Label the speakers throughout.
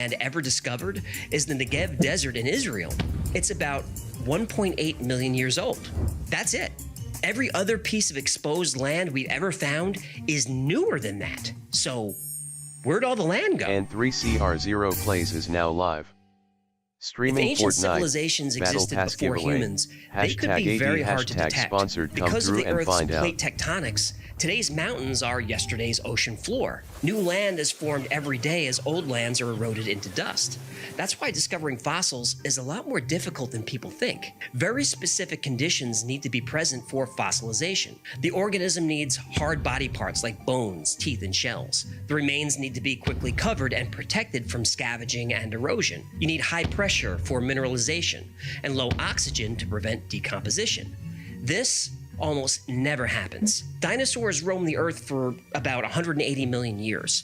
Speaker 1: ever discovered is the Negev Desert in Israel. It's about 1.8 million years old. That's it. Every other piece of exposed land we've ever found is newer than that. So, where'd all the land go?
Speaker 2: And 3CR0 Plays is now live.
Speaker 1: If
Speaker 2: Streaming
Speaker 1: ancient
Speaker 2: Fortnite,
Speaker 1: civilizations existed
Speaker 2: Battlepass
Speaker 1: before
Speaker 2: giveaway,
Speaker 1: humans, they could be very hard to detect.
Speaker 2: #sponsored. Come
Speaker 1: Because of
Speaker 2: through
Speaker 1: the
Speaker 2: and
Speaker 1: Earth's
Speaker 2: find out.
Speaker 1: plate tectonics, today's mountains are yesterday's ocean floor. New land is formed every day as old lands are eroded into dust. That's why discovering fossils is a lot more difficult than people think. Very specific conditions need to be present for fossilization. The organism needs hard body parts like bones, teeth, and shells. The remains need to be quickly covered and protected from scavenging and erosion. You need high pressure for mineralization and low oxygen to prevent decomposition. This almost never happens. Dinosaurs roamed the Earth for about 180 million years.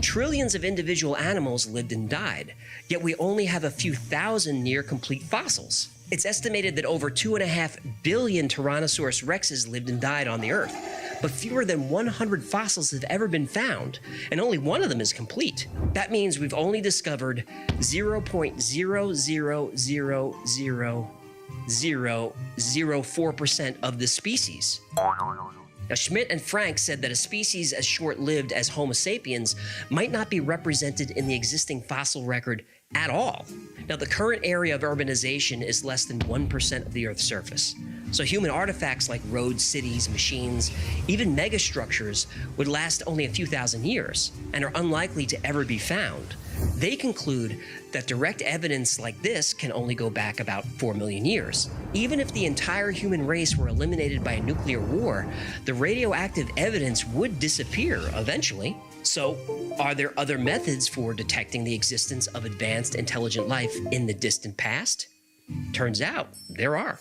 Speaker 1: Trillions of individual animals lived and died, yet we only have a few thousand near-complete fossils. It's estimated that over 2.5 billion Tyrannosaurus rexes lived and died on the Earth, but fewer than 100 fossils have ever been found, and only one of them is complete. That means we've only discovered 0.0000004% of the species. Now, Schmidt and Frank said that a species as short-lived as Homo sapiens might not be represented in the existing fossil record at all. Now, the current area of urbanization is less than 1% of the Earth's surface. So human artifacts like roads, cities, machines, even megastructures would last only a few thousand years and are unlikely to ever be found. They conclude that direct evidence like this can only go back about 4 million years. Even if the entire human race were eliminated by a nuclear war, the radioactive evidence would disappear eventually. So, are there other methods for detecting the existence of advanced intelligent life in the distant past? Turns out there are.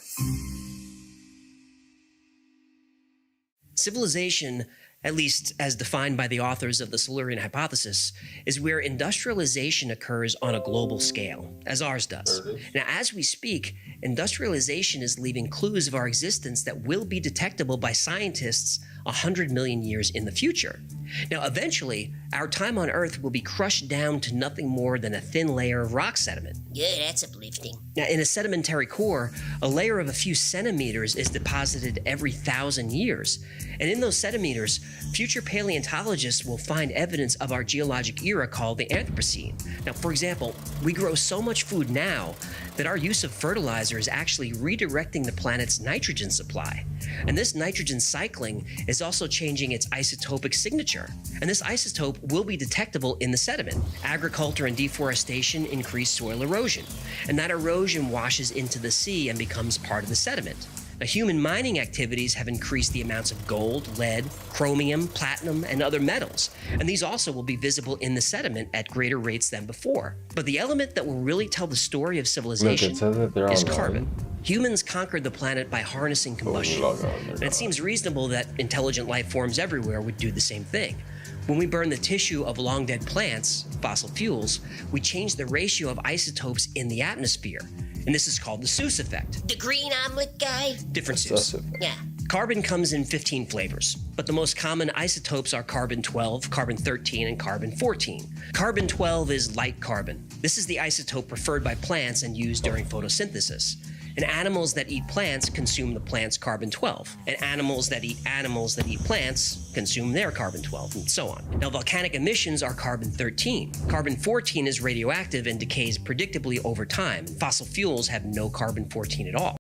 Speaker 1: Civilization, at least as defined by the authors of the Silurian hypothesis, is where industrialization occurs on a global scale, as ours does. Now, as we speak, industrialization is leaving clues of our existence that will be detectable by scientists 100 million years in the future. Now, eventually, our time on Earth will be crushed down to nothing more than a thin layer of rock sediment.
Speaker 3: Yeah, that's uplifting.
Speaker 1: Now, in a sedimentary core, a layer of a few centimeters is deposited every 1,000 years. And in those centimeters, future paleontologists will find evidence of our geologic era called the Anthropocene. Now, for example, we grow so much food now that our use of fertilizer is actually redirecting the planet's nitrogen supply. And this nitrogen cycling is also changing its isotopic signature. And this isotope will be detectable in the sediment. Agriculture and deforestation increase soil erosion, and that erosion washes into the sea and becomes part of the sediment. Now, human mining activities have increased the amounts of gold, lead, chromium, platinum, and other metals, and these also will be visible in the sediment at greater rates than before. But the element that will really tell the story of civilization is carbon. Humans conquered the planet by harnessing combustion, and it seems reasonable that intelligent life forms everywhere would do the same thing. When we burn the tissue of long-dead plants, fossil fuels, we change the ratio of isotopes in the atmosphere, and this is called the Seuss effect.
Speaker 3: The green omelet guy?
Speaker 1: Different Seuss.
Speaker 3: Yeah.
Speaker 1: Carbon comes in 15 flavors, but the most common isotopes are carbon-12, carbon-13, and carbon-14. Carbon-12 is light carbon. This is the isotope preferred by plants and used during photosynthesis. And animals that eat plants consume the plant's carbon-12. And animals that eat plants consume their carbon-12, and so on. Now, volcanic emissions are carbon-13. Carbon-14 is radioactive and decays predictably over time. Fossil fuels have no carbon-14 at all.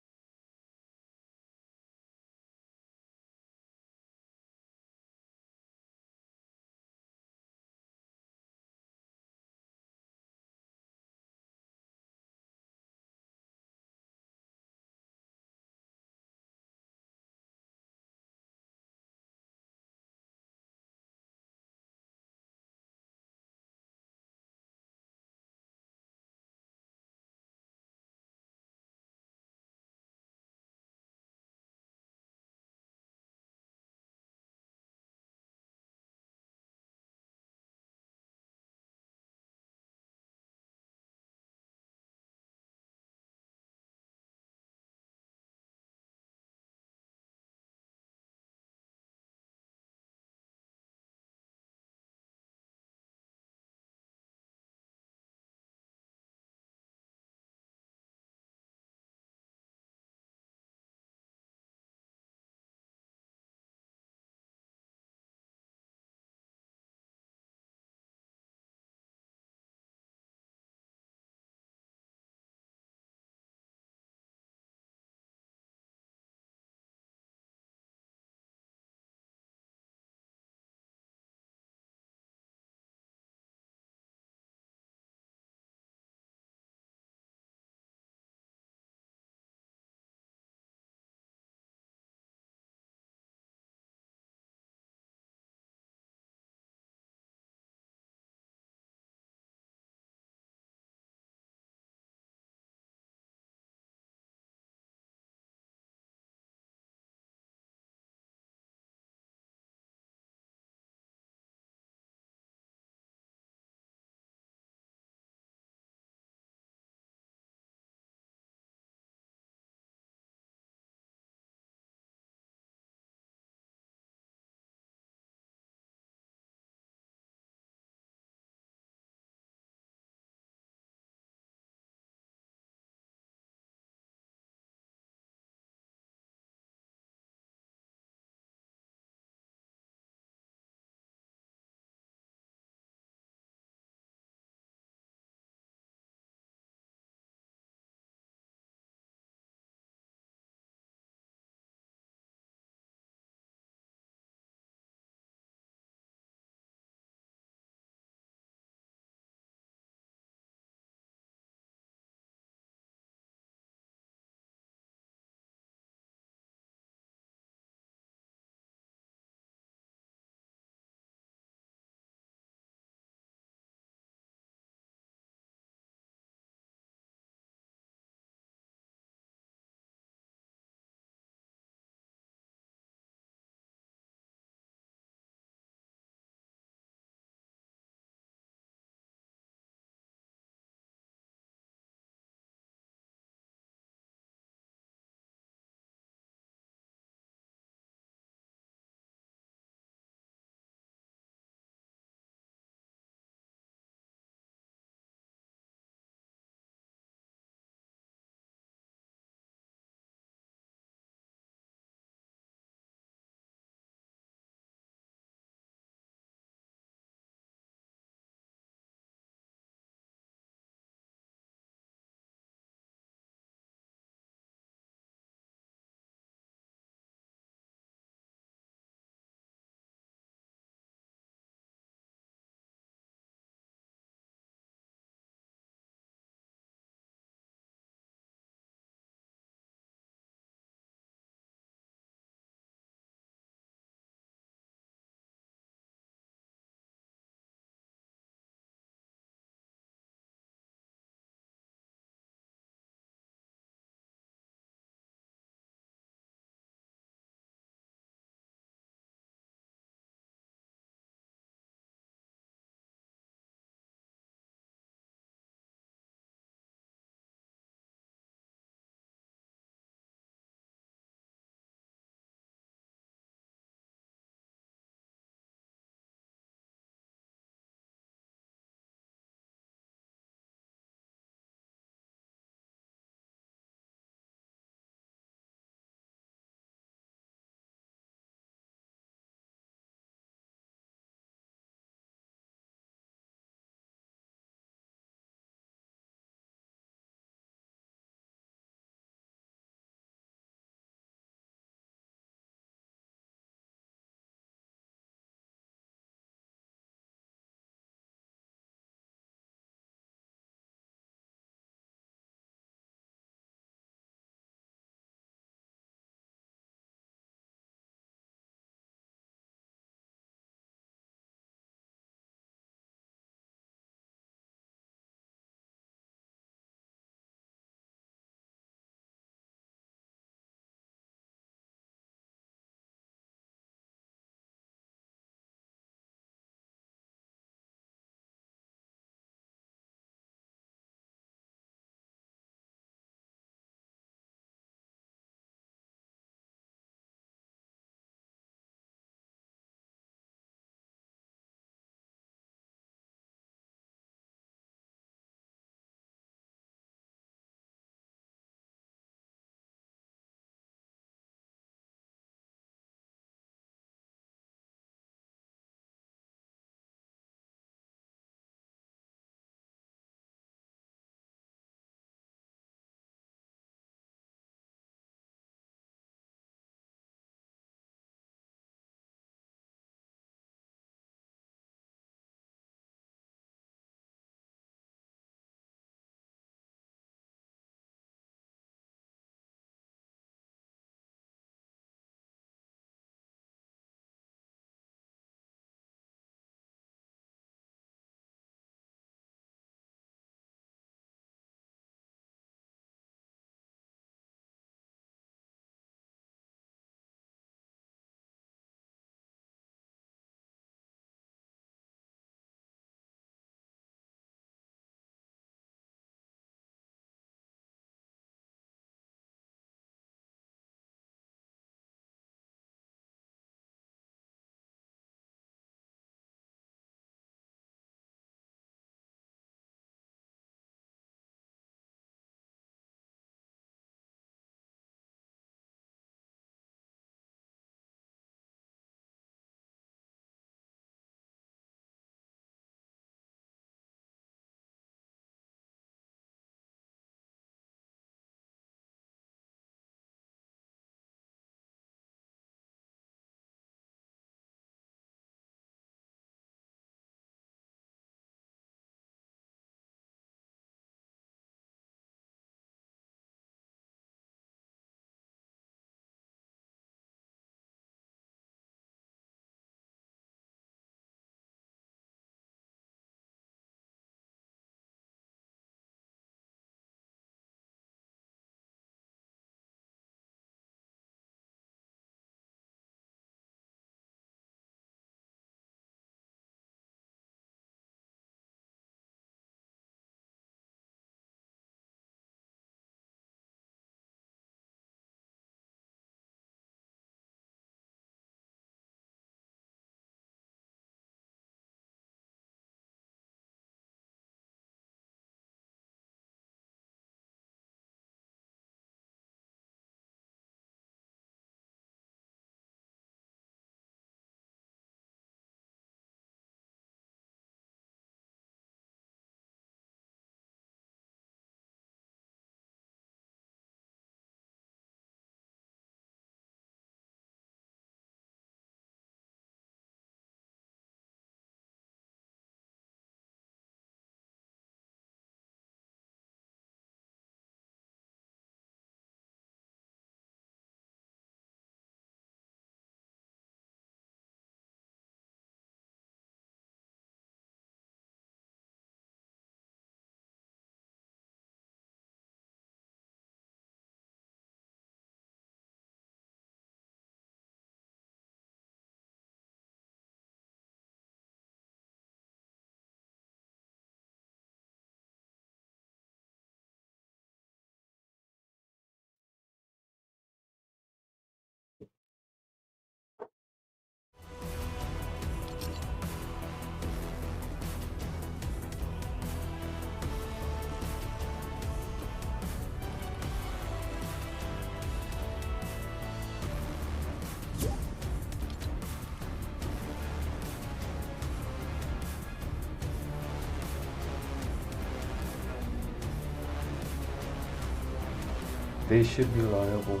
Speaker 4: they should be liable.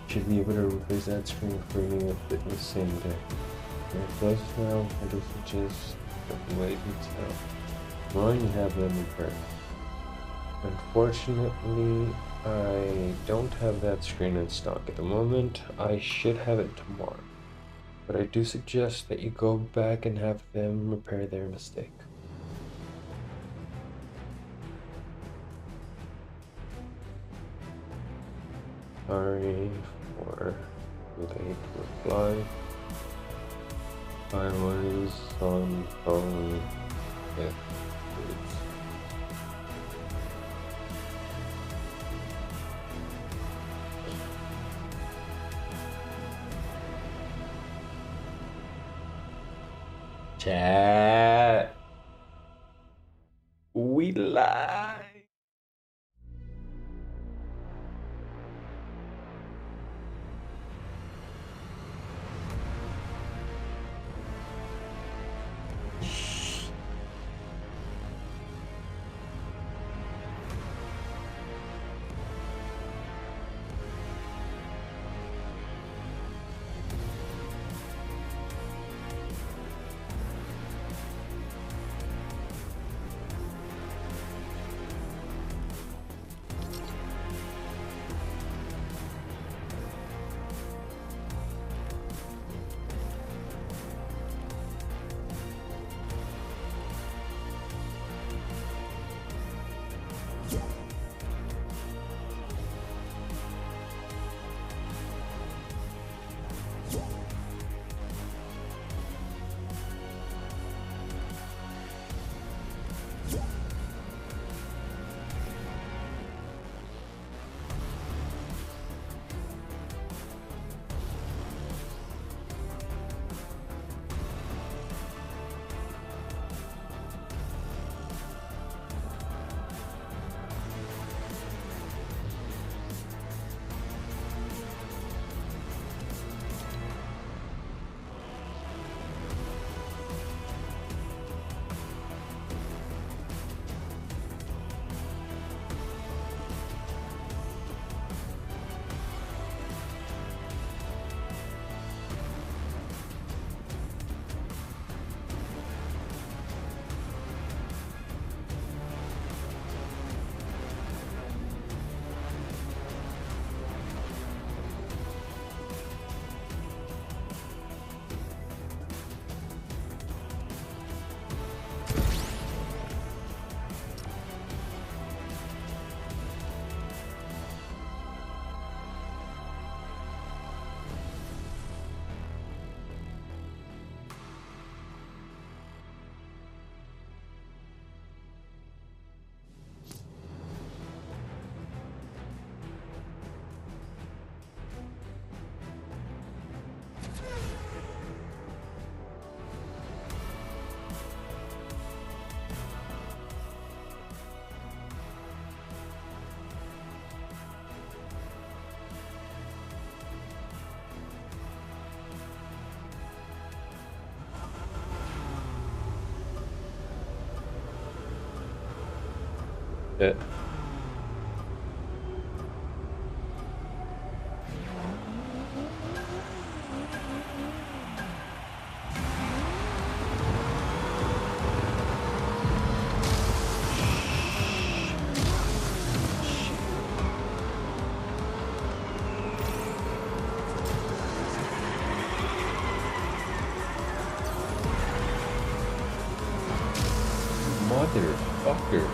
Speaker 4: Should be able to replace that screen for me within the same day. If it does now, I do suggest wait until tomorrow you have them repaired. Unfortunately, I don't have that screen in stock at the moment. I should have it tomorrow. But I do suggest that you go back and have them repair their mistake. Sorry for late reply. I was on phone with kids. Chat. We live. Yeah. Motherfucker.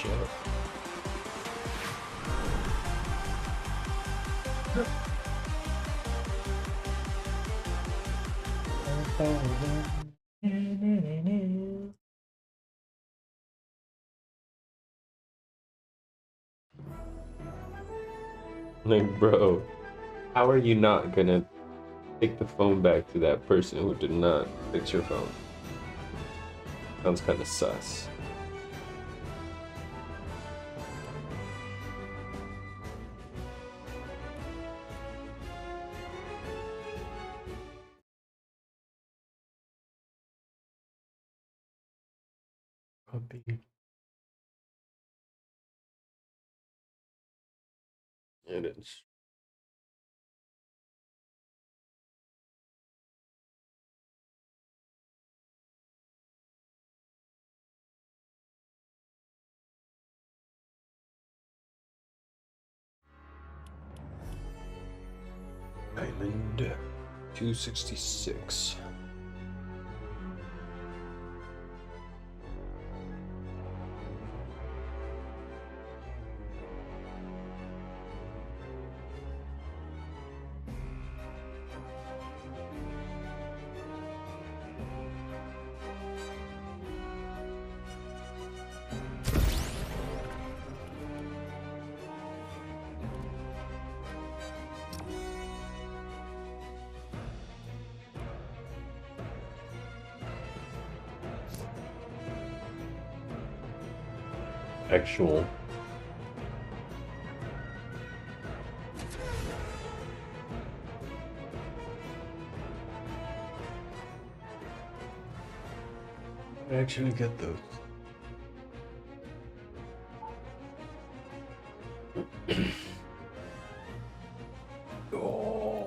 Speaker 4: shit. Like, bro, how are you not gonna take the phone back to that person who did not fix your phone? Sounds kind of sus. Puppy. It is. Island 266. Actual. I actually get those. Oh.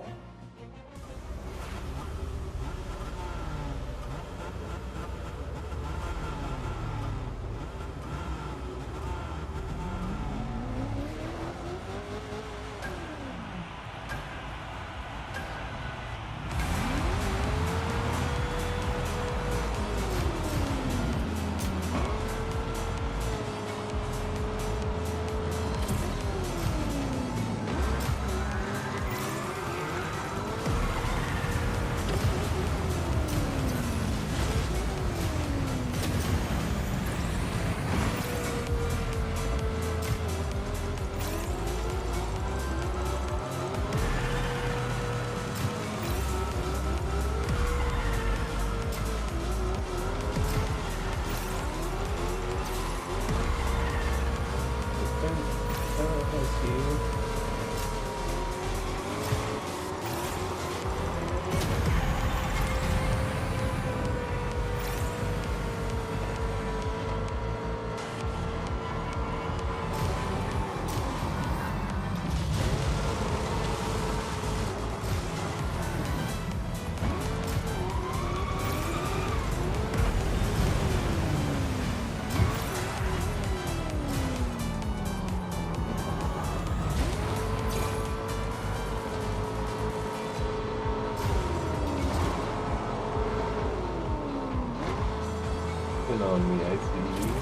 Speaker 4: On me, I see you.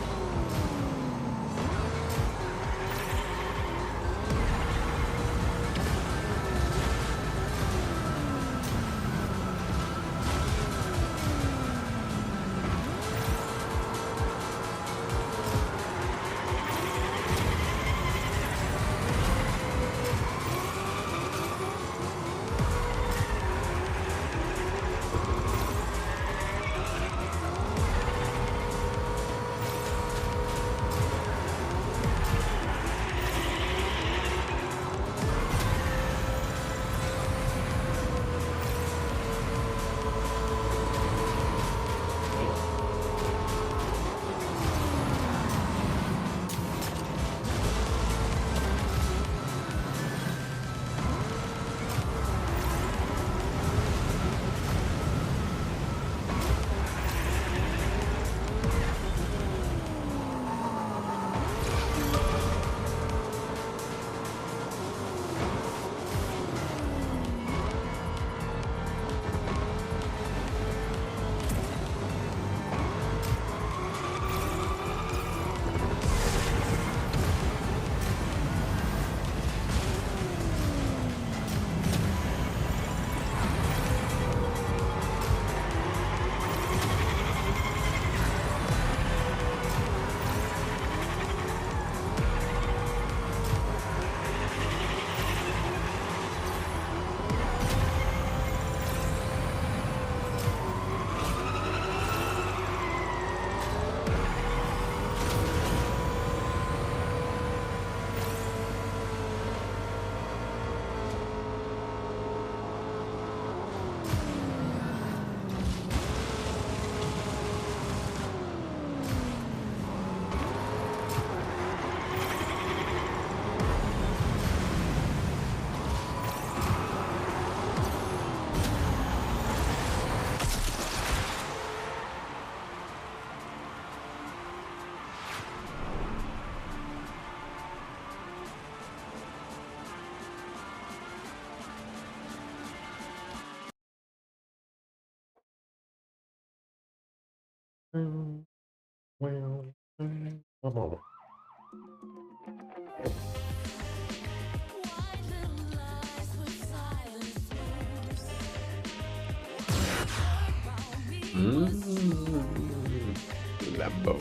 Speaker 4: Lambo.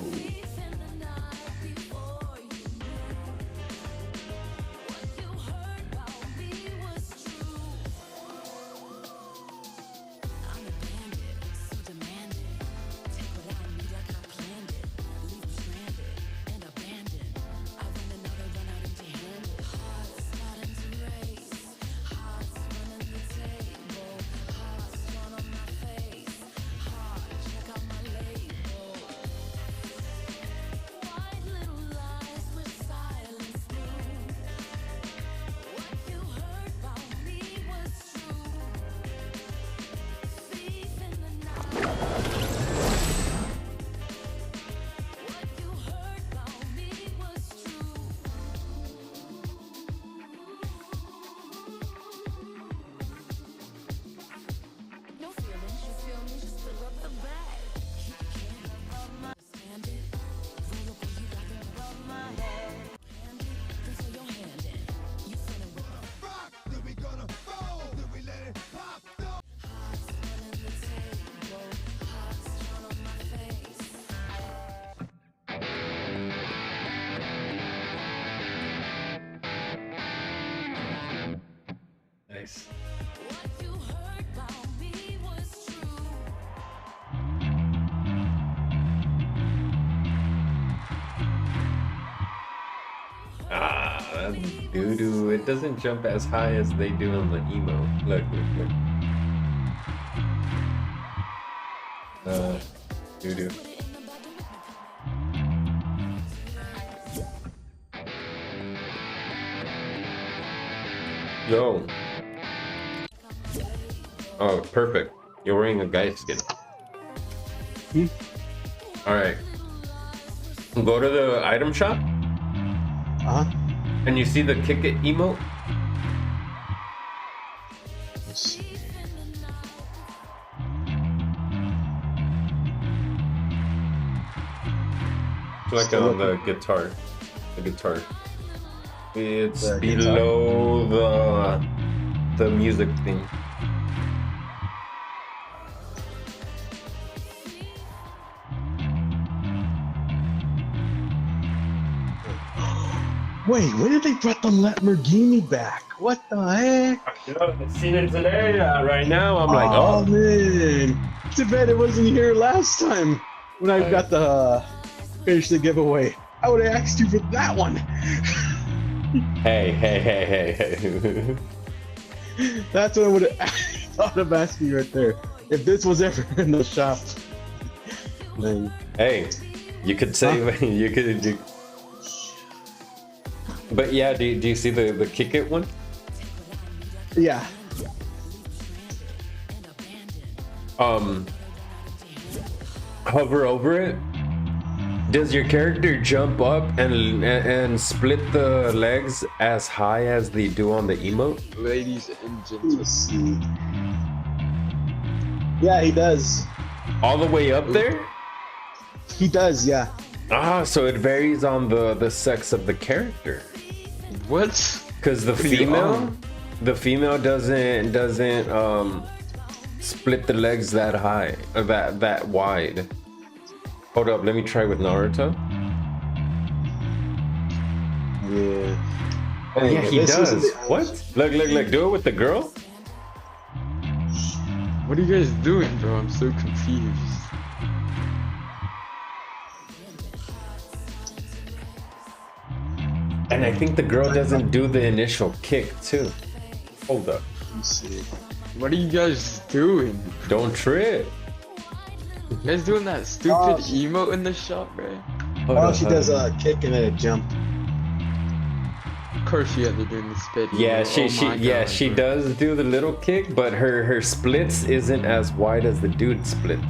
Speaker 4: Nice. Ah, that's doo-doo. It doesn't jump as high as they do on the emo. Look, look, look. Doo-doo. Yo. Oh, perfect. You're wearing a guy skin. Alright. Go to the item shop. And you see the kick it emote?
Speaker 5: Let's see.
Speaker 4: It's like on the guitar. The guitar. It's
Speaker 5: The
Speaker 4: below the music thing.
Speaker 5: Wait, when did they brought the Lamborghini back? What the heck?
Speaker 4: I've seen it today. Right now, I'm like,
Speaker 5: Oh
Speaker 4: oh.
Speaker 5: man, too bad it wasn't here last time when I got the finish the giveaway. I would have asked you for that one.
Speaker 4: Hey.
Speaker 5: That's what I would have thought of asking you right there. If this was ever in the shop. Then,
Speaker 4: Hey, you could say, you could. But yeah, do you see the kick it one?
Speaker 5: yeah.
Speaker 4: Hover over it. Does your character jump up and split the legs as high as they do on the emote?
Speaker 6: Ladies and gentlemen,
Speaker 5: Let's see. Yeah, he does.
Speaker 4: All the way up there?
Speaker 5: He does, yeah.
Speaker 4: Ah, so it varies on the sex of the character.
Speaker 6: what?
Speaker 4: Because the female doesn't split the legs that high or that wide. Hold up, let me try with Naruto.
Speaker 5: Yeah.
Speaker 4: Oh yeah, he
Speaker 5: This
Speaker 4: does.
Speaker 5: isn't-
Speaker 4: What? Look, do it with the girl.
Speaker 6: What are you guys doing, bro? I'm so confused.
Speaker 4: And I think the girl doesn't do the initial kick too. Hold up.
Speaker 5: Let me see.
Speaker 6: What are you guys doing?
Speaker 4: Don't trip.
Speaker 6: You guys doing that stupid emote in the shop, bro?
Speaker 4: Hold
Speaker 5: Oh,
Speaker 4: up,
Speaker 5: she
Speaker 4: hold
Speaker 5: does
Speaker 4: up.
Speaker 5: a kick and then a jump.
Speaker 6: Of course you guys are doing the spit
Speaker 4: Yeah,
Speaker 6: emote.
Speaker 4: she does do the little kick, but her splits isn't as wide as the dude splits.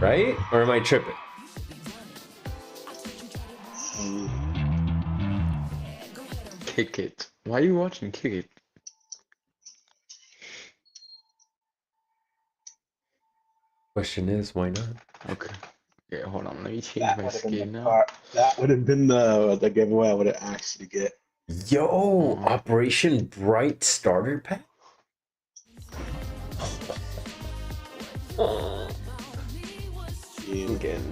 Speaker 4: Right? Or am I tripping?
Speaker 6: Kick it. Why are you watching Kick It?
Speaker 4: Question is, why not?
Speaker 6: Okay. Yeah, hold on. Let me change
Speaker 5: That
Speaker 6: my
Speaker 5: would have been
Speaker 6: skin
Speaker 5: the
Speaker 6: now.
Speaker 5: part. That would have been the giveaway I would have actually get.
Speaker 4: Yo, Operation Bright Starter Pack?
Speaker 5: I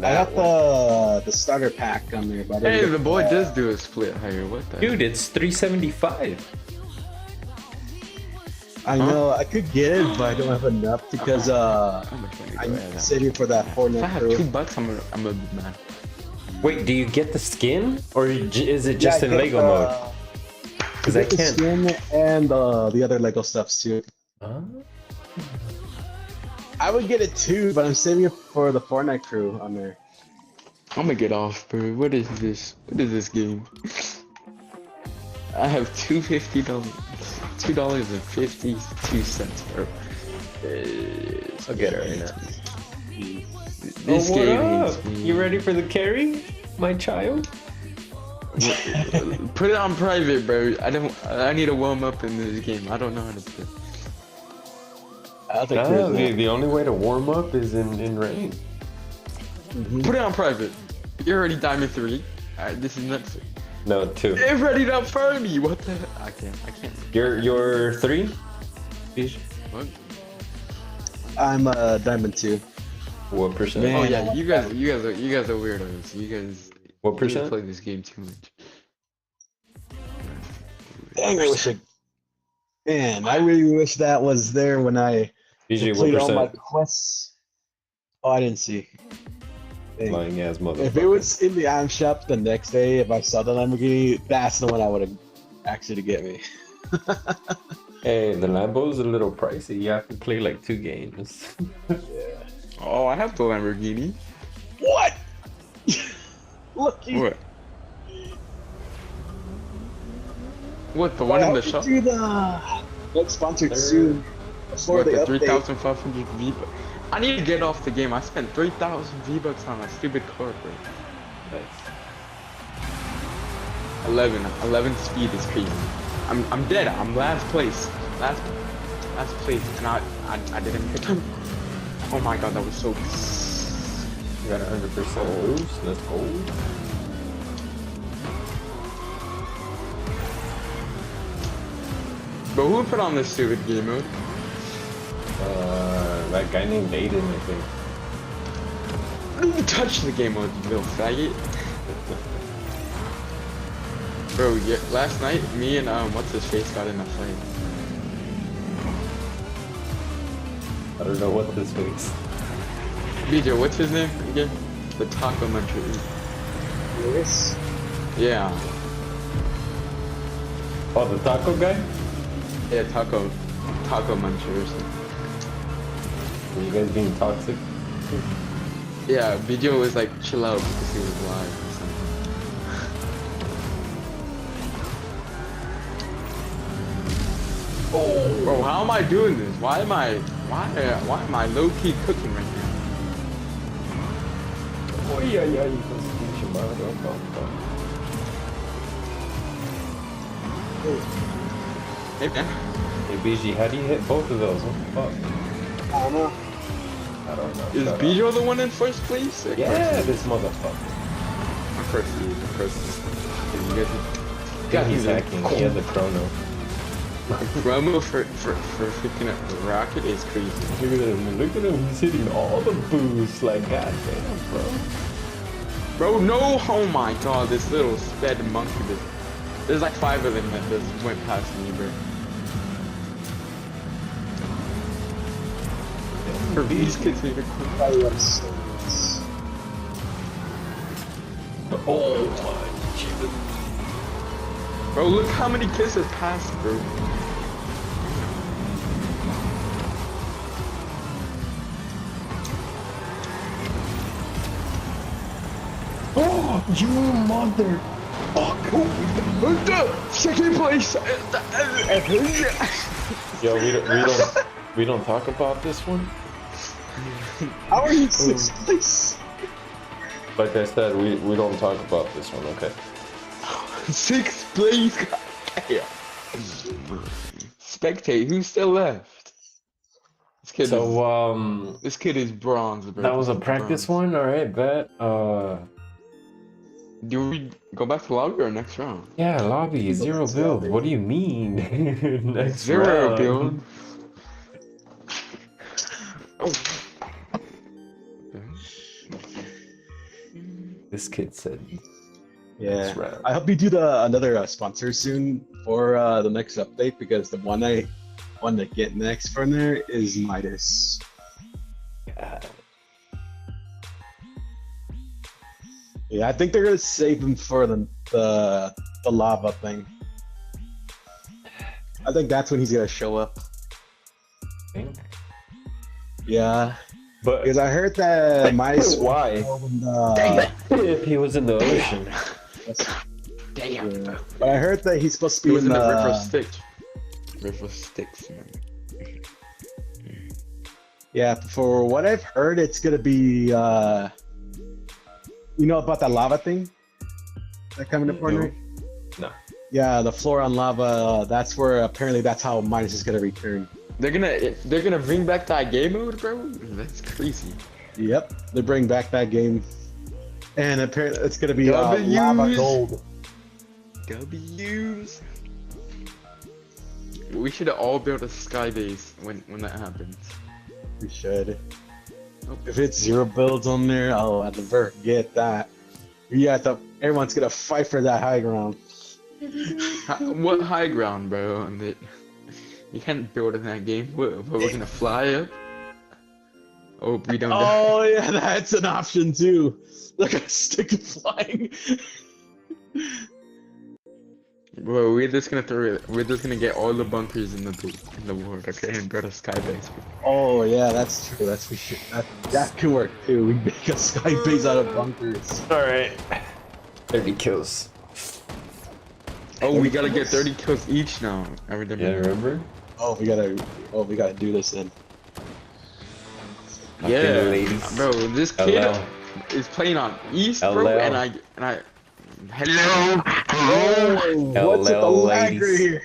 Speaker 5: got the starter pack on there, but I didn't
Speaker 6: Hey,
Speaker 5: get
Speaker 6: the boy does do a split hire. What the?
Speaker 4: Dude, it's 375.
Speaker 5: I know I could get it, but I don't have enough because
Speaker 6: How much money do I
Speaker 5: I'm
Speaker 6: have?
Speaker 5: saving for that
Speaker 6: If
Speaker 5: Fortnite
Speaker 6: I have
Speaker 5: crew.
Speaker 6: $2, I'm gonna be mad.
Speaker 4: Wait, do you get the skin? Or is it just
Speaker 5: Yeah, I
Speaker 4: in
Speaker 5: get
Speaker 4: Lego mode? Because I
Speaker 5: the
Speaker 4: can't.
Speaker 5: skin and the other Lego stuffs too.
Speaker 4: Huh?
Speaker 5: I would get it too, but I'm saving it for the Fortnite crew on there.
Speaker 6: I'm gonna get off, bro. What is this? What is this game? I have $2.50, $2.52, bro.
Speaker 4: I'll get it right now.
Speaker 6: This
Speaker 4: what
Speaker 6: game
Speaker 4: up?
Speaker 6: hates me.
Speaker 4: You ready for the carry, my child?
Speaker 6: Put it on private, bro. I need to warm up in this game. I don't know how to play.
Speaker 5: I'll take care of that.
Speaker 4: The only way to warm up is in rain.
Speaker 6: Put it on private. You're already Diamond 3. Alright, this is nuts.
Speaker 4: No, 2.
Speaker 6: They're ready to fire me. What the heck? I can't.
Speaker 4: You're 3?
Speaker 6: What?
Speaker 5: I'm Diamond 2.
Speaker 4: What percent?
Speaker 5: Man.
Speaker 6: Oh yeah, you guys are weirdos. You guys.
Speaker 4: What
Speaker 6: You
Speaker 4: percent?
Speaker 6: play this game too much.
Speaker 5: Dang, I wish Man, I really wish that was there when I
Speaker 4: Usually what
Speaker 5: completed all my
Speaker 4: percent?
Speaker 5: quests. Oh, I didn't see. Dang.
Speaker 4: Lying ass motherfucker.
Speaker 5: If it was in the item shop the next day, if I saw the Lamborghini, that's the one I would have actually get me.
Speaker 4: Hey, the Lambo's a little pricey. You have to play like 2 games.
Speaker 6: Oh, I have the Lamborghini.
Speaker 5: What? Look, you.
Speaker 6: What? What? The one in the shop?
Speaker 5: Do the get sponsored soon before
Speaker 6: What,
Speaker 5: the
Speaker 6: the
Speaker 5: update.
Speaker 6: 3,500 V-Bucks? I need to get off the game. I spent 3,000 V-Bucks on my stupid car, bro. 11 speed is crazy. I'm dead. I'm last place. Last place, and I didn't hit him. Oh my god, that was so.
Speaker 4: You got 100% boost. Let's go.
Speaker 6: But who put on this stupid game mode?
Speaker 4: That guy named Aiden, I think.
Speaker 6: Don't touch the game mode, you little faggot. Bro, yeah, last night, me and what's his face got in a fight.
Speaker 4: I don't know what this means.
Speaker 6: BJ, what's his name again? The taco muncher.
Speaker 5: Lewis?
Speaker 6: Yeah.
Speaker 4: Oh, the taco guy?
Speaker 6: Yeah, taco muncher or something.
Speaker 4: Are you guys being toxic?
Speaker 6: Yeah, BJ was like, chill out because he was live or something. Oh, bro, how am I doing this? Why am I low-key cooking right now?
Speaker 4: Oh, yeah, you can
Speaker 6: Hey man.
Speaker 4: Hey, BG, how do you hit both of those? What the fuck?
Speaker 5: I don't know.
Speaker 4: I don't know.
Speaker 6: Is
Speaker 4: Shut up.
Speaker 6: BJ the one in first place?
Speaker 4: Yeah, this motherfucker.
Speaker 6: I'm first. You guys
Speaker 4: He's hacking. He has the chrono.
Speaker 6: promo for freaking Rocket is crazy.
Speaker 4: Look at him. Look at him. He's hitting all the boosts. Like, goddamn, bro.
Speaker 6: Bro, no! Oh my god, this little sped monkey. There's like 5 of them that just went past me, bro. For these kids need to quit.
Speaker 4: Oh my Jesus.
Speaker 6: Bro, look how many kids have passed, bro.
Speaker 4: Oh, you mother. Fuck.
Speaker 6: Second place.
Speaker 4: Yo, we don't talk about this one.
Speaker 5: How are you 6th place?
Speaker 4: Like I said, we don't talk about this one, okay?
Speaker 6: 6th place. Spectate, who's still left? It's kid
Speaker 4: So,
Speaker 6: is, this kid is bronze, bro.
Speaker 4: that was
Speaker 6: This
Speaker 4: a
Speaker 6: is
Speaker 4: practice
Speaker 6: bronze.
Speaker 4: one? Alright, bet.
Speaker 6: Do we go back to lobby or next round?
Speaker 4: Yeah, lobby, zero build. What do you mean? Next
Speaker 6: Zero
Speaker 4: round.
Speaker 6: build. Oh.
Speaker 4: This kid said
Speaker 5: Yeah.
Speaker 4: next round.
Speaker 5: I hope you do another sponsor soon for the next update, because the one I want to get next from there is Midas.
Speaker 4: God.
Speaker 5: Yeah, I think they're gonna save him for the lava thing. I think that's when he's gonna show up.
Speaker 4: Think.
Speaker 5: Yeah,
Speaker 4: But
Speaker 5: because I heard that Midas.
Speaker 4: why? If he was in the ocean.
Speaker 5: Yeah. But I heard that he's supposed to
Speaker 6: He
Speaker 5: be
Speaker 6: was
Speaker 5: in
Speaker 6: in the
Speaker 5: the
Speaker 6: river Styx. River Styx, man.
Speaker 5: Yeah, for what I've heard, it's gonna be you know about that lava thing that coming to Fortnite?
Speaker 4: No.
Speaker 5: Yeah, the floor on lava. That's where apparently that's how Midas is gonna return.
Speaker 6: They're gonna bring back that game mode, bro. That's crazy.
Speaker 5: Yep, they bring back that game, and apparently it's gonna be
Speaker 6: W's.
Speaker 5: lava gold.
Speaker 6: W's. We should all build a sky base when that happens.
Speaker 5: We should. If it's zero builds on there, I'll never get that. Yeah, everyone's gonna fight for that high ground.
Speaker 6: What high ground, bro? And you can't build in that game. We're gonna fly up. Oh, we don't.
Speaker 5: Oh yeah, that's an option too. Like a stick of flying.
Speaker 6: Bro, we're just gonna get all the bunkers in the world, okay, and build a sky base.
Speaker 5: Oh yeah, that's true. That can work too. We make a sky base out of bunkers.
Speaker 4: Alright. 30 kills.
Speaker 6: Oh, we gotta get 30 kills each now. Every time.
Speaker 4: Yeah, remember?
Speaker 5: Oh, we gotta do this then.
Speaker 6: Yeah,
Speaker 4: ladies.
Speaker 6: bro, this kid
Speaker 4: Hello.
Speaker 6: is playing on East, bro,
Speaker 4: Hello.
Speaker 6: and I. Hello.
Speaker 5: Oh, what's with the
Speaker 4: Hello,
Speaker 5: lag
Speaker 4: ladies.
Speaker 5: right here?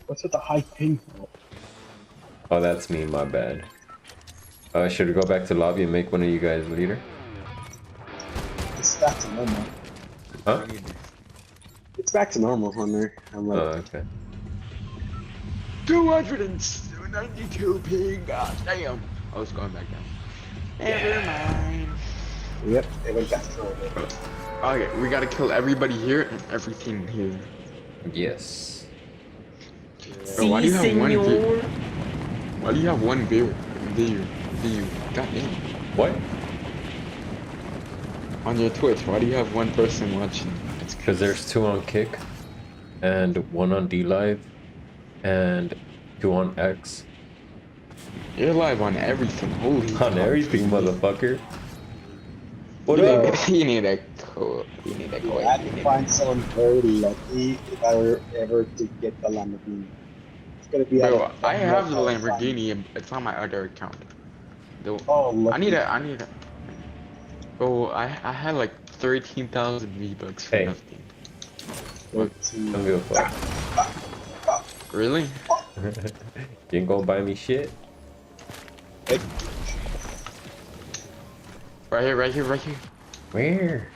Speaker 5: What's with the high ping?
Speaker 4: Oh, that's me, my bad. Should we go back to lobby and make one of you guys leader?
Speaker 5: It's back to normal.
Speaker 4: Huh?
Speaker 5: It's back to normal on there. I'm like,
Speaker 4: Oh, okay.
Speaker 6: 292 ping. God damn. I was going back down. Never mind.
Speaker 5: yep, it went back to normal.
Speaker 6: Okay, we gotta kill everybody here and everything here.
Speaker 4: Yes.
Speaker 6: Bro, why do you have one beer? Why do you have one beer? Do you? God damn.
Speaker 4: What?
Speaker 6: On your Twitch, why do you have one person watching?
Speaker 4: It's because there's 2 on Kick, and 1 on D Live, and 2 on X.
Speaker 6: You're live on everything. Holy
Speaker 4: On
Speaker 6: God.
Speaker 4: everything, motherfucker. What
Speaker 6: You
Speaker 4: up?
Speaker 6: need, you need a code. You need a code.
Speaker 5: I'd find someone very lucky if I were ever to get the Lamborghini. It's gonna be.
Speaker 6: Bro,
Speaker 5: like
Speaker 6: I have the
Speaker 5: $1,000.
Speaker 6: Lamborghini. It's on my other account. Though,
Speaker 5: Oh,
Speaker 6: I need a. Bro, I had like 13,000 V-Bucks for
Speaker 4: Hey.
Speaker 6: nothing.
Speaker 4: Don't give a fuck.
Speaker 6: Really?
Speaker 4: You ain't gonna buy me shit?
Speaker 6: Right here, right here, right here.
Speaker 4: Where?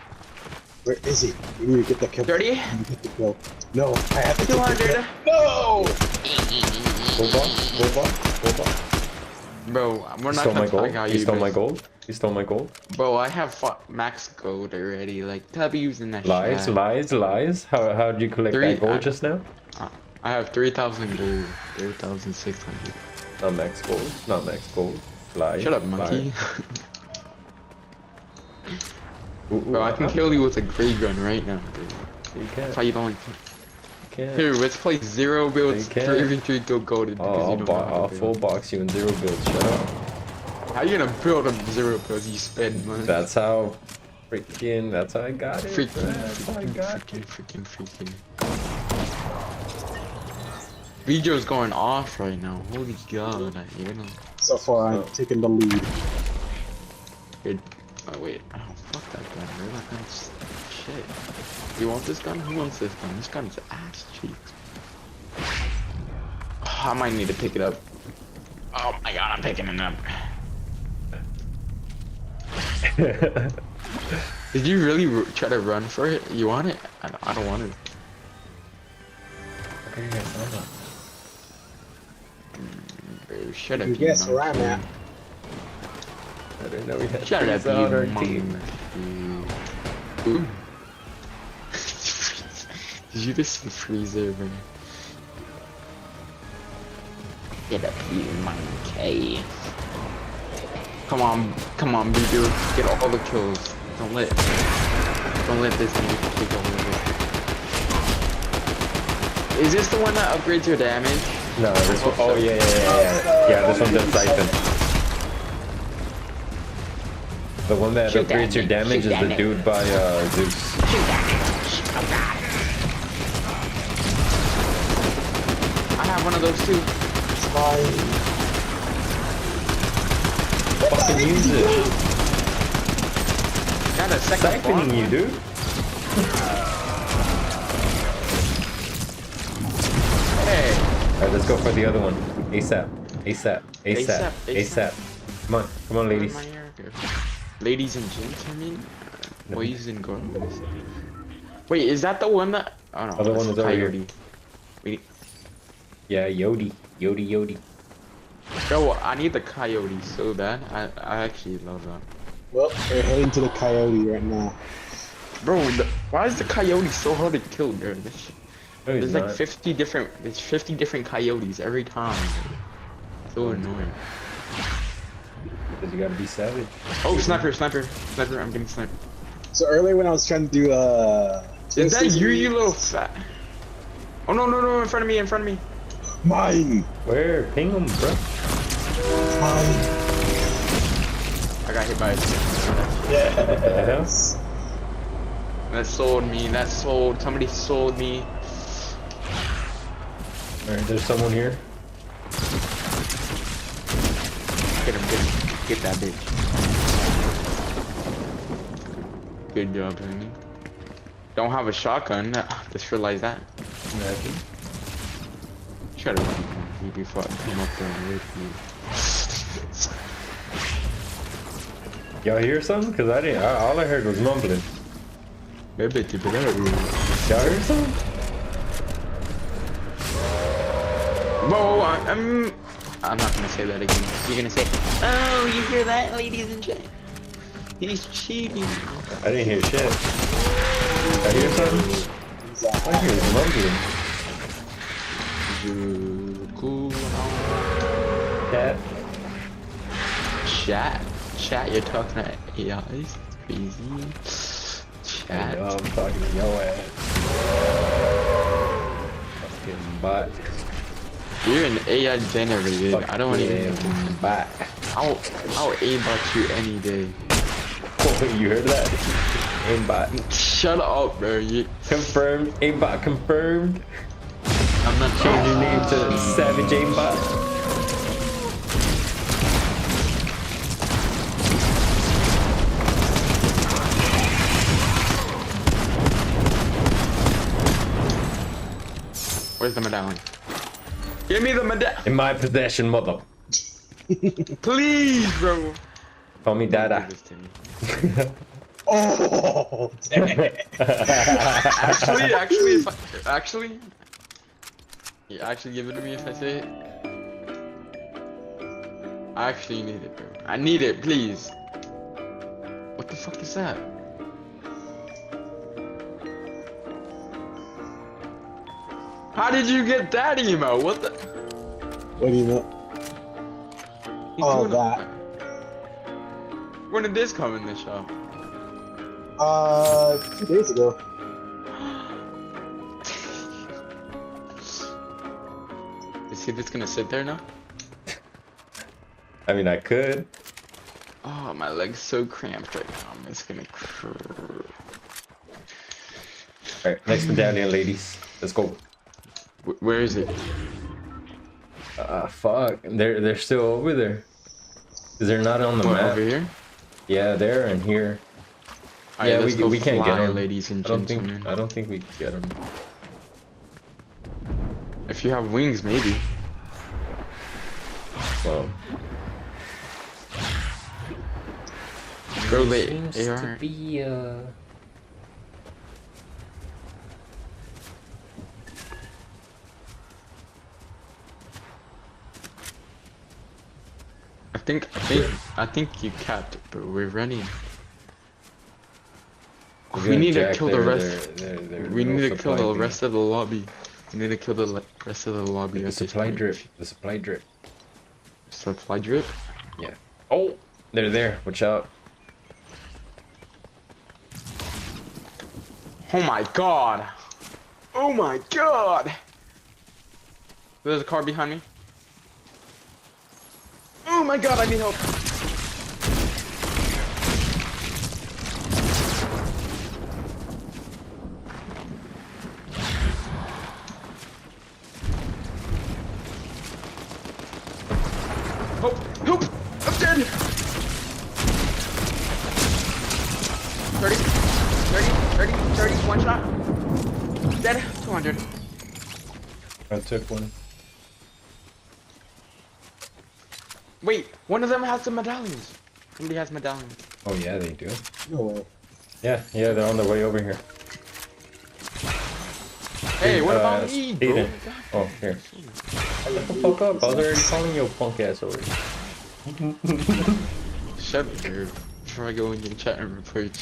Speaker 5: Where is he? We need to get the kill.
Speaker 6: 30?
Speaker 5: We need to get the kill. No, I have to get the
Speaker 6: 200.
Speaker 5: kill. No!
Speaker 4: Go back.
Speaker 6: Bro, we're
Speaker 4: You
Speaker 6: not
Speaker 4: stole my
Speaker 6: gonna
Speaker 4: gold?
Speaker 6: talk how
Speaker 4: You stole
Speaker 6: guys-
Speaker 4: my gold? You stole my gold?
Speaker 6: Bro, I have max gold already. Like W's in that
Speaker 4: Lies,
Speaker 6: shit.
Speaker 4: lies. How did you collect
Speaker 6: Three-
Speaker 4: that gold just now?
Speaker 6: I have 3,000 gold. 3,600.
Speaker 4: Not max gold. Not max gold. Lies.
Speaker 6: Shut up, monkey. Bro, I can
Speaker 4: Lies.
Speaker 6: kill you with a grade gun right now, dude.
Speaker 4: You
Speaker 6: That's why
Speaker 4: can't.
Speaker 6: you don't like.
Speaker 4: You can't.
Speaker 6: Here, let's play 0 builds.
Speaker 4: You can't.
Speaker 6: 3v3 go golded because
Speaker 4: Oh,
Speaker 6: you don't know how
Speaker 4: I'll
Speaker 6: to
Speaker 4: full
Speaker 6: build.
Speaker 4: box you in 0 builds. Shut up.
Speaker 6: How you gonna build a 0 builds? You spend money.
Speaker 4: That's how. That's how I got it.
Speaker 6: Freaking,
Speaker 4: That's how I got it.
Speaker 6: freaking. Video's going off right now. Holy god, you know.
Speaker 5: So far, I'm taking the lead.
Speaker 6: Good. Oh wait. Oh fuck that gun. Where that gun's shit. You want this gun? Who wants this gun? This gun's ass cheeks. I might need to pick it up. Oh my god, I'm picking it up. Did you really try to run for it? You want it? I don't want it.
Speaker 4: Okay, you guys know that.
Speaker 6: Bro, shut up,
Speaker 5: You guess where I'm at.
Speaker 4: I didn't know we had
Speaker 6: Shut up,
Speaker 4: Frieza on our
Speaker 6: you
Speaker 4: team.
Speaker 6: monkey. Ooh. Did you just see Freezer, bro? Get up, you monkey. Come on, B-Dude. Get all the kills. Don't let this nigga take all of it. Is this the one that upgrades your damage?
Speaker 4: No, this one. Oh yeah. Yeah, this one does siphon. The one that
Speaker 3: Shoot
Speaker 4: upgrades your
Speaker 3: that
Speaker 4: damage
Speaker 3: nigga.
Speaker 4: is the dude by Zeus.
Speaker 3: Shoot that bitch. Oh god.
Speaker 6: I have one of those too.
Speaker 4: Fucking use it.
Speaker 6: Got a second
Speaker 4: Siphoning
Speaker 6: bomb.
Speaker 4: you, dude.
Speaker 6: Hey.
Speaker 4: Alright, let's go for the other one. ASAP.
Speaker 6: ASAP.
Speaker 4: Come on, ladies.
Speaker 6: Ladies and gentlemen, boys and girls. Wait, is that the one that? Oh no,
Speaker 4: Other
Speaker 6: that's
Speaker 4: one is over here.
Speaker 6: Coyote. Wait,
Speaker 4: Yeah, Yodi.
Speaker 6: bro, I need the coyote so bad. I actually love that.
Speaker 5: Well, we're heading to the coyote right now.
Speaker 6: Bro, why is the coyote so hard to kill, bro?
Speaker 4: No,
Speaker 6: There's
Speaker 4: he's
Speaker 6: like
Speaker 4: not.
Speaker 6: 50 different coyotes every time. So annoying.
Speaker 4: Because you gotta be savage.
Speaker 6: Oh, sniper, I'm getting sniped.
Speaker 5: So earlier when I was trying to do
Speaker 6: Is that you little fat? Oh no, in front of me.
Speaker 5: Mine.
Speaker 4: Where? Ping him, bro.
Speaker 5: Mine.
Speaker 6: I got hit by a
Speaker 5: Yes.
Speaker 6: That sold me, somebody sold me.
Speaker 4: Alright, there's someone here.
Speaker 6: Get him, get that bitch. Good job, honey. Don't have a shotgun, just realized that.
Speaker 4: Imagine.
Speaker 6: Shut up, you before I come up there and rape you.
Speaker 4: Y'all hear something? Cause I didn't. All I heard was mumbling.
Speaker 6: Baby, keep it up.
Speaker 4: Y'all heard something?
Speaker 6: Whoa, I'm not gonna say that again. You're gonna say, oh, you hear that, ladies and gentlemen? He's cheating.
Speaker 4: I didn't hear shit. I hear something? I hear mumbling.
Speaker 6: Cool.
Speaker 4: Cat.
Speaker 6: Chat, you're talking to AIs? Crazy.
Speaker 4: I
Speaker 6: Chat.
Speaker 4: know, I'm talking to your ass. Fucking bot.
Speaker 6: You're an AI generated. I don't want even.
Speaker 4: Bot.
Speaker 6: I'll aimbot you any day.
Speaker 4: Oh, you heard that? Aimbot.
Speaker 6: Shut up, bro.
Speaker 4: Confirmed. Aimbot confirmed.
Speaker 6: I'm not
Speaker 4: Change your name to Savage Aimbot.
Speaker 6: Where's the medallion? Give me the medallion,
Speaker 4: In my possession, mother.
Speaker 6: please, bro.
Speaker 4: Call me Dada.
Speaker 6: Give this to me.
Speaker 5: Oh, dang.
Speaker 6: Actually, you actually give it to me if I say it. I actually need it, bro. I need it, please. What the fuck is that? How did you get that emo? What the?
Speaker 5: What do you know?
Speaker 6: He's
Speaker 5: Oh,
Speaker 6: doing
Speaker 5: that.
Speaker 6: When did this come in the shop?
Speaker 5: 2 days ago.
Speaker 6: Is he just gonna sit there now?
Speaker 4: I mean, I could.
Speaker 6: Oh, my leg's so cramped right now. I'm just gonna.
Speaker 4: Alright, next medallion, ladies. Let's go.
Speaker 6: Where is it?
Speaker 4: Fuck. They're still over there. Cause they're not on the
Speaker 6: What,
Speaker 4: map.
Speaker 6: over here?
Speaker 4: Yeah, there and here.
Speaker 6: Alright,
Speaker 4: Yeah,
Speaker 6: let's go
Speaker 4: we can't
Speaker 6: fly,
Speaker 4: get them,
Speaker 6: ladies and
Speaker 4: I don't
Speaker 6: gentlemen.
Speaker 4: think we can get them.
Speaker 6: If you have wings, maybe.
Speaker 4: Well,
Speaker 6: Bro,
Speaker 4: there
Speaker 6: wait,
Speaker 4: seems
Speaker 6: AR.
Speaker 4: to be
Speaker 6: I think you capped it, bro. We're running.
Speaker 4: we're
Speaker 6: We
Speaker 4: gonna
Speaker 6: need to
Speaker 4: jack
Speaker 6: kill the
Speaker 4: their-
Speaker 6: rest.
Speaker 4: their
Speaker 6: We
Speaker 4: little
Speaker 6: need to kill
Speaker 4: supply
Speaker 6: the
Speaker 4: thing.
Speaker 6: rest of the lobby. We need to kill the rest of the lobby.
Speaker 4: The
Speaker 6: at this
Speaker 4: supply
Speaker 6: point.
Speaker 4: drip. The supply drip.
Speaker 6: Supply drip.
Speaker 4: Yeah. Oh, they're there. Watch out.
Speaker 6: Oh my god. Oh my god. There's a car behind me. Oh my god, I need help. Help! Help! I'm dead! 30, 30, one shot. Dead, 200.
Speaker 4: I took one.
Speaker 6: Wait, one of them has the medallions. Somebody has medallions.
Speaker 4: Oh yeah, they do.
Speaker 5: No way.
Speaker 4: Yeah, they're on the way over here.
Speaker 6: Hey, what about me, bro?
Speaker 4: Aiden. Oh, here. Shut the fuck up. I was already calling you a punk ass over.
Speaker 6: Shut up, dude. Before I go in your chat and report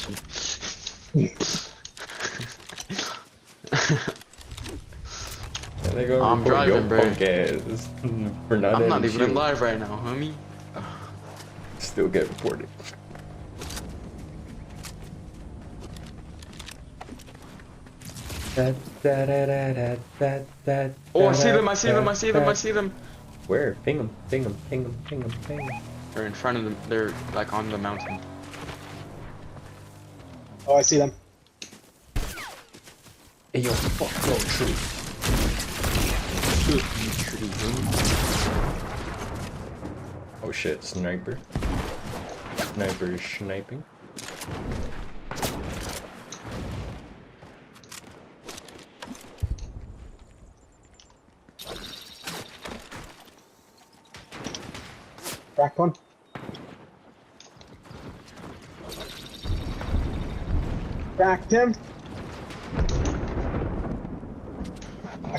Speaker 6: you.
Speaker 4: Yeah, they go
Speaker 6: I'm
Speaker 4: report your
Speaker 6: driving, bro.
Speaker 4: punk ass for not
Speaker 6: I'm not
Speaker 4: adding
Speaker 6: even
Speaker 4: shit.
Speaker 6: live right now, homie.
Speaker 4: Still get reported.
Speaker 6: Oh, I see them, I see them, I see them, I see them.
Speaker 4: Where? Ping them, ping them, ping them, ping them, ping them.
Speaker 6: They're in front of them, they're like on the mountain.
Speaker 5: Oh, I see them.
Speaker 4: Hey yo, fuck yo, tree. Oh shit, sniper. Sniper is sniping.
Speaker 5: Crack one. Cracked him.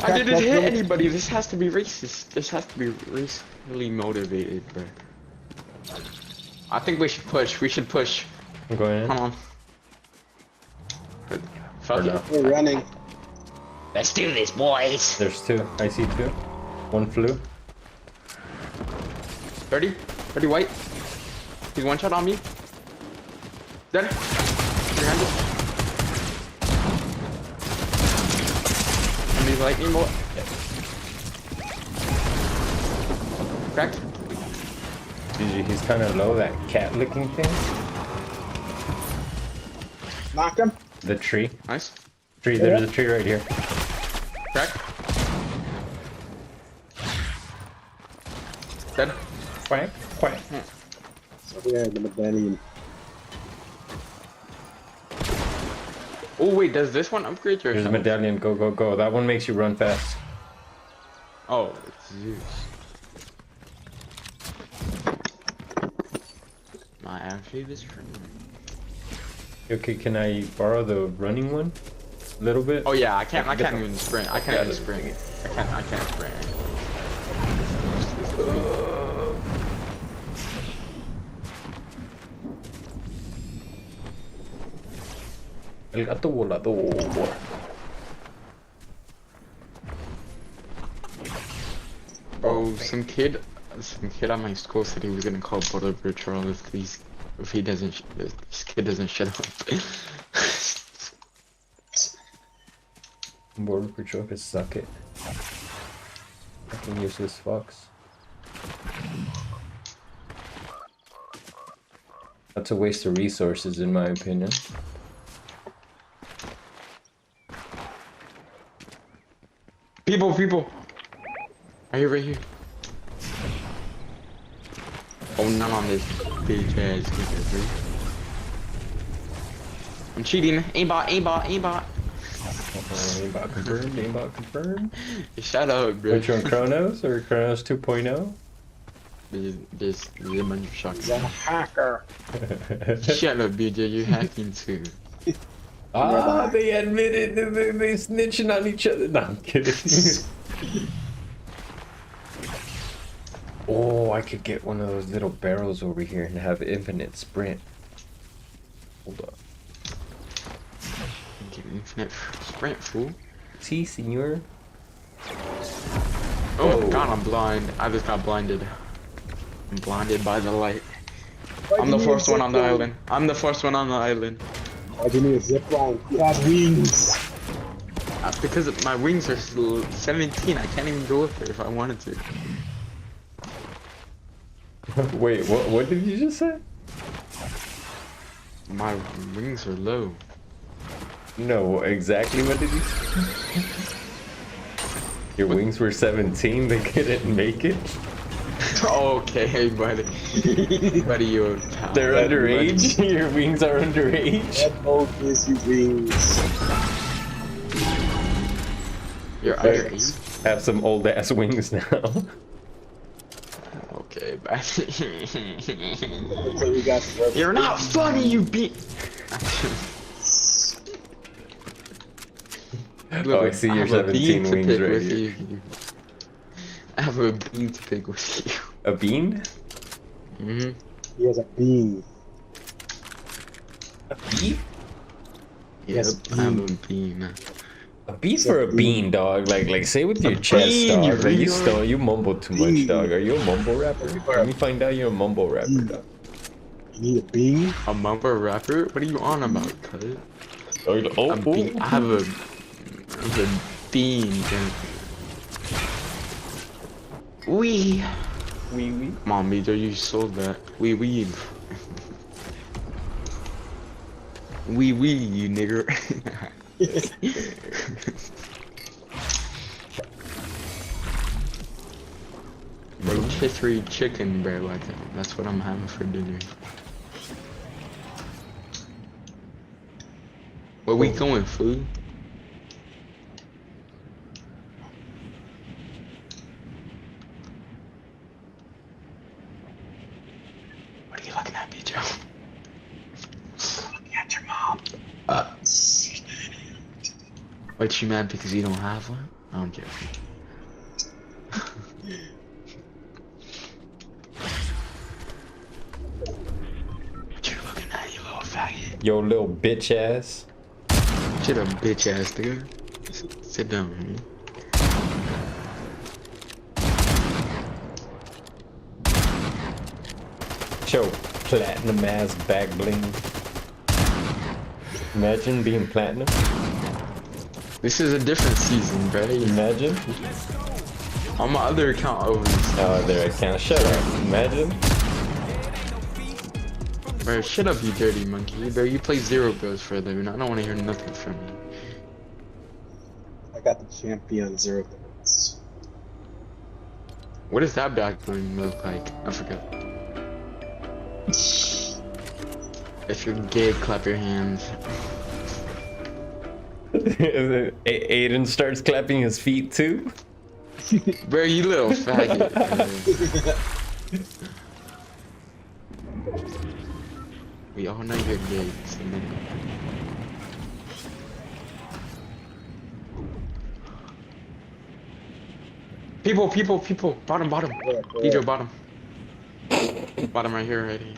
Speaker 6: I didn't hit anybody, this has to be racist. This has to be racially motivated, bro. I think we should push,
Speaker 4: I'm going in.
Speaker 6: Come on. Fuck
Speaker 4: Or
Speaker 6: it.
Speaker 4: not.
Speaker 5: We're running.
Speaker 3: Let's do this, boys.
Speaker 4: There's two. I see two. One flew.
Speaker 6: 30 white. He's one shot on me. Dead. 300. And these lightning bolt. Cracked.
Speaker 4: GG, he's kind of low, that cat licking thing.
Speaker 5: Knocked him.
Speaker 4: The tree.
Speaker 6: Nice.
Speaker 4: Tree, there's a tree right here.
Speaker 6: Crack. Dead.
Speaker 4: Quack, quack.
Speaker 5: So we had the medallion.
Speaker 6: Oh wait, does this one upgrade your
Speaker 4: There's a
Speaker 6: health?
Speaker 4: medallion, go, go, go. That one makes you run fast.
Speaker 6: Oh, it's Zeus. My amphibious friend.
Speaker 4: Okay, can I borrow the running one? A little bit?
Speaker 6: Oh yeah, I can't even sprint. I can't
Speaker 4: Yeah,
Speaker 6: even sprint. I can't sprint.
Speaker 4: El gato volador.
Speaker 6: Oh, some kid at my school said he was gonna call Border Patrol if he doesn't, if this kid doesn't shut up.
Speaker 4: Border Patrol could suck it. I can use this fox. That's a waste of resources in my opinion.
Speaker 6: People! Are you right here? Oh, not on this bitch ass nigga, bro. I'm cheating. Aimbot.
Speaker 4: Aimbot confirmed, aimbot confirmed.
Speaker 6: Shut up, bro.
Speaker 4: Which one, Chronos or Chronos 2.0?
Speaker 6: There's a bunch of shotguns.
Speaker 5: He's a hacker.
Speaker 6: Shut up, BJ. You're hacking too.
Speaker 4: They admitted that they snitching on each other. No, I'm kidding. Oh, I could get one of those little barrels over here and have infinite sprint. Hold up.
Speaker 6: Get infinite sprint, fool.
Speaker 4: Si, senor.
Speaker 6: Oh my god, I'm blind. I just got blinded. I'm blinded by the light. I'm the first one on the island. I'm the first one on the island.
Speaker 5: Why do you need a zip line? You have wings.
Speaker 6: Because my wings are still 17. I can't even go up there if I wanted to.
Speaker 4: Wait, what did you just say?
Speaker 6: My wings are low.
Speaker 4: No, exactly what did you say? Your wings were 17, they couldn't make it?
Speaker 6: Okay, buddy. Buddy, you're a pal.
Speaker 4: They're underage? Your wings are underage?
Speaker 5: Red Bull gives you wings.
Speaker 6: You're underage?
Speaker 4: Have some old ass wings now.
Speaker 6: Okay, bye.
Speaker 5: So we got the
Speaker 6: You're not funny, you beat.
Speaker 4: Oh, I see your 17 wings right here.
Speaker 6: I have a bean to pick with you.
Speaker 4: A bean?
Speaker 6: Mm-hmm.
Speaker 5: He has a bean.
Speaker 4: A bean?
Speaker 6: Yes, I have a bean.
Speaker 4: A bean for a bean, dog. Like say with your chest,
Speaker 6: bean,
Speaker 4: dog.
Speaker 6: you
Speaker 4: You mumble too much, dog. Are you a mumble rapper? Let me find out you're a mumble rapper, dog.
Speaker 5: You need a bean?
Speaker 6: A mumble rapper? What are you on about, cuz?
Speaker 4: Oh,
Speaker 6: I have a bean. Wee.
Speaker 4: Wee.
Speaker 6: Come on, Major, you sold that. We weave. We you nigger. Rotisserie chicken, bro. Like that's what I'm having for dinner. Where we going, food? What are you looking at, Joe? Looking at your mom. What, you mad because you don't have one? I don't care. What you looking at, you little faggot?
Speaker 4: Yo, little bitch ass.
Speaker 6: Shut up, bitch ass nigga. Sit down, man.
Speaker 4: Yo, platinum ass back bling. Imagine being platinum.
Speaker 6: This is a different season, bro.
Speaker 4: Imagine.
Speaker 6: On my other account, over.
Speaker 4: Oh, there I can't. Shut up. Imagine.
Speaker 6: Bro, shut up, you dirty monkey. Bro, you play 0 bills for a living. I don't want to hear nothing from you.
Speaker 5: I got the champion 0 bills.
Speaker 6: What does that back bling look like? I forgot. If you're gay, clap your hands.
Speaker 4: Aiden starts clapping his feet too.
Speaker 6: Bro, you little faggot. We all know you're gay. So People. Bottom. DJ, bottom. Bottom right here, right here.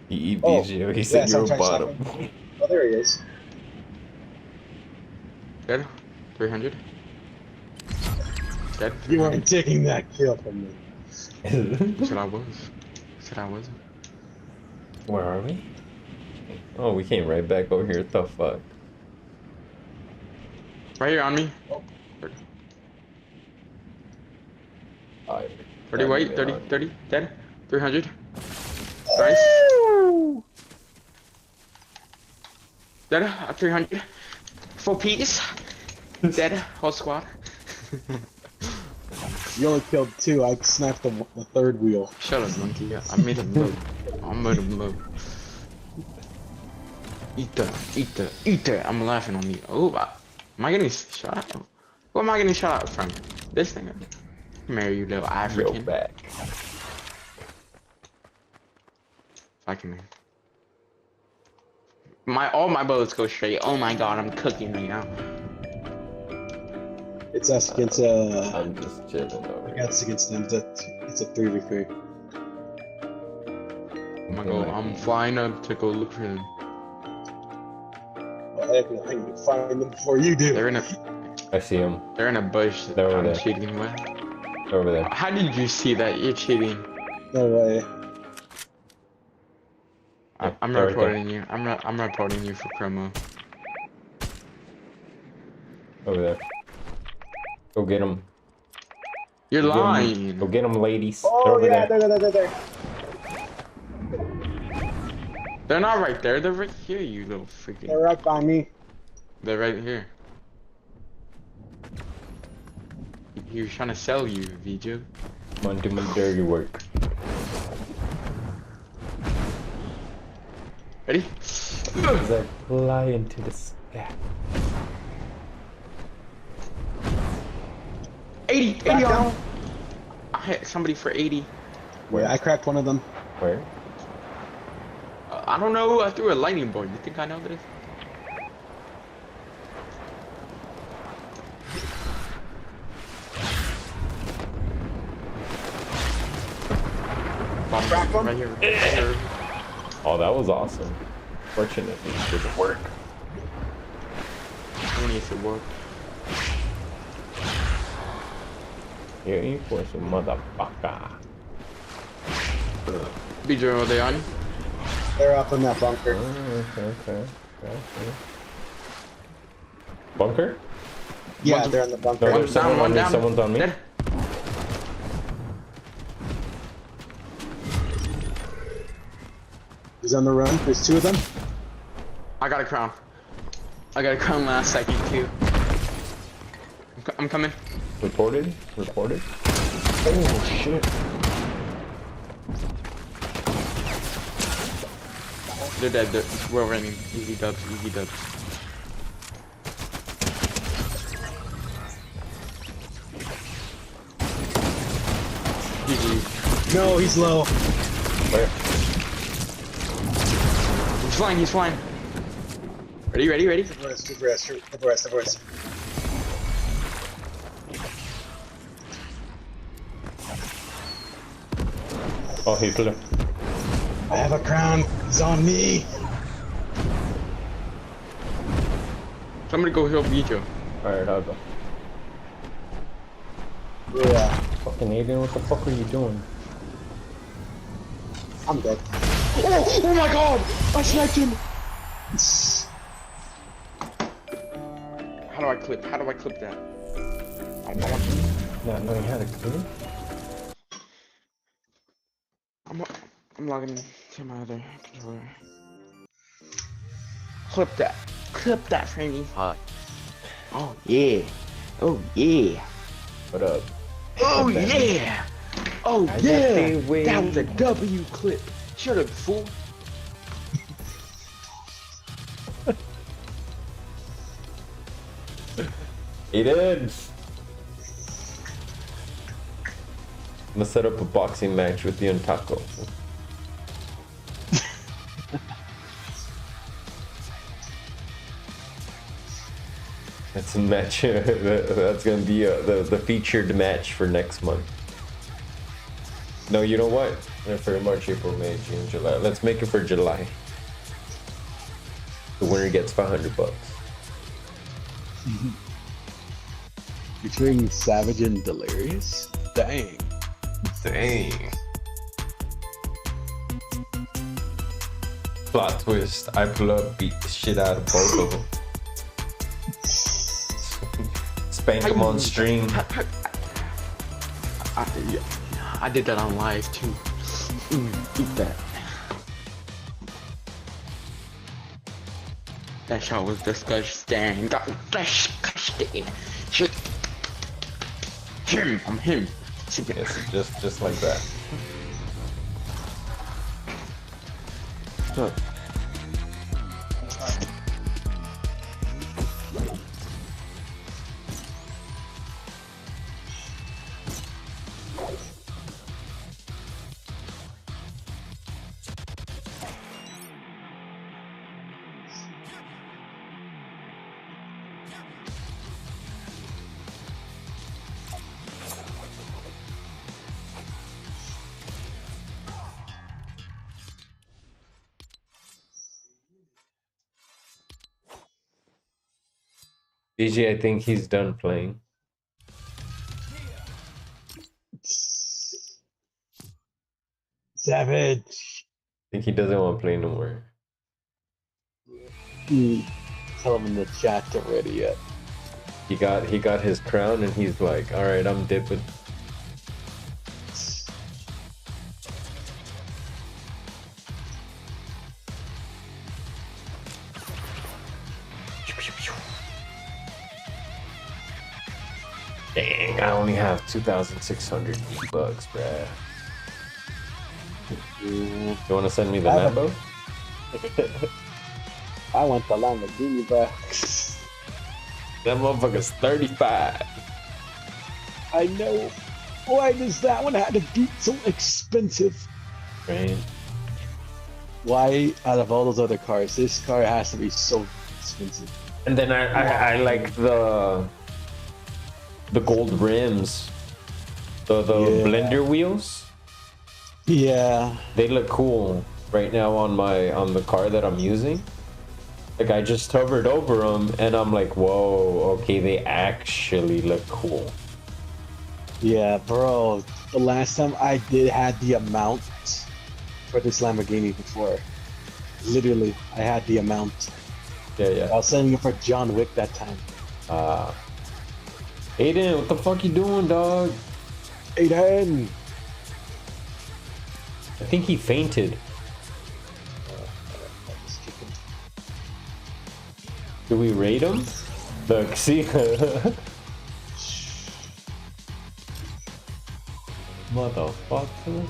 Speaker 4: He BJ. He said you're a bottom.
Speaker 5: Oh, there he is.
Speaker 6: Dead. 300. Dead.
Speaker 5: You weren't taking that kill from me.
Speaker 6: Said I was. Said I wasn't.
Speaker 4: Where are we? Oh, we came right back over here. What the fuck?
Speaker 6: Right here on me. 30 white, 30, dead. 300. Nice. Dead, 300. 4 piece. Dead, whole squad.
Speaker 5: You only killed 2. I snapped the third wheel.
Speaker 6: Shut up, monkey. I made him low. I made him low. Eat that. I'm laughing on you. Oh, am I getting shot at? What am I getting shot at from? This thing. Come here, you little African.
Speaker 4: Yo, back.
Speaker 6: I can. All my bullets go straight. Oh my god, I'm cooking right now.
Speaker 5: It's us against
Speaker 4: I'm just chilling over
Speaker 5: I
Speaker 4: here.
Speaker 5: got us against them. It's a 3v3.
Speaker 6: I'm flying up to go look for them.
Speaker 5: Well, I can find them before you do.
Speaker 6: They're in a
Speaker 4: I see him.
Speaker 6: they're in a bush.
Speaker 4: They're over
Speaker 6: I'm
Speaker 4: there.
Speaker 6: cheating. What?
Speaker 4: Over there.
Speaker 6: How did you see that? You're cheating.
Speaker 5: No way.
Speaker 6: I'm
Speaker 4: They're right there.
Speaker 6: reporting you. I'm reporting you for criminal.
Speaker 4: Over there. Go get him.
Speaker 6: You're
Speaker 4: Go get 'em.
Speaker 6: lying.
Speaker 4: Go get them, ladies.
Speaker 5: Oh
Speaker 4: They're over
Speaker 5: yeah,
Speaker 4: there.
Speaker 5: there.
Speaker 6: They're not right there. They're right here. You little freaking.
Speaker 5: They're right by me.
Speaker 6: They're right here. He was trying to sell you, Viju.
Speaker 4: Come on, do my dirty work.
Speaker 6: Ready?
Speaker 4: As I fly into the sky.
Speaker 6: 80
Speaker 5: Back
Speaker 6: on
Speaker 5: down.
Speaker 6: him. I hit somebody for 80.
Speaker 5: Wait, I cracked one of them.
Speaker 4: Where?
Speaker 6: I don't know. I threw a lightning bolt. You think I know this?
Speaker 5: Crack one?
Speaker 6: Right here. Right here.
Speaker 4: Oh, that was awesome. Fortunately, it didn't work.
Speaker 6: Only if it worked.
Speaker 4: Yeah, you for some motherfucker.
Speaker 6: Viju, are they on?
Speaker 5: They're up in that bunker.
Speaker 4: Okay. Bunker?
Speaker 5: Yeah,
Speaker 6: Bunker.
Speaker 5: they're in the bunker.
Speaker 4: No,
Speaker 6: One
Speaker 4: there's someone
Speaker 6: down,
Speaker 4: on
Speaker 6: one
Speaker 4: me.
Speaker 6: down.
Speaker 4: Someone's on me.
Speaker 6: Dead.
Speaker 5: He's on the run. There's two of them.
Speaker 6: I got a crown. I got a crown last second too. I'm coming.
Speaker 4: Reported? Oh shit.
Speaker 6: They're dead. We're running. Easy dubs. GG.
Speaker 5: No, he's low.
Speaker 4: Where?
Speaker 6: He's flying. Ready?
Speaker 5: Abreast.
Speaker 4: Oh, he flew.
Speaker 5: I have a crown. It's on me.
Speaker 6: Somebody go help Viju.
Speaker 4: Alright, I'll go.
Speaker 5: Yeah,
Speaker 4: Fucking alien, what the fuck are you doing?
Speaker 5: I'm dead.
Speaker 6: Oh my god! I sniped him! How do I clip that? I want
Speaker 4: Not knowing how to clean?
Speaker 6: I'm logging into my other controller. Clip that for me.
Speaker 2: Hi.
Speaker 6: Oh yeah.
Speaker 4: What up?
Speaker 6: Oh
Speaker 4: What the-
Speaker 6: yeah! Oh
Speaker 4: I got
Speaker 6: yeah!
Speaker 4: the way.
Speaker 6: That was a W clip. Shut up, fool.
Speaker 4: It is! I'm gonna set up a boxing match with you and Taco. That's a match. That's gonna be the featured match for next month. No, you know what? For March, April, May, June, July. Let's make it for July. The winner gets $500.
Speaker 5: Featuring Savage and Delirious? Dang.
Speaker 4: Dang. Plot twist. I pull up, beat the shit out of both of them. Spank them on stream.
Speaker 6: I did that on live too. Eat that. That shot was disgusting. Disgusting. Shit. I'm him.
Speaker 4: Yes, just like that.
Speaker 6: Look.
Speaker 4: BG, I think he's done playing.
Speaker 5: Savage.
Speaker 4: I think he doesn't want to play no more.
Speaker 5: Tell him in the chat to ready yet.
Speaker 4: He got his crown and he's like, all right, I'm dipping. Dang, I only have 2,600 bucks, bruh. You want to send me the Lambo?
Speaker 5: I want the Lamborghini, bro.
Speaker 4: That motherfucker's 35.
Speaker 5: I know. Why does that one have to be so expensive?
Speaker 4: Right?
Speaker 5: Why, out of all those other cars, this car has to be so expensive?
Speaker 4: And then I like the gold rims, the blender wheels.
Speaker 5: Yeah.
Speaker 4: They look cool right now on the car that I'm using. Like I just hovered over them and I'm like, whoa, okay, they actually look cool.
Speaker 5: Yeah, bro. The last time I had the amount for this Lamborghini before. Literally, I had the amount.
Speaker 4: Yeah.
Speaker 5: I was sending it for John Wick that time.
Speaker 4: Aiden, what the fuck you doing, dog?
Speaker 5: Aiden!
Speaker 4: I think he fainted. Do we raid him? Look, see? Motherfucker.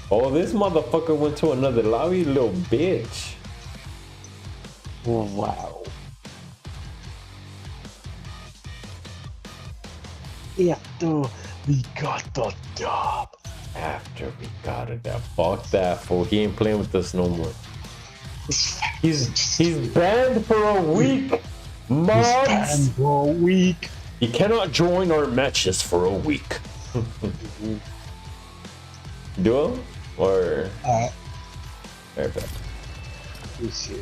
Speaker 4: Oh, this motherfucker went to another lobby, little bitch.
Speaker 5: Oh, wow. After we got the job.
Speaker 4: After we got it, that fuck that fool. He ain't playing with us no more. He's banned for a week. Mods.
Speaker 5: Banned for a week.
Speaker 4: He cannot join our matches for a week. Duo or
Speaker 5: Alright.
Speaker 4: right back.
Speaker 5: Let's see.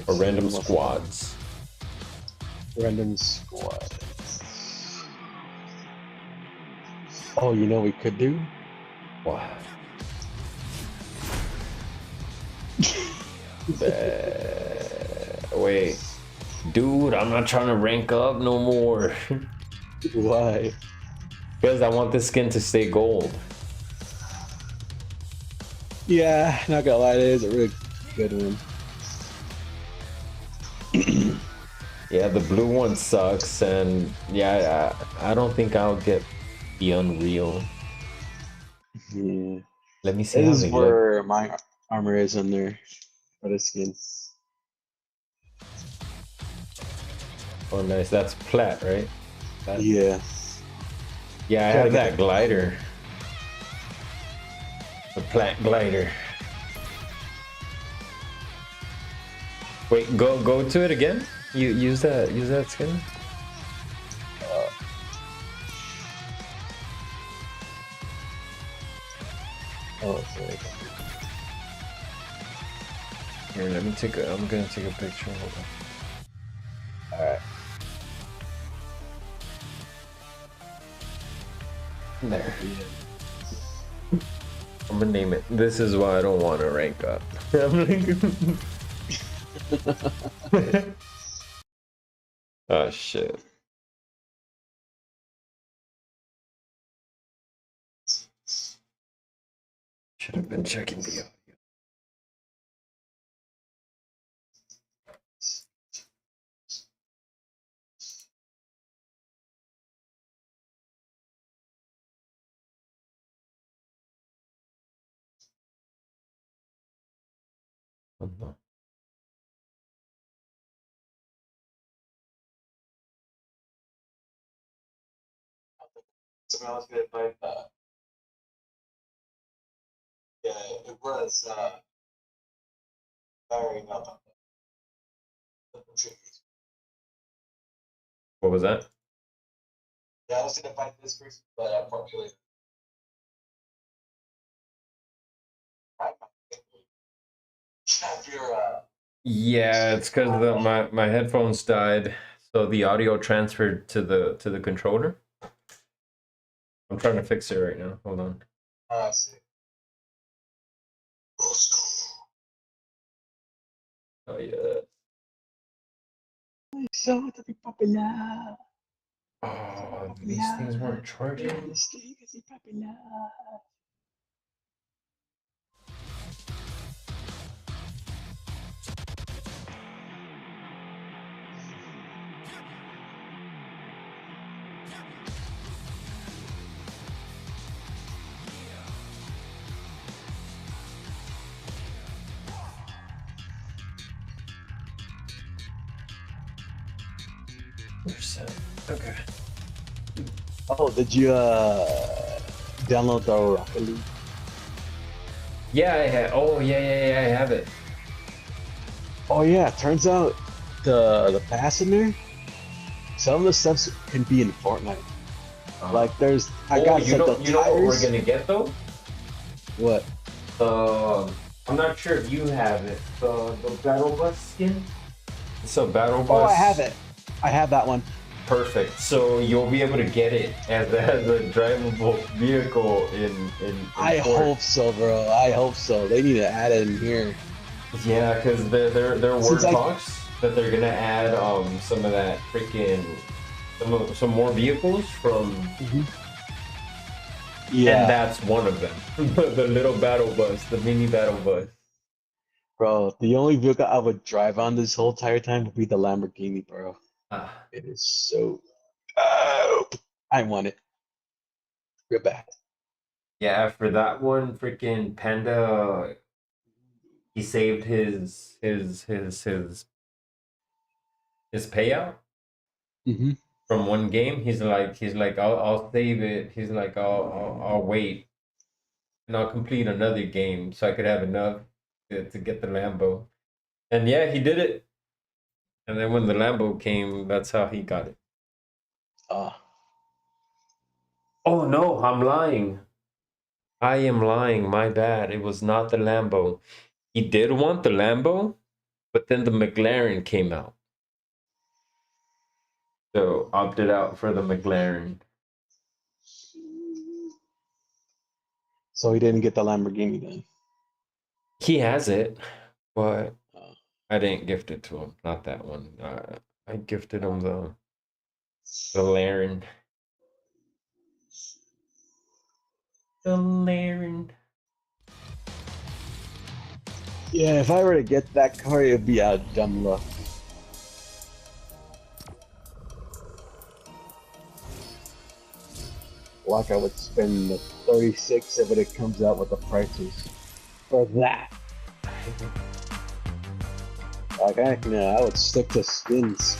Speaker 4: Or random squads.
Speaker 5: Random squads. Oh, you know what we could do?
Speaker 4: What? Wait, dude, I'm not trying to rank up no more.
Speaker 5: Why?
Speaker 4: Because I want this skin to stay gold.
Speaker 5: Yeah, not gonna lie, it is a really good one.
Speaker 4: Yeah, the blue one sucks, and yeah, I don't think I'll get the Unreal.
Speaker 5: Yeah.
Speaker 4: Let me see
Speaker 5: This
Speaker 4: how
Speaker 5: is
Speaker 4: they look.
Speaker 5: where my armor is on there for the skin.
Speaker 4: Oh, nice. That's plat, right? Plat.
Speaker 5: Yeah.
Speaker 4: Yeah, I have that glider. The plat glider. Wait, go to it again. You use that skin.
Speaker 5: Oh, sorry.
Speaker 4: Here, let me I'm gonna take a picture. Hold on.
Speaker 5: Alright.
Speaker 4: There. I'm gonna name it. This is why I don't want to rank up. Oh shit. Should have been checking the audio. Oh, no.
Speaker 5: Someone else gonna find that. Yeah, it was firing up.
Speaker 4: What was that?
Speaker 5: Yeah, I was gonna find this person, but unfortunately. Have your
Speaker 4: Yeah, it's because my headphones died, so the audio transferred to the controller. I'm trying to fix it right now. Hold on.
Speaker 5: I see.
Speaker 4: Oh yeah.
Speaker 5: So to be popular.
Speaker 4: Oh, these things weren't charging. Percent. Okay.
Speaker 5: Oh, did you download the Rocket League?
Speaker 4: Yeah, I have. Oh yeah, I have it.
Speaker 5: Oh yeah, turns out the pass in there, some of the stuff can be in Fortnite. Like there's, I got
Speaker 4: you
Speaker 5: some
Speaker 4: know,
Speaker 5: the
Speaker 4: you know what we're
Speaker 5: tires.
Speaker 4: gonna get though?
Speaker 5: What?
Speaker 4: I'm not sure if you have it. The Battle Bus skin. It's a Battle Bus.
Speaker 5: Oh, I have it. I have that one.
Speaker 4: Perfect. So you'll be able to get it as a drivable vehicle in
Speaker 5: I
Speaker 4: port.
Speaker 5: hope so, bro. I hope so. They need to add it in here.
Speaker 4: Yeah, because there word
Speaker 5: Since
Speaker 4: talks that they're gonna add some of that freaking some more vehicles from.
Speaker 5: Yeah,
Speaker 4: And that's one of them. The little battle bus, the mini battle bus.
Speaker 5: bro. The only vehicle I would drive on this whole entire time would be the Lamborghini, bro. It is so dope. I want it. Real bad.
Speaker 4: Yeah, for that one, freaking Panda, he saved his payout
Speaker 5: Mm-hmm.
Speaker 4: from one game. He's like, I'll save it. He's like, I'll wait, and I'll complete another game so I could have enough to get the Lambo. And yeah, he did it. And then when the Lambo came, that's how he got it. Oh no, I'm lying. I am lying. My bad. It was not the Lambo. He did want the Lambo, but then the McLaren came out. So opted out for the McLaren.
Speaker 5: So he didn't get the Lamborghini then.
Speaker 4: He has it, but I didn't gift it to him. Not that one. I gifted him the Laren. The Laren.
Speaker 5: Yeah, if I were to get that car, it'd be out of dumb luck. Like I would spend the 36 if it comes out with the prices for that. Like I would stick to skins.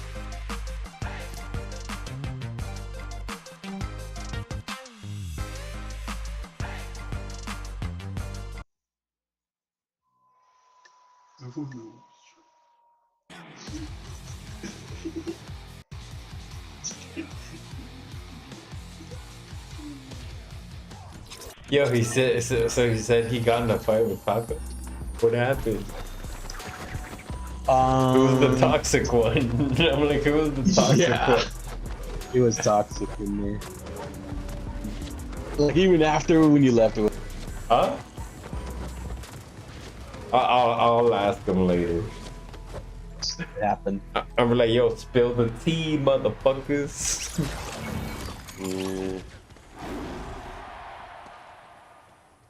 Speaker 4: Yo, he said so. He said he got in a fight with Papa. What happened? Who was the toxic one? I'm like, who was the toxic one?
Speaker 5: It was toxic in there. Like even after when you left, it was.
Speaker 4: Huh? I'll ask him later.
Speaker 5: It happened.
Speaker 4: I'm like, yo, spill the tea, motherfuckers.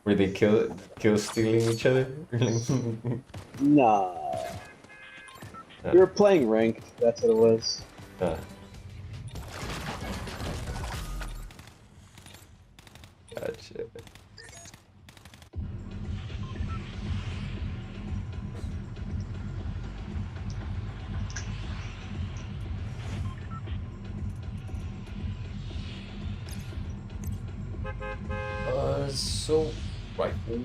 Speaker 4: Were they kill stealing each other?
Speaker 5: Nah. We were playing ranked. That's what it was.
Speaker 4: Gotcha. So rifle.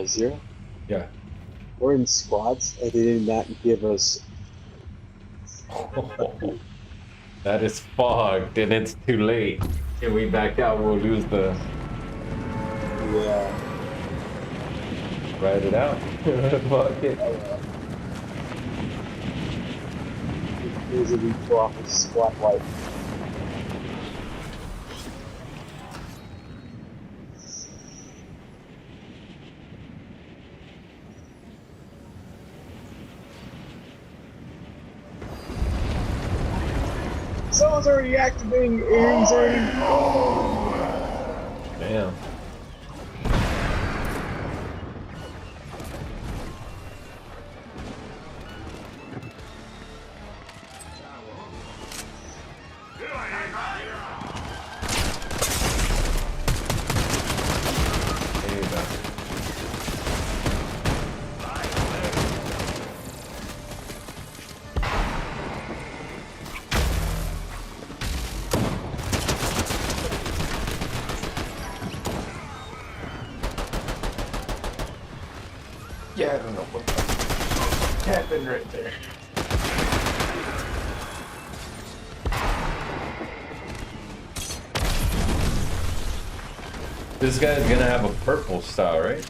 Speaker 5: Zero.
Speaker 4: Yeah.
Speaker 5: We're in squads, and they did not give us.
Speaker 4: That is fogged and it's too late. If we back out, we'll lose the...
Speaker 5: Yeah.
Speaker 4: Ride it out. Fuck it.
Speaker 5: Easily go off his squad life. Someone's already activating Ares already.
Speaker 4: Damn. There you go. Yeah, I don't know what happened right there. This guy's gonna have a purple style, right?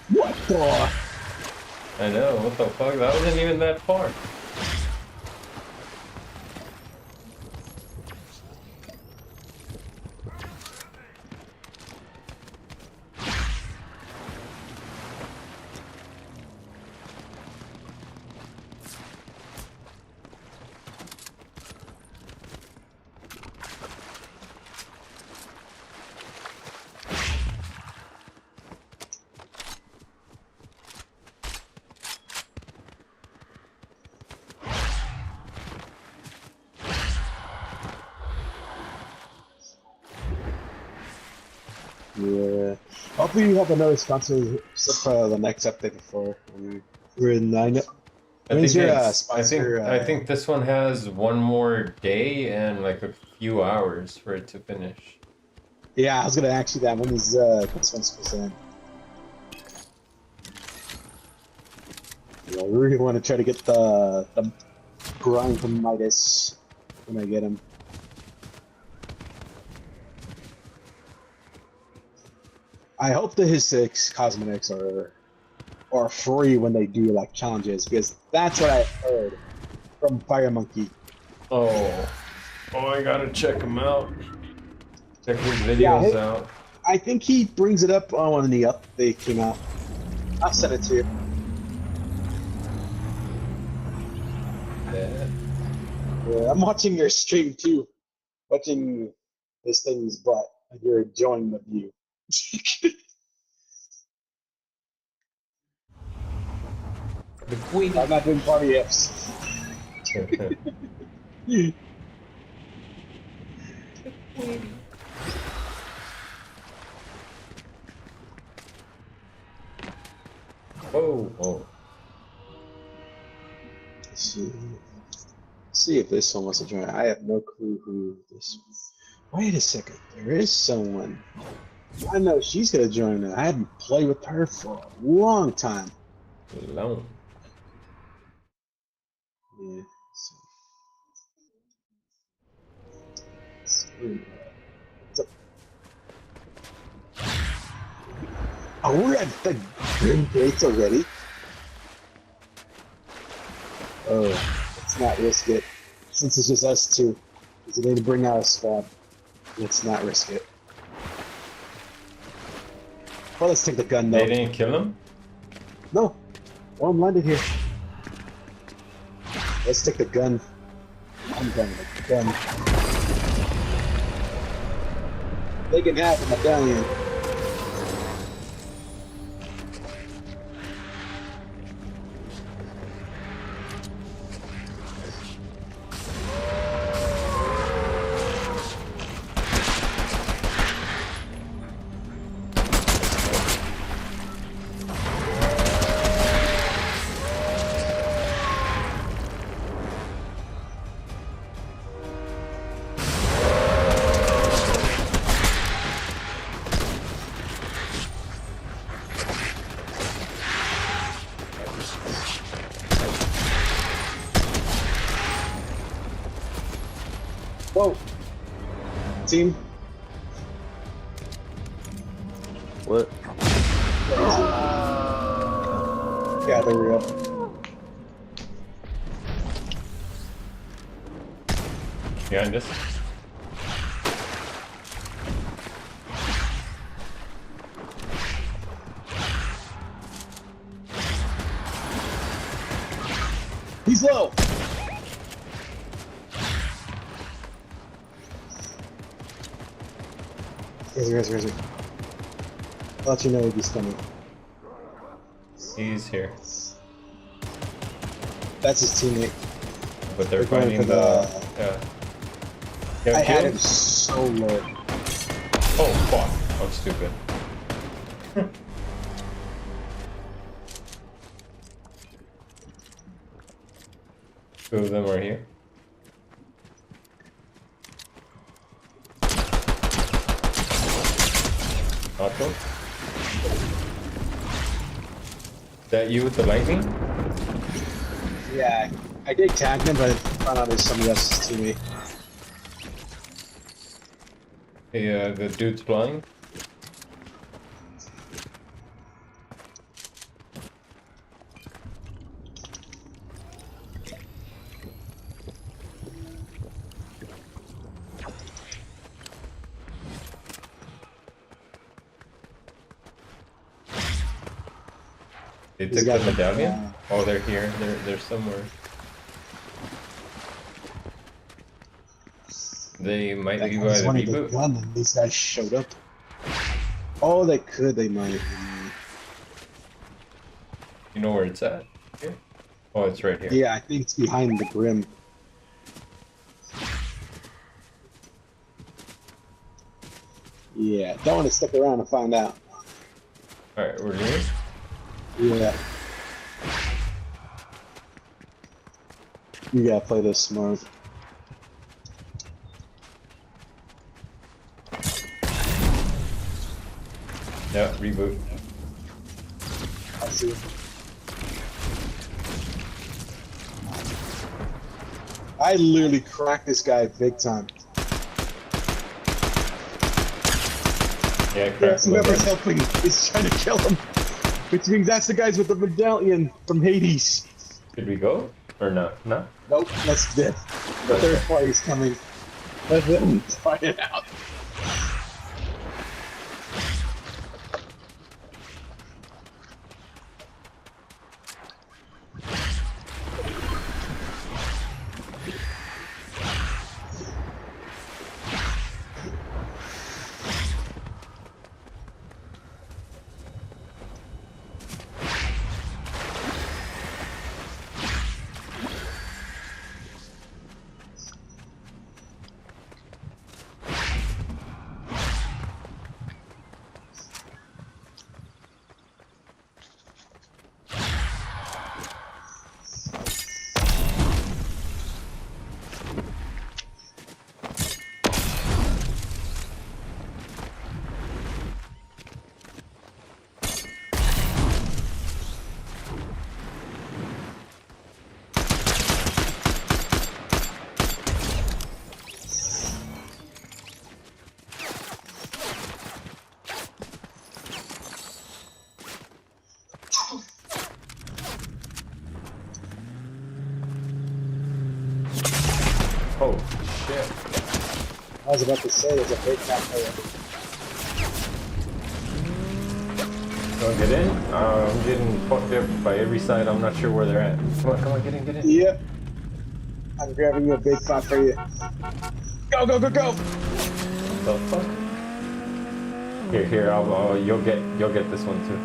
Speaker 5: What the?
Speaker 4: I know, what the fuck? That wasn't even that far.
Speaker 5: Yeah. Hopefully you have another sponsor for the next update before we're in 9. When's your sponsor?
Speaker 4: I think this one has one more day and like a few hours for it to finish.
Speaker 5: Yeah, I was gonna ask you that. When is this one supposed to end? Yeah, I really want to try to get the grind from Midas when I get him. I hope that his 6 cosmetics are free when they do like challenges, because that's what I heard from Fire Monkey.
Speaker 4: Oh, I gotta check him out. Check his videos out.
Speaker 5: I think he brings it up when the update came out. I'll send it to you.
Speaker 4: Yeah.
Speaker 5: Yeah, I'm watching your stream too. Watching this thing's butt, and you're enjoying the view.
Speaker 4: The queen.
Speaker 5: I'm not doing party Fs.
Speaker 4: Oh.
Speaker 5: See if this one wants to join. I have no clue who this is. Wait a second, there is someone. I know she's gonna join it. I haven't played with her for a long time.
Speaker 4: Alone.
Speaker 5: Yeah. Oh, we're at the Grim Gates already? Oh, let's not risk it. Since it's just us two. Because they need to bring out a squad. Let's not risk it. Well, let's take the gun though.
Speaker 4: They didn't kill him?
Speaker 5: No. One landed here. Let's take the gun. I'm done with the gun. They can have the medallion. Whoa. Team.
Speaker 4: What?
Speaker 5: Yeah, there we go.
Speaker 4: Behind us?
Speaker 5: He's low. Razer. I'll let you know if he's coming.
Speaker 4: He's here.
Speaker 5: That's his teammate.
Speaker 4: But they're
Speaker 5: They're going
Speaker 4: fighting
Speaker 5: for
Speaker 4: the... Yeah. You
Speaker 5: I
Speaker 4: have
Speaker 5: had
Speaker 4: kills?
Speaker 5: him so low.
Speaker 4: Oh, fuck. I'm stupid. Two of them are here. Auto. Is that you with the lightning?
Speaker 5: Yeah, I did tag him, but I found out it's somebody else's teammate.
Speaker 4: The dude's flying. They took the medallion? Oh, they're here. They're somewhere. They might be by the reboot.
Speaker 5: Gun and these guys showed up. Oh, they could. They might.
Speaker 4: You know where it's at? Here? Oh, it's right here.
Speaker 5: Yeah, I think it's behind the Grim. Yeah, don't want to stick around and find out.
Speaker 4: Alright, we're here.
Speaker 5: Yeah. You gotta play this smart.
Speaker 4: Yeah, reboot.
Speaker 5: I see. I literally cracked this guy big time.
Speaker 4: Yeah, crack
Speaker 5: Yes, whoever's
Speaker 4: him.
Speaker 5: helping is trying to kill him. Which means that's the guys with the medallion from Hades.
Speaker 4: Should we go? Or no? No?
Speaker 5: Nope, that's dead. The third party's coming. Let them fight it out.
Speaker 4: Oh, shit.
Speaker 5: I was about to say, there's a big map player.
Speaker 4: Don't get in? I'm getting fucked up by every side. I'm not sure where they're at. Come on, get in.
Speaker 5: Yep. I'm grabbing you a big spot for you. Go!
Speaker 4: The fuck? Here, you'll get this one too.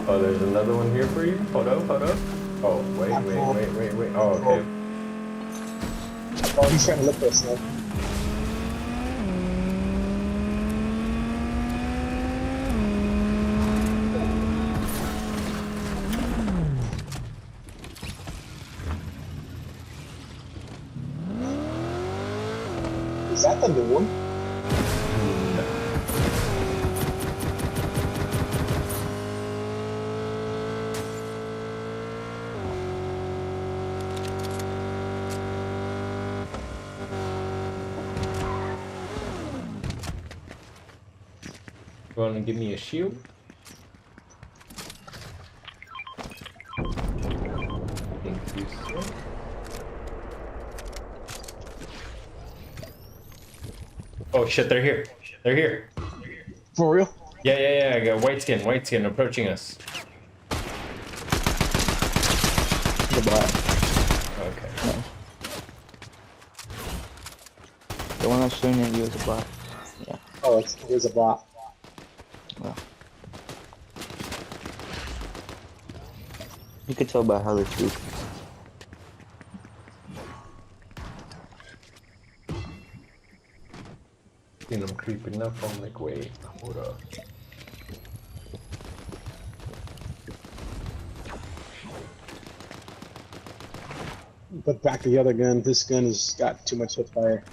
Speaker 4: Oh, there's another one here for you? Hold up. Oh, wait. Oh, okay.
Speaker 5: Oh, he's trying to look for us now. Is that the new one?
Speaker 4: You wanna give me a shield? Thank you, sir. Oh shit, they're here. They're here.
Speaker 5: For real?
Speaker 4: Yeah, I got white skin approaching us.
Speaker 7: The bot.
Speaker 4: Okay.
Speaker 7: The one that's shooting at you is a bot. Yeah.
Speaker 5: Oh, there's a bot.
Speaker 7: Well. You could tell by how they shoot.
Speaker 4: Seen them creeping up. I'm like, wait, hold up.
Speaker 5: Put back the other gun. This gun has got too much hip fire.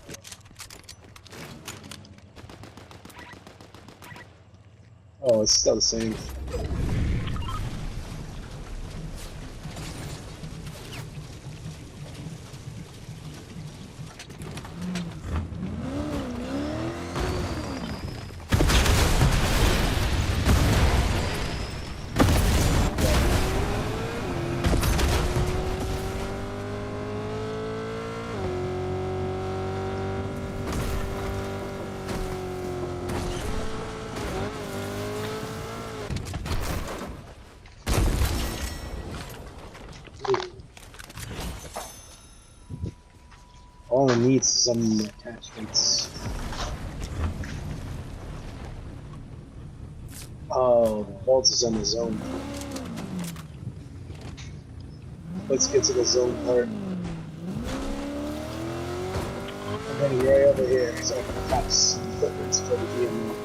Speaker 5: Oh, it's still the same. All it needs is some attachments. Oh, the vault is on the zone. Let's get to the zone part. I'm heading right over here so I can catch some footprints for the DM.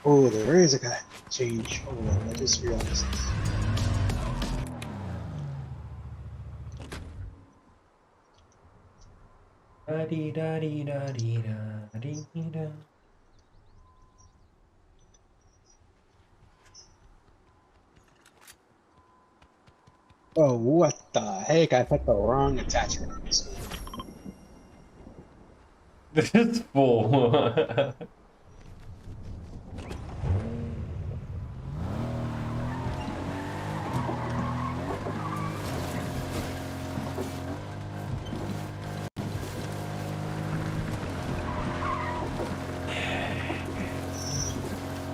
Speaker 5: Oh, there is a guy change. Oh, I just realized.
Speaker 4: Da-dee-da-dee-da-dee-da-dee-da.
Speaker 5: Oh, what the heck? I put the wrong attachment on this one.
Speaker 4: This is full.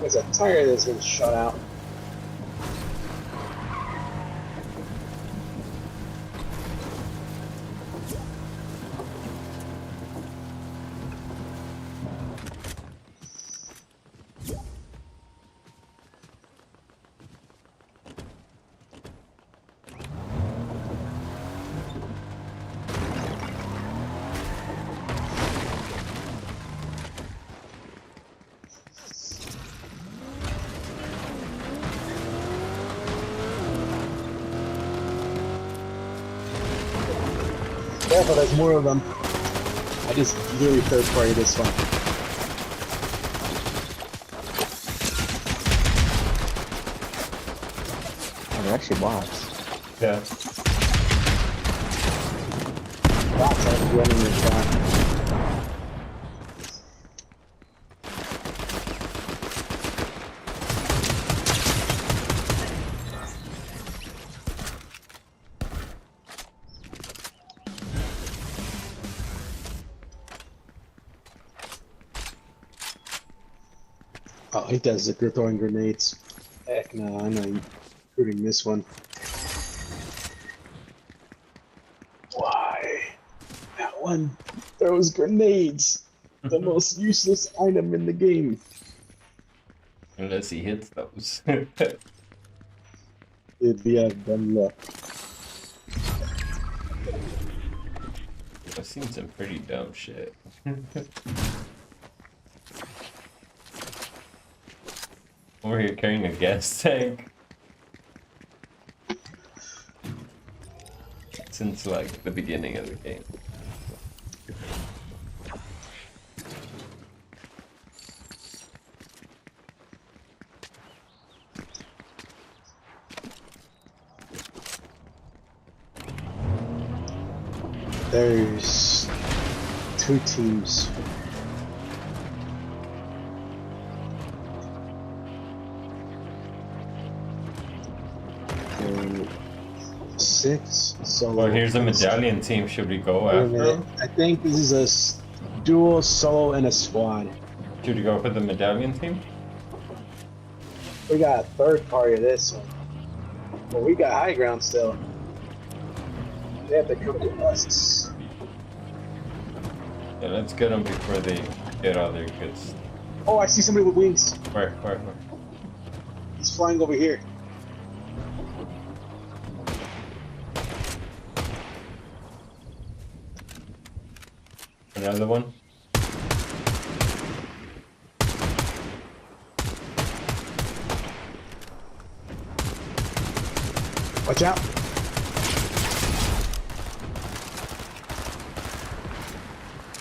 Speaker 5: There's a tire that's been shut out. Yeah, but there's more of them. I just literally third party this one.
Speaker 7: Oh, they're actually bots.
Speaker 4: Yeah.
Speaker 5: Bots are running the shot. Oh, he does it. They're throwing grenades. Heck no, I'm not including this one. Why? That one throws grenades. The most useless item in the game.
Speaker 4: Unless he hits those.
Speaker 5: It'd be a dumb luck.
Speaker 4: I've seen some pretty dumb shit. Over here carrying a gas tank. Since like the beginning of the game.
Speaker 5: There's two teams. Six. So
Speaker 4: Well, here's a medallion team. Should we go
Speaker 5: wait a
Speaker 4: after
Speaker 5: minute.
Speaker 4: them?
Speaker 5: I think this is a dual, solo, and a squad.
Speaker 4: Should we go for the medallion team?
Speaker 5: We got a third party of this one. Well, we got high ground still. They have to come to us.
Speaker 4: Yeah, let's get them before they get all their good stuff.
Speaker 5: Oh, I see somebody with wings.
Speaker 4: Where?
Speaker 5: He's flying over here.
Speaker 4: Another one?
Speaker 5: Watch out.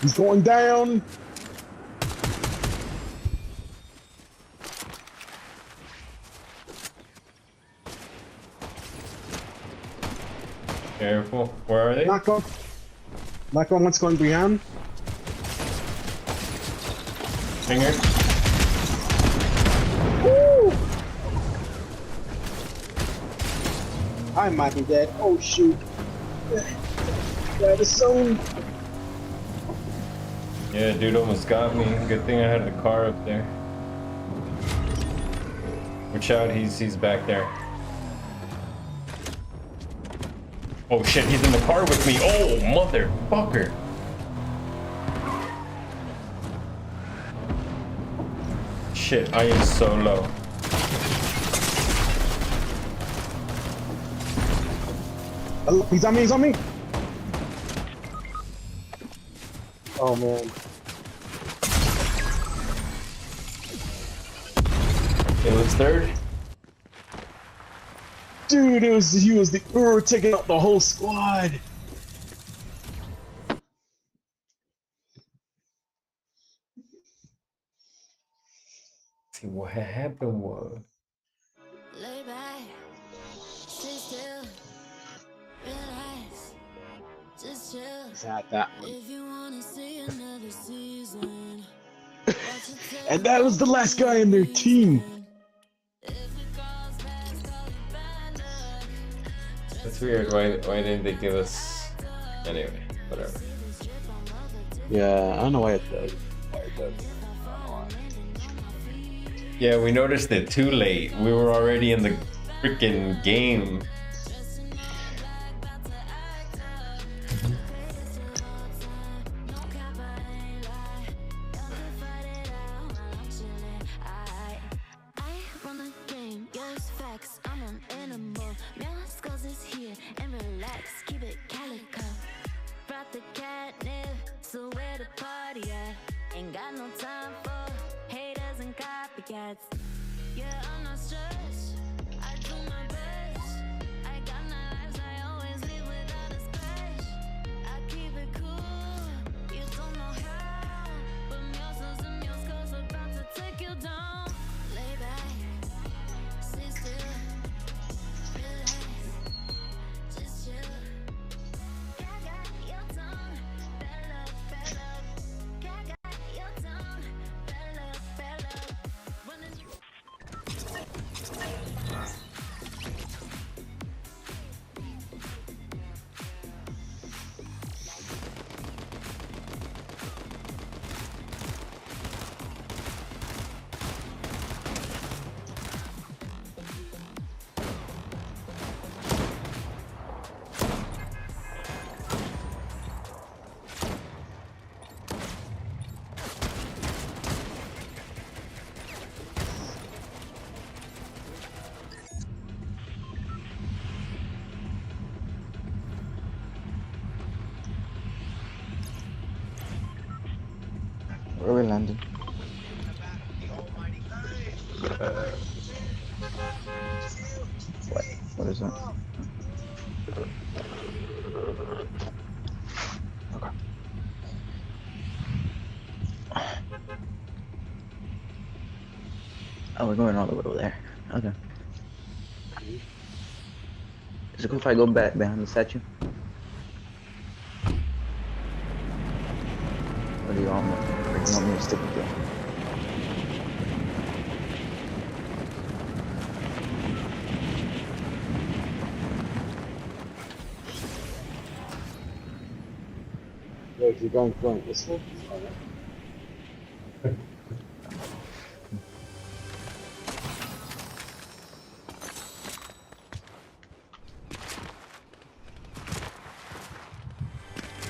Speaker 5: He's going down.
Speaker 4: Careful. Where are they?
Speaker 5: Knock on. Knock on what's going behind.
Speaker 4: Finger.
Speaker 5: Woo! I might be dead. Oh shoot. Yeah, the zone.
Speaker 4: Yeah, dude almost got me. Good thing I had the car up there. Watch out, he's back there. Oh shit, he's in the car with me. Oh, motherfucker. Shit, I am so low.
Speaker 5: Oh, he's on me, he's on me. Oh man.
Speaker 4: It was third.
Speaker 5: Dude, he was the Ur taking out the whole squad.
Speaker 4: See what happened was.
Speaker 8: Lay back, sit still, relax, just chill.
Speaker 5: It's not that one.
Speaker 8: If you wanna see another season,
Speaker 5: And that was the last guy in their team.
Speaker 4: That's weird. Why didn't they give us? Anyway, whatever.
Speaker 5: Yeah, I don't know why it does.
Speaker 4: Yeah, we noticed it too late. We were already in the freaking game.
Speaker 8: Yeah, I'm not stressed. I do my best. I got knives. I always leave without a scratch. I keep
Speaker 7: Where are we landing? What? What is that? Okay. Oh, we're going all the way over there. Okay. Is it cool if I go back behind the statue? Or do you want me, or do you want me to stick with you?
Speaker 5: Wait, you're going this way?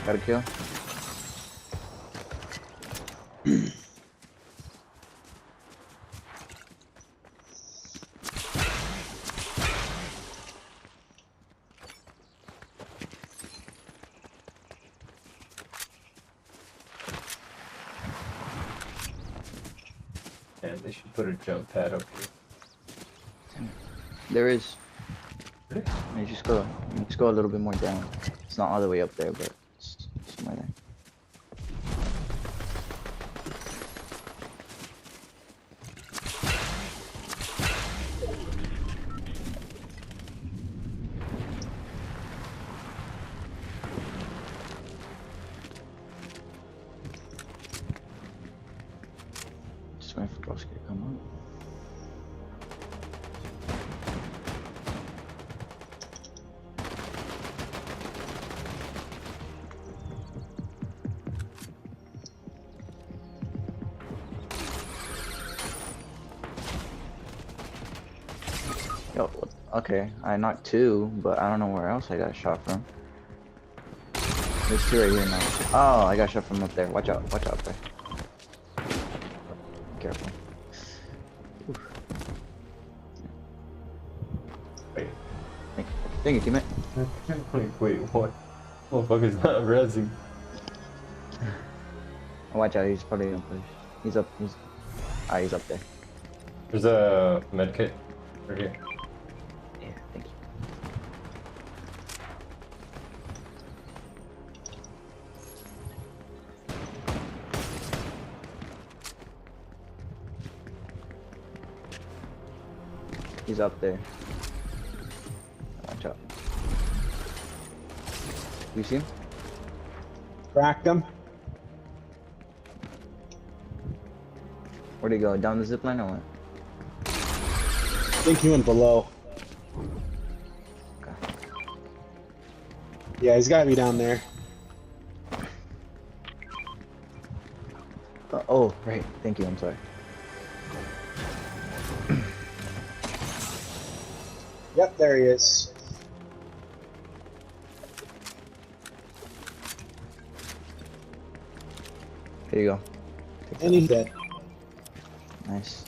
Speaker 7: Got a kill?
Speaker 4: And they should put a jump pad up here.
Speaker 7: There is. You just go a little bit more down. It's not all the way up there, but it's somewhere there. Just waiting for Broski to come up. Yo, okay, I knocked two, but I don't know where else I got shot from. There's two right here now. Oh, I got shot from up there. Watch out there. Careful. Oof.
Speaker 4: Wait.
Speaker 7: Thank you, teammate.
Speaker 4: Wait, what? Motherfucker's not rezzing.
Speaker 7: Watch out, he's probably gonna push. He's up there.
Speaker 4: There's a medkit right here.
Speaker 7: Yeah, thank you. He's up there. Watch out. You see him?
Speaker 5: Cracked him.
Speaker 7: Where'd he go? Down the zip line or what?
Speaker 5: I think he went below.
Speaker 7: Okay.
Speaker 5: Yeah, he's gotta be down there.
Speaker 7: Oh, right. Thank you. I'm sorry.
Speaker 5: Yep, there he is.
Speaker 7: Here you go.
Speaker 5: And he's dead.
Speaker 7: Nice.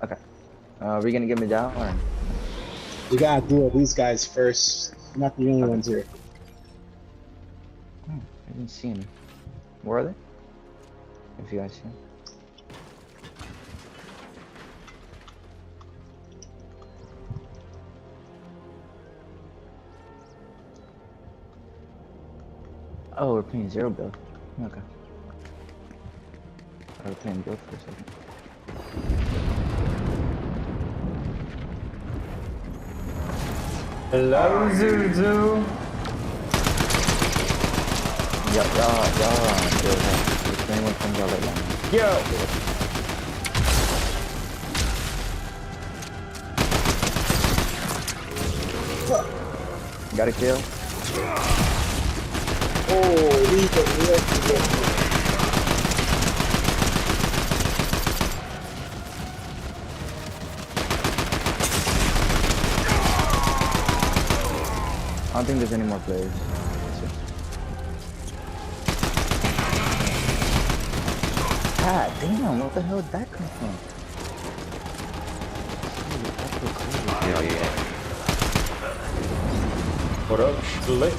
Speaker 7: Okay. Are we gonna get me down or?
Speaker 5: You gotta deal with these guys first. You're not the only ones here.
Speaker 7: I didn't see any. Where are they? If you guys see them. Oh, we're playing zero build. Okay. I was playing build for a second.
Speaker 4: Hello, Zuzu.
Speaker 7: If anyone comes out right now.
Speaker 4: Yo.
Speaker 7: Got a kill.
Speaker 5: Oh, leave it.
Speaker 7: I don't think there's any more players. God damn, what the hell did that come from?
Speaker 3: Hell yeah.
Speaker 4: What up, Slick?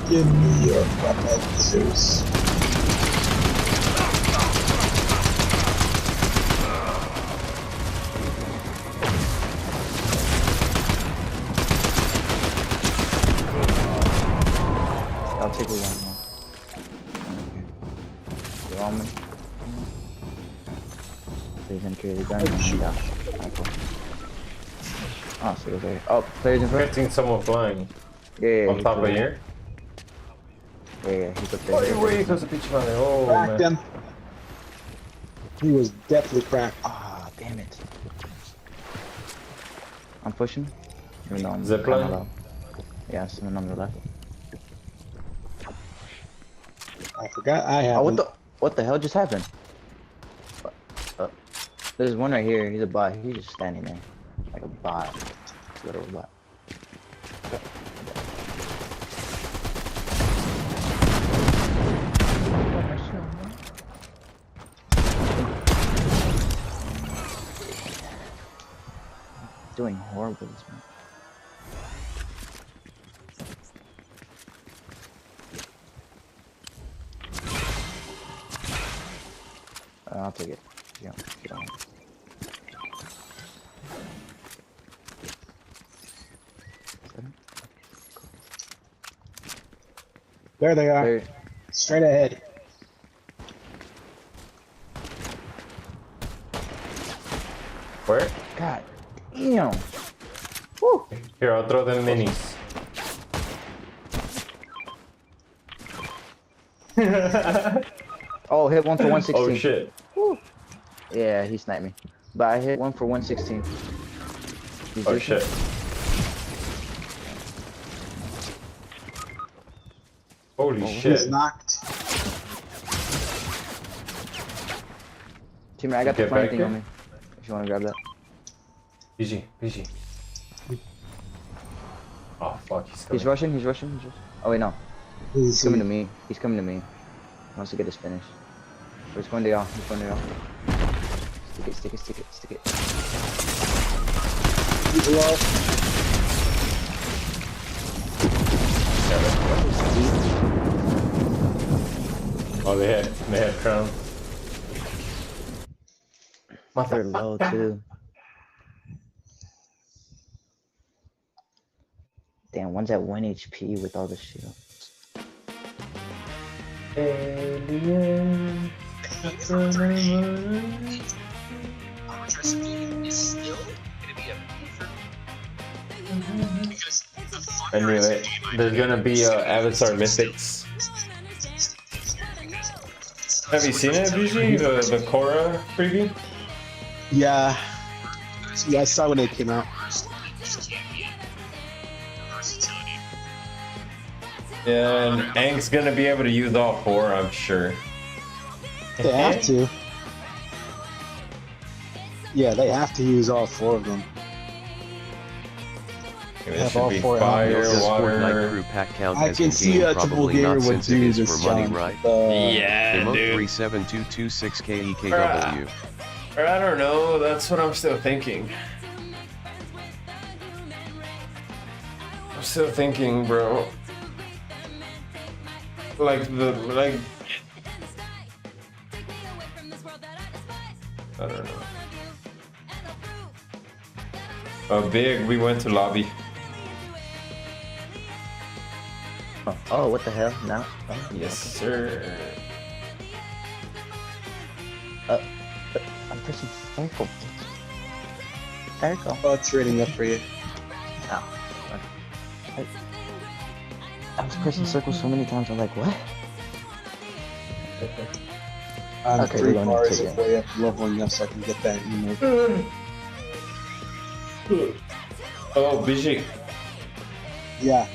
Speaker 5: Give me your weapon, Zeus.
Speaker 7: I'll take it one more. Okay. You want me? Please don't carry the gun. Yeah. Okay. Oh, so okay. Oh, players in front.
Speaker 4: Catching someone flying
Speaker 7: Yeah.
Speaker 4: on top of here.
Speaker 7: Yeah, he's up
Speaker 4: Oh,
Speaker 7: there.
Speaker 4: where goes the pitch flying? Oh,
Speaker 5: Cracked
Speaker 4: man.
Speaker 5: him. He was definitely cracked.
Speaker 7: Ah, damn it. I'm pushing. Even though I'm
Speaker 4: Zip
Speaker 7: kinda
Speaker 4: line?
Speaker 7: low. Yeah, someone on the left.
Speaker 5: I forgot I have.
Speaker 7: Oh, what the hell just happened? There's one right here. He's a bot. He's just standing there, like a bot, literal bot. Doing horrible this man. I'll take it. Yeah, get on.
Speaker 5: There they are.
Speaker 7: There.
Speaker 5: Straight ahead.
Speaker 4: Where?
Speaker 7: God damn.
Speaker 4: Here, I'll throw them minis.
Speaker 7: Oh, hit one for 116.
Speaker 4: Oh, shit.
Speaker 7: Woo. Yeah, he sniped me. But I hit one for 116. He's
Speaker 4: Oh,
Speaker 7: just-
Speaker 4: shit. Holy
Speaker 5: He's
Speaker 4: shit.
Speaker 5: knocked.
Speaker 7: Teammate, I got the
Speaker 4: Get
Speaker 7: flying
Speaker 4: back
Speaker 7: thing
Speaker 4: here.
Speaker 7: on me. If you want to grab that.
Speaker 4: PG, PG. Oh, fuck, he's coming.
Speaker 7: He's rushing, he's rushing, he's rushing. Oh, wait, no. He's coming to me. He's coming to me. He wants to get his finish. But he's going to y'all. He's going to y'all. Stick it, stick it, stick it, stick it.
Speaker 5: He's low.
Speaker 4: Oh, they had crown.
Speaker 7: They're low, too. Damn, one's at 1 HP with all the shields.
Speaker 4: Alien. I knew it. There's gonna be Avatar Mythics. Have you seen it, BG? The Korra preview?
Speaker 5: Yeah. Yeah, I saw when it came out.
Speaker 4: Yeah, and Aang's gonna be able to use all four, I'm sure.
Speaker 5: They have to. Yeah, they have to use all four of them.
Speaker 4: It
Speaker 5: Have
Speaker 4: should
Speaker 5: all
Speaker 4: be
Speaker 5: four
Speaker 4: fire,
Speaker 2: Does Fortnite
Speaker 4: water.
Speaker 2: crew pack count
Speaker 5: I
Speaker 2: as
Speaker 5: can see
Speaker 2: in-game?
Speaker 5: a typical
Speaker 2: Probably
Speaker 5: gamer
Speaker 2: not,
Speaker 5: would
Speaker 2: since it
Speaker 5: do
Speaker 2: is
Speaker 5: this,
Speaker 2: for money,
Speaker 5: John.
Speaker 2: right?
Speaker 4: Yeah,
Speaker 2: Emote
Speaker 4: dude.
Speaker 2: 37226KEKW.
Speaker 4: I don't know, that's what I'm still thinking. I'm still thinking, bro. Like I don't know. Big, we went to lobby.
Speaker 7: Oh, what the hell? No. Oh,
Speaker 4: Yes, sir.
Speaker 7: I'm pressing circle. Circle.
Speaker 5: Oh, it's rating up for you.
Speaker 7: Oh. Okay. I was pressing circle so many times, I'm like, what?
Speaker 5: I'm
Speaker 7: Okay,
Speaker 5: 3
Speaker 7: we're going
Speaker 5: bars
Speaker 7: into it.
Speaker 5: away up leveling up so I can get that emote.
Speaker 4: Oh, BG.
Speaker 5: Yeah.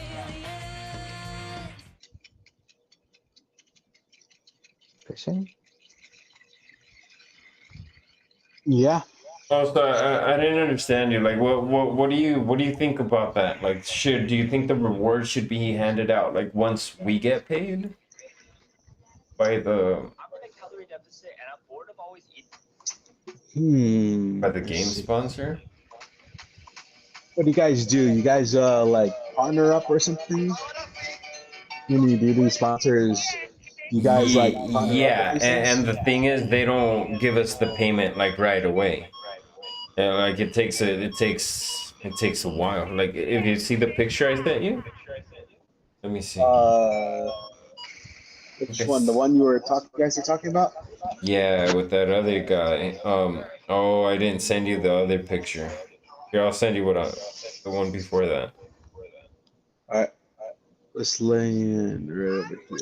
Speaker 7: Fishing?
Speaker 5: Yeah.
Speaker 4: Oh, so I didn't understand you. Like, what do you think about that? Like, do you think the reward should be handed out like once we get paid by the game sponsor?
Speaker 5: What do you guys do? You guys like partner up or something? when you do these sponsors, you guys like fund it up
Speaker 4: Yeah,
Speaker 5: with these
Speaker 4: and
Speaker 5: things?
Speaker 4: the thing is, they don't give us the payment like right away. Yeah, like it takes a while. Like if you see the picture I sent you, let me see.
Speaker 5: Which one? The
Speaker 4: It's,
Speaker 5: one you guys are talking about?
Speaker 4: yeah, with that other guy. Oh, I didn't send you the other picture. Here, I'll send you the one before that.
Speaker 5: All right, let's land right over here.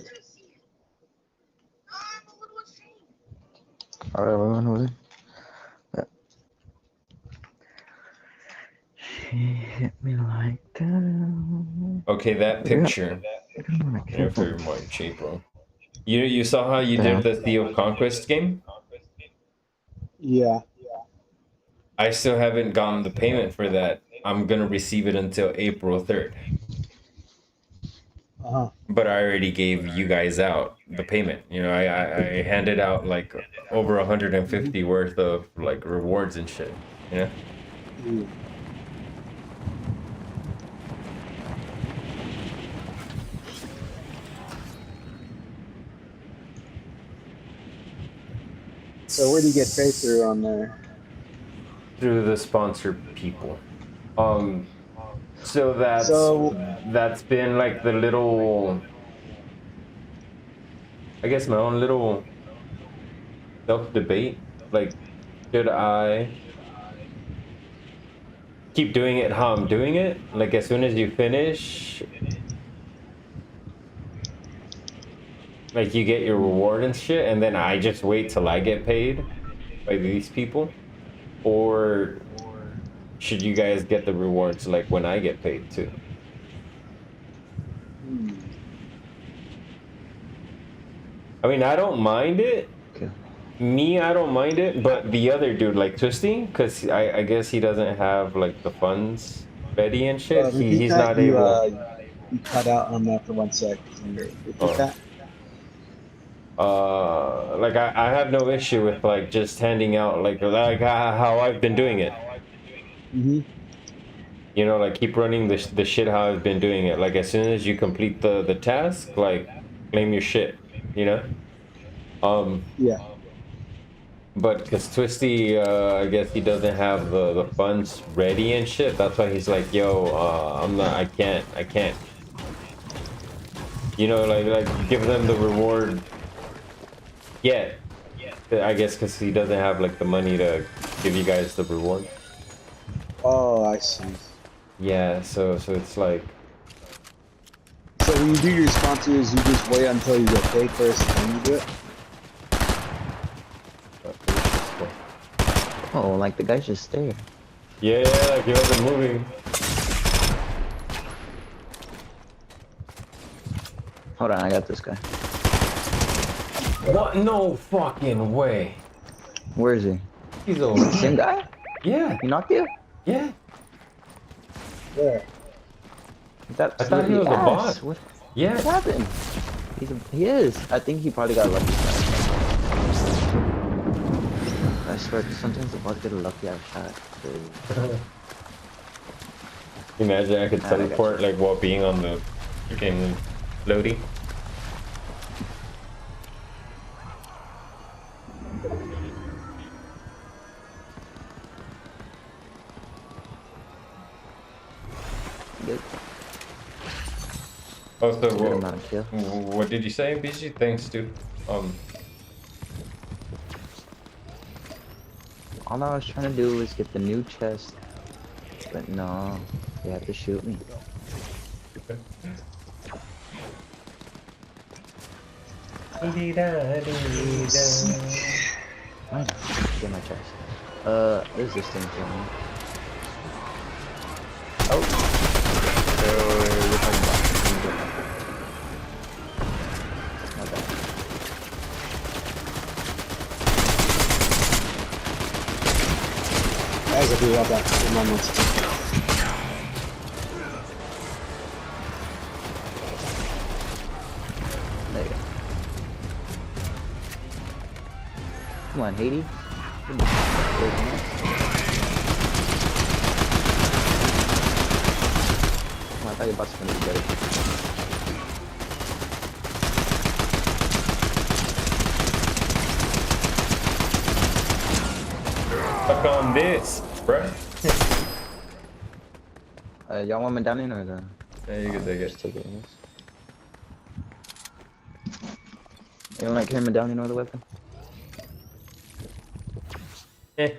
Speaker 7: Alright, everyone, was it? She hit me like that.
Speaker 4: Okay, that picture. If
Speaker 7: What
Speaker 4: you're more cheap, bro. You saw how you
Speaker 7: the
Speaker 4: did
Speaker 7: hell?
Speaker 4: the Sea of Conquest game?
Speaker 5: Yeah.
Speaker 4: I still haven't gotten the payment for that. I'm gonna receive it until April 3rd.
Speaker 5: Uh-huh.
Speaker 4: But I already gave you guys out the payment. You know, I handed out like over 150 worth of like rewards and shit. You know?
Speaker 5: Yeah. So where do you get paid through on there?
Speaker 4: Through the sponsor people. So
Speaker 5: So
Speaker 4: that's been like the little, I guess my own little self-debate. Like, should I keep doing it how I'm doing it? Like, as soon as you finish, like, you get your reward and shit, and then I just wait till I get paid by these people? Or should you guys get the rewards, like, when I get paid, too? I mean, I don't mind it.
Speaker 7: Okay.
Speaker 4: Me, I don't mind it, but the other dude, like Twisty, because I guess he doesn't have like the funds ready and shit.
Speaker 5: repeat
Speaker 4: He's
Speaker 5: that.
Speaker 4: not able.
Speaker 5: You cut out on that for 1 sec. Repeat
Speaker 4: Oh.
Speaker 5: that.
Speaker 4: Like I have no issue with like just handing out like how I've been doing it.
Speaker 5: Mm-hmm.
Speaker 4: You know, like keep running the shit how I've been doing it. Like as soon as you complete the task, like claim your shit. You know.
Speaker 5: Yeah.
Speaker 4: But because Twisty, I guess he doesn't have the funds ready and shit. That's why he's like, yo, I can't. You know, like give them the reward yet. I guess because he doesn't have like the money to give you guys the reward.
Speaker 5: Oh, I see.
Speaker 4: Yeah, so it's like,
Speaker 5: So when you do your sponsors, you just wait until you get paid first, and then you do it.
Speaker 7: Oh, like the guy's just there.
Speaker 4: yeah, like he wasn't moving.
Speaker 7: Hold on, I got this guy.
Speaker 4: What? No fucking way.
Speaker 7: Where is he?
Speaker 4: He's over.
Speaker 7: Same guy?
Speaker 4: Yeah,
Speaker 7: He knocked you?
Speaker 4: yeah.
Speaker 5: Yeah.
Speaker 7: That's
Speaker 4: I thought he was a bot.
Speaker 7: What
Speaker 4: Yeah.
Speaker 7: happened? He is. I think he probably got lucky. I swear, sometimes the bots get a lucky ass shot.
Speaker 4: Imagine I could
Speaker 7: I got you.
Speaker 4: teleport like while being on the freaking floaty.
Speaker 7: Good.
Speaker 4: Oh, so
Speaker 7: Good amount of kill.
Speaker 4: what did you say, BG? Thanks, dude.
Speaker 7: All I was trying to do was get the new chest, but no, they have to shoot me. Fine, get my chest. There's this thing for me. Oh, so you're talking about? Not bad.
Speaker 5: Guys, I do love that. Good moments.
Speaker 7: There you go. Come on, Haiti. Come on. I thought your bots were gonna be better.
Speaker 4: Fuck on this, bruh.
Speaker 7: Y'all want medallion or the?
Speaker 4: Yeah, you can take
Speaker 7: Just
Speaker 4: it.
Speaker 7: take it, I guess. You don't like carry medallion or the weapon?
Speaker 4: Eh.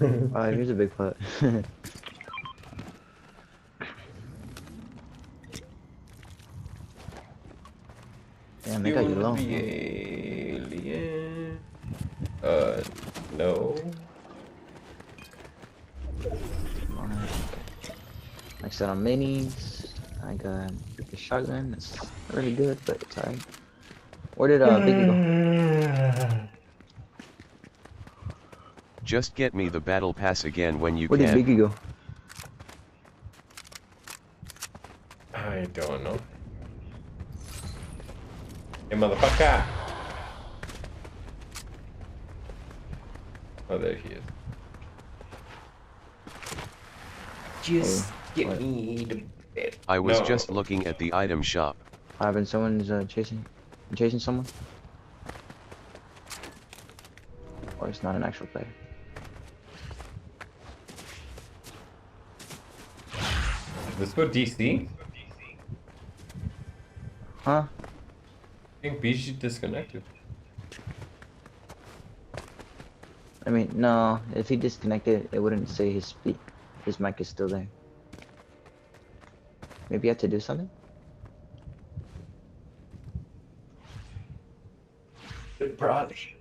Speaker 7: Here's a big pot. Damn, they
Speaker 4: You
Speaker 7: got you
Speaker 4: wanna
Speaker 7: low.
Speaker 4: be alien? No.
Speaker 7: I set on minis. I got the shotgun. It's not really good, but it's alright. Where did Biggie go?
Speaker 2: Just get me the battle pass again when you
Speaker 7: Where did
Speaker 2: can.
Speaker 7: Biggie go?
Speaker 4: I don't know. Hey, motherfucker! Oh, there he is. Just get
Speaker 7: what?
Speaker 4: me the bed.
Speaker 2: I was
Speaker 4: No.
Speaker 2: just looking at the item shop.
Speaker 7: Ivan, someone's chasing someone? Or it's not an actual player?
Speaker 4: Let's go DC.
Speaker 7: Huh?
Speaker 4: I think BG disconnected.
Speaker 7: I mean, no. If he disconnected, it wouldn't say his mic is still there. Maybe you have to do something?
Speaker 4: Probably.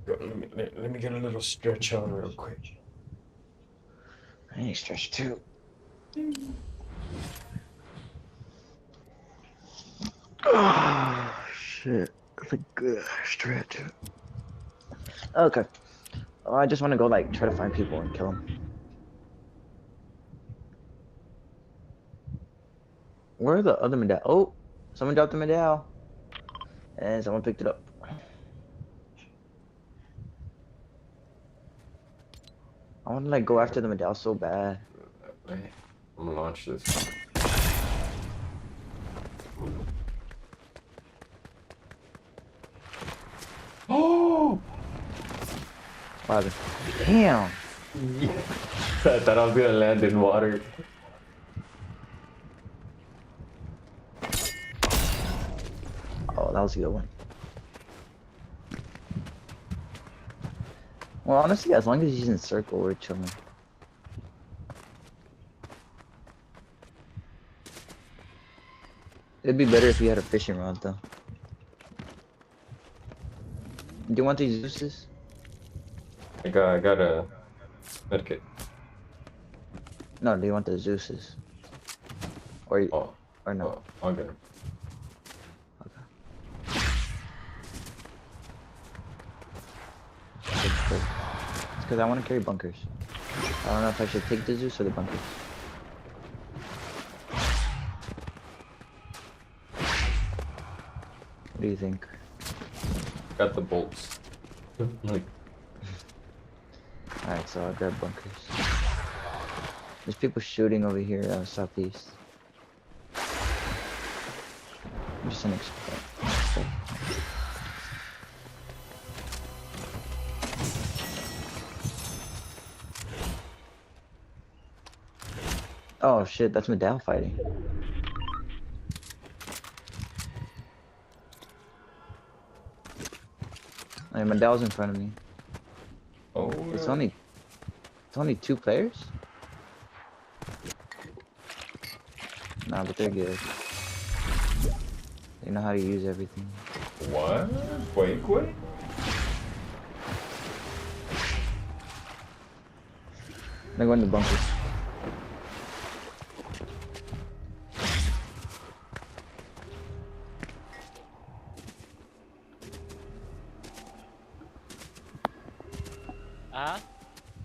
Speaker 4: Let me get a little stretch on real quick.
Speaker 7: I need stretch too. Oh, shit. That's a good stretch. Okay. Oh, I just want to go, like, try to find people and kill them. Where are the other medal? Oh, someone dropped the medal. And someone picked it up. I want to, like, go after the medal so bad.
Speaker 4: I'm gonna launch this. Oh!
Speaker 7: Wow, damn.
Speaker 4: I thought I was gonna land in water.
Speaker 7: Oh, that was a good one. Well, honestly, as long as he's in circle, we're chilling. It'd be better if we had a fishing rod, though. Do you want these Zeus's?
Speaker 4: I got a medkit.
Speaker 7: No, do you want the Zeus's? Or no?
Speaker 4: Oh, I'll get him.
Speaker 7: It's because I want to carry bunkers. I don't know if I should take the Zeus or the bunkers. What do you think?
Speaker 4: Got the bolts. Like,
Speaker 7: Alright, so I'll grab bunkers. There's people shooting over here, southeast. I'm just an expert. Oh shit, that's Medal fighting. I mean, Medal's in front of me.
Speaker 4: oh,
Speaker 7: It's only 2 players? Nah, but they're good. They know how to use everything.
Speaker 4: what? Wait.
Speaker 7: They're going to bunker.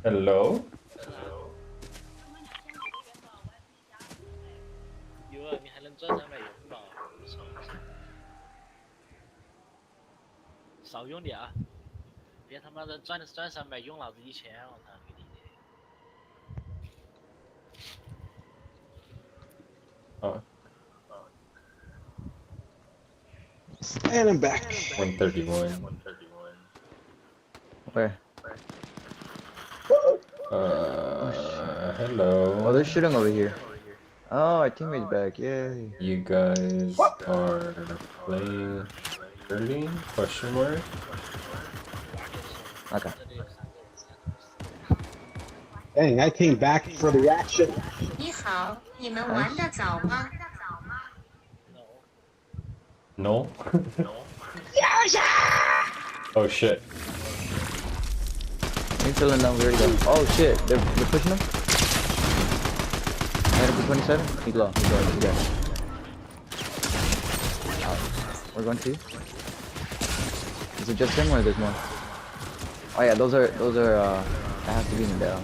Speaker 4: Hello?
Speaker 9: 有啊，你还能赚300元吧？少用点啊！别他妈的赚300，用老子1000，我操给你的！
Speaker 4: Oh,
Speaker 5: And I'm back.
Speaker 4: 131.
Speaker 7: Where?
Speaker 4: Hello.
Speaker 7: Oh, they're shooting over here. Oh, our teammate's back. Yay.
Speaker 4: You guys are playing early? Question mark.
Speaker 7: Okay.
Speaker 5: Dang, I came back for the action.
Speaker 8: 你好，你们玩得早吗？
Speaker 4: No. Oh shit.
Speaker 7: He's filling them. We already go. Oh shit, they're pushing him. I hit him for 27. He's low. He's low. He's dead. We're going to. Is it just him or there's more? Oh yeah, those are that has to be in the down.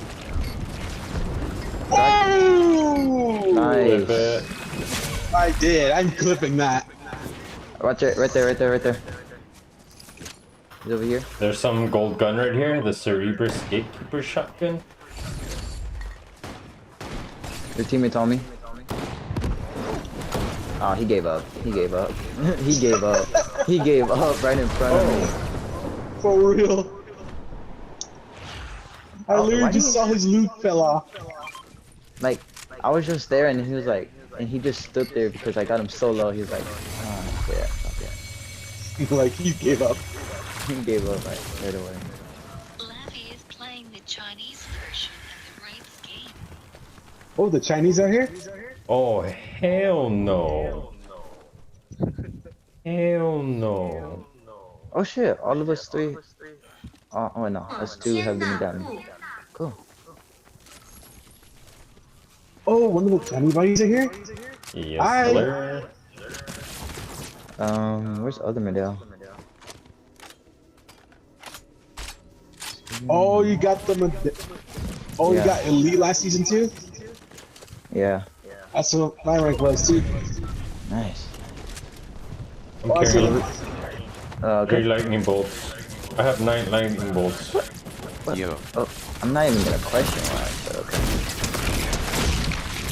Speaker 5: Oh!
Speaker 7: Nice.
Speaker 5: I did. I'm clipping that.
Speaker 7: Watch it, right there. He's over here.
Speaker 4: There's some gold gun right here. The Cerebrus Gatekeeper shotgun.
Speaker 7: Your teammate's on me. Oh, he gave up. He gave up. He gave up. He gave up right in front of me.
Speaker 5: For real. I
Speaker 7: Oh,
Speaker 5: literally
Speaker 7: why
Speaker 5: just
Speaker 7: do
Speaker 5: saw his loot fell off.
Speaker 7: Like, I was just there and he was like, and he just stood there because I got him so low. He was like, oh, yeah, fuck yeah.
Speaker 5: Like, he gave up.
Speaker 7: He gave up right away.
Speaker 8: Levy is playing the Chinese version of the Rights game.
Speaker 5: Oh, the Chinese are here?
Speaker 4: Oh hell no. Hell no.
Speaker 7: Oh shit, all of us three. Oh no, us two have been down. Cool.
Speaker 5: Oh, one of the Chinese buddies are here?
Speaker 4: Yes,
Speaker 5: Hi.
Speaker 4: sir.
Speaker 7: Where's other medal?
Speaker 5: Oh, you got them. Oh,
Speaker 7: Yeah.
Speaker 5: you got Elite last season too?
Speaker 7: Yeah.
Speaker 5: That's what my rank was too.
Speaker 7: Nice.
Speaker 4: I'm
Speaker 5: Oh, I see
Speaker 4: carrying
Speaker 5: them.
Speaker 4: 3
Speaker 7: Okay.
Speaker 4: lightning bolts. I have 9 lightning bolts.
Speaker 7: What?
Speaker 2: Yo.
Speaker 7: Oh, I'm not even gonna question why, but okay.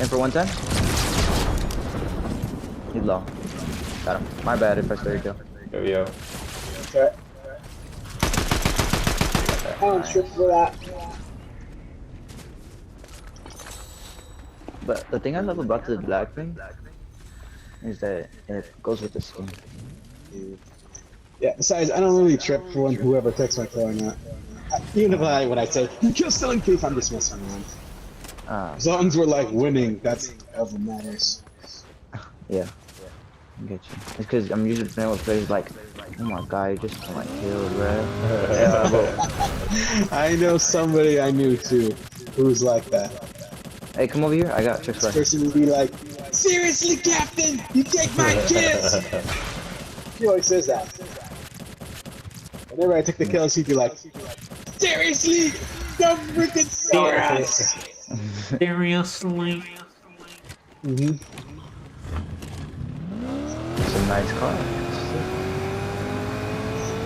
Speaker 7: And for 110? He's low. Got him. My bad if I started kill.
Speaker 4: Yo.
Speaker 5: Okay. Oh, trip for that.
Speaker 7: But the thing I love about the black thing is that it goes with the skin.
Speaker 5: Yeah, besides, I don't really trip for when whoever takes my kill or not. Even if what I say, you kill still in case I'm just messing around. As long as we're like winning, that's all that matters.
Speaker 7: Yeah. I get you. It's because I'm usually playing with players like, oh my god, you just got killed, bro. Yeah, bro.
Speaker 5: I know somebody I knew too who's like that.
Speaker 7: Hey, come over here. I got tricks
Speaker 5: This
Speaker 7: right.
Speaker 5: person would be like, seriously, Captain, you take my kills! He always says that. Whenever I take the kills, he'd be like, seriously, don't freaking serious!
Speaker 9: Seriously?
Speaker 5: Mm-hmm.
Speaker 7: It's a nice car.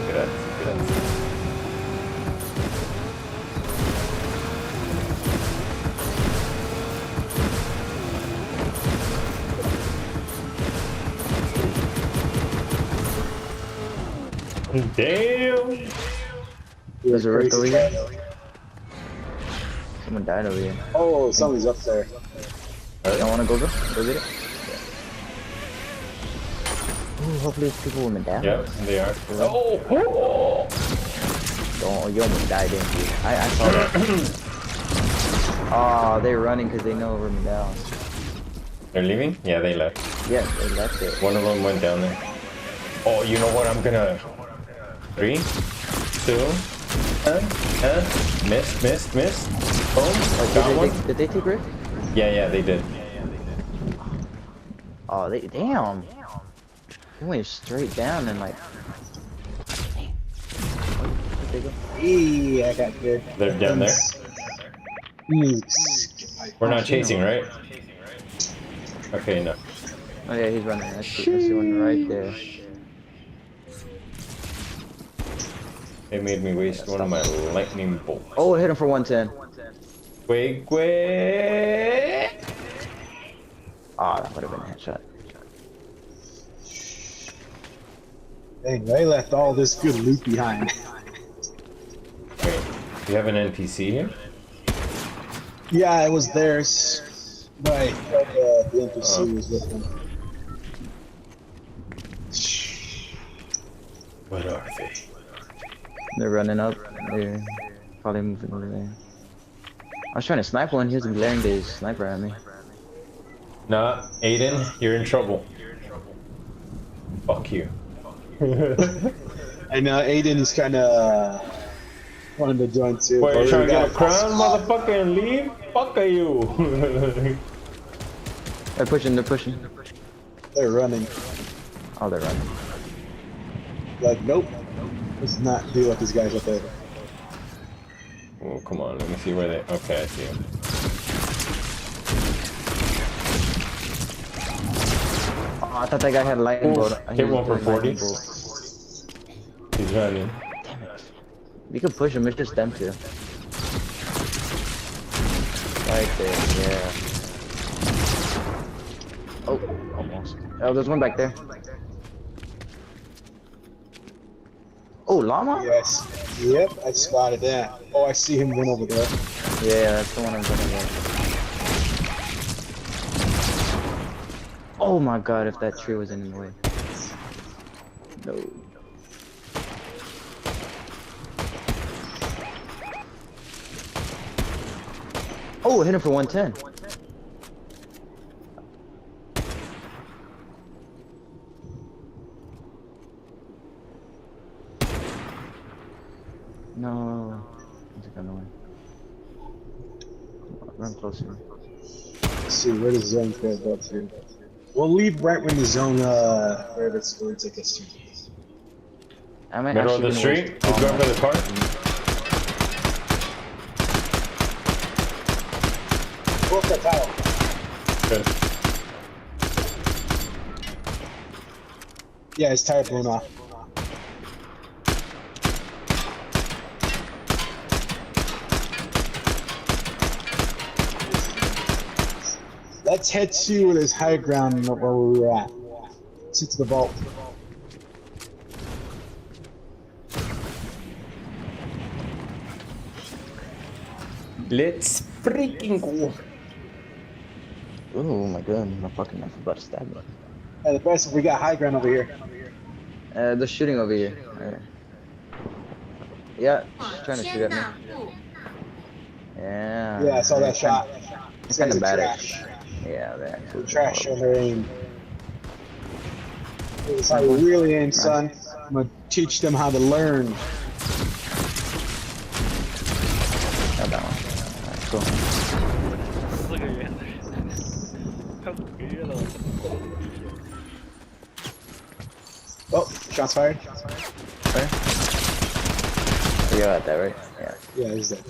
Speaker 4: Grazie. Damn!
Speaker 7: There's a rift over here. Someone died over here.
Speaker 5: Oh, somebody's up there.
Speaker 7: Y'all wanna go, bro? Go get it. Ooh, hopefully it's people with medallions.
Speaker 4: Yep, they are. Oh!
Speaker 7: Oh, you almost died, didn't you? I saw that. Oh, they're running because they know we're medallions.
Speaker 4: They're leaving? Yeah, they left.
Speaker 7: Yeah, they left it.
Speaker 4: One of them went down there. Oh, you know what? I'm gonna... 3, 2, miss. Boom. Got one.
Speaker 7: Did they take rift?
Speaker 4: Yeah, they did.
Speaker 7: Oh, damn. They went straight down and like. Where'd they go?
Speaker 5: Hey, I got good.
Speaker 4: They're down there. We're not chasing, right? Okay, no.
Speaker 7: Oh yeah, he's running. I see one right there.
Speaker 4: They made me waste one of my lightning bolts.
Speaker 7: Oh, hit him for 110.
Speaker 4: Wait.
Speaker 7: Oh, that would have been a headshot.
Speaker 5: Dang, they left all this good loot behind.
Speaker 4: You have an NPC here?
Speaker 5: Yeah, it was theirs. But I thought the NPC was with them.
Speaker 4: What are they?
Speaker 7: They're running up. They're probably moving over there. I was trying to snipe one. He was glaring his sniper at me.
Speaker 4: Nah, Aiden, you're in trouble. Fuck you.
Speaker 5: I know Aiden is kind of wanting to join too.
Speaker 4: Wait,
Speaker 5: but
Speaker 4: you're trying
Speaker 5: we
Speaker 4: to get a
Speaker 5: got-
Speaker 4: crown, motherfucker, and leave? Fuck are you?
Speaker 7: They're pushing. They're pushing.
Speaker 5: They're running.
Speaker 7: Oh, they're running.
Speaker 5: Like, nope. Let's not deal with these guys up there.
Speaker 4: Oh, come on, let me see where they... Okay, I see them.
Speaker 7: Oh, I thought that guy had a lightning bolt.
Speaker 4: Hit one for 40.
Speaker 7: Lightning bolt.
Speaker 4: He's running.
Speaker 7: Damn it. We could push him. It's just them two. Right there. Yeah. Oh, almost. Oh, there's one back there. Oh, llama?
Speaker 5: Yes. Yep, I spotted that. Oh, I see him run over there.
Speaker 7: Yeah, that's the one I'm talking about. Oh my god, if that tree was in the way. No. Oh, hit him for 110. No. I think I know him. Run closer.
Speaker 5: Let's see, where does zone go to? We'll leave right when the zone, wherever it's going to take us to.
Speaker 7: I might
Speaker 4: Middle of the
Speaker 7: actually
Speaker 4: street? He's going for the car?
Speaker 5: Go up that tile.
Speaker 4: Good.
Speaker 5: Yeah, his tire blown off. Let's head to this high ground where we were at. Let's get to the vault.
Speaker 4: Let's freaking go.
Speaker 7: Oh my god, my fucking knife is about to stab me.
Speaker 5: Hey, the best, we got high ground over here.
Speaker 7: They're shooting over here. Alright. Yeah, she's trying to shoot at me. Yeah.
Speaker 5: Yeah, I saw that shot.
Speaker 7: It's kind of bad.
Speaker 5: Trash.
Speaker 7: Yeah, they're actually
Speaker 5: Trash on their aim. This is how you really aim, son. I'm gonna teach them how to learn.
Speaker 7: Not that one. Alright, cool.
Speaker 9: 4个月了，快5个月了。
Speaker 5: Oh, shots fired.
Speaker 7: Where? You're at that, right? Yeah.
Speaker 5: Yeah, he's dead.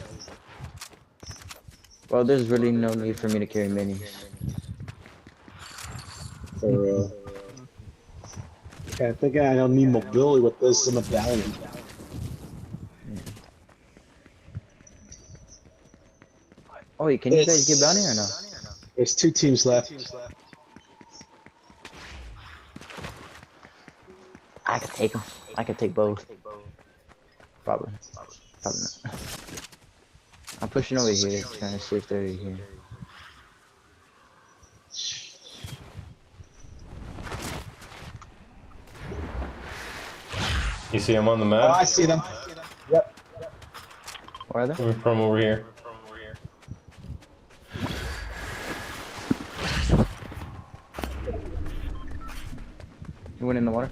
Speaker 7: Well, there's really no need for me to carry minis.
Speaker 5: For real. Okay, I think I don't need mobility with this medallion.
Speaker 7: Oh, wait, can you guys get bounty or no?
Speaker 5: There's 2 teams left.
Speaker 7: I could take them. I could take both. Probably. Probably not. I'm pushing over here, trying to see if they're here.
Speaker 4: You see him on the
Speaker 5: Oh,
Speaker 4: map?
Speaker 5: I see them. Yep.
Speaker 7: Where are they?
Speaker 4: Coming from over here.
Speaker 7: You went in the water?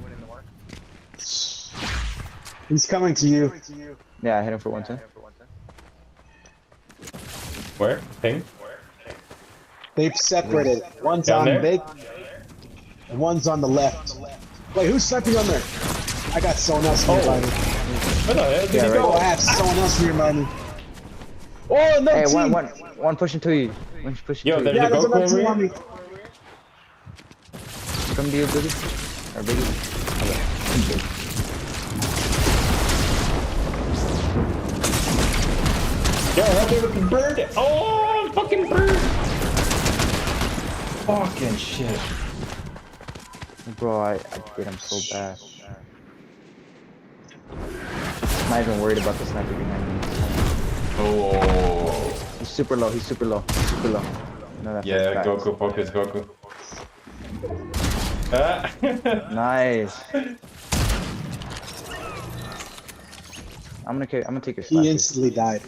Speaker 5: He's coming to you.
Speaker 7: Yeah, I hit him for 110.
Speaker 4: Where? Ping?
Speaker 5: They've separated. One's
Speaker 4: Down
Speaker 5: on
Speaker 4: there?
Speaker 5: big, and one's on the left. Wait, who's sniping on there? I got someone else nearby me.
Speaker 4: Where the hell did
Speaker 7: Yeah,
Speaker 4: he
Speaker 7: right.
Speaker 5: Oh,
Speaker 4: go?
Speaker 5: I have someone else nearby me. Oh, no
Speaker 7: Hey,
Speaker 5: team!
Speaker 7: one pushing to you. One's pushing
Speaker 4: Yo,
Speaker 7: to you.
Speaker 4: there's
Speaker 5: Yeah,
Speaker 4: a
Speaker 5: there's
Speaker 4: Goku
Speaker 5: another
Speaker 4: over
Speaker 5: team on
Speaker 4: here?
Speaker 5: me.
Speaker 7: Come to you, Biggie. Or Biggie.
Speaker 4: Yo, help me with the bird! Oh, fucking bird! Fucking shit.
Speaker 7: Bro, I did him so bad. I'm not even worried about the sniper behind me.
Speaker 4: Oh.
Speaker 7: He's super low. He's super low. He's super low. No, that's
Speaker 4: Yeah, Goku, focus, Goku. Ah.
Speaker 7: Nice. I'm gonna take your spot.
Speaker 5: He instantly died.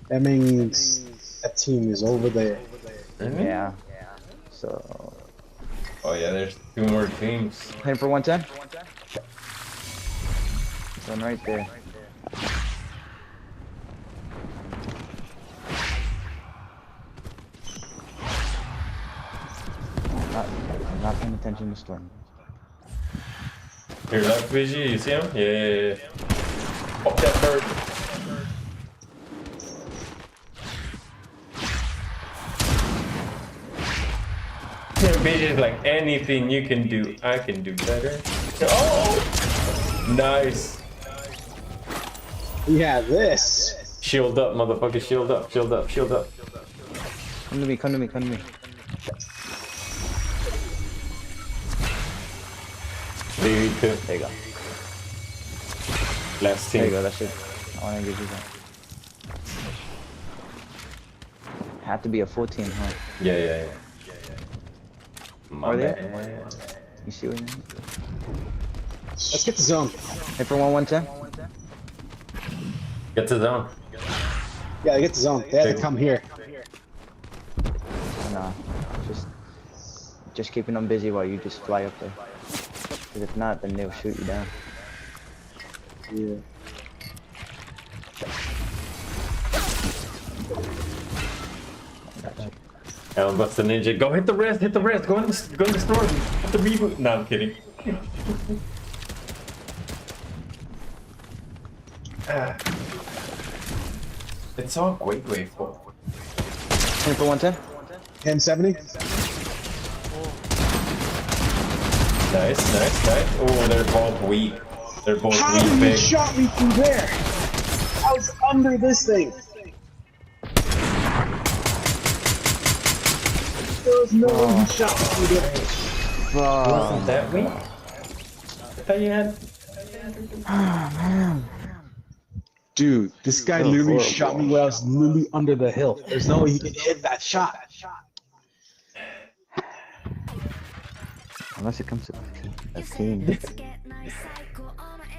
Speaker 5: That means that team is over there.
Speaker 7: Yeah. So.
Speaker 4: Oh yeah, there's 2 more teams.
Speaker 7: Hitting for 110. One right there. I'm not paying attention to Storm.
Speaker 4: Here, left VG, you see him? Yeah. Pop that bird. VG is like, anything you can do, I can do better. Oh! Nice.
Speaker 5: Yeah, this.
Speaker 4: Shield up, motherfucker, shield up, shield up, shield up.
Speaker 7: Come to me, come to me, come to me.
Speaker 4: There you go. Last team.
Speaker 7: There you go, that's it. I wanna give you that. Have to be a full team, huh?
Speaker 4: Yeah.
Speaker 7: Are they? You see what I mean?
Speaker 5: Let's get the zone.
Speaker 7: Hit for 110.
Speaker 4: Get to zone.
Speaker 5: Yeah, get the zone. They have to come here.
Speaker 7: Nah, just keeping them busy while you just fly up there. Because if not, then they'll shoot you down.
Speaker 5: Yeah.
Speaker 4: Alan busts the ninja. Go hit the rest, hit the rest. Go in the storm. Hit the reboot. No, I'm kidding. It's all great for.
Speaker 7: Hit for 110.
Speaker 5: 1070.
Speaker 4: Nice. Oh, they're both weak. They're both
Speaker 5: How
Speaker 4: weak,
Speaker 5: did you
Speaker 4: big.
Speaker 5: shot me through there? I was under this thing. There was no way you shot me through there.
Speaker 4: Wasn't that weak? I thought you had.
Speaker 5: Dude, this guy literally shot me while I was literally under the hill. There's no way he can hit that shot.
Speaker 7: Unless it comes to a team.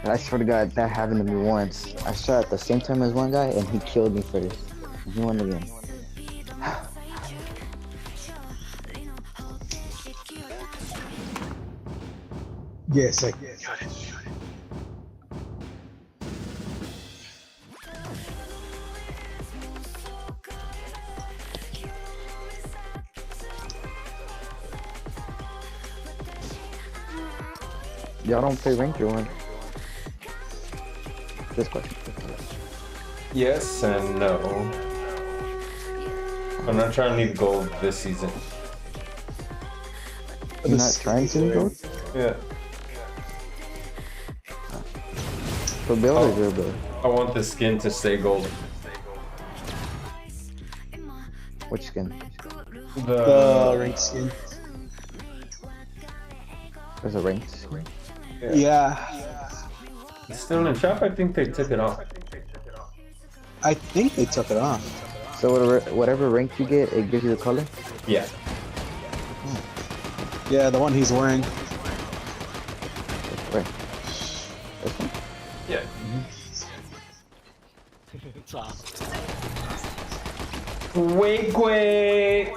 Speaker 7: But I swear to God, that happened to me once. I shot at the same time as one guy, and he killed me first. He won again.
Speaker 5: Yes, I got it.
Speaker 7: Y'all don't play Ranger one. This question.
Speaker 4: Yes and no. I'm not trying to leave gold this season.
Speaker 7: You're not trying to go?
Speaker 4: Yeah.
Speaker 7: For Bill or your Bill?
Speaker 4: I want the skin to stay gold.
Speaker 7: Which skin?
Speaker 5: The rank skin.
Speaker 7: There's a ranked skin?
Speaker 5: Yeah.
Speaker 4: It's still in shop. I think they took it off.
Speaker 5: I think they took it off.
Speaker 7: So whatever rank you get, it gives you the color?
Speaker 4: Yeah.
Speaker 5: Yeah, the one he's wearing.
Speaker 7: Where? This one?
Speaker 4: Yeah. Wait.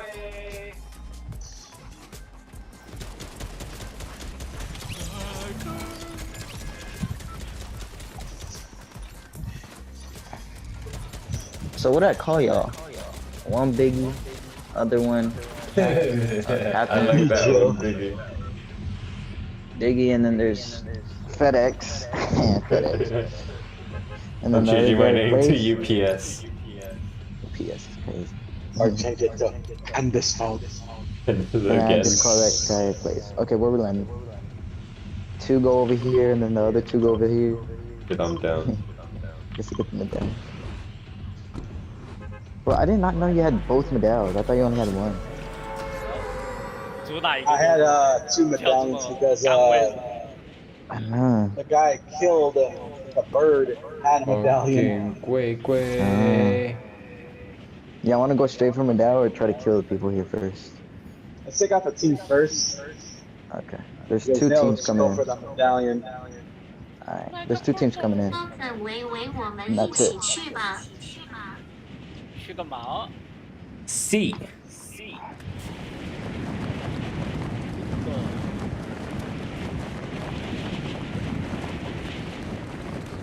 Speaker 7: So what do I call y'all? One Biggie, other one.
Speaker 4: I like that one, Biggie.
Speaker 7: Biggie, and then there's FedEx. FedEx. And
Speaker 4: I'm
Speaker 7: then
Speaker 4: changing my name
Speaker 7: place.
Speaker 4: to UPS.
Speaker 7: UPS is crazy.
Speaker 5: Or change it to end this phone.
Speaker 7: And just call that guy place. Okay, where we landing? 2 go over here, and then the other 2 go over here.
Speaker 4: Get them down.
Speaker 7: Just to get them down. Bro, I did not know you had both medallions. I thought you only had one.
Speaker 5: I had 2 medallions because
Speaker 7: I know.
Speaker 5: the guy killed him The bird had a medallion.
Speaker 7: Yeah, I want to go straight for medallion or try to kill the people here first.
Speaker 5: Let's take out the team first.
Speaker 7: Okay. There's
Speaker 5: Because
Speaker 7: 2
Speaker 5: they'll
Speaker 7: teams
Speaker 5: just
Speaker 7: coming
Speaker 5: go
Speaker 7: in.
Speaker 5: for the medallion.
Speaker 7: Alright. There's 2 teams coming in. And that's it.
Speaker 9: 去个毛
Speaker 4: C.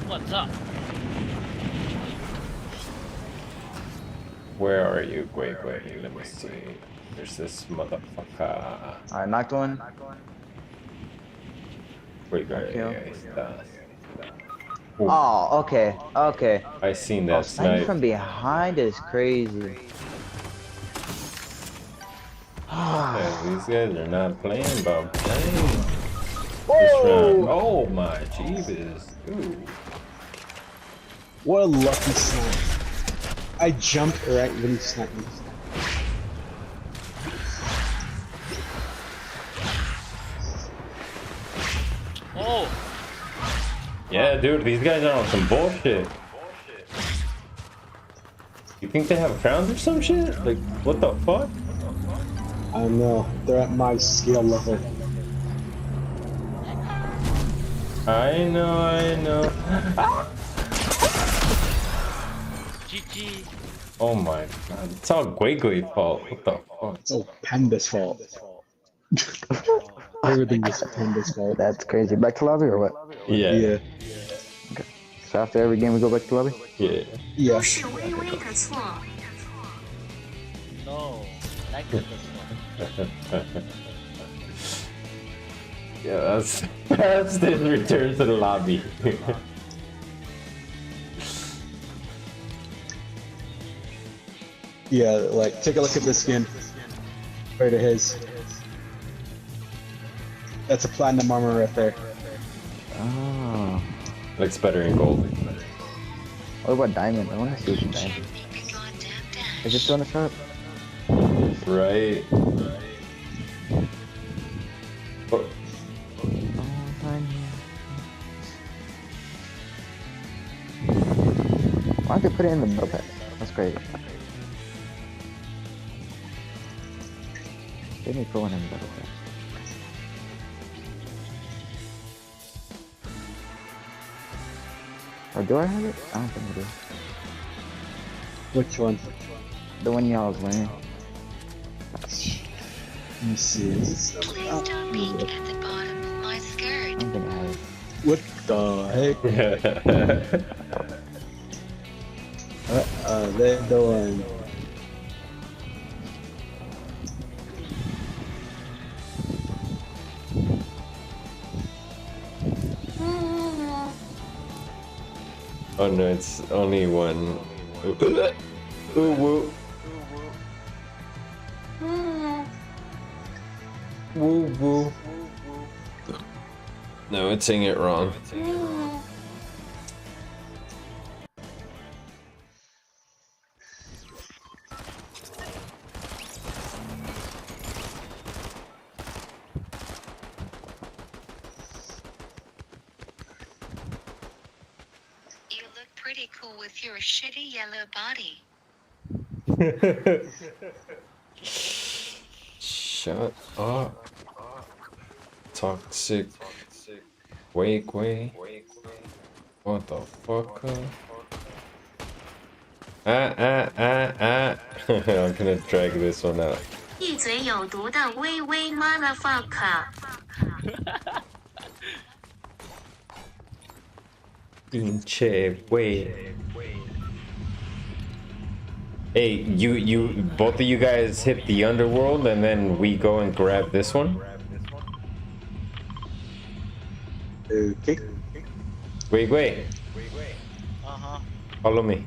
Speaker 9: 我操
Speaker 4: Where are you, Gui Gui? Let me see. There's this motherfucker.
Speaker 7: Alright, knocked one.
Speaker 4: Gui Gui.
Speaker 7: Okay.
Speaker 4: Ahí está.
Speaker 7: Oh, okay. Okay.
Speaker 4: I seen
Speaker 7: Oh,
Speaker 4: that
Speaker 7: sniping
Speaker 4: snipe.
Speaker 7: from behind is crazy.
Speaker 4: Yeah, these guys are not playing about playing. This round. Oh my Jesus. Ooh.
Speaker 5: What a lucky snipe. I jumped right when he sniped me.
Speaker 9: Oh
Speaker 4: Yeah, dude, these guys are on some bullshit. You think they have crowns or some shit? Like, what the fuck?
Speaker 5: I don't know. They're at my skill level.
Speaker 4: I know.
Speaker 9: GG
Speaker 4: Oh my god, it's all Gui Gui's fault. What the fuck?
Speaker 5: It's all Panda's fault. Everything is Panda's fault.
Speaker 7: That's crazy. Back to lobby or what?
Speaker 4: Yeah.
Speaker 5: Yeah.
Speaker 7: So after every game we go back to lobby?
Speaker 4: Yeah.
Speaker 5: Yeah.
Speaker 9: No like this one
Speaker 4: Yeah, that's his return to the lobby.
Speaker 5: Yeah, like, take a look at this skin. Right to his. That's a platinum armor right there.
Speaker 7: Oh.
Speaker 4: Looks better in gold.
Speaker 7: What about diamond? I want to see what's in diamond. Is it still in the shop?
Speaker 4: Right. Oh,
Speaker 7: Why don't they put it in the Battlepass? That's great. They need to put one in the Battlepass. Or do I have it? I don't think I do.
Speaker 5: Which one?
Speaker 7: The one y'all was wearing.
Speaker 5: Let me see.
Speaker 8: Please don't peek at the bottom of my
Speaker 7: I
Speaker 8: skirt.
Speaker 7: don't think I have it.
Speaker 5: What the heck? They're the one.
Speaker 4: oh no, it's only one. Ooh, woo. Woo woo. No, it's saying it wrong.
Speaker 8: You look pretty cool with your shitty yellow body.
Speaker 4: Shut up. Toxic. Wake. What the fuck? I'm gonna drag this one out.
Speaker 10: 一嘴有毒的微微 motherfucker。
Speaker 4: Pinche way. Hey, you, both of you guys hit the underworld, and then we go and grab this one.
Speaker 5: Okay.
Speaker 4: Wait.
Speaker 9: uh-huh
Speaker 4: Follow me.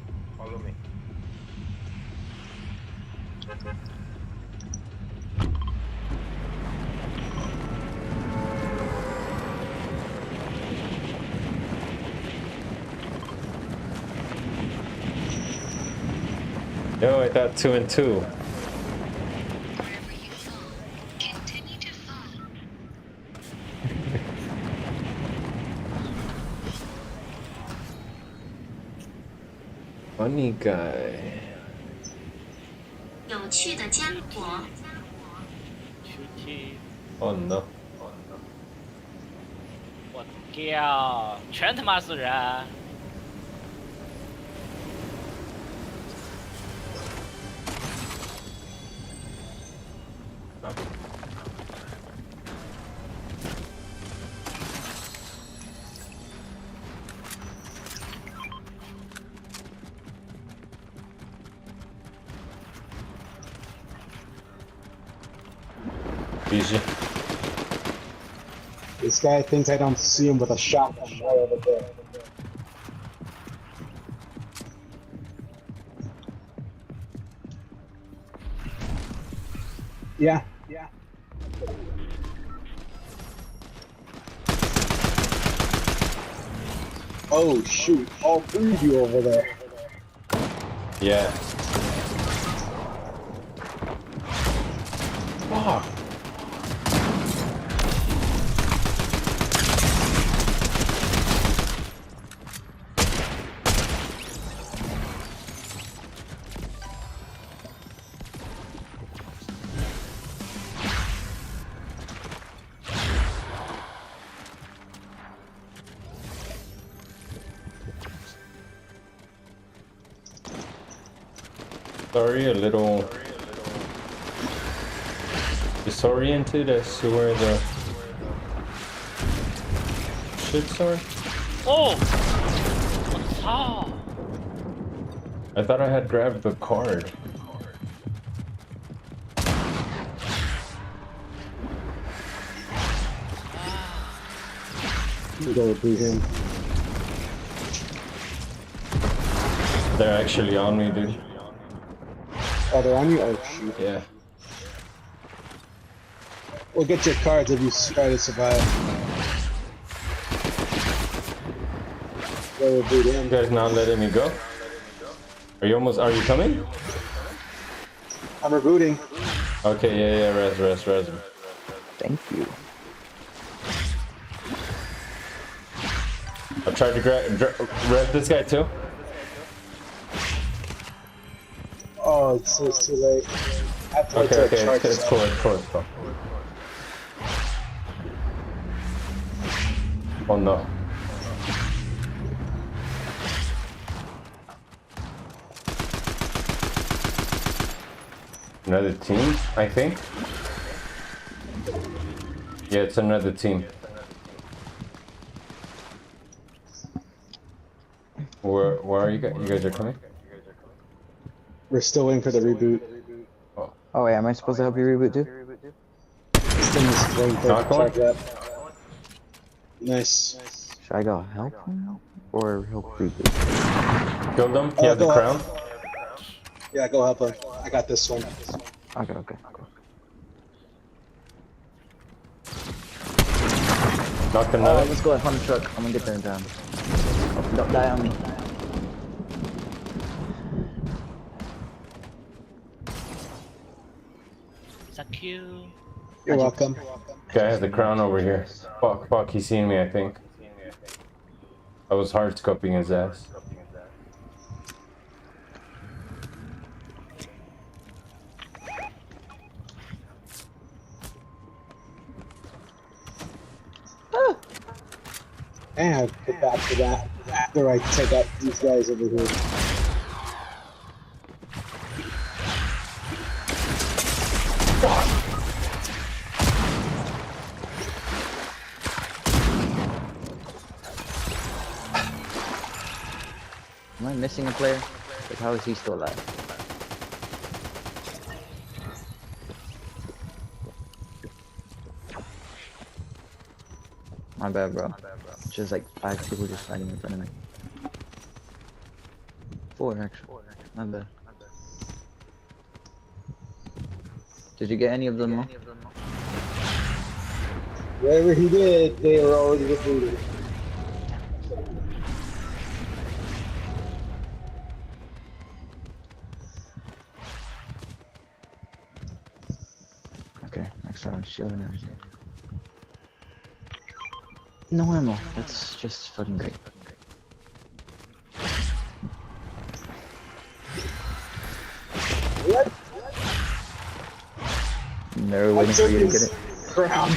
Speaker 4: No, I thought 2 and 2.
Speaker 8: Wherever you fall, continue to fall.
Speaker 4: Funny guy.
Speaker 10: 有趣的坚果。
Speaker 4: Oh no.
Speaker 9: 我屌，全他妈是人。
Speaker 4: Easy.
Speaker 5: This guy thinks I don't see him with a shotgun right over there. Yeah. Oh shoot, all three of you over there.
Speaker 4: Yeah. Fuck. Sorry, a little disoriented as to where the shits are.
Speaker 9: Oh! 我操！
Speaker 4: I thought I had grabbed the card.
Speaker 5: You go with him.
Speaker 4: They're actually on me, dude.
Speaker 5: Oh, they're on you? Oh shoot.
Speaker 4: Yeah.
Speaker 5: We'll get your cards if you try to survive. Go with
Speaker 4: You
Speaker 5: him.
Speaker 4: guys not letting me go? Are you coming?
Speaker 5: I'm rebooting.
Speaker 4: Okay, yeah, res.
Speaker 7: Thank you.
Speaker 4: I tried to rev this guy too.
Speaker 5: Oh, it's too late. I have to wait till it
Speaker 4: Okay,
Speaker 5: charges
Speaker 4: it's
Speaker 5: up.
Speaker 4: cool. Oh no. Another team, I think. Yeah, it's another team. Where are you guys? You guys are coming?
Speaker 5: We're still waiting for the reboot.
Speaker 7: Oh wait, am I supposed to help you reboot too?
Speaker 5: This thing is waiting for it
Speaker 4: Knock
Speaker 5: to
Speaker 4: one?
Speaker 5: charge up. Nice.
Speaker 7: Should I go help him or help reboot?
Speaker 4: Killed them? Yeah, the
Speaker 5: go
Speaker 4: crown?
Speaker 5: Yeah, go help him. I got this one.
Speaker 7: Okay, okay.
Speaker 4: Knocked another.
Speaker 7: Let's go on the truck. I'm gonna get there in time. Oh, don't die on me.
Speaker 9: Thank you.
Speaker 5: You're welcome.
Speaker 4: Okay, I have the crown over here. Fuck, he's seen me, I think. I was hard scoping his ass.
Speaker 5: And I put back to that after I take out these guys over here.
Speaker 7: Am I missing a player? Like, how is he still alive? My bad, bro. Just like 5 people just fighting in front of me. 4 actually. My bad. Did you get any of them? Mo?
Speaker 5: Whatever he did, they were already rebooted.
Speaker 7: Okay, next time I'm shielding everything. No ammo. That's just fucking great. They were waiting for you to get it.
Speaker 5: Ground.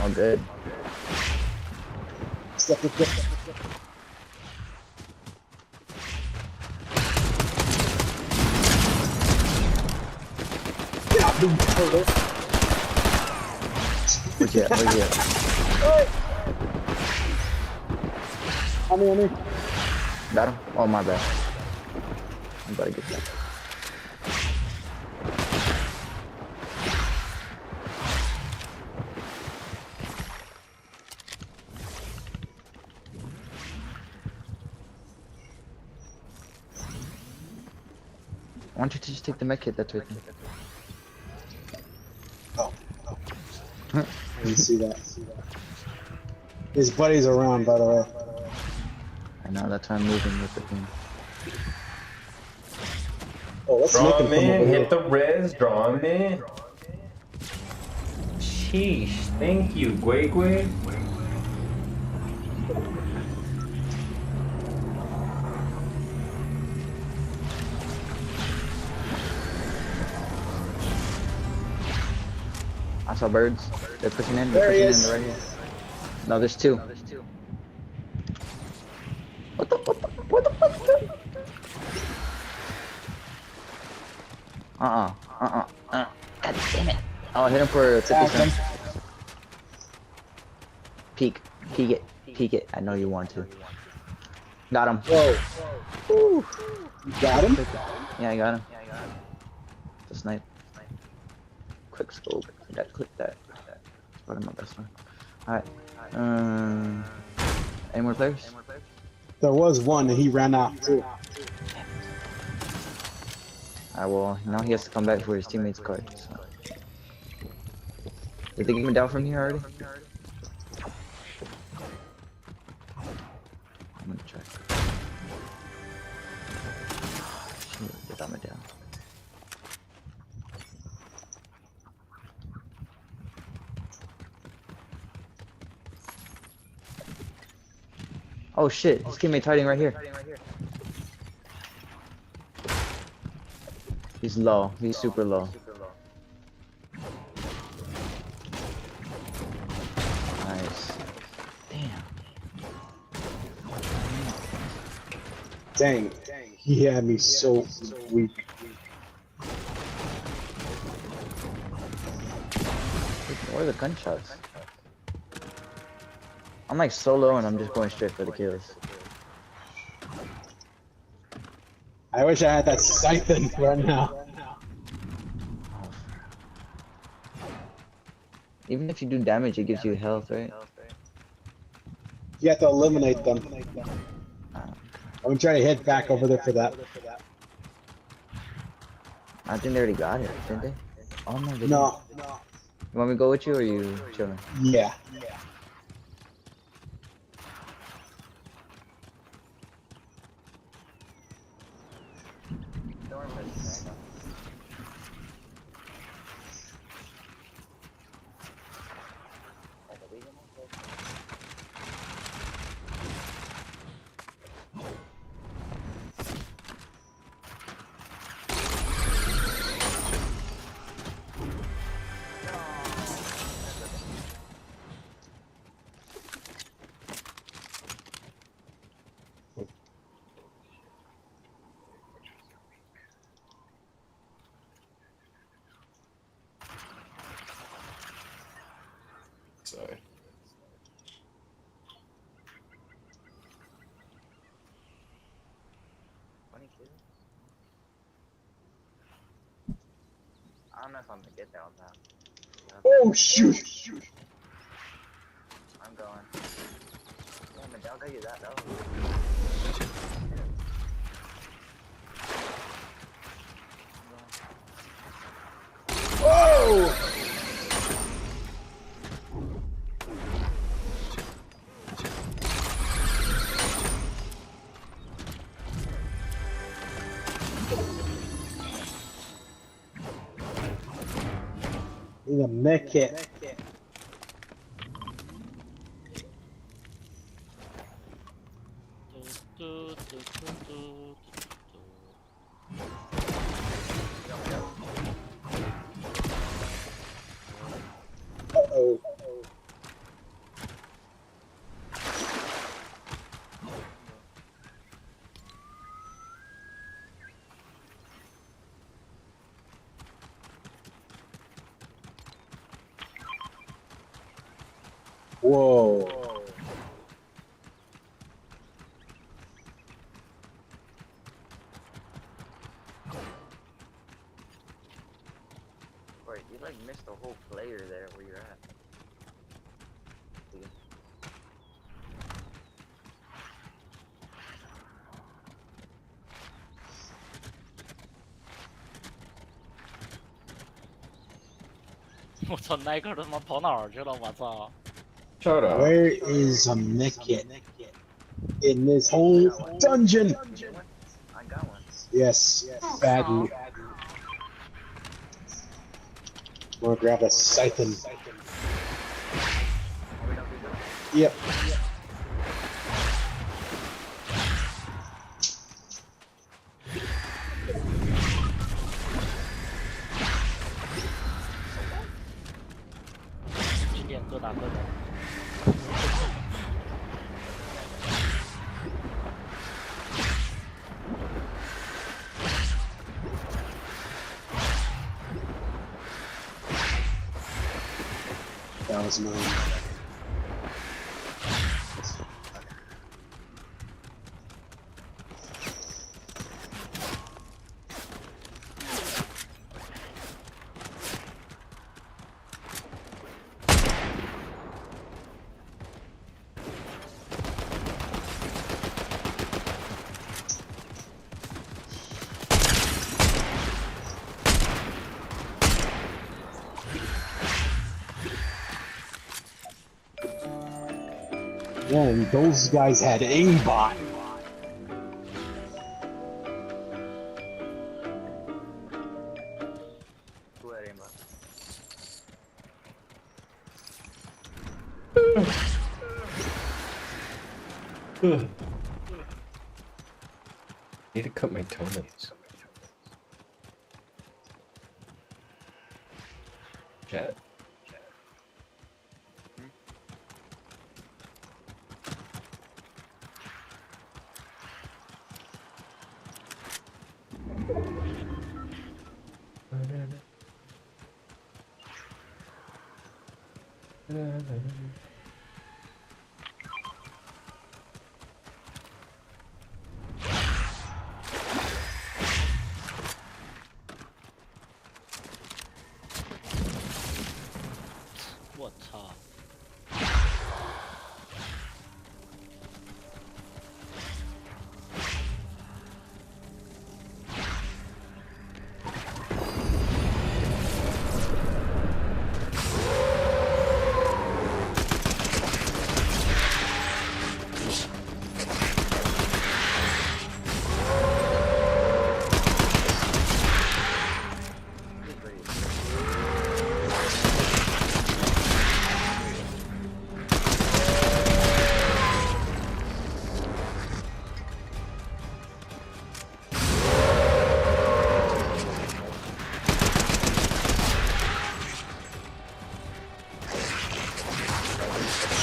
Speaker 7: All good.
Speaker 5: Step.
Speaker 7: Where's he at? Where's he at?
Speaker 5: On me.
Speaker 7: Got him? Oh, my bad. I'm about to get that. Why don't you just take the med kit that's with me?
Speaker 5: Oh. I didn't see that. His buddy's around, by the way.
Speaker 7: I know, that's why I'm moving with the thing.
Speaker 5: Oh, let's make
Speaker 4: Draw
Speaker 5: him
Speaker 4: him
Speaker 5: come over
Speaker 4: in,
Speaker 5: here.
Speaker 4: hit the res, draw him in. Sheesh, thank you, Gwe.
Speaker 7: I saw birds. They're pushing in.
Speaker 5: There he
Speaker 7: They're
Speaker 5: is.
Speaker 7: pushing in right here. No, there's two. What the fuck? God damn it. Oh, hit him for 50 cents. Peek it. I know you want to. Got him.
Speaker 5: Whoa. You got him?
Speaker 7: Yeah, I got him. The snipe. Quick scope. I gotta click that. That's probably my best one. Alright. Any more players?
Speaker 5: There was one and he ran out too.
Speaker 7: Alright, well, now he has to come back for his teammate's card. So. Did they give him down from here already? I'm gonna check. Shit, they got me down. Oh shit, his teammate's hiding right here. He's low. He's super low. Nice. Damn.
Speaker 5: Dang. He had me so weak.
Speaker 7: Where are the gunshots? I'm like so low and I'm just going straight for the kills.
Speaker 5: I wish I had that siphon right now.
Speaker 7: Even if you do damage, it gives you health, right?
Speaker 5: You have to eliminate them. I'm gonna try to head back over there for that.
Speaker 7: I think they already got it, didn't they? Oh no, they didn't.
Speaker 5: No.
Speaker 7: You want me to go with you or are you chilling?
Speaker 5: Yeah.
Speaker 4: Sorry.
Speaker 7: I don't know if I'm gonna get there on that.
Speaker 5: Oh shoot!
Speaker 7: I'm going. Yeah, but I'll get you that though.
Speaker 5: Whoa! Need a mech kit. Whoa.
Speaker 7: Wait, you like missed a whole player there where you're at.
Speaker 4: Shut up.
Speaker 5: Where is a Mickey in this whole dungeon?
Speaker 7: I got one.
Speaker 5: Yes, badly. I'm gonna grab a siphon. Yep. That was mine. Man, those guys had aimbot.
Speaker 7: Who had aimbot?
Speaker 4: Need to cut my toenails. Chat.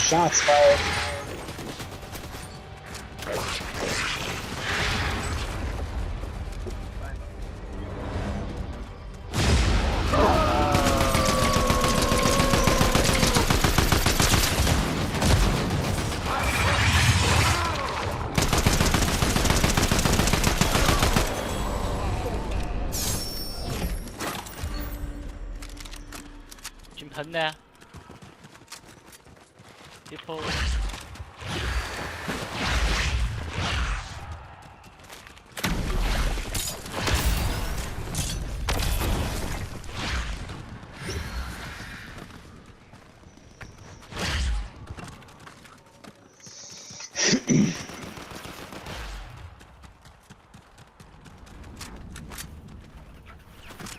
Speaker 5: Shots fired.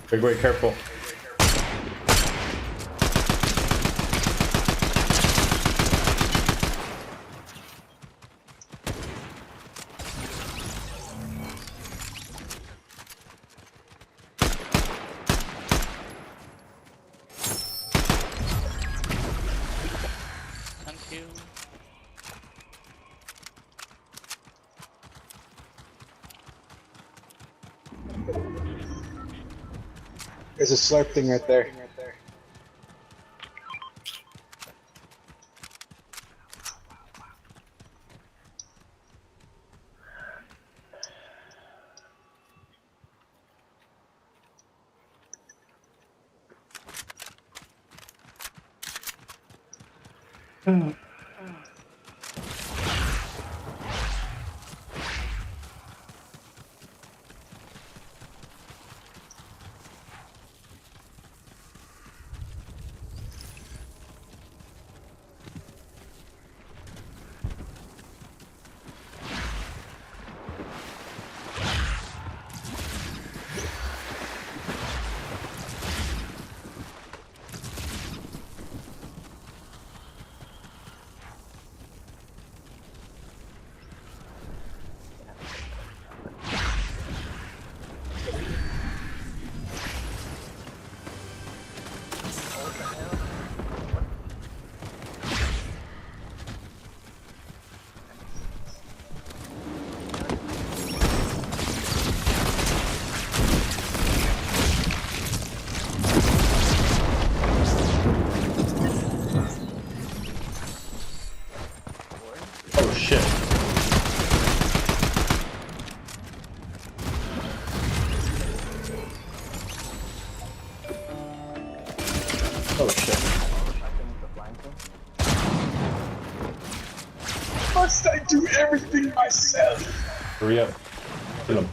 Speaker 4: Big way, careful.
Speaker 5: There's a slurp thing right there.
Speaker 4: Oh shit. Oh shit.
Speaker 5: Must I do everything myself?
Speaker 4: Hurry up. Kill him.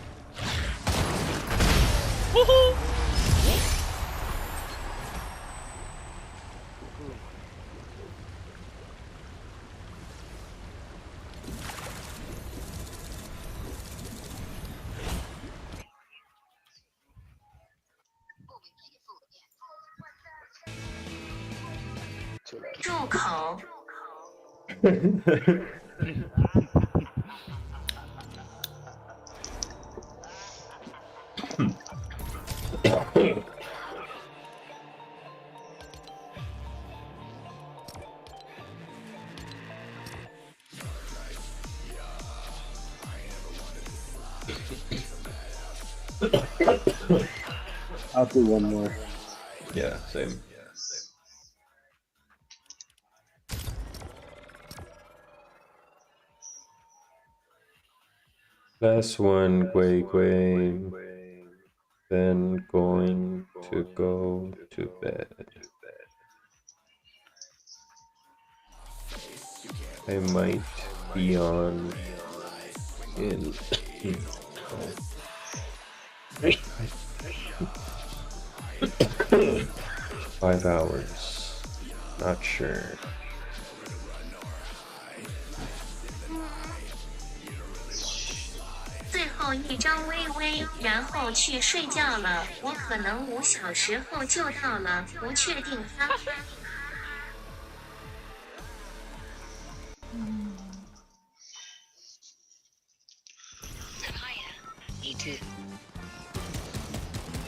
Speaker 10: 入口。
Speaker 5: I'll do one more.
Speaker 4: Yeah, same. Last one, Gui Gui. Then going to go to bed. I might be on in 5 hours. Not sure.
Speaker 10: 最后一张微微，然后去睡觉了。我可能5小时后就到了，不确定哈哈。
Speaker 8: Me too.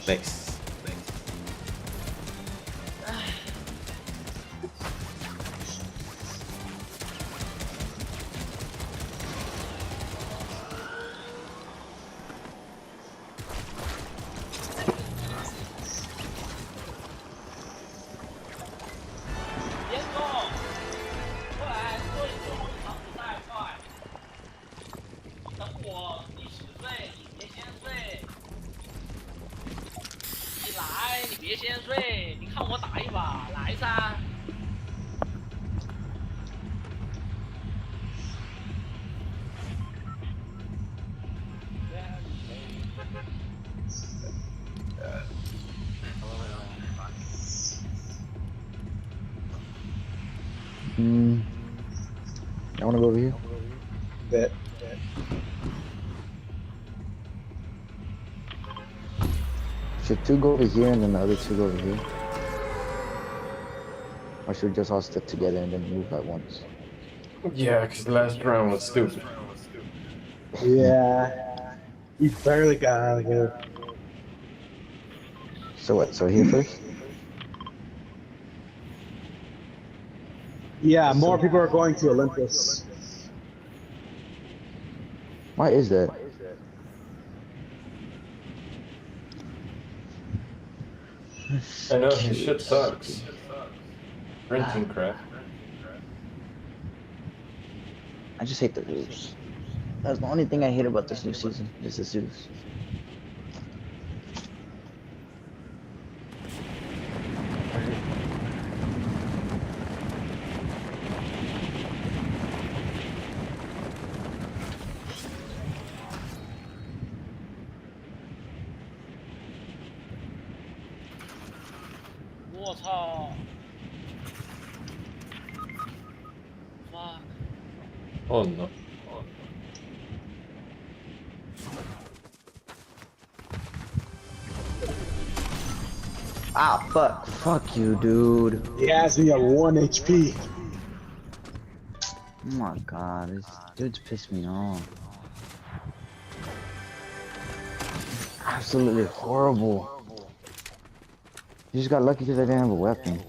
Speaker 4: Nice.
Speaker 7: I wanna go over here.
Speaker 5: Bet.
Speaker 7: Should 2 go over here and then the other 2 go over here? Or should we just all stick together and then move at once?
Speaker 4: Yeah, because the last round was stupid.
Speaker 5: Yeah. You barely got out of here.
Speaker 7: So what? So here first?
Speaker 5: Yeah, more people are going to Olympus.
Speaker 7: Why is that?
Speaker 4: I know, his shit sucks. Renting crap.
Speaker 7: I just hate the Zeus. That's the only thing I hate about this new season, is the Zeus.
Speaker 9: 我操 ！fuck！
Speaker 4: Oh no.
Speaker 7: Ah, fuck. Fuck you, dude.
Speaker 5: He has me at 1 HP.
Speaker 7: Oh my god, this dude's pissed me off. Absolutely horrible. You just got lucky because I didn't have a weapon.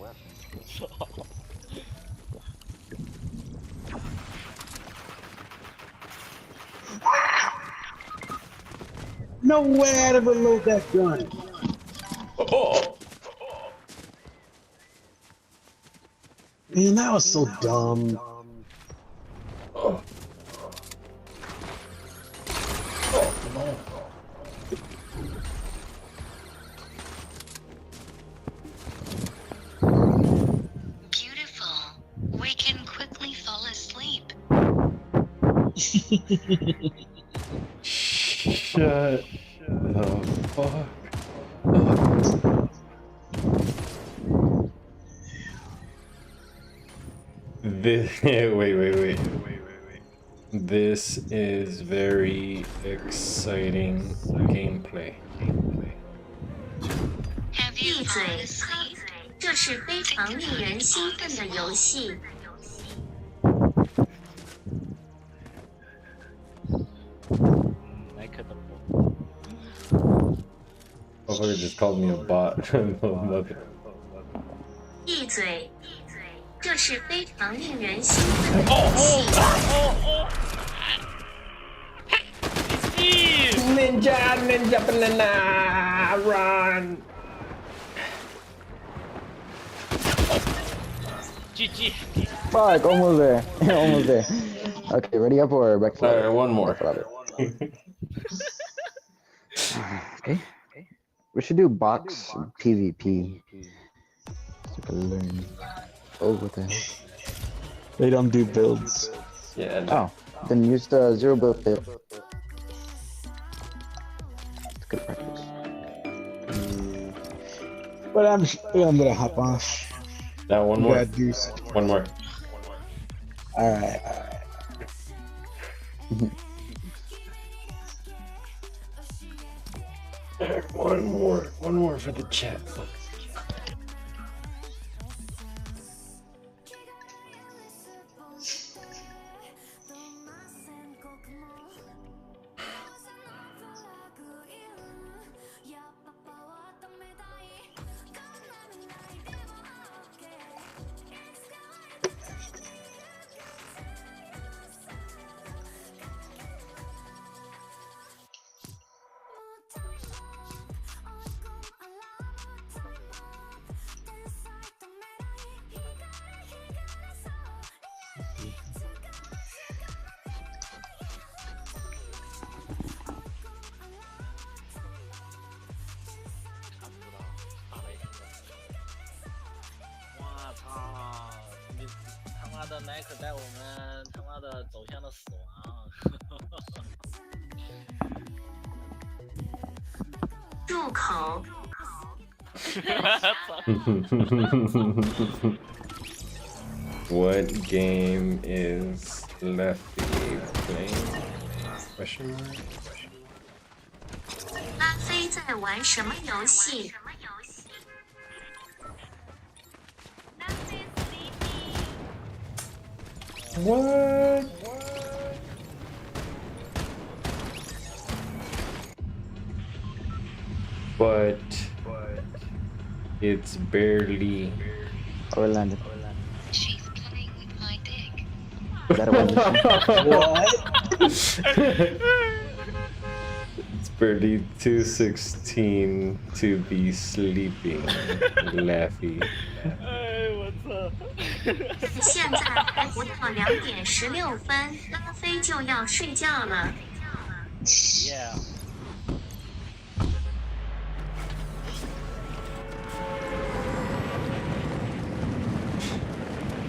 Speaker 5: No way I'd ever load that gun.
Speaker 4: Oh.
Speaker 5: Man, that was so dumb.
Speaker 4: Oh. Oh no.
Speaker 8: Beautiful. We can quickly fall asleep.
Speaker 4: Shut the fuck up. This, wait. This is very exciting gameplay.
Speaker 8: Have you
Speaker 10: 闭
Speaker 8: fallen
Speaker 10: 嘴！
Speaker 8: asleep?
Speaker 10: 这是非常令人兴奋的游戏。
Speaker 9: 来可能不。
Speaker 4: Motherfucker just called me a bot. Mother.
Speaker 10: 闭嘴！这是非常令人兴奋的游戏。
Speaker 4: Ninja banana run.
Speaker 9: GG。
Speaker 7: Fuck, almost there. Almost there. Okay, ready up or back?
Speaker 4: Alright, one more.
Speaker 7: Okay. We should do box PvP. So I can learn. Oh, what the hell?
Speaker 5: They don't do builds.
Speaker 4: Yeah.
Speaker 7: Oh, then use the 0 build build. It's good practice.
Speaker 5: But I'm gonna hop off.
Speaker 4: Now one more.
Speaker 5: Bad goose.
Speaker 4: One more.
Speaker 5: Alright.
Speaker 4: One more for the chat.
Speaker 9: 奈可带我们他妈的走向了死亡。
Speaker 10: 入口。
Speaker 4: What game is Lefty playing? Question mark?
Speaker 10: 阿飞在玩什么游戏？
Speaker 4: What? But it's barely
Speaker 7: Orlando.
Speaker 8: She's playing with my dick.
Speaker 7: Is that a
Speaker 5: What?
Speaker 4: It's barely 2:16 to be sleeping, Laffy.
Speaker 9: 哎，我操！
Speaker 10: 现在还不到2:16，阿飞就要睡觉了。
Speaker 9: Yeah。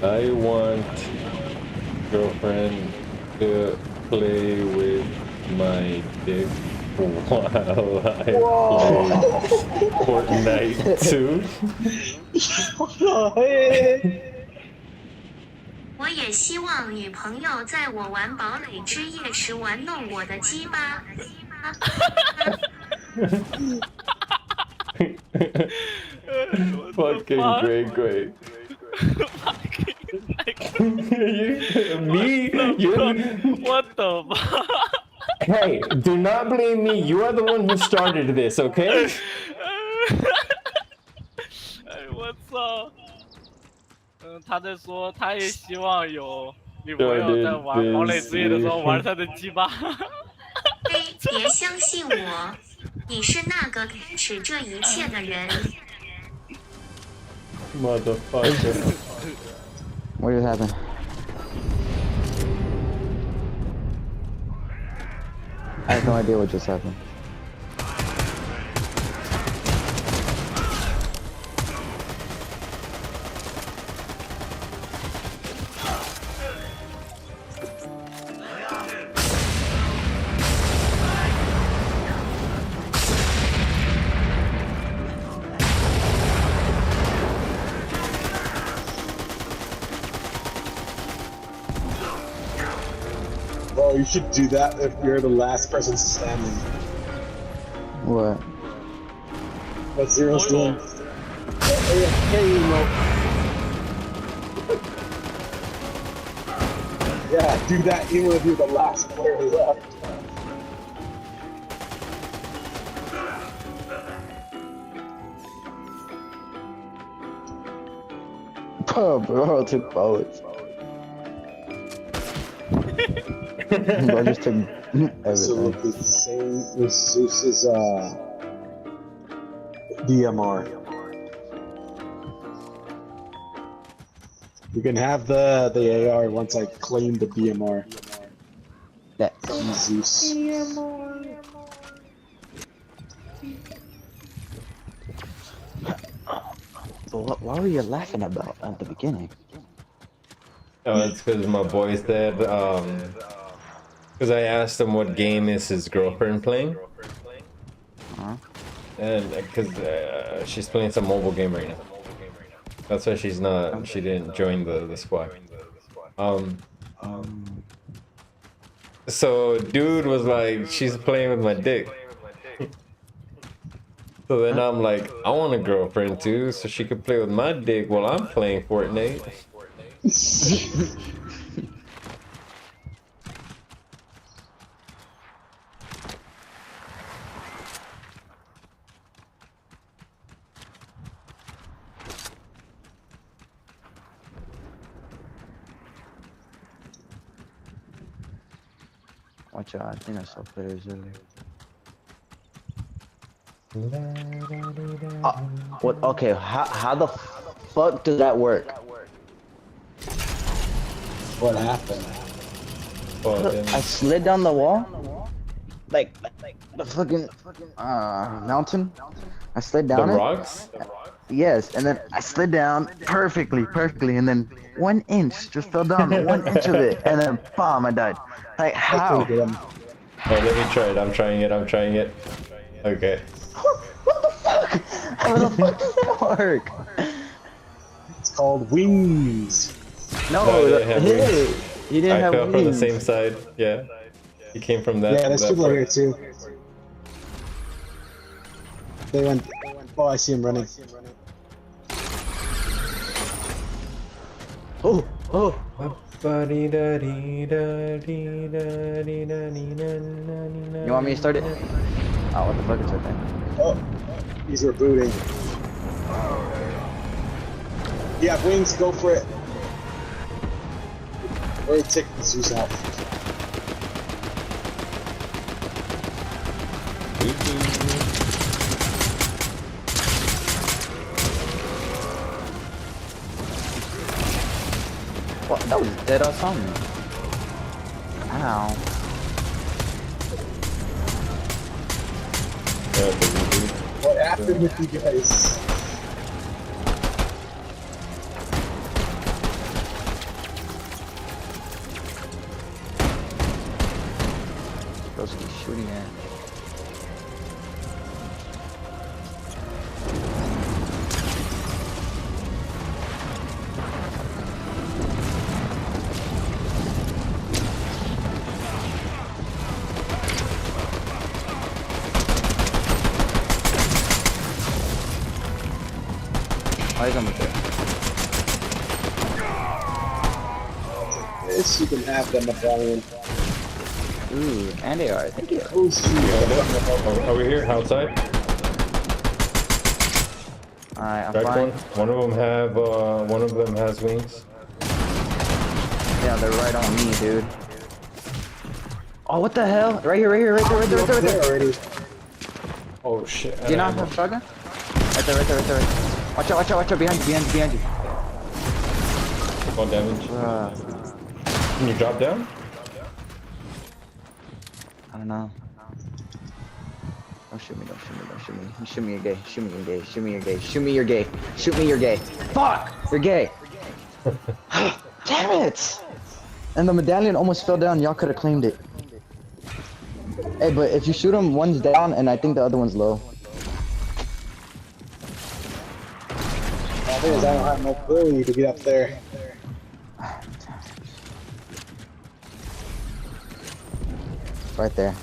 Speaker 4: I want girlfriend to play with my dick. While I play Fortnite 2.
Speaker 10: 我也希望女朋友在我玩堡垒之夜时玩弄我的鸡巴。
Speaker 4: Fucking great. Me?
Speaker 9: What the fuck?
Speaker 4: Hey, do not blame me. You are the one who started this, okay?
Speaker 9: 哎，我操！他在说他也希望有女朋友在玩堡垒之夜的时候玩他的鸡巴。
Speaker 10: 嘿，别相信我，你是那个开始这一切的人。
Speaker 4: Motherfucker.
Speaker 7: What just happened? I have no idea what just happened.
Speaker 5: Bro, you should do that if you're the last person standing.
Speaker 7: What?
Speaker 5: What Zero's doing? Hey, yeah, do that even if you're the last player left.
Speaker 7: Oh, bro, took bullets. Bro just took
Speaker 5: So
Speaker 7: everything.
Speaker 5: look, it's the same with Zeus's DMR. You can have the AR once I claim the DMR.
Speaker 7: That
Speaker 5: Zeus.
Speaker 7: What were you laughing about at the beginning?
Speaker 4: Oh, it's because my boy's dead. Because I asked him what game is his girlfriend playing.
Speaker 7: Huh?
Speaker 4: And because she's playing some mobile game right now. That's why she didn't join the squad. So dude was like, she's playing with my dick. So then I'm like, I want a girlfriend too, so she could play with my dick while I'm playing Fortnite.
Speaker 7: Watch out, I think I saw players earlier. What? Okay, how the fuck does that work?
Speaker 5: What happened?
Speaker 7: I slid down the wall, like the fucking mountain. I slid down
Speaker 4: The
Speaker 7: it.
Speaker 4: rocks?
Speaker 7: Yes, and then I slid down perfectly, and then 1 inch just fell down, 1 inch of it, and then bam, I died. Like how?
Speaker 4: Oh, let me try it. I'm trying it. Okay.
Speaker 7: What the fuck? How the fuck does that work?
Speaker 5: It's called wings.
Speaker 7: No,
Speaker 4: I didn't have wings.
Speaker 7: He didn't
Speaker 4: I
Speaker 7: have
Speaker 4: fell
Speaker 7: wings.
Speaker 4: from the same side. Yeah. He came from that.
Speaker 5: Yeah, there's
Speaker 4: that
Speaker 5: people
Speaker 4: part.
Speaker 5: here too. They went. Oh, I see him running.
Speaker 7: Oh. You want me to start it? Oh, what the fuck is that thing?
Speaker 5: Oh, he's rebooting. You have wings, go for it. Or take Zeus out.
Speaker 7: What? That was dead or something. Ow.
Speaker 5: What happened with you guys?
Speaker 7: Supposed to be shooting at. Oh, he's almost there.
Speaker 5: Yes, you can have the medallion.
Speaker 7: Ooh, and they are. Thank you.
Speaker 5: Oh, shoot.
Speaker 4: Over here, outside.
Speaker 7: Alright, I'm
Speaker 4: Back
Speaker 7: fine.
Speaker 4: one of them has wings.
Speaker 7: Yeah, they're right on me, dude. Oh, what the hell? Right here, right here, right there, right there, right there, right there.
Speaker 5: Already.
Speaker 4: Oh shit.
Speaker 7: Do you not have shotgun? Right there, right there, right there. Watch out, watch out, watch out. Behind you, behind you, behind you.
Speaker 4: All damage. Can you drop down?
Speaker 7: I don't know. Don't shoot me, don't shoot me, don't shoot me. You shoot me, you're gay. Shoot me, you're gay. Shoot me, you're gay. Shoot me, you're gay. Shoot me, you're gay. Fuck! You're gay. Damn it! And the medallion almost fell down. Y'all could have claimed it. Hey, but if you shoot him, one's down, and I think the other one's low.
Speaker 5: I think I don't have no ability to get up there.
Speaker 7: Right there.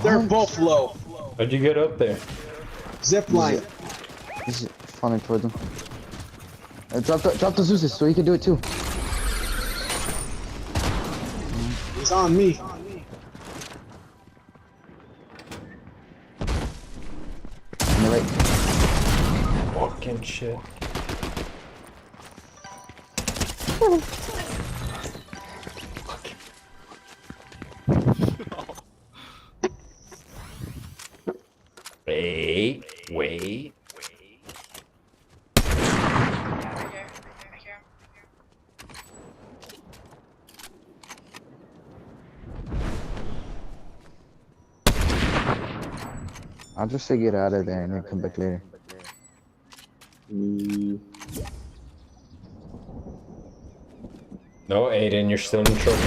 Speaker 5: They're both low.
Speaker 4: How'd you get up there?
Speaker 5: Zip line.
Speaker 7: He's falling towards him. Drop the Zeus so he can do it too.
Speaker 5: It's on me.
Speaker 7: On the right.
Speaker 4: Fucking shit. Wait.
Speaker 7: I'll just say get out of there and then come back later.
Speaker 4: No, Aiden, you're still in trouble.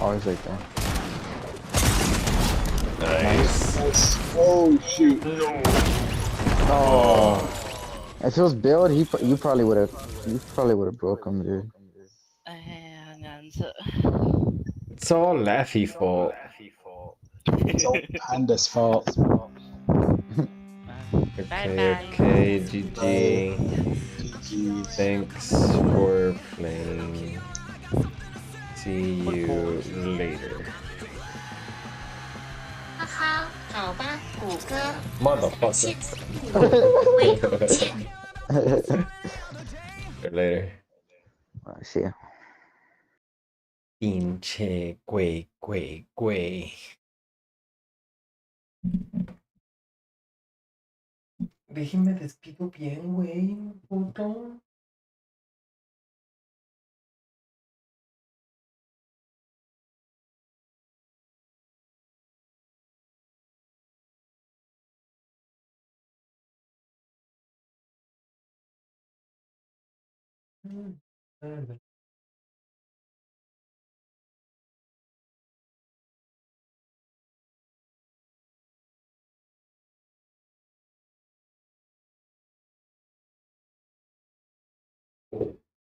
Speaker 7: Always like that.
Speaker 4: Nice.
Speaker 5: Oh shoot. No.
Speaker 7: Oh. If it was build, you probably would have broke him, dude.
Speaker 4: It's all Laffy fault.
Speaker 5: It's all Panda's fault.
Speaker 4: Okay, GG. Thanks for playing. See you later.
Speaker 10: 哈哈，好吧，谷歌。
Speaker 4: Motherfucker.
Speaker 10: 未见。
Speaker 4: Later.
Speaker 7: See ya.
Speaker 4: Pinche güey. Déjeme despido bien, güey, puto.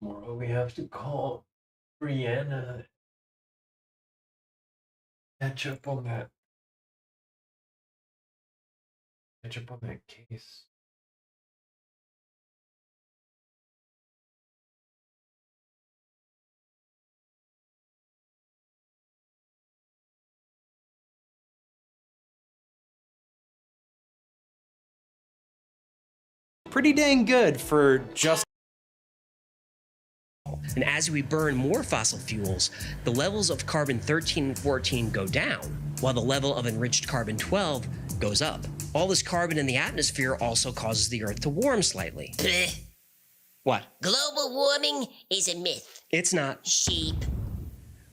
Speaker 4: Tomorrow we have to call Brianna. Catch up on that case.
Speaker 11: Pretty dang good for just.
Speaker 1: And as we burn more fossil fuels, the levels of carbon 13 and 14 go down, while the level of enriched carbon 12 goes up. All this carbon in the atmosphere also causes the Earth to warm slightly. What?
Speaker 12: Global warming is a myth.
Speaker 1: It's not.
Speaker 12: Sheep.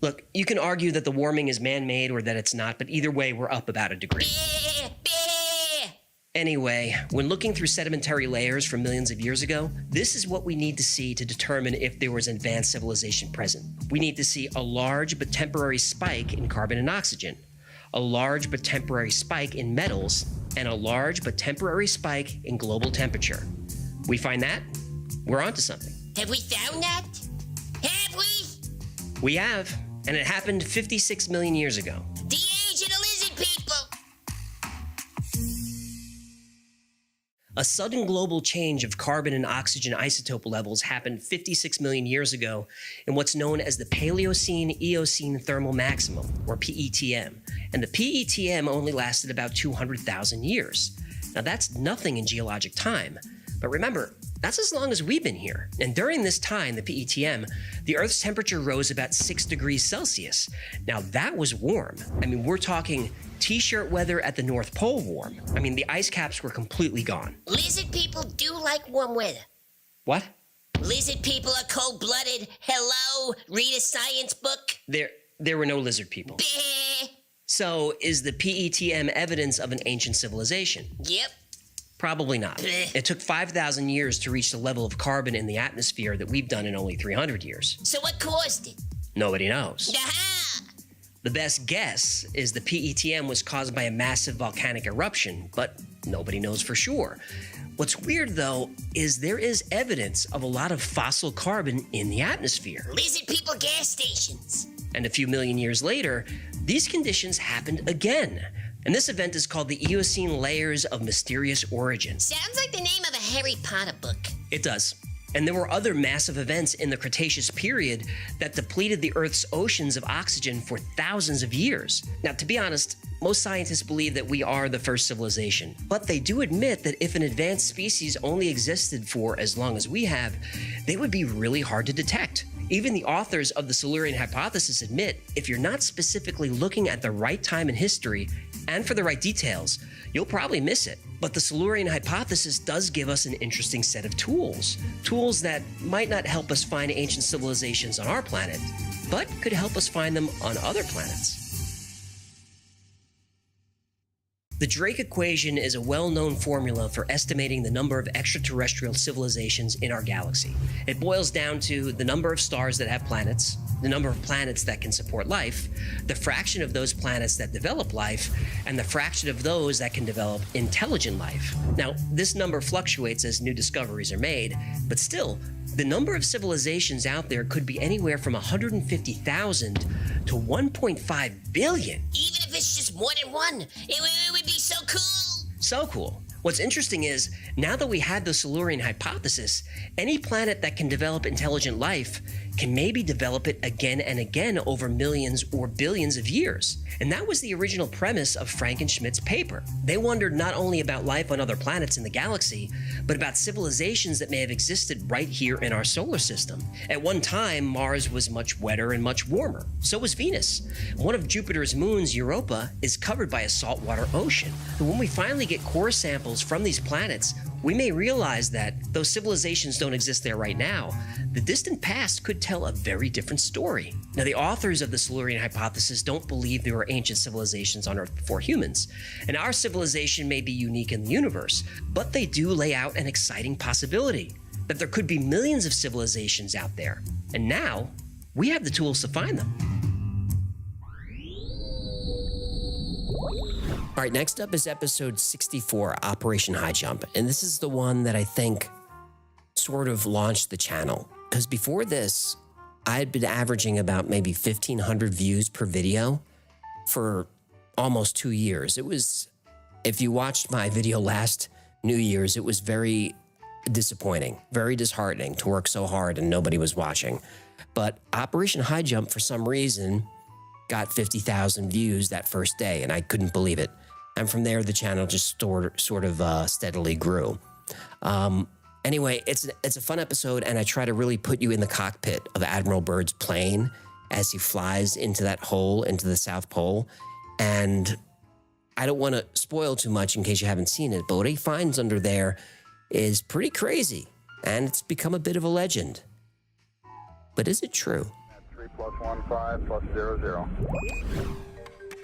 Speaker 1: Look, you can argue that the warming is man-made or that it's not, but either way, we're up about a degree. Anyway, when looking through sedimentary layers from millions of years ago, this is what we need to see to determine if there was advanced civilization present. We need to see a large but temporary spike in carbon and oxygen, a large but temporary spike in metals, and a large but temporary spike in global temperature. We find that? We're onto something.
Speaker 12: Have we found that? Have we?
Speaker 1: We have, and it happened 56 million years ago.
Speaker 12: The age of the lizard people!
Speaker 1: A sudden global change of carbon and oxygen isotope levels happened 56 million years ago in what's known as the Paleocene-Eocene thermal maximum, or PETM. And the PETM only lasted about 200,000 years. Now that's nothing in geologic time. But remember, that's as long as we've been here. And during this time, the PETM, the Earth's temperature rose about 6 degrees Celsius. Now that was warm. I mean, we're talking t-shirt weather at the North Pole warm. I mean, the ice caps were completely gone.
Speaker 12: Lizard people do like warm weather.
Speaker 1: What?
Speaker 12: Lizard people are cold-blooded. Hello? Read a science book.
Speaker 1: There were no lizard people.
Speaker 12: Bleh.
Speaker 1: So is the PETM evidence of an ancient civilization?
Speaker 12: Yep.
Speaker 1: Probably not.
Speaker 12: Bleh.
Speaker 1: It took 5,000 years to reach the level of carbon in the atmosphere that we've done in only 300 years.
Speaker 12: So what caused it?
Speaker 1: Nobody knows.
Speaker 12: Aha!
Speaker 1: The best guess is the PETM was caused by a massive volcanic eruption, but nobody knows for sure. What's weird, though, is there is evidence of a lot of fossil carbon in the atmosphere.
Speaker 12: Lizard people gas stations.
Speaker 1: And a few million years later, these conditions happened again. And this event is called the Eocene Layers of Mysterious Origin.
Speaker 12: Sounds like the name of a Harry Potter book.
Speaker 1: It does. And there were other massive events in the Cretaceous period that depleted the Earth's oceans of oxygen for thousands of years. Now, to be honest, most scientists believe that we are the first civilization, but they do admit that if an advanced species only existed for as long as we have, they would be really hard to detect. Even the authors of the Silurian hypothesis admit if you're not specifically looking at the right time in history and for the right details, you'll probably miss it. But the Silurian hypothesis does give us an interesting set of tools. Tools that might not help us find ancient civilizations on our planet, but could help us find them on other planets. The Drake equation is a well-known formula for estimating the number of extraterrestrial civilizations in our galaxy. It boils down to the number of stars that have planets, the number of planets that can support life, the fraction of those planets that develop life, and the fraction of those that can develop intelligent life. Now, this number fluctuates as new discoveries are made, but still, the number of civilizations out there could be anywhere from 150,000 to 1.5 billion.
Speaker 12: Even if it's just more than one, it would be so cool.
Speaker 1: So cool. What's interesting is, now that we had the Silurian hypothesis, any planet that can develop intelligent life can maybe develop it again and again over millions or billions of years. And that was the original premise of Frankenschmidt's paper. They wondered not only about life on other planets in the galaxy, but about civilizations that may have existed right here in our solar system. At one time, Mars was much wetter and much warmer. So was Venus. One of Jupiter's moons, Europa, is covered by a saltwater ocean. But when we finally get core samples from these planets, we may realize that, though civilizations don't exist there right now, the distant past could tell a very different story. Now, the authors of the Silurian hypothesis don't believe there were ancient civilizations on Earth before humans, and our civilization may be unique in the universe, but they do lay out an exciting possibility that there could be millions of civilizations out there, and now we have the tools to find them. All right, next up is episode 64, Operation High Jump. And this is the one that I think sort of launched the channel. Because before this, I had been averaging about maybe 1,500 views per video for almost 2 years. It was, if you watched my video last New Year's, it was very disappointing, very disheartening to work so hard and nobody was watching. But Operation High Jump, for some reason, got 50,000 views that first day, and I couldn't believe it. And from there, the channel just sort of steadily grew. Anyway, it's a fun episode, and I try to really put you in the cockpit of Admiral Byrd's plane as he flies into that hole into the South Pole. And I don't want to spoil too much in case you haven't seen it, but what he finds under there is pretty crazy, and it's become a bit of a legend. But is it true?
Speaker 13: 3+15+00.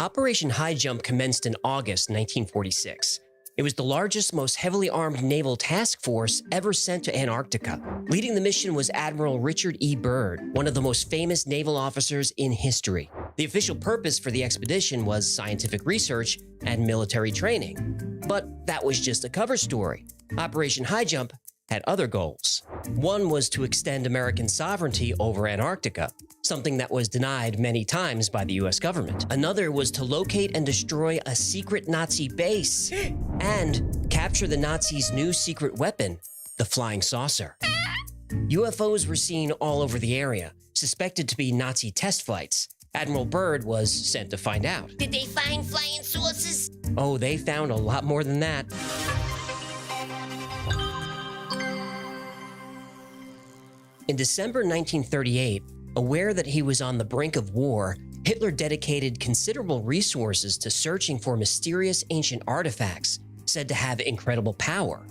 Speaker 1: Operation High Jump commenced in August 1946. It was the largest, most heavily armed naval task force ever sent to Antarctica. Leading the mission was Admiral Richard E. Byrd, one of the most famous naval officers in history. The official purpose for the expedition was scientific research and military training. But that was just a cover story. Operation High Jump had other goals. One was to extend American sovereignty over Antarctica, something that was denied many times by the US government. Another was to locate and destroy a secret Nazi base and capture the Nazis' new secret weapon, the flying saucer. UFOs were seen all over the area, suspected to be Nazi test flights. Admiral Byrd was sent to find out.
Speaker 12: Did they find flying saucers?
Speaker 1: Oh, they found a lot more than that. In December 1938, aware that he was on the brink of war, Hitler dedicated considerable resources to searching for mysterious ancient artifacts said to have incredible power.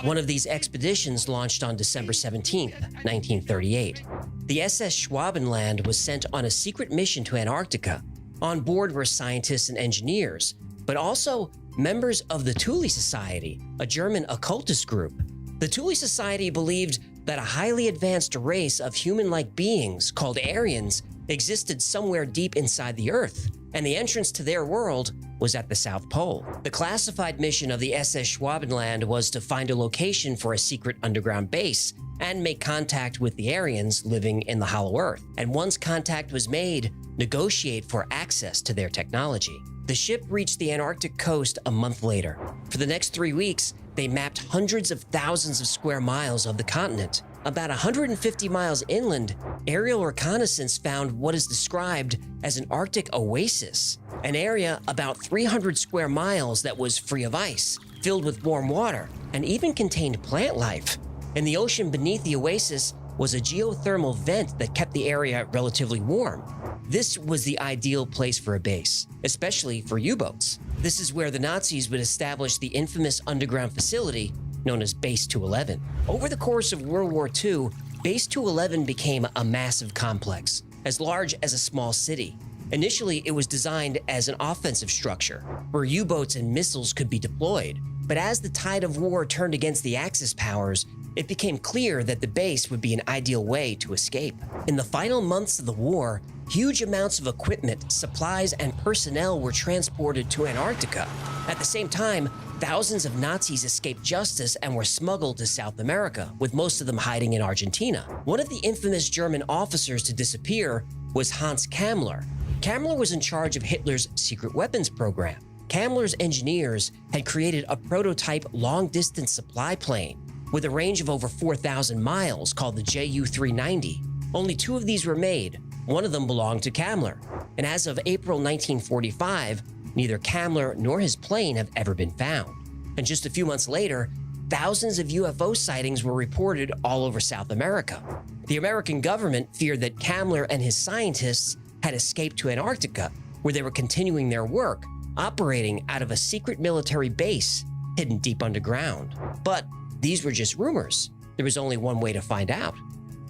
Speaker 1: One of these expeditions launched on December 17, 1938. The SS Schwabenland was sent on a secret mission to Antarctica. On board were scientists and engineers, but also members of the Thule Society, a German occultist group. The Thule Society believed that a highly advanced race of human-like beings called Aryans existed somewhere deep inside the Earth, and the entrance to their world was at the South Pole. The classified mission of the SS Schwabenland was to find a location for a secret underground base and make contact with the Aryans living in the Hollow Earth. And once contact was made, negotiate for access to their technology. The ship reached the Antarctic coast a month later. For the next 3 weeks, they mapped hundreds of thousands of square miles of the continent. About 150 miles inland, aerial reconnaissance found what is described as an Arctic oasis, an area about 300 square miles that was free of ice, filled with warm water, and even contained plant life. In the ocean beneath the oasis was a geothermal vent that kept the area relatively warm. This was the ideal place for a base, especially for U-boats. This is where the Nazis would establish the infamous underground facility known as Base 211. Over the course of World War II, Base 211 became a massive complex, as large as a small city. Initially, it was designed as an offensive structure, where U-boats and missiles could be deployed. But as the tide of war turned against the Axis powers, it became clear that the base would be an ideal way to escape. In the final months of the war, huge amounts of equipment, supplies, and personnel were transported to Antarctica. At the same time, thousands of Nazis escaped justice and were smuggled to South America, with most of them hiding in Argentina. One of the infamous German officers to disappear was Hans Kammler. Kammler was in charge of Hitler's secret weapons program. Kammler's engineers had created a prototype long-distance supply plane with a range of over 4,000 miles called the Ju-390. Only 2 of these were made. One of them belonged to Kammler. And as of April 1945, neither Kammler nor his plane have ever been found. And just a few months later, thousands of UFO sightings were reported all over South America. The American government feared that Kammler and his scientists had escaped to Antarctica, where they were continuing their work, operating out of a secret military base hidden deep underground. But these were just rumors. There was only one way to find out.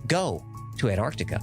Speaker 1: Go to Antarctica.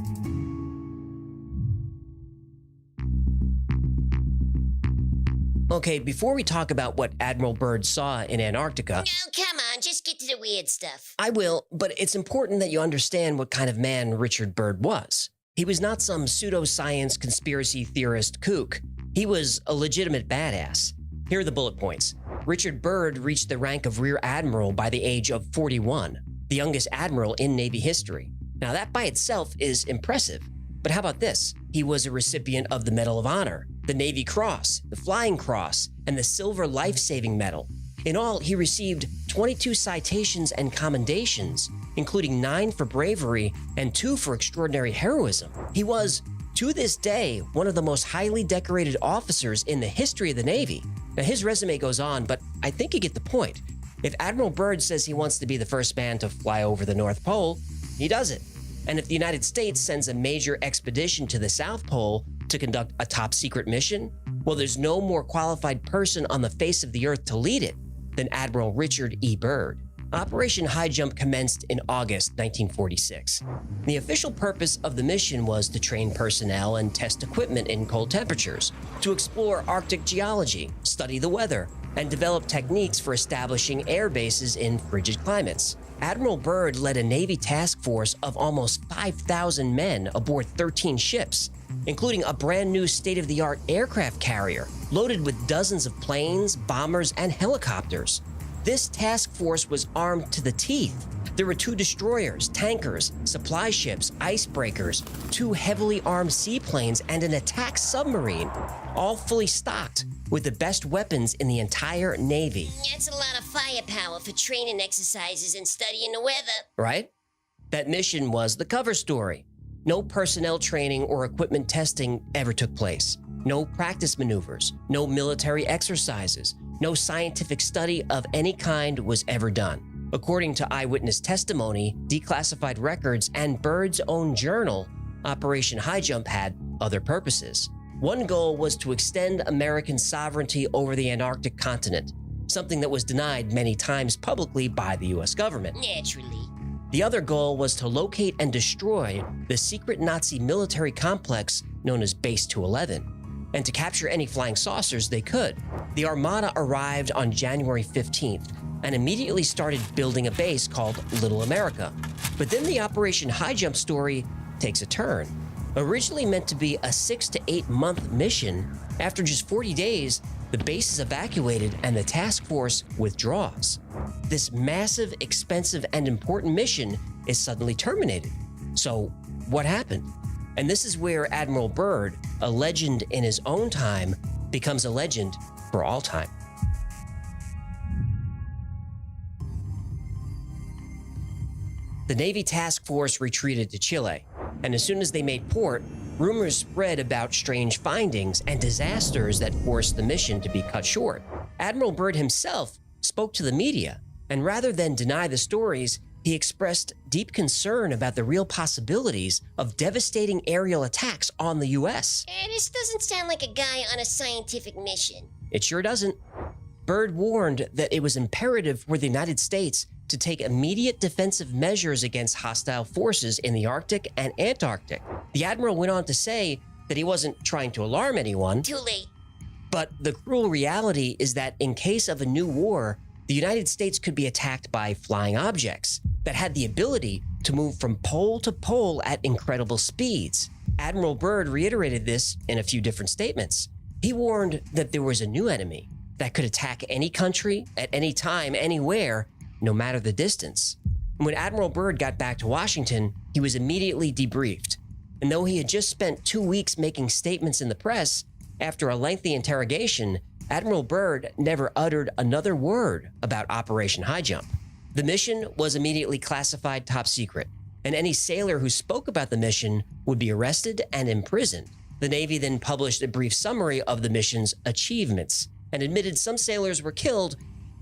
Speaker 1: Okay, before we talk about what Admiral Byrd saw in Antarctica...
Speaker 12: No, come on, just get to the weird stuff.
Speaker 1: I will, but it's important that you understand what kind of man Richard Byrd was. He was not some pseudoscience conspiracy theorist kook. He was a legitimate badass. Here are the bullet points. Richard Byrd reached the rank of Rear Admiral by the age of 41, the youngest admiral in Navy history. Now that by itself is impressive, but how about this? He was a recipient of the Medal of Honor, the Navy Cross, the Flying Cross, and the Silver Life-Saving Medal. In all, he received 22 citations and commendations, including 9 for bravery and 2 for extraordinary heroism. He was, to this day, one of the most highly decorated officers in the history of the Navy. Now, his resume goes on, but I think you get the point. If Admiral Byrd says he wants to be the first man to fly over the North Pole, he does it. And if the United States sends a major expedition to the South Pole to conduct a top-secret mission, well, there's no more qualified person on the face of the Earth to lead it than Admiral Richard E. Byrd. Operation High Jump commenced in August 1946. The official purpose of the mission was to train personnel and test equipment in cold temperatures, to explore Arctic geology, study the weather, and develop techniques for establishing air bases in frigid climates. Admiral Byrd led a Navy task force of almost 5,000 men aboard 13 ships, including a brand new state-of-the-art aircraft carrier loaded with dozens of planes, bombers, and helicopters. This task force was armed to the teeth. There were 2 destroyers, tankers, supply ships, icebreakers, 2 heavily armed seaplanes, and an attack submarine, all fully stocked with the best weapons in the entire Navy.
Speaker 12: That's a lot of firepower for training exercises and studying the weather.
Speaker 1: Right? That mission was the cover story. No personnel training or equipment testing ever took place. No practice maneuvers, no military exercises, no scientific study of any kind was ever done. According to eyewitness testimony, declassified records, and Byrd's own journal, Operation High Jump had other purposes. One goal was to extend American sovereignty over the Antarctic continent, something that was denied many times publicly by the US government.
Speaker 12: Naturally.
Speaker 1: The other goal was to locate and destroy the secret Nazi military complex known as Base 211, and to capture any flying saucers they could. The Armada arrived on January 15th and immediately started building a base called Little America. But then the Operation High Jump story takes a turn. Originally meant to be a 6 to 8 month mission, after just 40 days, the base is evacuated and the task force withdraws. This massive, expensive, and important mission is suddenly terminated. So, what happened? And this is where Admiral Byrd, a legend in his own time, becomes a legend for all time. The Navy task force retreated to Chile, and as soon as they made port, rumors spread about strange findings and disasters that forced the mission to be cut short. Admiral Byrd himself spoke to the media, and rather than deny the stories, he expressed deep concern about the real possibilities of devastating aerial attacks on the US.
Speaker 12: This doesn't sound like a guy on a scientific mission.
Speaker 1: It sure doesn't. Byrd warned that it was imperative for the United States to take immediate defensive measures against hostile forces in the Arctic and Antarctic. The Admiral went on to say that he wasn't trying to alarm anyone.
Speaker 12: Too late.
Speaker 1: But the cruel reality is that in case of a new war, the United States could be attacked by flying objects that had the ability to move from pole to pole at incredible speeds. Admiral Byrd reiterated this in a few different statements. He warned that there was a new enemy that could attack any country at any time, anywhere, no matter the distance. When Admiral Byrd got back to Washington, he was immediately debriefed. And though he had just spent 2 weeks making statements in the press, after a lengthy interrogation, Admiral Byrd never uttered another word about Operation High Jump. The mission was immediately classified top secret, and any sailor who spoke about the mission would be arrested and imprisoned. The Navy then published a brief summary of the mission's achievements and admitted some sailors were killed,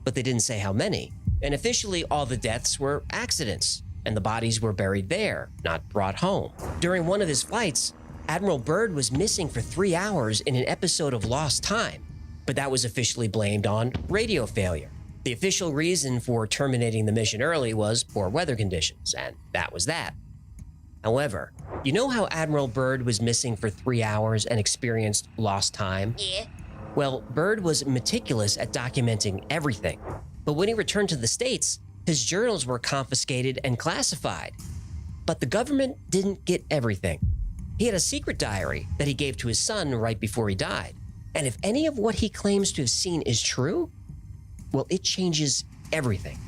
Speaker 1: but they didn't say how many. And officially, all the deaths were accidents, and the bodies were buried there, not brought home. During one of his flights, Admiral Byrd was missing for 3 hours in an episode of lost time, but that was officially blamed on radio failure. The official reason for terminating the mission early was poor weather conditions, and that was that. However, you know how Admiral Byrd was missing for 3 hours and experienced lost time?
Speaker 12: Yeah.
Speaker 1: Well, Byrd was meticulous at documenting everything. But when he returned to the States, his journals were confiscated and classified. But the government didn't get everything. He had a secret diary that he gave to his son right before he died. And if any of what he claims to have seen is true, well, it changes everything.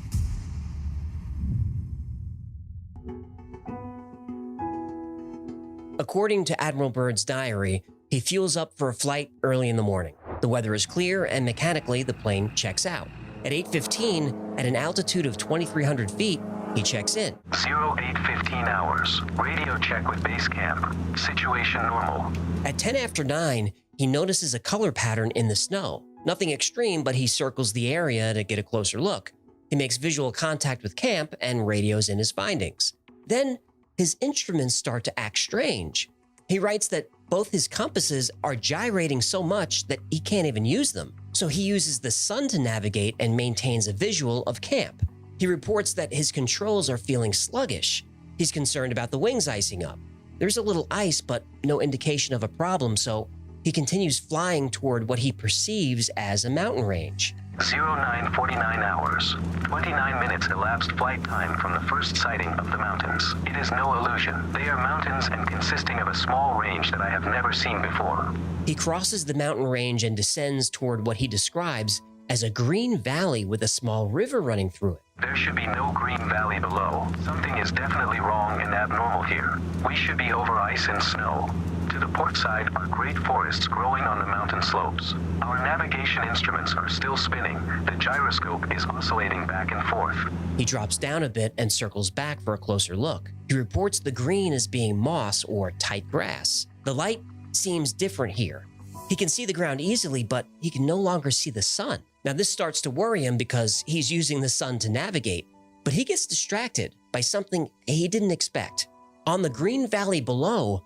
Speaker 1: According to Admiral Byrd's diary, he fuels up for a flight early in the morning. The weather is clear, and mechanically, the plane checks out. At 8:15, at an altitude of 2,300 feet, he checks in.
Speaker 13: 08:15 hours. Radio check with base camp. Situation normal.
Speaker 1: At 10 after 9, he notices a color pattern in the snow. Nothing extreme, but he circles the area to get a closer look. He makes visual contact with camp and radios in his findings. Then, his instruments start to act strange. He writes that both his compasses are gyrating so much that he can't even use them. So he uses the sun to navigate and maintains a visual of camp. He reports that his controls are feeling sluggish. He's concerned about the wings icing up. There's a little ice, but no indication of a problem, so he continues flying toward what he perceives as a mountain range.
Speaker 13: 0949 hours. 29 minutes elapsed flight time from the first sighting of the mountains. It is no illusion. They are mountains and consisting of a small range that I have never seen before.
Speaker 1: He crosses the mountain range and descends toward what he describes as a green valley with a small river running through it.
Speaker 13: There should be no green valley below. Something is definitely wrong and abnormal here. We should be over ice and snow. To the port side are great forests growing on the mountain slopes. Our navigation instruments are still spinning. The gyroscope is oscillating back and forth.
Speaker 1: He drops down a bit and circles back for a closer look. He reports the green as being moss or tight grass. The light seems different here. He can see the ground easily, but he can no longer see the sun. Now, this starts to worry him because he's using the sun to navigate, but he gets distracted by something he didn't expect. On the green valley below,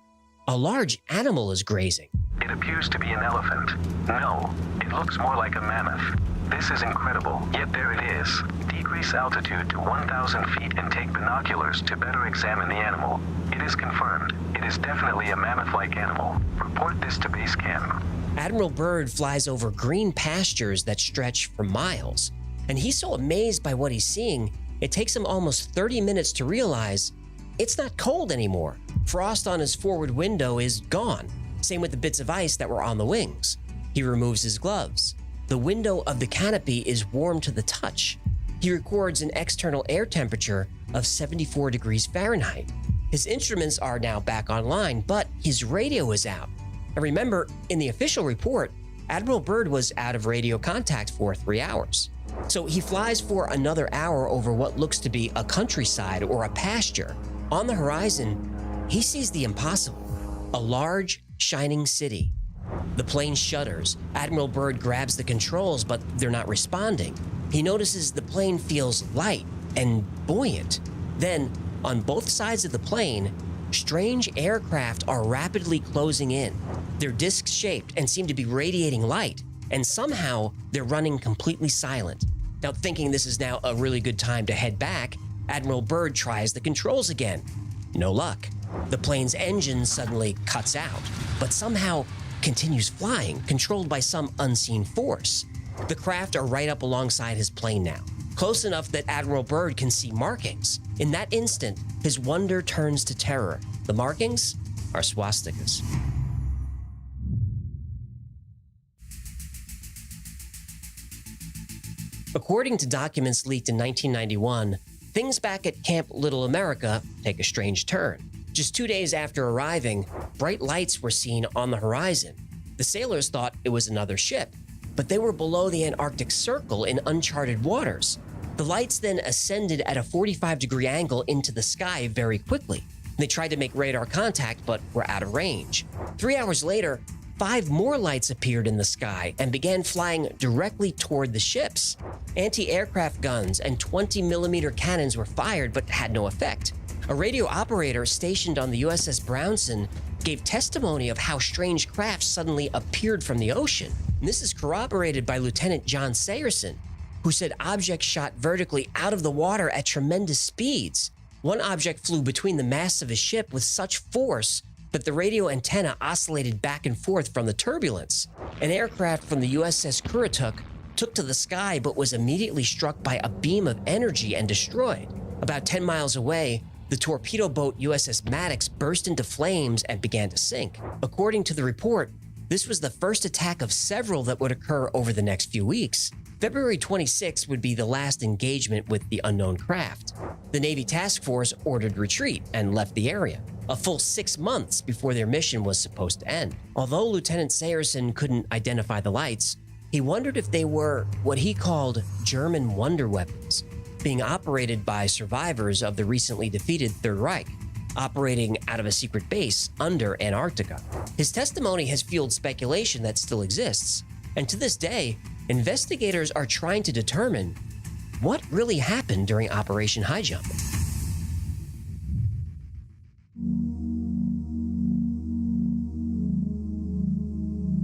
Speaker 1: a large animal is grazing.
Speaker 13: It appears to be an elephant. No, it looks more like a mammoth. This is incredible, yet there it is. Decrease altitude to 1,000 feet and take binoculars to better examine the animal. It is confirmed. It is definitely a mammoth-like animal. Report this to base camp.
Speaker 1: Admiral Byrd flies over green pastures that stretch for miles, and he's so amazed by what he's seeing, it takes him almost 30 minutes to realize it's not cold anymore. Frost on his forward window is gone. Same with the bits of ice that were on the wings. He removes his gloves. The window of the canopy is warm to the touch. He records an external air temperature of 74 degrees Fahrenheit. His instruments are now back online, but his radio is out. And remember, in the official report, Admiral Byrd was out of radio contact for 3 hours. So he flies for another hour over what looks to be a countryside or a pasture. On the horizon, he sees the impossible, a large, shining city. The plane shudders. Admiral Byrd grabs the controls, but they're not responding. He notices the plane feels light and buoyant. Then, on both sides of the plane, strange aircraft are rapidly closing in. They're disc-shaped and seem to be radiating light, and somehow they're running completely silent. Now, thinking this is now a really good time to head back, Admiral Byrd tries the controls again. No luck. The plane's engine suddenly cuts out, but somehow continues flying, controlled by some unseen force. The craft are right up alongside his plane now, close enough that Admiral Byrd can see markings. In that instant, his wonder turns to terror. The markings are swastikas. According to documents leaked in 1991, things back at Camp Little America take a strange turn. Just 2 days after arriving, bright lights were seen on the horizon. The sailors thought it was another ship, but they were below the Antarctic Circle in uncharted waters. The lights then ascended at a 45-degree angle into the sky very quickly. They tried to make radar contact, but were out of range. 3 hours later, 5 more lights appeared in the sky and began flying directly toward the ships. Anti-aircraft guns and 20-millimeter cannons were fired but had no effect. A radio operator stationed on the USS Brownson gave testimony of how strange craft suddenly appeared from the ocean. And this is corroborated by Lieutenant John Sayerson, who said objects shot vertically out of the water at tremendous speeds. One object flew between the masts of his ship with such force that the radio antenna oscillated back and forth from the turbulence. An aircraft from the USS Currituck took to the sky but was immediately struck by a beam of energy and destroyed. About 10 miles away, the torpedo boat USS Maddox burst into flames and began to sink. According to the report, this was the first attack of several that would occur over the next few weeks. February 26 would be the last engagement with the unknown craft. The Navy task force ordered retreat and left the area, a full 6 months before their mission was supposed to end. Although Lieutenant Sayerson couldn't identify the lights, he wondered if they were what he called German wonder weapons, being operated by survivors of the recently defeated Third Reich, operating out of a secret base under Antarctica. His testimony has fueled speculation that still exists, and to this day, investigators are trying to determine what really happened during Operation High Jump.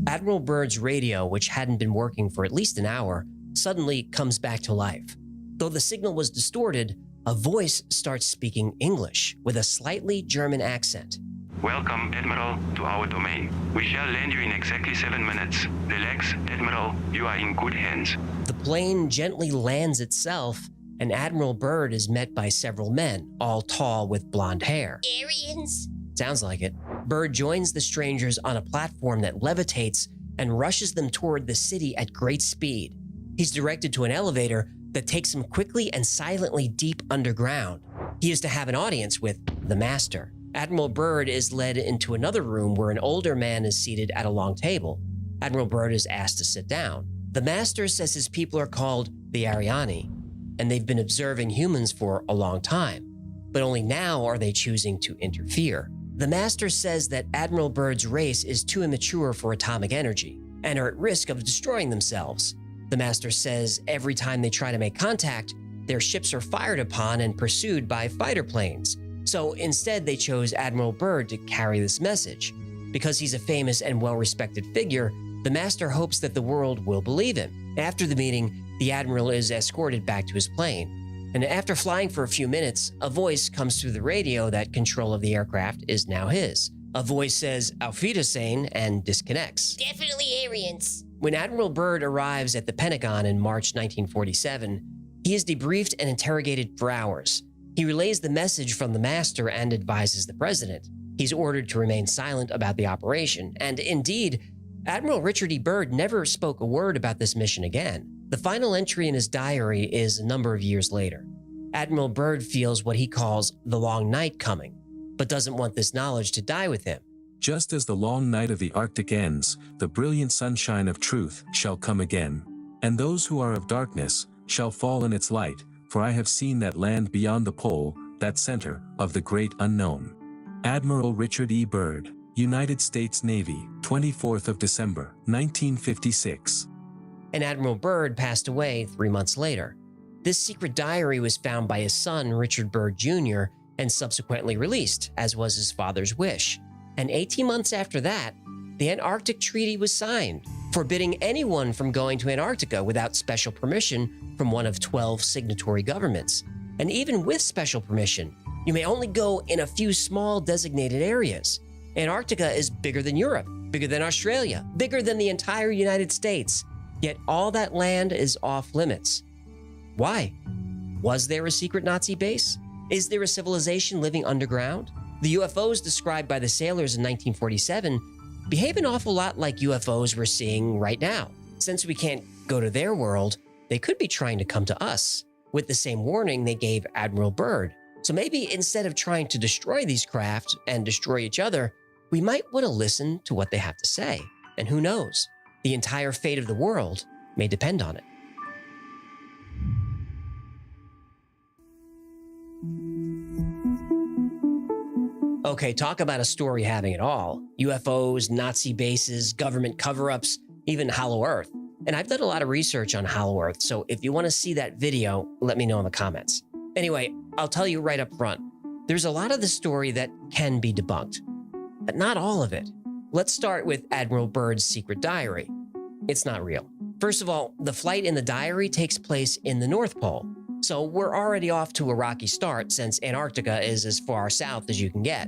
Speaker 1: Admiral Byrd's radio, which hadn't been working for at least an hour, suddenly comes back to life. Though the signal was distorted, a voice starts speaking English with a slightly German accent.
Speaker 14: Welcome, Admiral, to our domain. We shall land you in exactly 7 minutes. Relax, Admiral, you are in good hands.
Speaker 1: The plane gently lands itself, and Admiral Byrd is met by several men, all tall with blonde hair.
Speaker 12: Aryans?
Speaker 1: Sounds like it. Byrd joins the strangers on a platform that levitates and rushes them toward the city at great speed. He's directed to an elevator that takes him quickly and silently deep underground. He is to have an audience with the Master. Admiral Byrd is led into another room where an older man is seated at a long table. Admiral Byrd is asked to sit down. The Master says his people are called the Ariani, and they've been observing humans for a long time, but only now are they choosing to interfere. The Master says that Admiral Byrd's race is too immature for atomic energy and are at risk of destroying themselves. The Master says every time they try to make contact, their ships are fired upon and pursued by fighter planes. So instead, they chose Admiral Byrd to carry this message. Because he's a famous and well-respected figure, the Master hopes that the world will believe him. After the meeting, the Admiral is escorted back to his plane. And after flying for a few minutes, a voice comes through the radio that control of the aircraft is now his. A voice says, "Auf Wiedersehen," and disconnects.
Speaker 12: Definitely Aryans.
Speaker 1: When Admiral Byrd arrives at the Pentagon in March 1947, he is debriefed and interrogated for hours. He relays the message from the Master and advises the President. He's ordered to remain silent about the operation, and indeed, Admiral Richard E. Byrd never spoke a word about this mission again. The final entry in his diary is a number of years later. Admiral Byrd feels what he calls the long night coming, but doesn't want this knowledge to die with him.
Speaker 15: Just as the long night of the Arctic ends, the brilliant sunshine of truth shall come again. And those who are of darkness shall fall in its light, for I have seen that land beyond the pole, that center of the great unknown. Admiral Richard E. Byrd, United States Navy, 24th of December, 1956.
Speaker 1: And Admiral Byrd passed away 3 months later. This secret diary was found by his son, Richard Byrd Jr., and subsequently released, as was his father's wish. And 18 months after that, the Antarctic Treaty was signed, forbidding anyone from going to Antarctica without special permission from one of 12 signatory governments. And even with special permission, you may only go in a few small designated areas. Antarctica is bigger than Europe, bigger than Australia, bigger than the entire United States. Yet all that land is off limits. Why? Was there a secret Nazi base? Is there a civilization living underground? The UFOs described by the sailors in 1947 behave an awful lot like UFOs we're seeing right now. Since we can't go to their world, they could be trying to come to us, with the same warning they gave Admiral Byrd. So maybe instead of trying to destroy these craft and destroy each other, we might want to listen to what they have to say. And who knows? The entire fate of the world may depend on it. Okay, talk about a story having it all. UFOs, Nazi bases, government cover-ups, even Hollow Earth. And I've done a lot of research on Hollow Earth, so if you want to see that video, let me know in the comments. Anyway, I'll tell you right up front, there's a lot of the story that can be debunked, but not all of it. Let's start with Admiral Byrd's secret diary. It's not real. First of all, the flight in the diary takes place in the North Pole, so we're already off to a rocky start since Antarctica is as far south as you can get.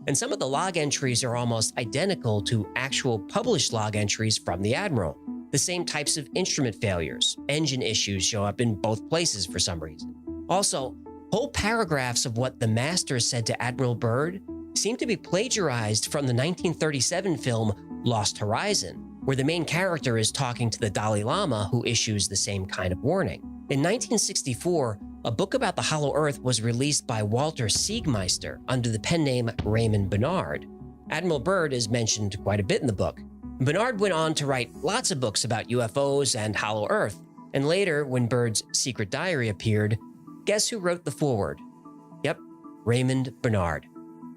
Speaker 1: And some of the log entries are almost identical to actual published log entries from the Admiral. The same types of instrument failures, engine issues show up in both places for some reason. Also, whole paragraphs of what the Master said to Admiral Byrd seem to be plagiarized from the 1937 film Lost Horizon, where the main character is talking to the Dalai Lama who issues the same kind of warning. In 1964, a book about the Hollow Earth was released by Walter Siegmeister under the pen name Raymond Bernard. Admiral Byrd is mentioned quite a bit in the book. Bernard went on to write lots of books about UFOs and Hollow Earth, and later, when Byrd's secret diary appeared, guess who wrote the foreword? Yep, Raymond Bernard.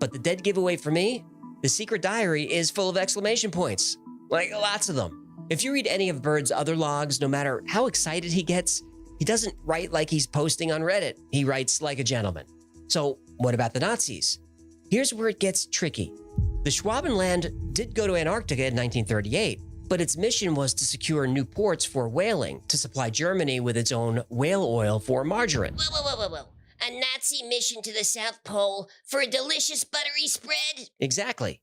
Speaker 1: But the dead giveaway for me? The secret diary is full of exclamation points. Like, lots of them. If you read any of Byrd's other logs, no matter how excited he gets, he doesn't write like he's posting on Reddit. He writes like a gentleman. So what about the Nazis? Here's where it gets tricky. The Schwabenland did go to Antarctica in 1938, but its mission was to secure new ports for whaling to supply Germany with its own whale oil for margarine.
Speaker 12: Whoa. A Nazi mission to the South Pole for a delicious buttery spread?
Speaker 1: Exactly.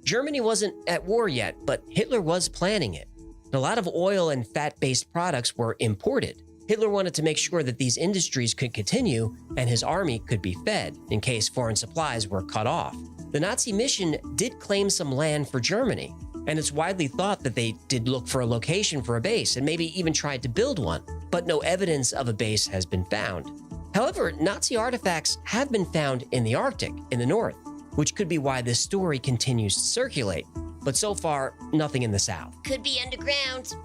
Speaker 1: Germany wasn't at war yet, but Hitler was planning it. A lot of oil and fat-based products were imported. Hitler wanted to make sure that these industries could continue and his army could be fed in case foreign supplies were cut off. The Nazi mission did claim some land for Germany, and it's widely thought that they did look for a location for a base and maybe even tried to build one, but no evidence of a base has been found. However, Nazi artifacts have been found in the Arctic in the north, which could be why this story continues to circulate. But so far, nothing in the south.
Speaker 12: Could be underground.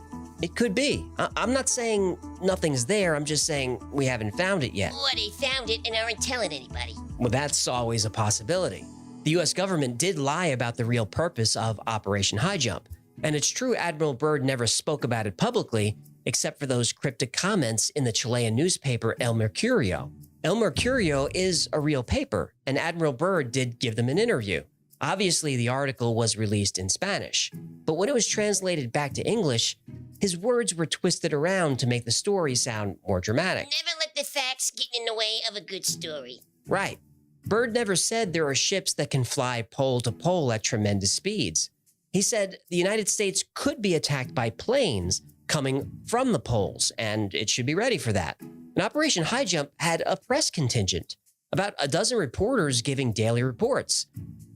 Speaker 1: It could be. I'm not saying nothing's there, I'm just saying we haven't found it yet.
Speaker 12: Or they found it and aren't telling anybody.
Speaker 1: Well, that's always a possibility. The US government did lie about the real purpose of Operation High Jump, and it's true Admiral Byrd never spoke about it publicly, except for those cryptic comments in the Chilean newspaper El Mercurio. El Mercurio is a real paper, and Admiral Byrd did give them an interview. Obviously, the article was released in Spanish, but when it was translated back to English, his words were twisted around to make the story sound more dramatic.
Speaker 12: Never let the facts get in the way of a good story.
Speaker 1: Right. Byrd never said there are ships that can fly pole to pole at tremendous speeds. He said the United States could be attacked by planes coming from the poles, and it should be ready for that. And Operation High Jump had a press contingent, about a dozen reporters giving daily reports.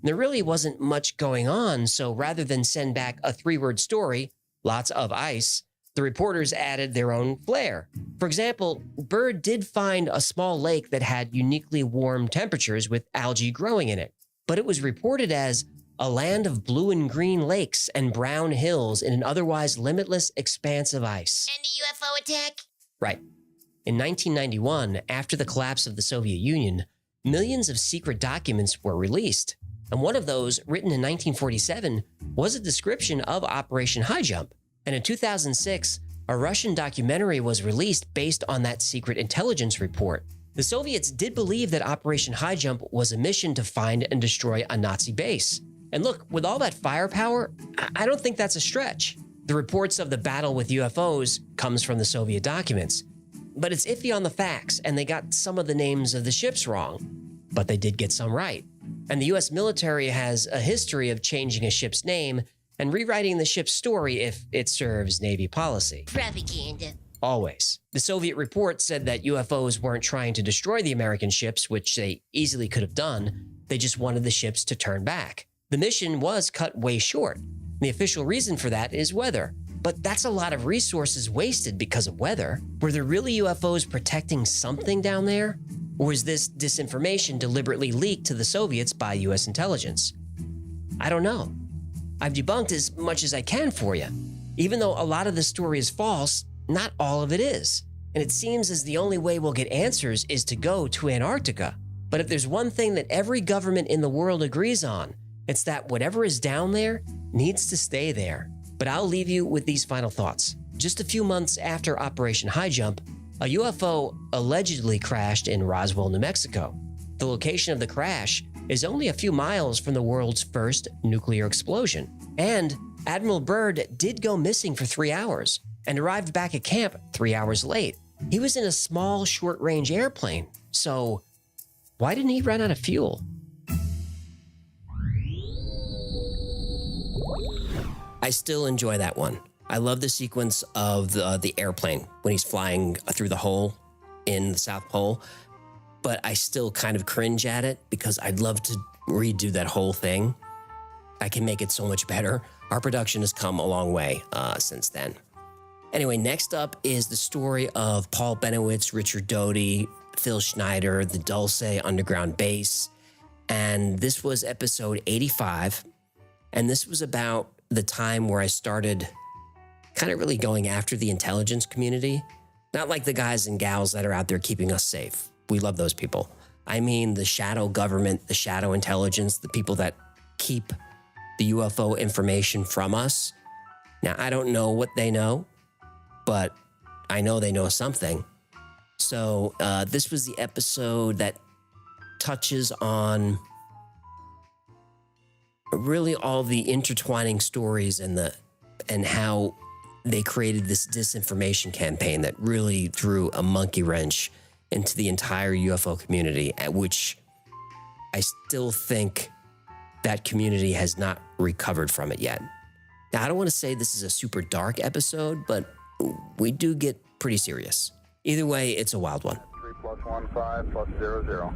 Speaker 1: There really wasn't much going on, so rather than send back a 3-word story, lots of ice, the reporters added their own flair. For example, Byrd did find a small lake that had uniquely warm temperatures with algae growing in it, but it was reported as a land of blue and green lakes and brown hills in an otherwise limitless expanse of ice.
Speaker 12: And the UFO attack?
Speaker 1: Right. In 1991, after the collapse of the Soviet Union, millions of secret documents were released. And one of those, written in 1947, was a description of Operation High Jump. And in 2006, a Russian documentary was released based on that secret intelligence report. The Soviets did believe that Operation High Jump was a mission to find and destroy a Nazi base. And look, with all that firepower, I don't think that's a stretch. The reports of the battle with UFOs comes from the Soviet documents. But it's iffy on the facts, and they got some of the names of the ships wrong. But they did get some right. And the US military has a history of changing a ship's name and rewriting the ship's story if it serves Navy policy.
Speaker 12: Propaganda.
Speaker 1: Always. The Soviet report said that UFOs weren't trying to destroy the American ships, which they easily could have done. They just wanted the ships to turn back. The mission was cut way short. The official reason for that is weather. But that's a lot of resources wasted because of weather. Were there really UFOs protecting something down there? Or is this disinformation deliberately leaked to the Soviets by US intelligence? I don't know. I've debunked as much as I can for you. Even though a lot of the story is false, not all of it is. And it seems as the only way we'll get answers is to go to Antarctica. But if there's one thing that every government in the world agrees on, it's that whatever is down there needs to stay there. But I'll leave you with these final thoughts. Just a few months after Operation High Jump, a UFO allegedly crashed in Roswell, New Mexico. The location of the crash is only a few miles from the world's first nuclear explosion. And Admiral Byrd did go missing for 3 hours and arrived back at camp 3 hours late. He was in a small, short-range airplane, so why didn't he run out of fuel? I still enjoy that one. I love the sequence of the airplane when he's flying through the hole in the South Pole, but I still kind of cringe at it because I'd love to redo that whole thing. I can make it so much better. Our production has come a long way since then. Anyway, next up is the story of Paul Benowitz, Richard Doty, Phil Schneider, the Dulce underground base. And this was episode 85. And this was about the time where I started kind of really going after the intelligence community. Not like the guys and gals that are out there keeping us safe. We love those people. I mean the shadow government, the shadow intelligence, the people that keep the UFO information from us. Now, I don't know what they know, but I know they know something. So this was the episode that touches on really all the intertwining stories and how they created this disinformation campaign that really threw a monkey wrench into the entire UFO community, at which I still think that community has not recovered from it yet. Now, I don't want to say this is a super dark episode, but we do get pretty serious. Either way, it's a wild one.
Speaker 16: 3+15+00.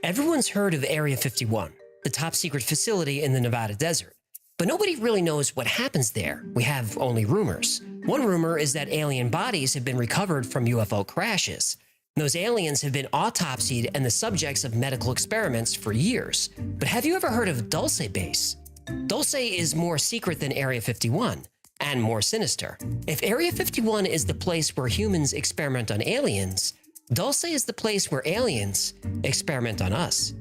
Speaker 1: Everyone's heard of Area 51, the top secret facility in the Nevada desert. But nobody really knows what happens there. We have only rumors. One rumor is that alien bodies have been recovered from UFO crashes. Those aliens have been autopsied and the subjects of medical experiments for years. But have you ever heard of Dulce Base? Dulce is more secret than Area 51, and more sinister. If Area 51 is the place where humans experiment on aliens, Dulce is the place where aliens experiment on us.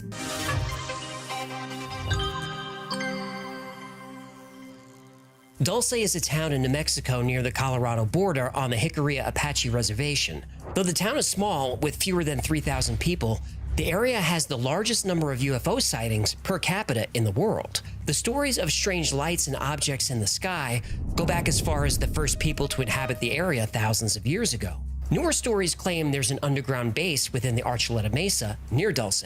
Speaker 1: Dulce is a town in New Mexico near the Colorado border on the Jicarilla Apache Reservation. Though the town is small, with fewer than 3,000 people, the area has the largest number of UFO sightings per capita in the world. The stories of strange lights and objects in the sky go back as far as the first people to inhabit the area thousands of years ago. Newer stories claim there's an underground base within the Archuleta Mesa near Dulce.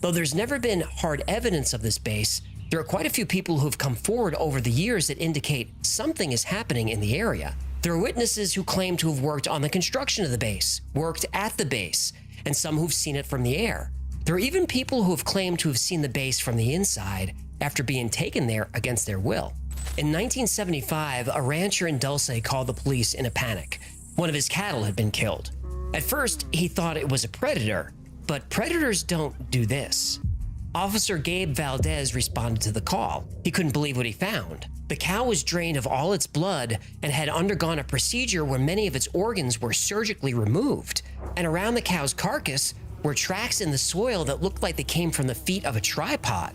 Speaker 1: Though there's never been hard evidence of this base, there are quite a few people who have come forward over the years that indicate something is happening in the area. There are witnesses who claim to have worked on the construction of the base, worked at the base, and some who've seen it from the air. There are even people who have claimed to have seen the base from the inside after being taken there against their will. In 1975, a rancher in Dulce called the police in a panic. One of his cattle had been killed. At first, he thought it was a predator, but predators don't do this. Officer Gabe Valdez responded to the call. He couldn't believe what he found. The cow was drained of all its blood and had undergone a procedure where many of its organs were surgically removed. And around the cow's carcass were tracks in the soil that looked like they came from the feet of a tripod.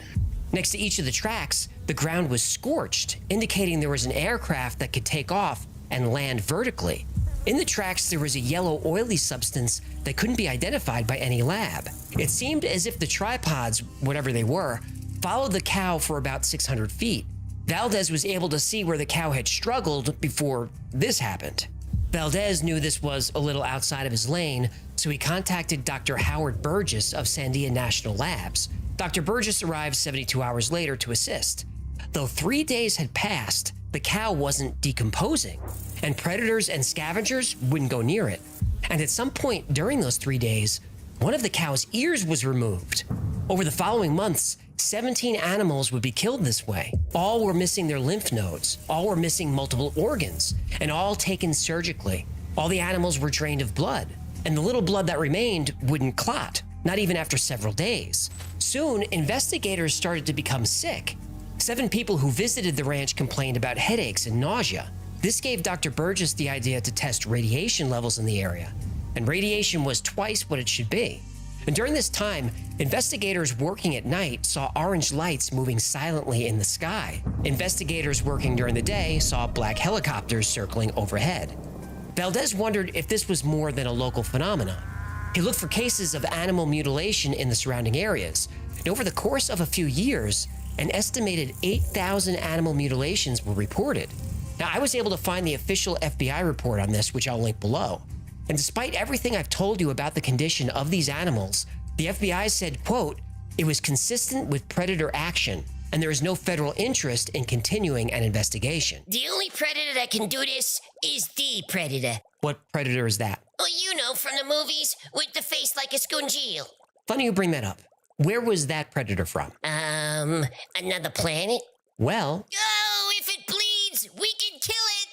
Speaker 1: Next to each of the tracks, the ground was scorched, indicating there was an aircraft that could take off and land vertically. In the tracks, there was a yellow, oily substance that couldn't be identified by any lab. It seemed as if the tripods, whatever they were, followed the cow for about 600 feet. Valdez was able to see where the cow had struggled before this happened. Valdez knew this was a little outside of his lane, so he contacted Dr. Howard Burgess of Sandia National Labs. Dr. Burgess arrived 72 hours later to assist. Though 3 days had passed, the cow wasn't decomposing, and predators and scavengers wouldn't go near it. And at some point during those 3 days, one of the cow's ears was removed. Over the following months, 17 animals would be killed this way. All were missing their lymph nodes, all were missing multiple organs, and all taken surgically. All the animals were drained of blood, and the little blood that remained wouldn't clot, not even after several days. Soon, investigators started to become sick. 7 people who visited the ranch complained about headaches and nausea. This gave Dr. Burgess the idea to test radiation levels in the area, and radiation was twice what it should be. And during this time, investigators working at night saw orange lights moving silently in the sky. Investigators working during the day saw black helicopters circling overhead. Valdez wondered if this was more than a local phenomenon. He looked for cases of animal mutilation in the surrounding areas, and over the course of a few years, an estimated 8,000 animal mutilations were reported. Now, I was able to find the official FBI report on this, which I'll link below. And despite everything I've told you about the condition of these animals, the FBI said, quote, "It was consistent with predator action, and there is no federal interest in continuing an investigation."
Speaker 12: The only predator that can do this is the predator.
Speaker 1: What predator is that?
Speaker 12: Oh, you know, from the movies, with the face like a scoongeel.
Speaker 1: Funny you bring that up. Where was that predator from?
Speaker 12: Another planet?
Speaker 1: Well...
Speaker 12: Oh, if it bleeds, we can kill it!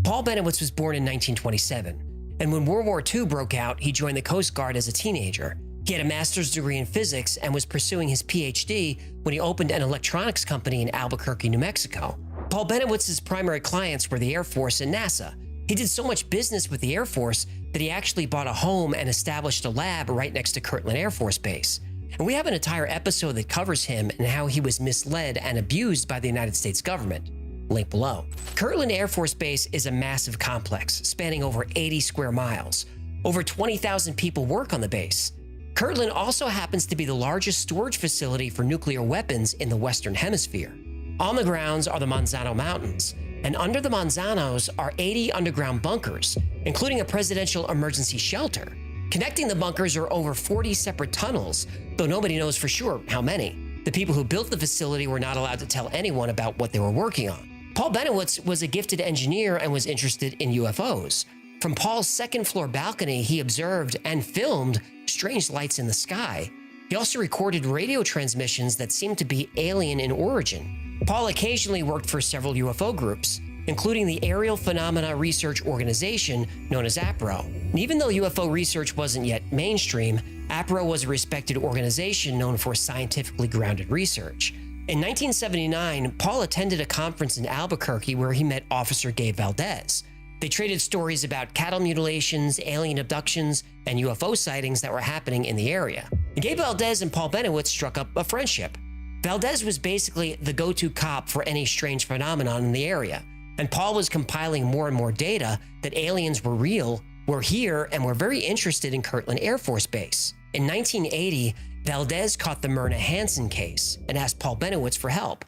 Speaker 1: Paul Benowitz was born in 1927, and when World War II broke out, he joined the Coast Guard as a teenager. He had a master's degree in physics and was pursuing his PhD when he opened an electronics company in Albuquerque, New Mexico. Paul Benowitz's primary clients were the Air Force and NASA. He did so much business with the Air Force that he actually bought a home and established a lab right next to Kirtland Air Force Base. And we have an entire episode that covers him and how he was misled and abused by the United States government. Link below. Kirtland Air Force Base is a massive complex spanning over 80 square miles. Over 20,000 people work on the base. Kirtland also happens to be the largest storage facility for nuclear weapons in the Western Hemisphere. On the grounds are the Manzano Mountains, and under the Manzanos are 80 underground bunkers, including a presidential emergency shelter. Connecting the bunkers are over 40 separate tunnels, though nobody knows for sure how many. The people who built the facility were not allowed to tell anyone about what they were working on. Paul Benowitz was a gifted engineer and was interested in UFOs. From Paul's second-floor balcony, he observed and filmed strange lights in the sky. He also recorded radio transmissions that seemed to be alien in origin. Paul occasionally worked for several UFO groups, including the Aerial Phenomena Research Organization known as APRO. And even though UFO research wasn't yet mainstream, APRO was a respected organization known for scientifically grounded research. In 1979, Paul attended a conference in Albuquerque where he met Officer Gabe Valdez. They traded stories about cattle mutilations, alien abductions, and UFO sightings that were happening in the area. And Gabe Valdez and Paul Benowitz struck up a friendship. Valdez was basically the go-to cop for any strange phenomenon in the area, and Paul was compiling more and more data that aliens were real, were here, and were very interested in Kirtland Air Force Base. In 1980, Valdez caught the Myrna Hansen case and asked Paul Benowitz for help.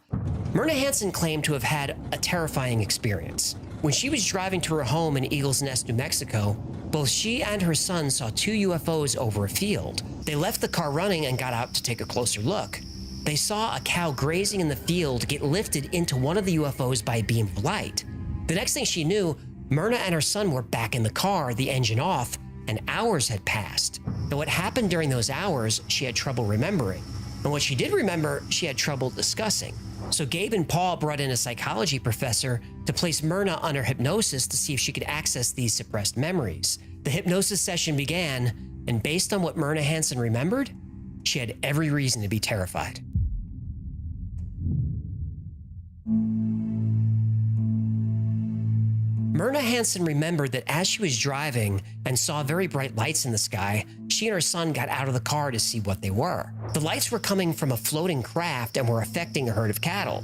Speaker 1: Myrna Hansen claimed to have had a terrifying experience. When she was driving to her home in Eagles Nest, New Mexico, both she and her son saw 2 UFOs over a field. They left the car running and got out to take a closer look. They saw a cow grazing in the field get lifted into one of the UFOs by a beam of light. The next thing she knew, Myrna and her son were back in the car, the engine off, and hours had passed. But what happened during those hours, she had trouble remembering. And what she did remember, she had trouble discussing. So Gabe and Paul brought in a psychology professor to place Myrna under hypnosis to see if she could access these suppressed memories. The hypnosis session began, and based on what Myrna Hansen remembered, she had every reason to be terrified. Myrna Hansen remembered that as she was driving and saw very bright lights in the sky, she and her son got out of the car to see what they were. The lights were coming from a floating craft and were affecting a herd of cattle.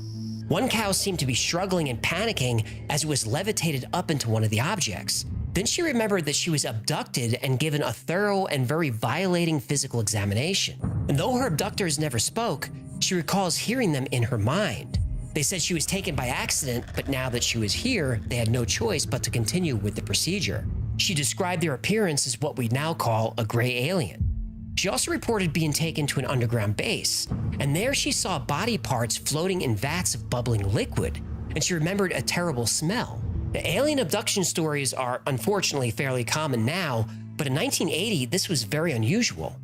Speaker 1: One cow seemed to be struggling and panicking as it was levitated up into one of the objects. Then she remembered that she was abducted and given a thorough and very violating physical examination. And though her abductors never spoke, she recalls hearing them in her mind. They said she was taken by accident, but now that she was here, they had no choice but to continue with the procedure. She described their appearance as what we now call a gray alien. She also reported being taken to an underground base, and there she saw body parts floating in vats of bubbling liquid, and she remembered a terrible smell. The alien abduction stories are unfortunately fairly common now, but in 1980, this was very unusual.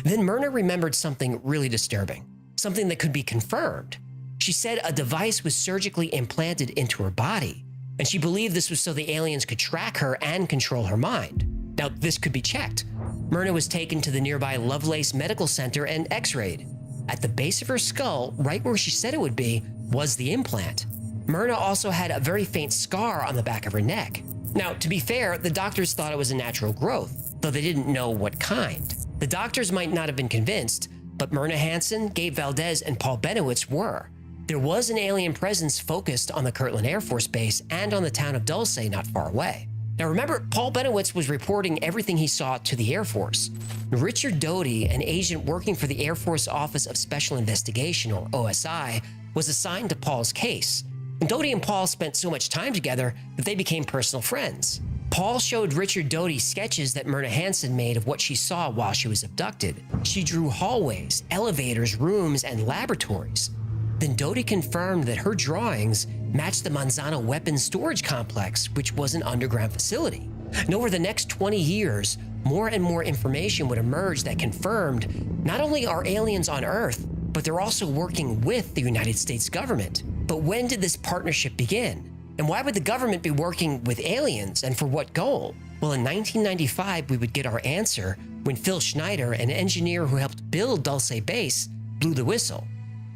Speaker 1: Then Myrna remembered something really disturbing, something that could be confirmed. She said a device was surgically implanted into her body, and she believed this was so the aliens could track her and control her mind. Now, this could be checked. Myrna was taken to the nearby Lovelace Medical Center and x-rayed. At the base of her skull, right where she said it would be, was the implant. Myrna also had a very faint scar on the back of her neck. Now, to be fair, the doctors thought it was a natural growth, though they didn't know what kind. The doctors might not have been convinced, but Myrna Hansen, Gabe Valdez, and Paul Benowitz were. There was an alien presence focused on the Kirtland Air Force Base and on the town of Dulce not far away. Now remember, Paul Benowitz was reporting everything he saw to the Air Force. Richard Doty, an agent working for the Air Force Office of Special Investigation, or OSI, was assigned to Paul's case. And Doty and Paul spent so much time together that they became personal friends. Paul showed Richard Doty sketches that Myrna Hansen made of what she saw while she was abducted. She drew hallways, elevators, rooms, and laboratories. Then Doty confirmed that her drawings matched the Manzano Weapons Storage Complex, which was an underground facility. And over the next 20 years, more and more information would emerge that confirmed not only are aliens on Earth, but they're also working with the United States government. But when did this partnership begin? And why would the government be working with aliens, and for what goal? Well, in 1995, we would get our answer when Phil Schneider, an engineer who helped build Dulce Base, blew the whistle.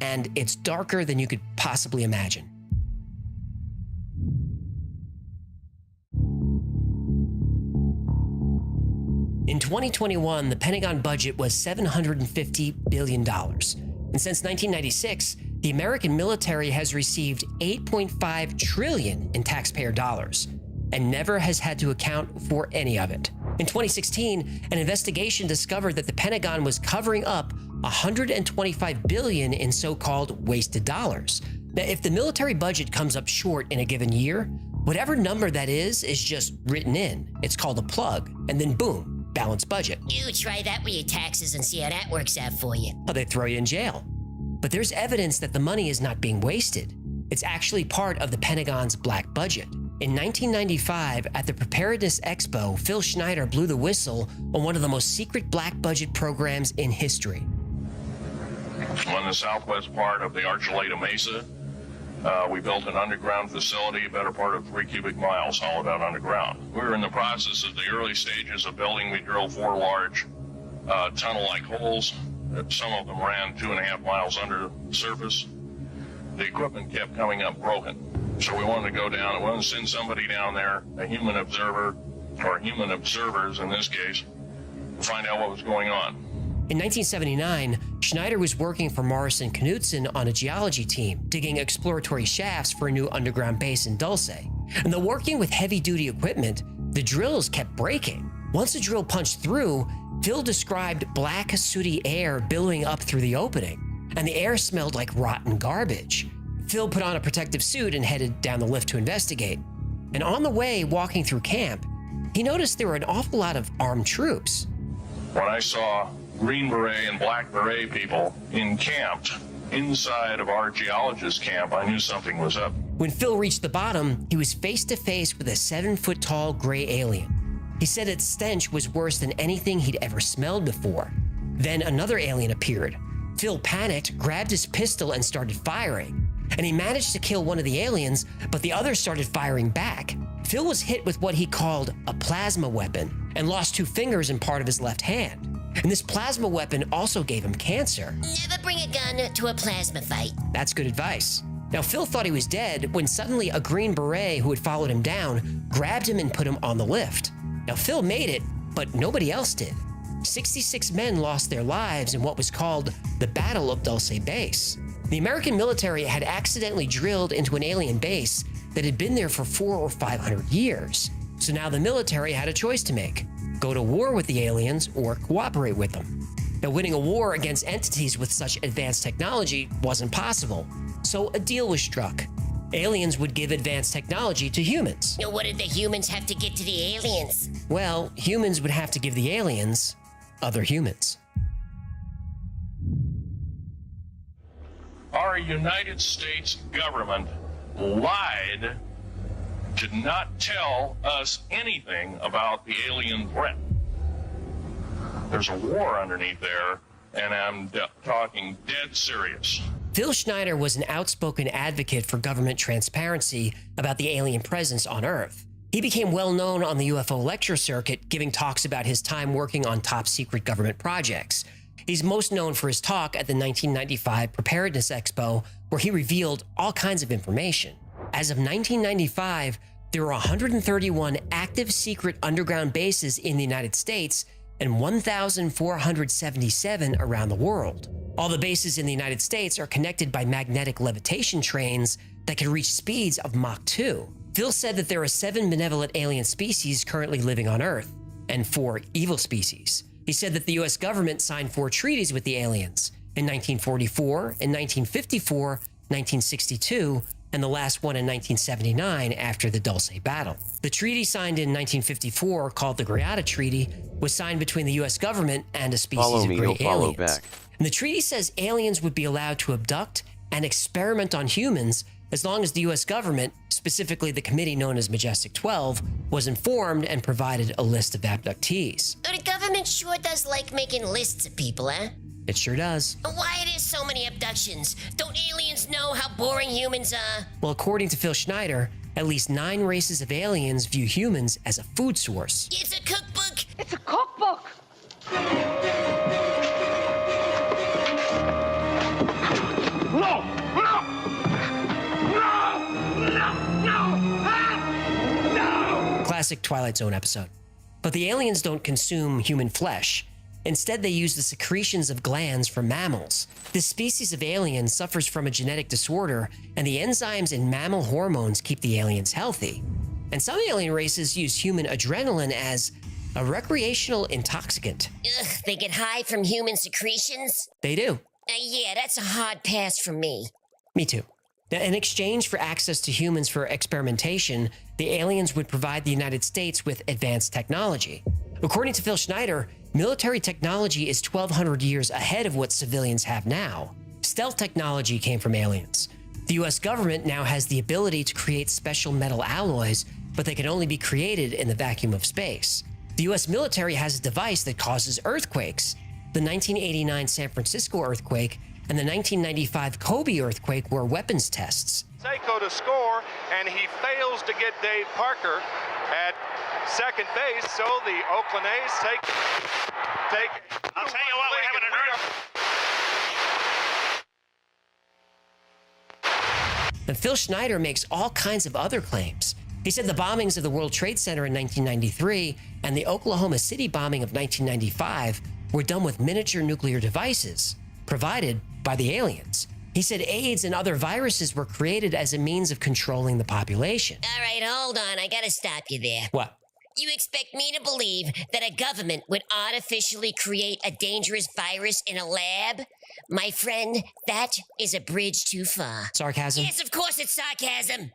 Speaker 1: And it's darker than you could possibly imagine. In 2021, the Pentagon budget was $750 billion. And since 1996, the American military has received $8.5 trillion in taxpayer dollars and never has had to account for any of it. In 2016, an investigation discovered that the Pentagon was covering up $125 billion in so-called wasted dollars. Now, if the military budget comes up short in a given year, whatever number that is just written in. It's called a plug, and then boom, balanced budget.
Speaker 12: You try that with your taxes and see how that works out for you.
Speaker 1: Well, they throw you in jail. But there's evidence that the money is not being wasted. It's actually part of the Pentagon's black budget. In 1995, at the Preparedness Expo, Phil Schneider blew the whistle on one of the most secret black budget programs in history.
Speaker 16: On the southwest part of the Archuleta Mesa, we built an underground facility, a better part of 3 cubic miles hollowed out underground. We were in the process of the early stages of building. We drilled 4 large tunnel-like holes. Some of them ran 2.5 miles under the surface. The equipment kept coming up broken. So we wanted to go down. We wanted to send somebody down there, a human observer, or human observers in this case, to find out what was going on.
Speaker 1: In 1979, Schneider was working for Morrison Knudsen on a geology team, digging exploratory shafts for a new underground base in Dulce. And though working with heavy-duty equipment, the drills kept breaking. Once a drill punched through, Phil described black, sooty air billowing up through the opening, and the air smelled like rotten garbage. Phil put on a protective suit and headed down the lift to investigate. And on the way, walking through camp, he noticed there were an awful lot of armed troops.
Speaker 16: When I saw Green Beret and Black Beret people encamped inside of our geologist camp, I knew something was up.
Speaker 1: When Phil reached the bottom, he was face to face with a 7-foot-tall gray alien. He said its stench was worse than anything he'd ever smelled before. Then another alien appeared. Phil panicked, grabbed his pistol, and started firing. And he managed to kill one of the aliens, but the others started firing back. Phil was hit with what he called a plasma weapon and lost 2 fingers and part of his left hand. And this plasma weapon also gave him cancer.
Speaker 12: Never bring a gun to a plasma fight.
Speaker 1: That's good advice. Now, Phil thought he was dead when suddenly a Green Beret who had followed him down grabbed him and put him on the lift. Now, Phil made it, but nobody else did. 66 men lost their lives in what was called the Battle of Dulce Base. The American military had accidentally drilled into an alien base that had been there for 400 or 500 years. So now the military had a choice to make: go to war with the aliens or cooperate with them. Now, winning a war against entities with such advanced technology wasn't possible, so a deal was struck. Aliens would give advanced technology to humans.
Speaker 12: What did the humans have to get to the aliens?
Speaker 1: Well, humans would have to give the aliens other humans.
Speaker 16: Our United States government lied, did not tell us anything about the alien threat. There's a war underneath there, and I'm talking dead serious.
Speaker 1: Phil Schneider was an outspoken advocate for government transparency about the alien presence on Earth. He became well known on the UFO lecture circuit, giving talks about his time working on top secret government projects. He's most known for his talk at the 1995 Preparedness Expo, where he revealed all kinds of information. As of 1995, there were 131 active secret underground bases in the United States and 1,477 around the world. All the bases in the United States are connected by magnetic levitation trains that can reach speeds of Mach 2. Phil said that there are 7 benevolent alien species currently living on Earth, and 4 evil species. He said that the US government signed 4 treaties with the aliens in 1944, in 1954, 1962, and the last one in 1979 after the Dulce Battle. The treaty signed in 1954, called the Greada Treaty, was signed between the US government and a species of gray aliens. And the treaty says aliens would be allowed to abduct and experiment on humans as long as the US government, specifically the committee known as Majestic 12, was informed and provided a list of abductees.
Speaker 12: The government sure does like making lists of people, huh?
Speaker 1: It sure does.
Speaker 12: Why are there so many abductions? Don't aliens know how boring humans are?
Speaker 1: Well, according to Phil Schneider, at least 9 races of aliens view humans as a food source.
Speaker 12: It's a cookbook!
Speaker 17: It's a cookbook!
Speaker 16: No! No!
Speaker 1: Classic Twilight Zone episode. But the aliens don't consume human flesh. Instead, they use the secretions of glands from mammals. This species of alien suffers from a genetic disorder, and the enzymes in mammal hormones keep the aliens healthy. And some alien races use human adrenaline as a recreational intoxicant.
Speaker 12: Ugh, they get high from human secretions?
Speaker 1: They do.
Speaker 12: Yeah, that's a hard pass for me.
Speaker 1: Me too. Now, in exchange for access to humans for experimentation, the aliens would provide the United States with advanced technology. According to Phil Schneider, military technology is 1,200 years ahead of what civilians have now. Stealth technology came from aliens. The US government now has the ability to create special metal alloys, but they can only be created in the vacuum of space. The US military has a device that causes earthquakes. The 1989 San Francisco earthquake and the 1995 Kobe earthquake were weapons tests.
Speaker 17: Seiko to score, and he fails to get Dave Parker at second base, so the Oakland A's take. I'll tell you what, we're having an
Speaker 1: And Phil Schneider makes all kinds of other claims. He said the bombings of the World Trade Center in 1993 and the Oklahoma City bombing of 1995 were done with miniature nuclear devices provided by the aliens. He said AIDS and other viruses were created as a means of controlling the population.
Speaker 12: All right, hold on. I gotta stop you there.
Speaker 1: What?
Speaker 12: You expect me to believe that a government would artificially create a dangerous virus in a lab? My friend, that is a bridge too far.
Speaker 1: Sarcasm?
Speaker 12: Yes, of course it's sarcasm.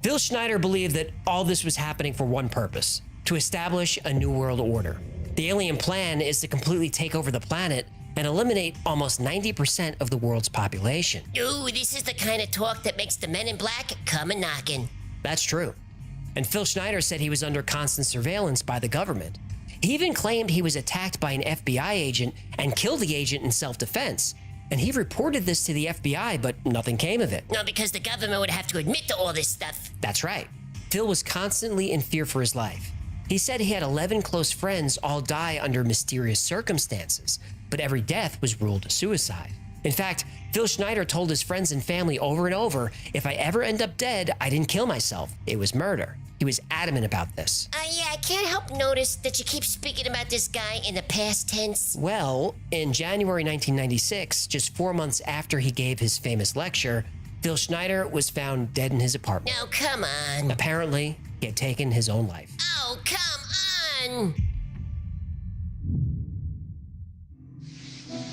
Speaker 1: Phil Schneider believed that all this was happening for one purpose: to establish a new world order. The alien plan is to completely take over the planet and eliminate almost 90% of the world's population.
Speaker 12: Ooh, this is the kind of talk that makes the men in black come a-knocking.
Speaker 1: That's true. And Phil Schneider said he was under constant surveillance by the government. He even claimed he was attacked by an FBI agent and killed the agent in self-defense. And he reported this to the FBI, but nothing came of it.
Speaker 12: No, because the government would have to admit to all this stuff.
Speaker 1: That's right. Phil was constantly in fear for his life. He said he had 11 close friends all die under mysterious circumstances, but every death was ruled a suicide. In fact, Phil Schneider told his friends and family over and over, if I ever end up dead, I didn't kill myself. It was murder. He was adamant about this.
Speaker 12: Yeah, I can't help notice that you keep speaking about this guy in the past tense.
Speaker 1: Well, in January 1996, just 4 months after he gave his famous lecture, Phil Schneider was found dead in his apartment.
Speaker 12: Now, come on.
Speaker 1: Apparently, he had taken his own life.
Speaker 12: Oh, come on.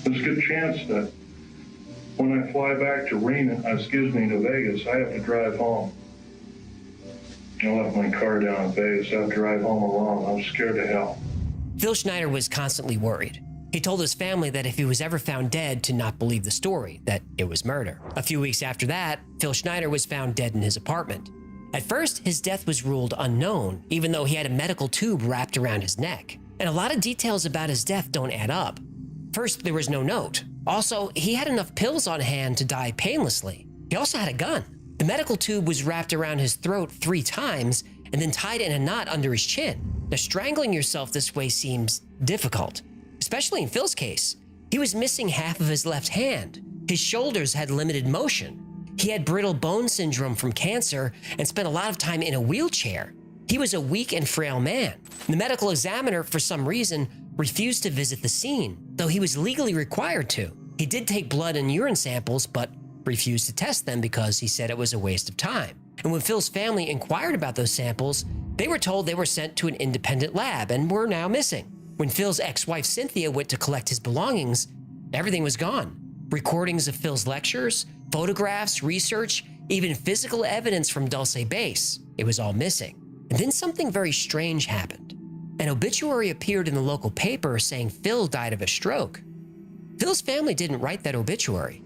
Speaker 16: There's a good chance that when I fly back to Reno, to Vegas, I have to drive home. I left my car down in Vegas. I have to drive home alone. I'm scared to hell.
Speaker 1: Phil Schneider was constantly worried. He told his family that if he was ever found dead, to not believe the story, that it was murder. A few weeks after that, Phil Schneider was found dead in his apartment. At first, his death was ruled unknown, even though he had a medical tube wrapped around his neck. And a lot of details about his death don't add up. First, there was no note. Also, he had enough pills on hand to die painlessly. He also had a gun. The medical tube was wrapped around his throat 3 times and then tied in a knot under his chin. Now, strangling yourself this way seems difficult, especially in Phil's case. He was missing half of his left hand. His shoulders had limited motion. He had brittle bone syndrome from cancer and spent a lot of time in a wheelchair. He was a weak and frail man. The medical examiner, for some reason, refused to visit the scene, though he was legally required to. He did take blood and urine samples, but refused to test them because he said it was a waste of time. And when Phil's family inquired about those samples, they were told they were sent to an independent lab and were now missing. When Phil's ex-wife Cynthia went to collect his belongings, everything was gone. Recordings of Phil's lectures, photographs, research, even physical evidence from Dulce Base. It was all missing. And then something very strange happened. An obituary appeared in the local paper saying Phil died of a stroke. Phil's family didn't write that obituary.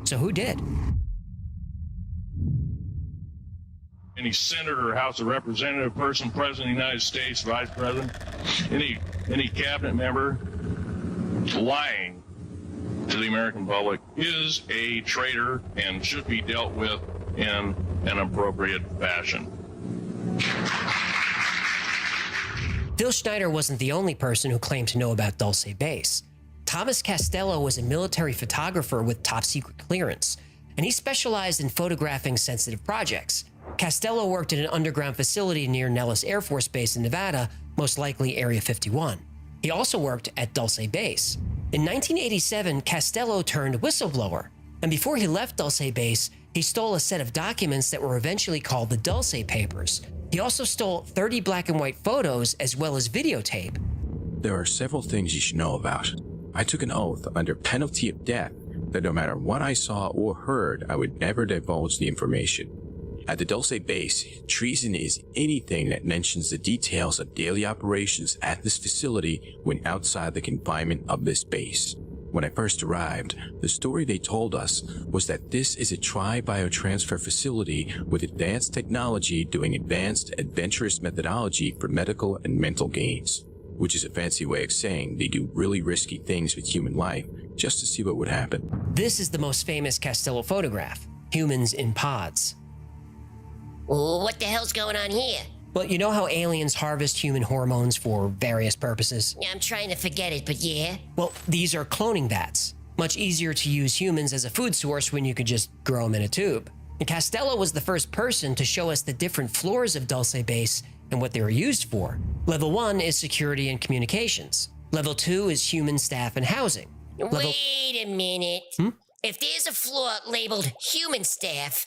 Speaker 1: So who did?
Speaker 16: Any senator, House of Representative, person, President of the United States, Vice President, any cabinet member lying to the American public is a traitor and should be dealt with in an appropriate fashion.
Speaker 1: Phil Schneider wasn't the only person who claimed to know about Dulce Base. Thomas Castello was a military photographer with top secret clearance, and he specialized in photographing sensitive projects. Castello worked at an underground facility near Nellis Air Force Base in Nevada, most likely Area 51. He also worked at Dulce Base. In 1987, Castello turned whistleblower, and before he left Dulce Base, he stole a set of documents that were eventually called the Dulce Papers. He also stole 30 black and white photos as well as videotape.
Speaker 18: There are several things you should know about. I took an oath under penalty of death that no matter what I saw or heard, I would never divulge the information. At the Dulce base, treason is anything that mentions the details of daily operations at this facility when outside the confinement of this base. When I first arrived, the story they told us was that this is a tri-biotransfer facility with advanced technology doing advanced, adventurous methodology for medical and mental gains, which is a fancy way of saying they do really risky things with human life just to see what would happen.
Speaker 1: This is the most famous Costello photograph, humans in pods.
Speaker 12: What the hell's going on here?
Speaker 1: Well, you know how aliens harvest human hormones for various purposes?
Speaker 12: I'm trying to forget it, but yeah.
Speaker 1: Well, these are cloning vats. Much easier to use humans as a food source when you could just grow them in a tube. And Costello was the first person to show us the different floors of Dulce Base and what they were used for. Level 1 is security and communications. Level 2 is human staff and housing.
Speaker 12: Wait a minute. If there's a floor labeled human staff,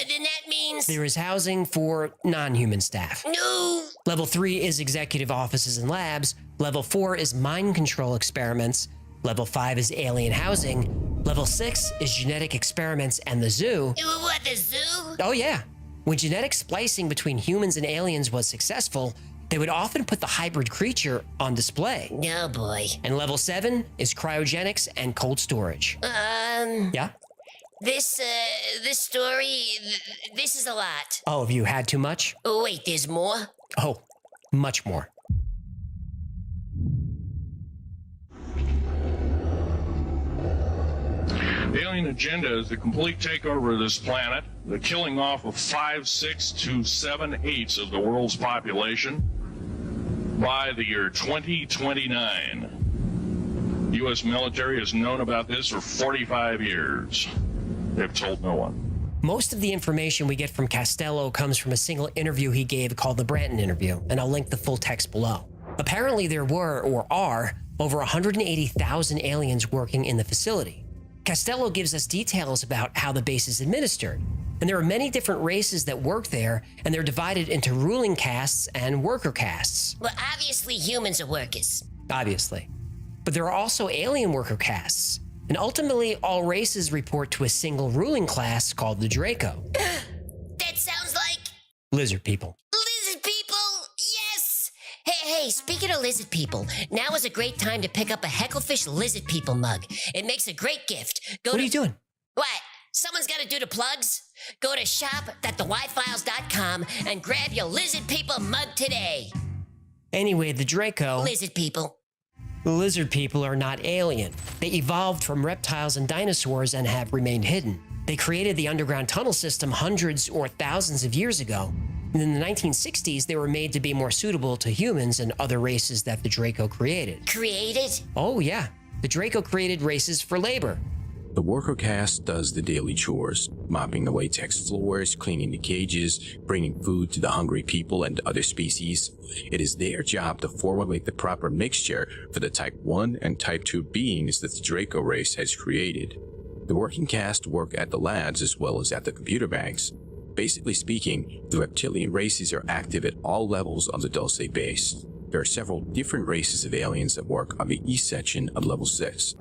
Speaker 12: then that means...
Speaker 1: There is housing for non-human staff.
Speaker 12: No!
Speaker 1: Level 3 is executive offices and labs. Level 4 is mind control experiments. Level 5 is alien housing. Level 6 is genetic experiments and the zoo.
Speaker 12: What, the zoo?
Speaker 1: Oh yeah. When genetic splicing between humans and aliens was successful, they would often put the hybrid creature on display.
Speaker 12: No, boy.
Speaker 1: And level 7 is cryogenics and cold storage. Yeah?
Speaker 12: This story, this is a lot.
Speaker 1: Oh, have you had too much?
Speaker 12: Oh, wait, there's more?
Speaker 1: Oh, much more.
Speaker 16: The alien agenda is the complete takeover of this planet, the killing off of 5, 6 to 7 eighths of the world's population by the year 2029. U.S. military has known about this for 45 years. They've told no one.
Speaker 1: Most of the information we get from Costello comes from a single interview he gave called the Branton interview, and I'll link the full text below. Apparently there were, or are, over 180,000 aliens working in the facility. Costello gives us details about how the base is administered, and there are many different races that work there, and they're divided into ruling castes and worker castes.
Speaker 12: Well, obviously humans are workers.
Speaker 1: Obviously. But there are also alien worker castes, and ultimately all races report to a single ruling class called the Draco.
Speaker 12: That sounds like...
Speaker 1: Lizard people.
Speaker 12: Lizard people! Yes! Hey, speaking of lizard people, now is a great time to pick up a Hecklefish Lizard People mug. It makes a great gift.
Speaker 1: What are you doing?
Speaker 12: What? Someone's got to do the plugs? Go to shop.thewifiles.com and grab your Lizard People mug today.
Speaker 1: Anyway, the Draco...
Speaker 12: Lizard people.
Speaker 1: Lizard people are not alien. They evolved from reptiles and dinosaurs and have remained hidden. They created the underground tunnel system hundreds or thousands of years ago. And in the 1960s, they were made to be more suitable to humans and other races that the Draco created.
Speaker 12: Created?
Speaker 1: Oh yeah. The Draco created races for labor.
Speaker 18: The worker caste does the daily chores, mopping the latex floors, cleaning the cages, bringing food to the hungry people and other species. It is their job to formulate the proper mixture for the Type 1 and Type 2 beings that the Draco race has created. The working caste work at the labs as well as at the computer banks. Basically speaking, the reptilian races are active at all levels of the Dulce base. There are several different races of aliens that work on the east section of Level 6.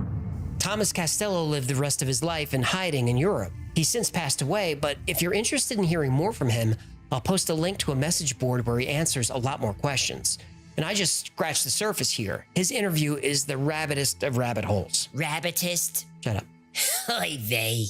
Speaker 1: Thomas Costello lived the rest of his life in hiding in Europe. He's since passed away, but if you're interested in hearing more from him, I'll post a link to a message board where he answers a lot more questions. And I just scratched the surface here. His interview is the rabbitest of rabbit holes.
Speaker 12: Rabbitest?
Speaker 1: Shut up.
Speaker 12: Oy vey.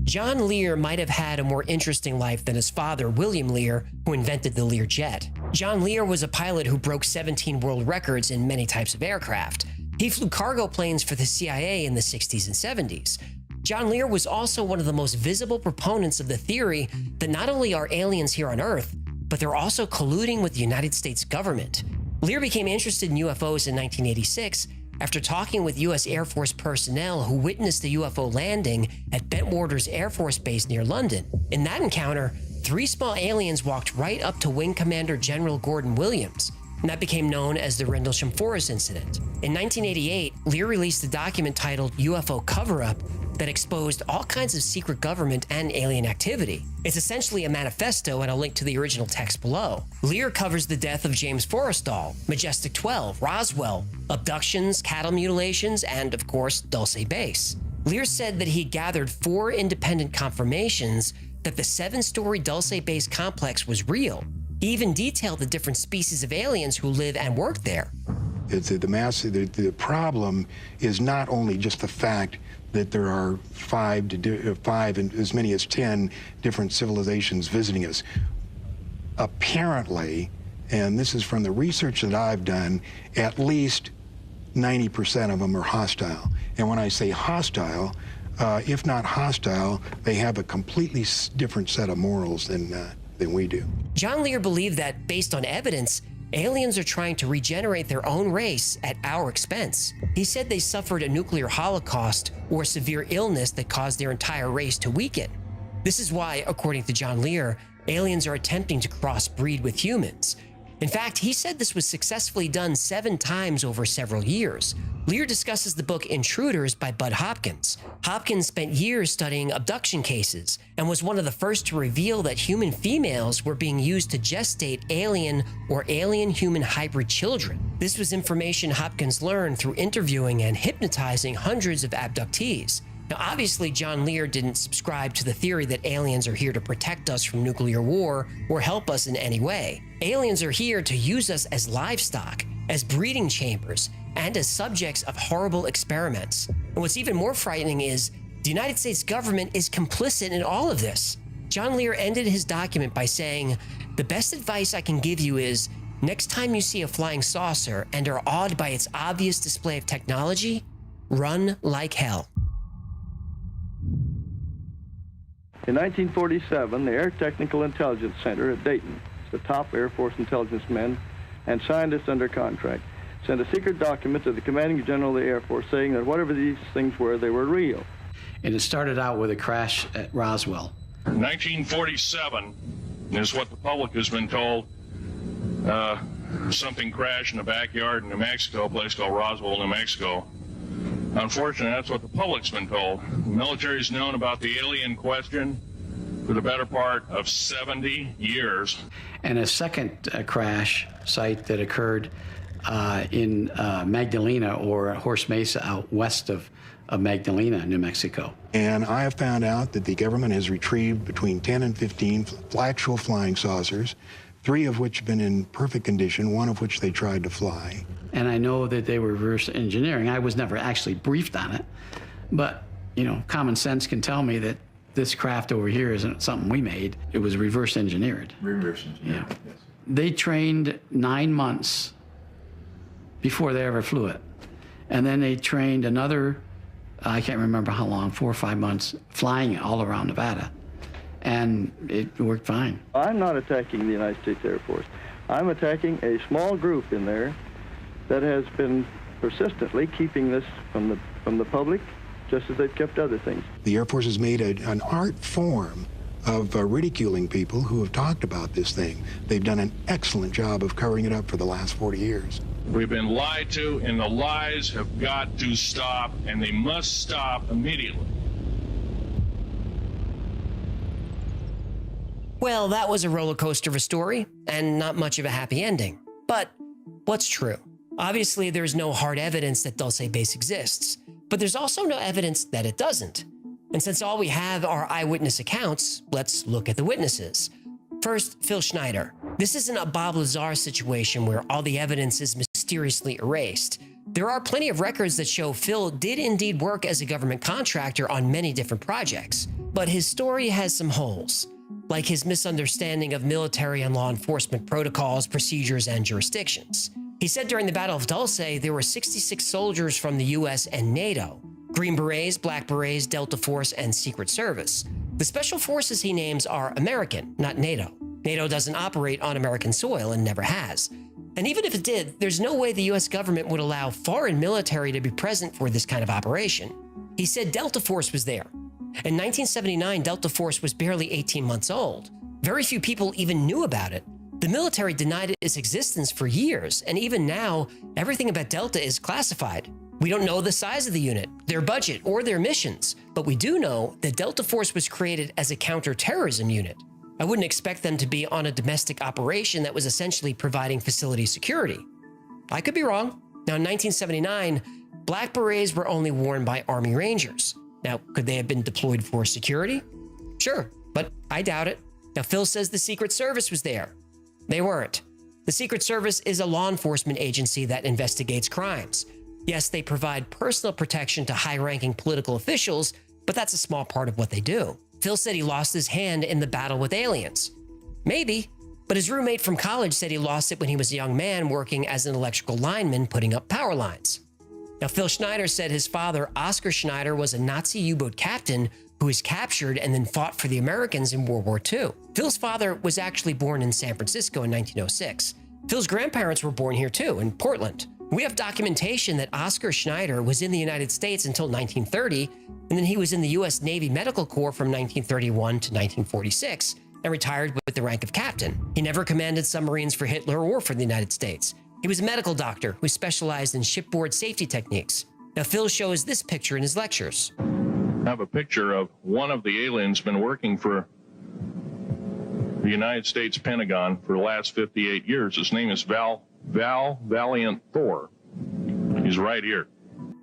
Speaker 1: John Lear might have had a more interesting life than his father, William Lear, who invented the Learjet. John Lear was a pilot who broke 17 world records in many types of aircraft. He flew cargo planes for the CIA in the 60s and 70s. John Lear was also one of the most visible proponents of the theory that not only are aliens here on Earth, but they're also colluding with the United States government. Lear became interested in UFOs in 1986 after talking with U.S. Air Force personnel who witnessed the UFO landing at Bentwaters Air Force Base near London. In that encounter, 3 small aliens walked right up to Wing Commander General Gordon Williams, and that became known as the Rendlesham Forest Incident. In 1988, Lear released a document titled UFO Cover-Up that exposed all kinds of secret government and alien activity. It's essentially a manifesto and a link to the original text below. Lear covers the death of James Forrestal, Majestic 12, Roswell, abductions, cattle mutilations, and of course, Dulce Base. Lear said that he gathered 4 independent confirmations that the 7-story Dulce Base complex was real. He even detailed the different species of aliens who live and work there.
Speaker 19: The problem is not only just the fact that there are 5 and as many as 10 different civilizations visiting us. Apparently, and this is from the research that I've done, at least 90% of them are hostile. And when I say hostile, if not hostile, they have a completely different set of morals than we do.
Speaker 1: John Lear believed that, based on evidence, aliens are trying to regenerate their own race at our expense. He said they suffered a nuclear holocaust or severe illness that caused their entire race to weaken. This is why, according to John Lear, aliens are attempting to crossbreed with humans. In fact, he said this was successfully done 7 times over several years. Lear discusses the book Intruders by Bud Hopkins. Hopkins spent years studying abduction cases and was one of the first to reveal that human females were being used to gestate alien or alien-human hybrid children. This was information Hopkins learned through interviewing and hypnotizing hundreds of abductees. Now, obviously, John Lear didn't subscribe to the theory that aliens are here to protect us from nuclear war or help us in any way. Aliens are here to use us as livestock, as breeding chambers, and as subjects of horrible experiments. And what's even more frightening is the United States government is complicit in all of this. John Lear ended his document by saying, "The best advice I can give you is, next time you see a flying saucer and are awed by its obvious display of technology, run like hell."
Speaker 20: In 1947, the Air Technical Intelligence Center at Dayton, the top Air Force intelligence men and scientists under contract, sent a secret document to the commanding general of the Air Force saying that whatever these things were, they were real.
Speaker 21: And it started out with a crash at Roswell.
Speaker 16: 1947 is what the public has been told. Something crashed in a backyard in New Mexico, a place called Roswell, New Mexico. Unfortunately, that's what the public's been told. The military's known about the alien question for the better part of 70 years.
Speaker 21: And a second crash site that occurred in Magdalena or Horse Mesa out west of Magdalena, New Mexico.
Speaker 19: And I have found out that the government has retrieved between 10 and 15 actual flying saucers, 3 of which have been in perfect condition, 1 of which they tried to fly.
Speaker 21: And I know that they were reverse engineering. I was never actually briefed on it, but, you know, common sense can tell me that this craft over here isn't something we made. It was reverse engineered.
Speaker 22: Reverse engineered,
Speaker 21: yeah.
Speaker 22: Yes.
Speaker 21: They trained 9 months before they ever flew it. And then they trained another, I can't remember how long, 4 or 5 months, flying it all around Nevada. And it worked fine.
Speaker 20: I'm not attacking the United States Air Force. I'm attacking a small group in there that has been persistently keeping this from the public, just as they've kept other things.
Speaker 19: The Air Force has made an art form of ridiculing people who have talked about this thing. They've done an excellent job of covering it up for the last 40 years.
Speaker 16: We've been lied to, and the lies have got to stop, and they must stop immediately.
Speaker 1: Well, that was a roller coaster of a story, and not much of a happy ending. But what's true? Obviously, there's no hard evidence that Dulce Base exists, but there's also no evidence that it doesn't. And since all we have are eyewitness accounts, let's look at the witnesses. First, Phil Schneider. This isn't a Bob Lazar situation where all the evidence is mysteriously erased. There are plenty of records that show Phil did indeed work as a government contractor on many different projects, but his story has some holes, like his misunderstanding of military and law enforcement protocols, procedures, and jurisdictions. He said during the Battle of Dulce, there were 66 soldiers from the US and NATO, Green Berets, Black Berets, Delta Force, and Secret Service. The special forces he names are American, not NATO. NATO doesn't operate on American soil and never has. And even if it did, there's no way the US government would allow foreign military to be present for this kind of operation. He said Delta Force was there. In 1979, Delta Force was barely 18 months old. Very few people even knew about it. The military denied its existence for years, and even now, everything about Delta is classified. We don't know the size of the unit, their budget, or their missions, but we do know that Delta Force was created as a counterterrorism unit. I wouldn't expect them to be on a domestic operation that was essentially providing facility security. I could be wrong. Now, in 1979, black berets were only worn by Army Rangers. Now, could they have been deployed for security? Sure, but I doubt it. Now, Phil says the Secret Service was there. They weren't. The Secret Service is a law enforcement agency that investigates crimes. Yes, they provide personal protection to high-ranking political officials, but that's a small part of what they do. Phil said he lost his hand in the battle with aliens. Maybe, but his roommate from college said he lost it when he was a young man working as an electrical lineman putting up power lines. Now, Phil Schneider said his father, Oscar Schneider, was a Nazi U-boat captain who was captured and then fought for the Americans in World War II. Phil's father was actually born in San Francisco in 1906. Phil's grandparents were born here too, in Portland. We have documentation that Oscar Schneider was in the United States until 1930, and then he was in the U.S. Navy Medical Corps from 1931 to 1946, and retired with the rank of captain. He never commanded submarines for Hitler or for the United States. He was a medical doctor who specialized in shipboard safety techniques. Now, Phil shows this picture in his lectures.
Speaker 16: I have a picture of one of the aliens been working for the United States Pentagon for the last 58 years. His name is Val Valiant Thor. He's right here.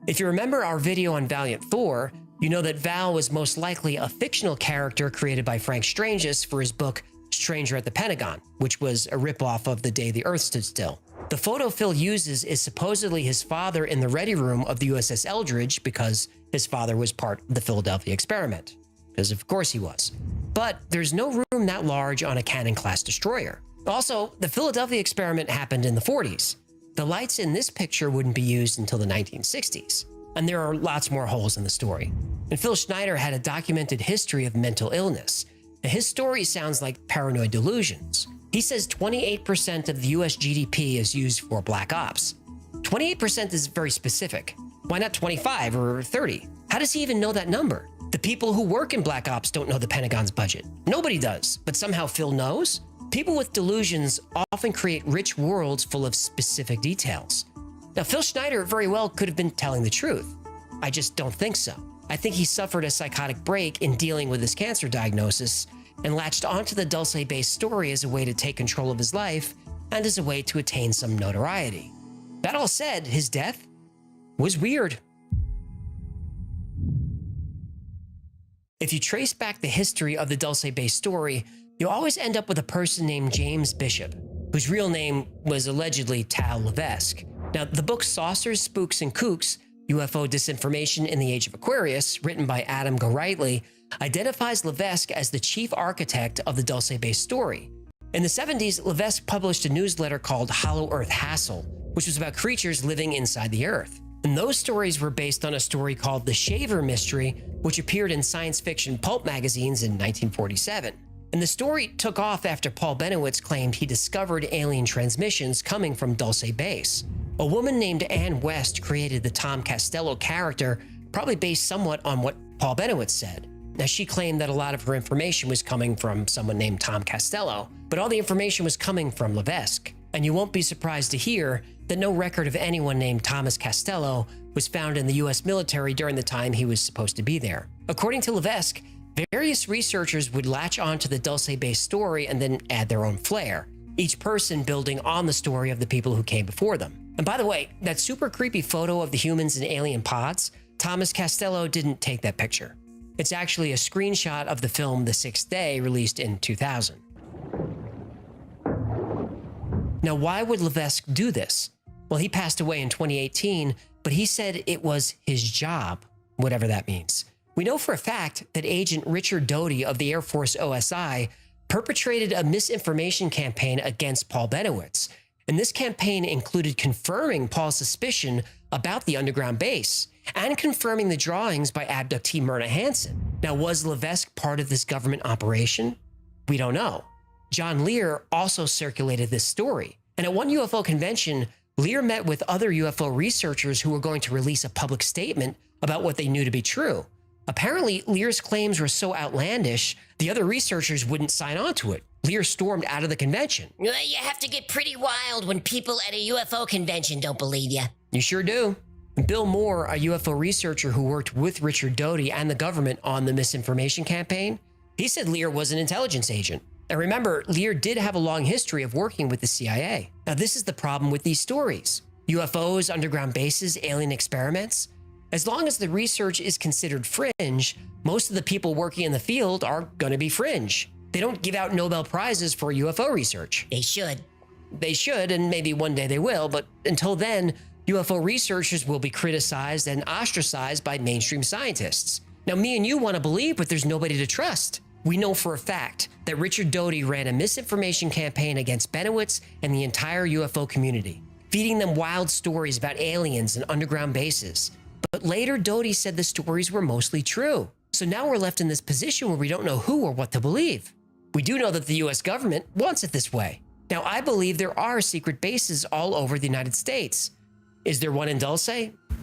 Speaker 1: If you remember our video on Valiant Thor, you know that Val was most likely a fictional character created by Frank Stranges for his book Stranger at the Pentagon, which was a ripoff of The Day the Earth Stood Still. The photo Phil uses is supposedly his father in the ready room of the USS Eldridge because his father was part of the Philadelphia experiment. Because of course he was. But there's no room that large on a Cannon-class destroyer. Also, the Philadelphia experiment happened in the 40s. The lights in this picture wouldn't be used until the 1960s. And there are lots more holes in the story. And Phil Schneider had a documented history of mental illness. Now, his story sounds like paranoid delusions. He says 28% of the US GDP is used for black ops. 28% is very specific. Why not 25 or 30? How does he even know that number? The people who work in black ops don't know the Pentagon's budget. Nobody does, but somehow Phil knows? People with delusions often create rich worlds full of specific details. Now, Phil Schneider very well could have been telling the truth. I just don't think so. I think he suffered a psychotic break in dealing with his cancer diagnosis and latched onto the Dulce-based story as a way to take control of his life and as a way to attain some notoriety. That all said, his death was weird. If you trace back the history of the Dulce-based story, you'll always end up with a person named James Bishop, whose real name was allegedly Tal Levesque. Now, the book Saucers, Spooks, and Kooks, UFO Disinformation in the Age of Aquarius, written by Adam Gorightly, identifies Levesque as the chief architect of the Dulce-based story. In the 70s, Levesque published a newsletter called Hollow Earth Hassle, which was about creatures living inside the Earth. And those stories were based on a story called The Shaver Mystery, which appeared in science fiction pulp magazines in 1947. And the story took off after Paul Bennewitz claimed he discovered alien transmissions coming from Dulce Base. A woman named Ann West created the Tom Costello character, probably based somewhat on what Paul Bennewitz said. Now, she claimed that a lot of her information was coming from someone named Tom Costello, but all the information was coming from Levesque. And you won't be surprised to hear that no record of anyone named Thomas Costello was found in the US military during the time he was supposed to be there. According to Levesque, various researchers would latch onto the Dulce-based story and then add their own flair, each person building on the story of the people who came before them. And by the way, that super creepy photo of the humans in alien pods, Thomas Costello didn't take that picture. It's actually a screenshot of the film The Sixth Day, released in 2000. Now, why would Levesque do this? Well, he passed away in 2018, but he said it was his job, whatever that means. We know for a fact that Agent Richard Doty of the Air Force OSI perpetrated a misinformation campaign against Paul Bennewitz. And this campaign included confirming Paul's suspicion about the underground base and confirming the drawings by abductee Myrna Hansen. Now, was Levesque part of this government operation? We don't know. John Lear also circulated this story. And at one UFO convention, Lear met with other UFO researchers who were going to release a public statement about what they knew to be true. Apparently, Lear's claims were so outlandish, the other researchers wouldn't sign on to it. Lear stormed out of the convention.
Speaker 12: You have to get pretty wild when people at a UFO convention don't believe you.
Speaker 1: You sure do. Bill Moore, a UFO researcher who worked with Richard Doty and the government on the misinformation campaign, he said Lear was an intelligence agent. And remember, Lear did have a long history of working with the CIA. Now, this is the problem with these stories. UFOs, underground bases, alien experiments. As long as the research is considered fringe, most of the people working in the field are going to be fringe. They don't give out Nobel Prizes for UFO research.
Speaker 12: They should.
Speaker 1: They should, and maybe one day they will, but until then, UFO researchers will be criticized and ostracized by mainstream scientists. Now, me and you want to believe, but there's nobody to trust. We know for a fact that Richard Doty ran a misinformation campaign against Benowitz and the entire UFO community, feeding them wild stories about aliens and underground bases. But later, Doty said the stories were mostly true. So now we're left in this position where we don't know who or what to believe. We do know that the US government wants it this way. Now, I believe there are secret bases all over the United States. Is there one in Dulce?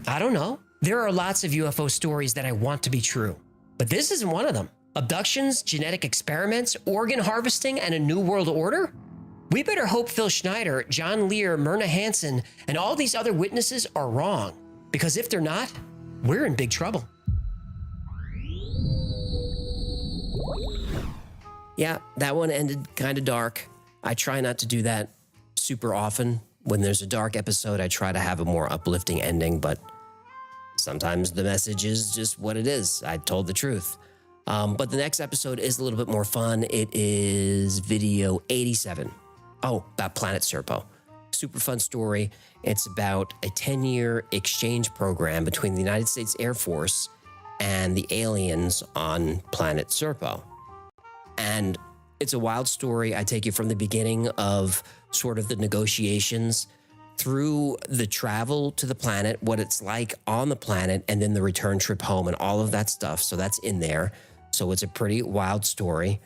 Speaker 1: I don't know. There are lots of UFO stories that I want to be true, but this isn't one of them. Abductions, genetic experiments, organ harvesting, and a new world order? We better hope Phil Schneider, John Lear, Myrna Hansen, and all these other witnesses are wrong, because if they're not, we're in big trouble. Yeah, that one ended kind of dark. I try not to do that super often. When there's a dark episode, I try to have a more uplifting ending, but sometimes the message is just what it is. I told the truth. But the next episode is a little bit more fun. It is video 87. Oh, about Planet Serpo. Super fun story. It's about a 10-year exchange program between the United States Air Force and the aliens on Planet Serpo. And it's a wild story. I take you from the beginning of sort of the negotiations through the travel to the planet, what it's like on the planet, and then the return trip home and all of that stuff. So that's in there. So it's a pretty wild story.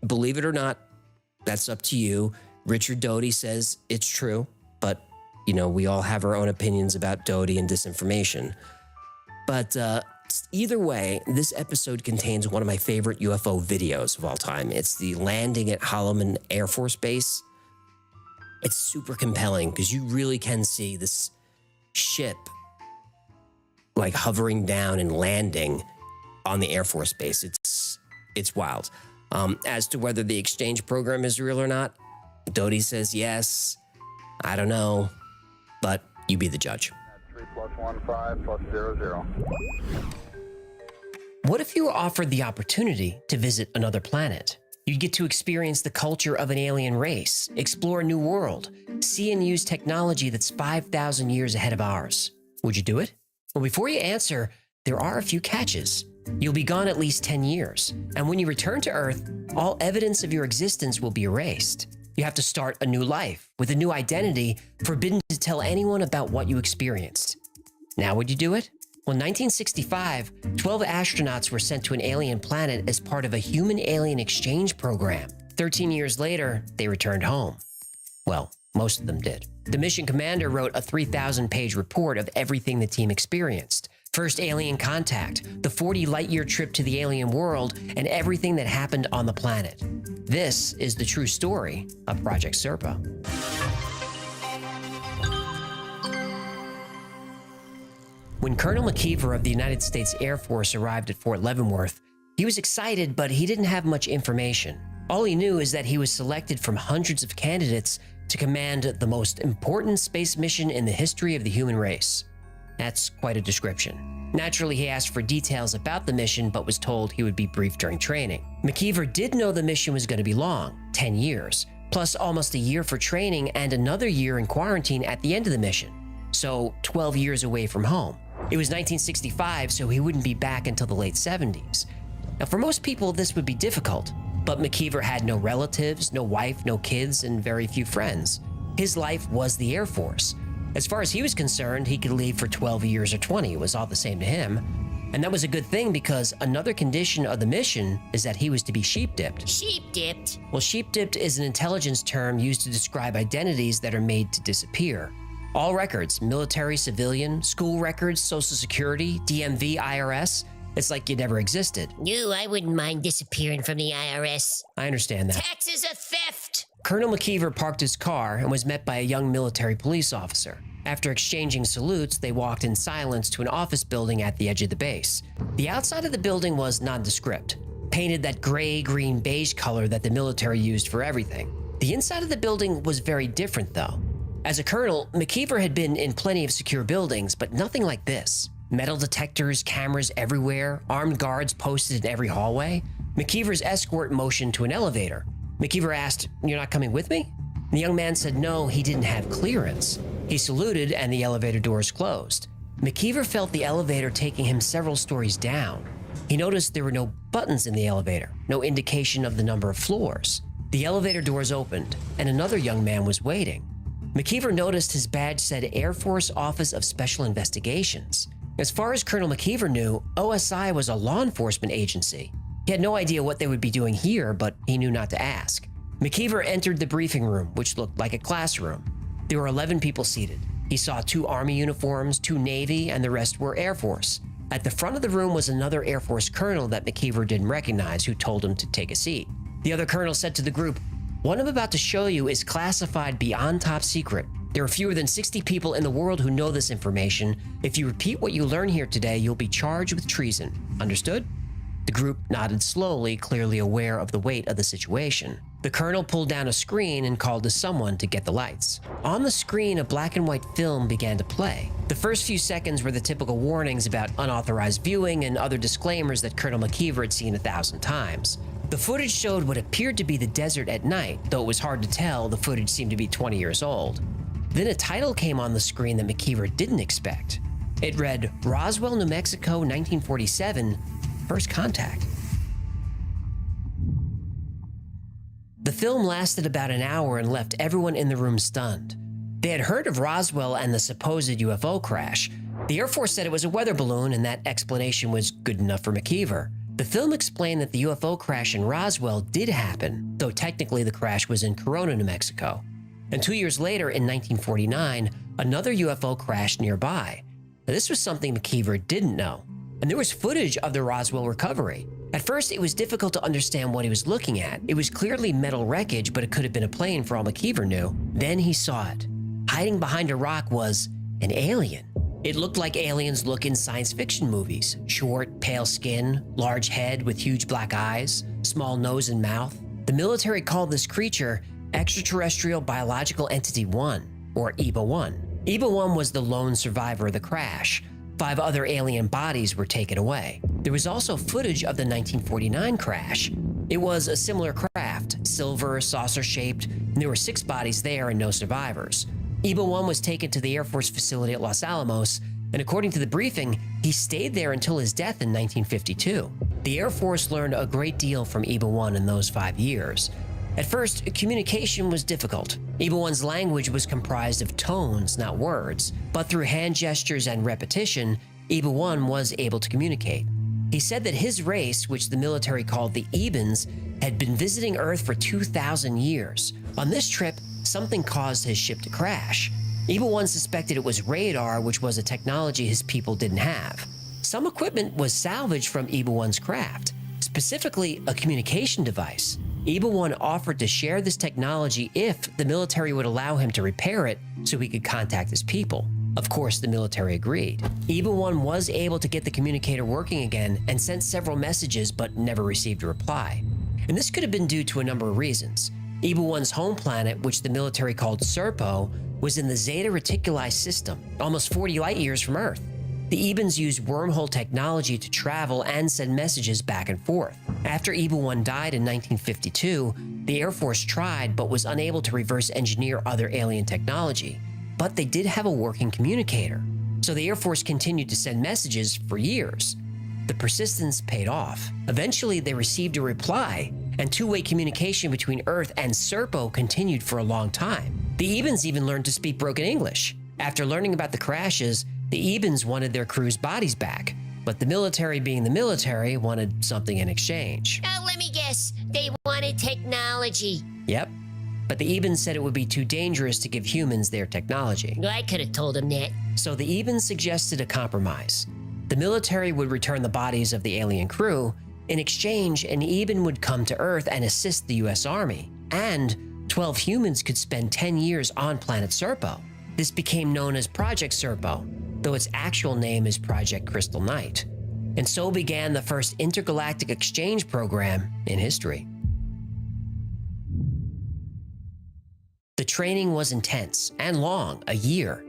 Speaker 1: Believe it or not, that's up to you. Richard Doty says it's true, but, you know, we all have our own opinions about Doty and disinformation. But either way, this episode contains one of my favorite UFO videos of all time. It's the landing at Holloman Air Force Base. It's super compelling because you really can see this ship like hovering down and landing on the Air Force Base. It's wild. As to whether the exchange program is real or not, Doty says yes. I don't know, but you be the judge.
Speaker 6: 3+15+00.
Speaker 1: What if you were offered the opportunity to visit another planet? You'd get to experience the culture of an alien race, explore a new world, see and use technology that's 5,000 years ahead of ours. Would you do it? Well, before you answer, there are a few catches. You'll be gone at least 10 years, and when you return to Earth, all evidence of your existence will be erased. You have to start a new life with a new identity, forbidden to tell anyone about what you experienced. Now, would you do it? Well, in 1965, 12 astronauts were sent to an alien planet as part of a human-alien exchange program. 13 years later, they returned home. Well, most of them did. The mission commander wrote a 3,000-page report of everything the team experienced. First alien contact, the 40 light-year trip to the alien world, and everything that happened on the planet. This is the true story of Project Serpo. When Colonel McKeever of the United States Air Force arrived at Fort Leavenworth, he was excited, but he didn't have much information. All he knew is that he was selected from hundreds of candidates to command the most important space mission in the history of the human race. That's quite a description. Naturally, he asked for details about the mission, but was told he would be briefed during training. McKeever did know the mission was going to be long, 10 years, plus almost a year for training and another year in quarantine at the end of the mission. So 12 years away from home. It was 1965, so he wouldn't be back until the late 70s. Now, for most people, this would be difficult, but McKeever had no relatives, no wife, no kids, and very few friends. His life was the Air Force. As far as he was concerned, he could leave for 12 years or 20. It was all the same to him. And that was a good thing because another condition of the mission is that he was to be sheep-dipped.
Speaker 12: Sheep-dipped?
Speaker 1: Well, sheep-dipped is an intelligence term used to describe identities that are made to disappear. All records, military, civilian, school records, Social Security, DMV, IRS, it's like you never existed.
Speaker 12: No, I wouldn't mind disappearing from the IRS.
Speaker 1: I understand that.
Speaker 12: Taxes are theft!
Speaker 1: Colonel McKeever parked his car and was met by a young military police officer. After exchanging salutes, they walked in silence to an office building at the edge of the base. The outside of the building was nondescript, painted that gray-green beige color that the military used for everything. The inside of the building was very different, though. As a colonel, McKeever had been in plenty of secure buildings, but nothing like this. Metal detectors, cameras everywhere, armed guards posted in every hallway. McKeever's escort motioned to an elevator. McKeever asked, "You're not coming with me?" The young man said no, he didn't have clearance. He saluted and the elevator doors closed. McKeever felt the elevator taking him several stories down. He noticed there were no buttons in the elevator, no indication of the number of floors. The elevator doors opened, and another young man was waiting. McKeever noticed his badge said Air Force Office of Special Investigations. As far as Colonel McKeever knew, OSI was a law enforcement agency. He had no idea what they would be doing here, but he knew not to ask. McKeever entered the briefing room, which looked like a classroom. There were 11 people seated. He saw 2 Army uniforms, 2 Navy, and the rest were Air Force. At the front of the room was another Air Force colonel that McKeever didn't recognize, who told him to take a seat. The other colonel said to the group, "What I'm about to show you is classified beyond top secret. There are fewer than 60 people in the world who know this information. If you repeat what you learn here today, you'll be charged with treason. Understood?" The group nodded slowly, clearly aware of the weight of the situation. The colonel pulled down a screen and called to someone to get the lights. On the screen, a black and white film began to play. The first few seconds were the typical warnings about unauthorized viewing and other disclaimers that Colonel McKeever had seen 1,000 times. The footage showed what appeared to be the desert at night, though it was hard to tell. The footage seemed to be 20 years old. Then a title came on the screen that McKeever didn't expect. It read, "Roswell, New Mexico, 1947, First Contact." The film lasted about an hour and left everyone in the room stunned. They had heard of Roswell and the supposed UFO crash. The Air Force said it was a weather balloon, and that explanation was good enough for McKeever. The film explained that the UFO crash in Roswell did happen, though technically the crash was in Corona, New Mexico. And 2 years later, in 1949, another UFO crashed nearby. Now, this was something McKeever didn't know, and there was footage of the Roswell recovery. At first, it was difficult to understand what he was looking at. It was clearly metal wreckage, but it could have been a plane for all McKeever knew. Then he saw it. Hiding behind a rock was an alien. It looked like aliens look in science fiction movies. Short, pale skin, large head with huge black eyes, small nose and mouth. The military called this creature Extraterrestrial Biological Entity 1, or EBA-1. EBA-1 was the lone survivor of the crash. 5 other alien bodies were taken away. There was also footage of the 1949 crash. It was a similar craft, silver, saucer-shaped, and there were 6 bodies there and no survivors. EBA-1 was taken to the Air Force facility at Los Alamos, and according to the briefing, he stayed there until his death in 1952. The Air Force learned a great deal from EBA-1 in those 5 years. At first, communication was difficult. EBA-1's language was comprised of tones, not words, but through hand gestures and repetition, EBA-1 was able to communicate. He said that his race, which the military called the Ebans, had been visiting Earth for 2,000 years. On this trip, something caused his ship to crash. EBA-1 suspected it was radar, which was a technology his people didn't have. Some equipment was salvaged from EBA-1's craft, specifically a communication device. EBA-1 offered to share this technology if the military would allow him to repair it so he could contact his people. Of course, the military agreed. EBA-1 was able to get the communicator working again and sent several messages but never received a reply. And this could have been due to a number of reasons. EBA-1's home planet, which the military called Serpo, was in the Zeta Reticuli system, almost 40 light years from Earth. The Ebans used wormhole technology to travel and send messages back and forth. After EBA-1 died in 1952, the Air Force tried but was unable to reverse engineer other alien technology. But they did have a working communicator, so the Air Force continued to send messages for years. The persistence paid off. Eventually, they received a reply, and two-way communication between Earth and Serpo continued for a long time. The Ebans even learned to speak broken English. After learning about the crashes, the Ebans wanted their crew's bodies back, but the military, being the military, wanted something in exchange.
Speaker 12: Oh, let me guess. They wanted technology.
Speaker 1: Yep. But the Ebans said it would be too dangerous to give humans their technology.
Speaker 12: I could have told them that.
Speaker 1: So the Ebans suggested a compromise. The military would return the bodies of the alien crew. In exchange, an Eban would come to Earth and assist the US Army. And 12 humans could spend 10 years on planet Serpo. This became known as Project Serpo, though its actual name is Project Crystal Knight. And so began the first intergalactic exchange program in history. The training was intense and long, a year.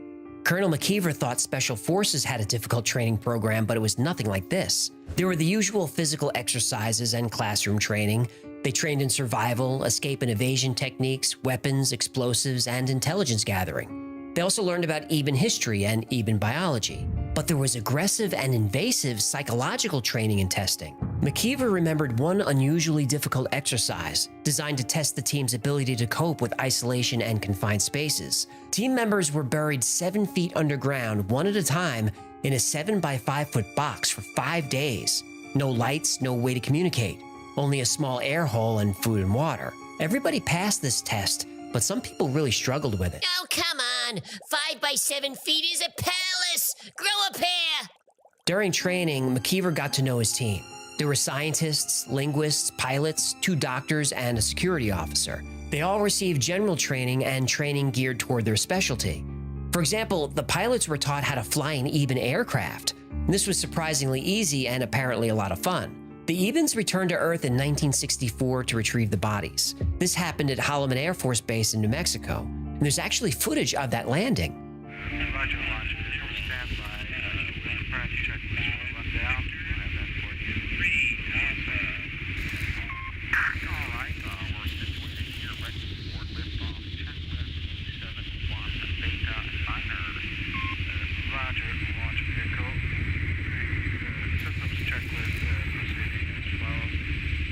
Speaker 1: Colonel McKeever thought Special Forces had a difficult training program, but it was nothing like this. There were the usual physical exercises and classroom training. They trained in survival, escape and evasion techniques, weapons, explosives, and intelligence gathering. They also learned about Eben history and Eben biology. But there was aggressive and invasive psychological training and testing. McKeever remembered one unusually difficult exercise designed to test the team's ability to cope with isolation and confined spaces. Team members were buried 7 feet underground, one at a time, in a 7 by 5 foot box for 5 days. No lights, no way to communicate, only a small air hole and food and water. Everybody passed this test, but some people really struggled with it.
Speaker 12: Oh, come on. 5 by 7 feet is a palace. Grow a pair.
Speaker 1: During training, McKeever got to know his team. There were scientists, linguists, pilots, 2 doctors, and a security officer. They all received general training and training geared toward their specialty. For example, the pilots were taught how to fly an Eben aircraft. This was surprisingly easy and apparently a lot of fun. The Ebens returned to Earth in 1964 to retrieve the bodies. This happened at Holloman Air Force Base in New Mexico, and there's actually footage of that landing.
Speaker 6: Roger, launch official standby. Press checklist will run down. We'll have that for you. All right, we're situated here right before liftoff. Checklist E71, Beta Minor. Roger, launch vehicle. Systems checklist proceeding as follows.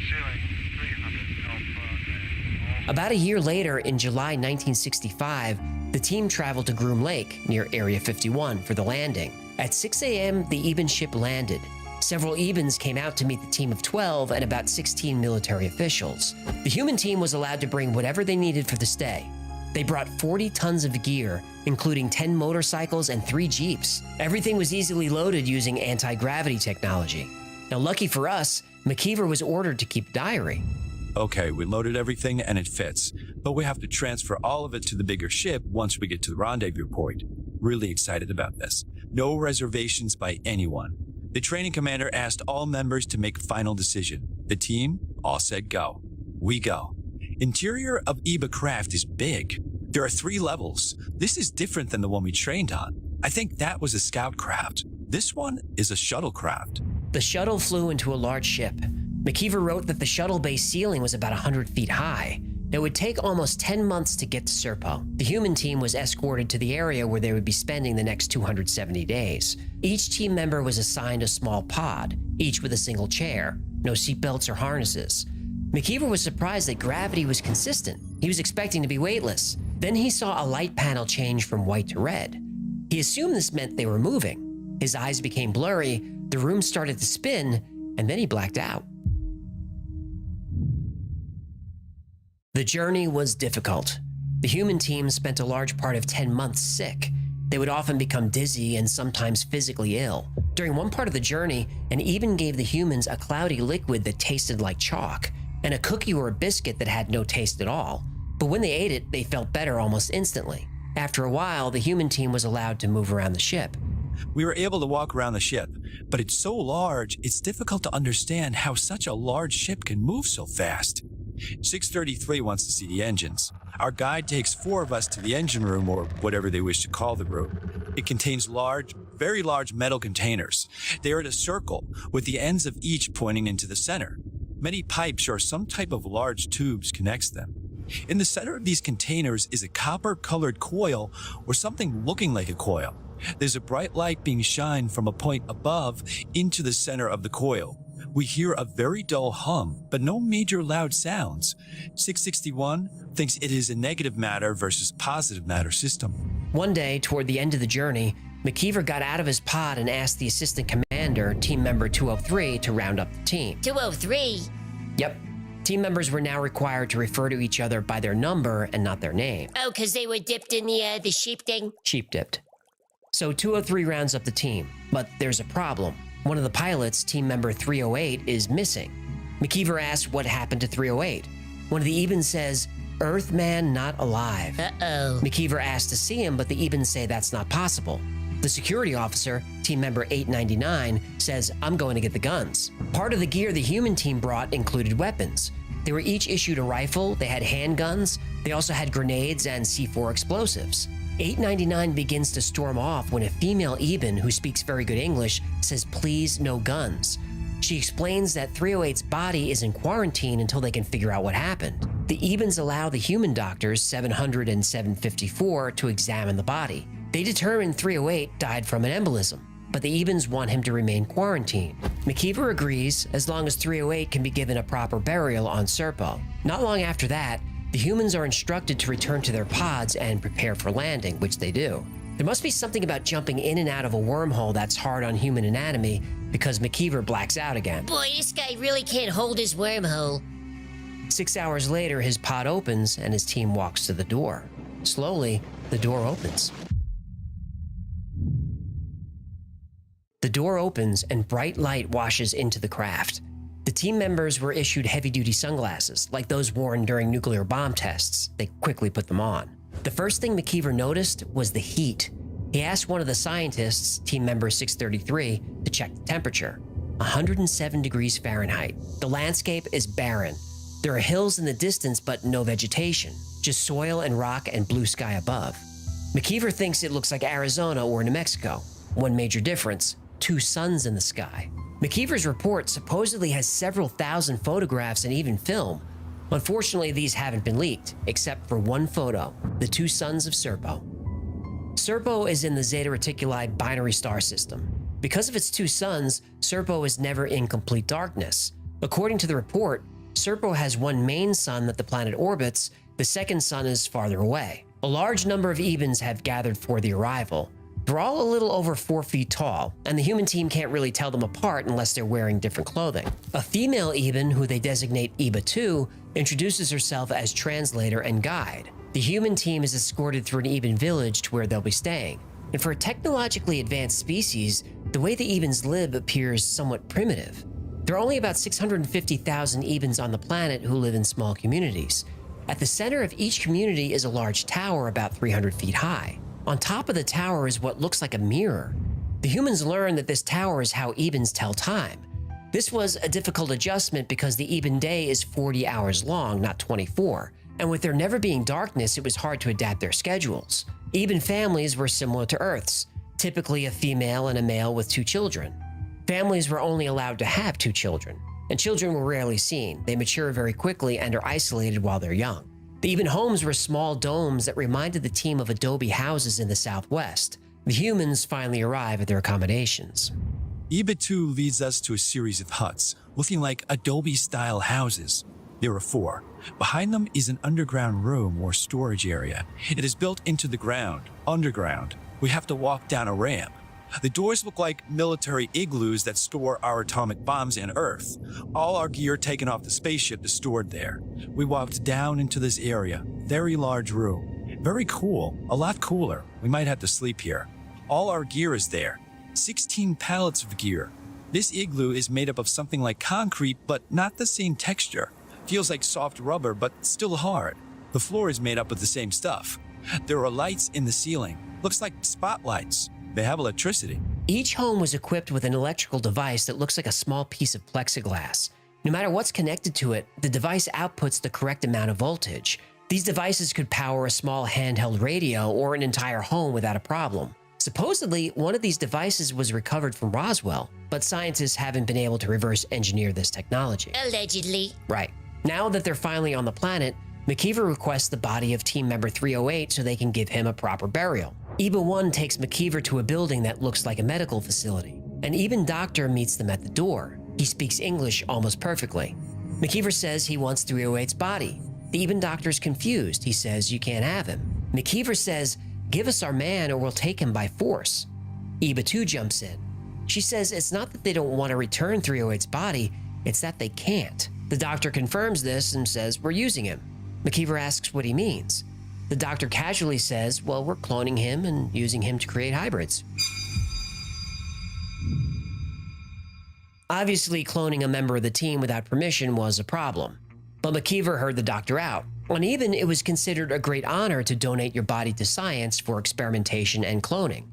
Speaker 6: Ceiling 300 Alpha and all.
Speaker 1: About a year later, in July 1965, the team traveled to Groom Lake, near Area 51, for the landing. At 6 a.m., the Eben ship landed. Several Ebens came out to meet the team of 12 and about 16 military officials. The human team was allowed to bring whatever they needed for the stay. They brought 40 tons of gear, including 10 motorcycles and 3 Jeeps. Everything was easily loaded using anti-gravity technology. Now, lucky for us, McKeever was ordered to keep a diary.
Speaker 22: Okay, we loaded everything and it fits, but we have to transfer all of it to the bigger ship once we get to the rendezvous point. Really excited about this. No reservations by anyone. The training commander asked all members to make a final decision. The team all said go. We go. Interior of EBA craft is big. There are 3 levels. This is different than the one we trained on. I think that was a scout craft. This one is a shuttlecraft.
Speaker 1: The shuttle flew into a large ship. McKeever wrote that the shuttle bay ceiling was about 100 feet high. It would take almost 10 months to get to Serpo. The human team was escorted to the area where they would be spending the next 270 days. Each team member was assigned a small pod, each with a single chair, no seatbelts or harnesses. McKeever was surprised that gravity was consistent. He was expecting to be weightless. Then he saw a light panel change from white to red. He assumed this meant they were moving. His eyes became blurry, the room started to spin, and then he blacked out. The journey was difficult. The human team spent a large part of 10 months sick. They would often become dizzy and sometimes physically ill. During one part of the journey, an Eben gave the humans a cloudy liquid that tasted like chalk, and a cookie or a biscuit that had no taste at all. But when they ate it, they felt better almost instantly. After a while, the human team was allowed to move around the ship.
Speaker 22: We were able to walk around the ship, but it's so large, it's difficult to understand how such a large ship can move so fast. 633 wants to see the engines. Our guide takes 4 of us to the engine room, or whatever they wish to call the room. It contains large, very large metal containers. They are in a circle, with the ends of each pointing into the center. Many pipes or some type of large tubes connects them. In the center of these containers is a copper-colored coil, or something looking like a coil. There's a bright light being shined from a point above into the center of the coil. We hear a very dull hum, but no major loud sounds. 661 thinks it is a negative matter versus positive matter system.
Speaker 1: One day, toward the end of the journey, McKeever got out of his pod and asked the assistant commander, team member 203, to round up the team.
Speaker 12: 203?
Speaker 1: Yep. Team members were now required to refer to each other by their number and not their name.
Speaker 12: Oh, because they were dipped in the sheep thing?
Speaker 1: Sheep dipped. So 203 rounds up the team, but there's a problem. One of the pilots, team member 308, is missing. McKeever asks what happened to 308. One of the Ebens says, Earthman not alive.
Speaker 12: Uh-oh.
Speaker 1: McKeever asked to see him, but the Ebens say that's not possible. The security officer, team member 899, says, I'm going to get the guns. Part of the gear the human team brought included weapons. They were each issued a rifle, they had handguns, they also had grenades and C4 explosives. 899 begins to storm off when a female Eben, who speaks very good English, says, please, no guns. She explains that 308's body is in quarantine until they can figure out what happened. The Ebens allow the human doctors, 700 and 754, to examine the body. They determine 308 died from an embolism, but the Ebens want him to remain quarantined. McKeever agrees as long as 308 can be given a proper burial on Serpo. Not long after that, the humans are instructed to return to their pods and prepare for landing, which they do. There must be something about jumping in and out of a wormhole that's hard on human anatomy, because McKeever blacks out again.
Speaker 12: Boy, this guy really can't hold his wormhole.
Speaker 1: 6 hours later, his pod opens and his team walks to the door. Slowly, the door opens. The door opens and bright light washes into the craft. The team members were issued heavy-duty sunglasses, like those worn during nuclear bomb tests. They quickly put them on. The first thing McKeever noticed was the heat. He asked one of the scientists, team member 633, to check the temperature. 107 degrees Fahrenheit. The landscape is barren. There are hills in the distance, but no vegetation. Just soil and rock and blue sky above. McKeever thinks it looks like Arizona or New Mexico. One major difference, 2 suns in the sky. McKeever's report supposedly has several thousand photographs and even film. Unfortunately, these haven't been leaked, except for one photo, the 2 suns of Serpo. Serpo is in the Zeta Reticuli binary star system. Because of its 2 suns, Serpo is never in complete darkness. According to the report, Serpo has one main sun that the planet orbits, the second sun is farther away. A large number of Ebens have gathered for the arrival. They're all a little over 4 feet tall, and the human team can't really tell them apart unless they're wearing different clothing. A female Eben, who they designate Eba 2, introduces herself as translator and guide. The human team is escorted through an Eben village to where they'll be staying. And for a technologically advanced species, the way the Ebens live appears somewhat primitive. There are only about 650,000 Ebens on the planet who live in small communities. At the center of each community is a large tower about 300 feet high. On top of the tower is what looks like a mirror. The humans learn that this tower is how Ebens tell time. This was a difficult adjustment because the Eben day is 40 hours long, not 24. And with there never being darkness, it was hard to adapt their schedules. Eben families were similar to Earth's, typically a female and a male with 2 children. Families were only allowed to have 2 children, and children were rarely seen. They mature very quickly and are isolated while they're young. The Eben homes were small domes that reminded the team of adobe houses in the Southwest. The humans finally arrive at their accommodations.
Speaker 22: EBA 2 leads us to a series of huts, looking like adobe-style houses. There are 4. Behind them is an underground room or storage area. It is built into the ground, underground. We have to walk down a ramp. The doors look like military igloos that store our atomic bombs and Earth. All our gear taken off the spaceship is stored there. We walked down into this area. Very large room. Very cool. A lot cooler. We might have to sleep here. All our gear is there. 16 pallets of gear. This igloo is made up of something like concrete, but not the same texture. Feels like soft rubber, but still hard. The floor is made up of the same stuff. There are lights in the ceiling. Looks like spotlights. They have electricity.
Speaker 1: Each home was equipped with an electrical device that looks like a small piece of plexiglass. No matter what's connected to it, the device outputs the correct amount of voltage. These devices could power a small handheld radio or an entire home without a problem. Supposedly, one of these devices was recovered from Roswell, but scientists haven't been able to reverse engineer this technology.
Speaker 12: Allegedly.
Speaker 1: Right. Now that they're finally on the planet, McKeever requests the body of team member 308 so they can give him a proper burial. EBA 1 takes McKeever to a building that looks like a medical facility. An Eben doctor meets them at the door. He speaks English almost perfectly. McKeever says he wants 308's body. The Eben doctor's confused. He says, you can't have him. McKeever says, give us our man or we'll take him by force. EBA 2 jumps in. She says it's not that they don't want to return 308's body, it's that they can't. The doctor confirms this and says, we're using him. McKeever asks what he means. The doctor casually says, well, we're cloning him and using him to create hybrids. Obviously, cloning a member of the team without permission was a problem. But McKeever heard the doctor out. On Eben, it was considered a great honor to donate your body to science for experimentation and cloning.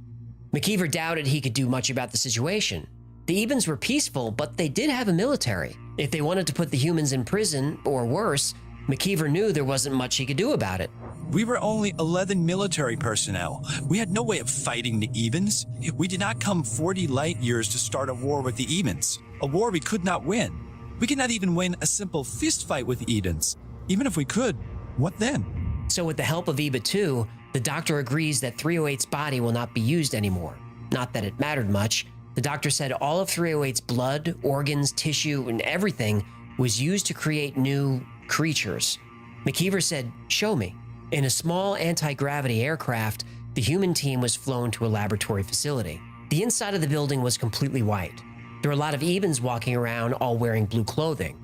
Speaker 1: McKeever doubted he could do much about the situation. The Ebens were peaceful, but they did have a military. If they wanted to put the humans in prison, or worse, McKeever knew there wasn't much he could do about it.
Speaker 22: We were only 11 military personnel. We had no way of fighting the Ebens. We did not come 40 light years to start a war with the Ebens, a war we could not win. We could not even win a simple fist fight with the Ebens. Even if we could, what then?
Speaker 1: So with the help of EBA 2, the doctor agrees that 308's body will not be used anymore. Not that it mattered much. The doctor said all of 308's blood, organs, tissue, and everything was used to create new creatures. McKeever said, "Show me." In a small anti-gravity aircraft, the human team was flown to a laboratory facility. The inside of the building was completely white. There were a lot of Ebens walking around, all wearing blue clothing.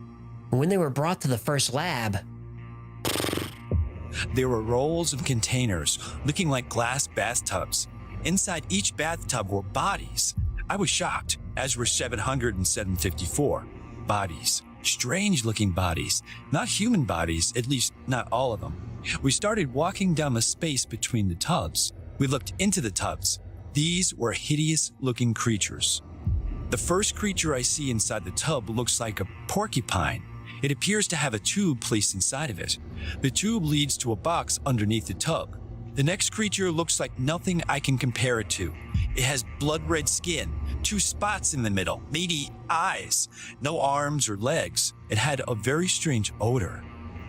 Speaker 1: When they were brought to the first lab,
Speaker 22: there were rolls of containers looking like glass bathtubs. Inside each bathtub were bodies. I was shocked, as were 700 and 754. Bodies. Strange-looking bodies. Not human bodies, at least not all of them. We started walking down the space between the tubs. We looked into the tubs. These were hideous-looking creatures. The first creature I see inside the tub looks like a porcupine. It appears to have a tube placed inside of it. The tube leads to a box underneath the tub. The next creature looks like nothing I can compare it to. It has blood-red skin, 2 spots in the middle, maybe eyes, no arms or legs. It had a very strange odor.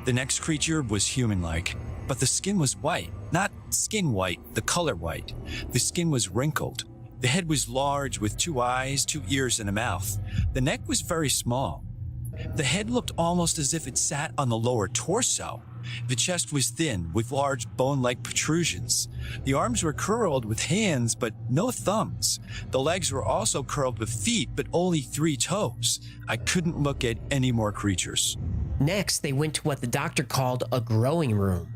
Speaker 22: The next creature was human-like, but the skin was white. Not skin white, the color white. The skin was wrinkled. The head was large with 2 eyes, 2 ears, and a mouth. The neck was very small. The head looked almost as if it sat on the lower torso. The chest was thin, with large bone-like protrusions. The arms were curled with hands, but no thumbs. The legs were also curled with feet, but only 3 toes. I couldn't look at any more creatures.
Speaker 1: Next, they went to what the doctor called a growing room.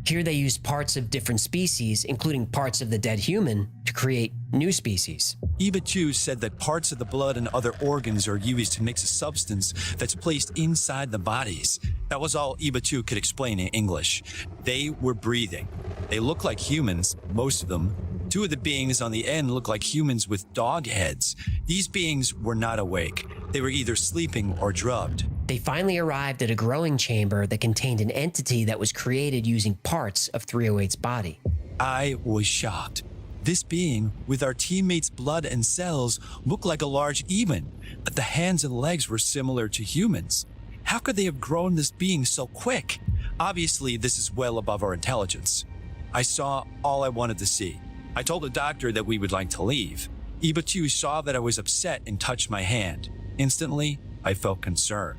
Speaker 1: Here they used parts of different species, including parts of the dead human, to create new species.
Speaker 22: EBA 2 said that parts of the blood and other organs are used to mix a substance that's placed inside the bodies. That was all EBA 2 could explain in English. They were breathing. They looked like humans, most of them. 2 of the beings on the end looked like humans with dog heads. These beings were not awake. They were either sleeping or drugged.
Speaker 1: They finally arrived at a growing chamber that contained an entity that was created using parts of 308's body.
Speaker 22: I was shocked. This being, with our teammates' blood and cells, looked like a large Eben, but the hands and legs were similar to humans. How could they have grown this being so quick? Obviously, this is well above our intelligence. I saw all I wanted to see. I told the doctor that we would like to leave. EBA 2 saw that I was upset and touched my hand. Instantly, I felt concern.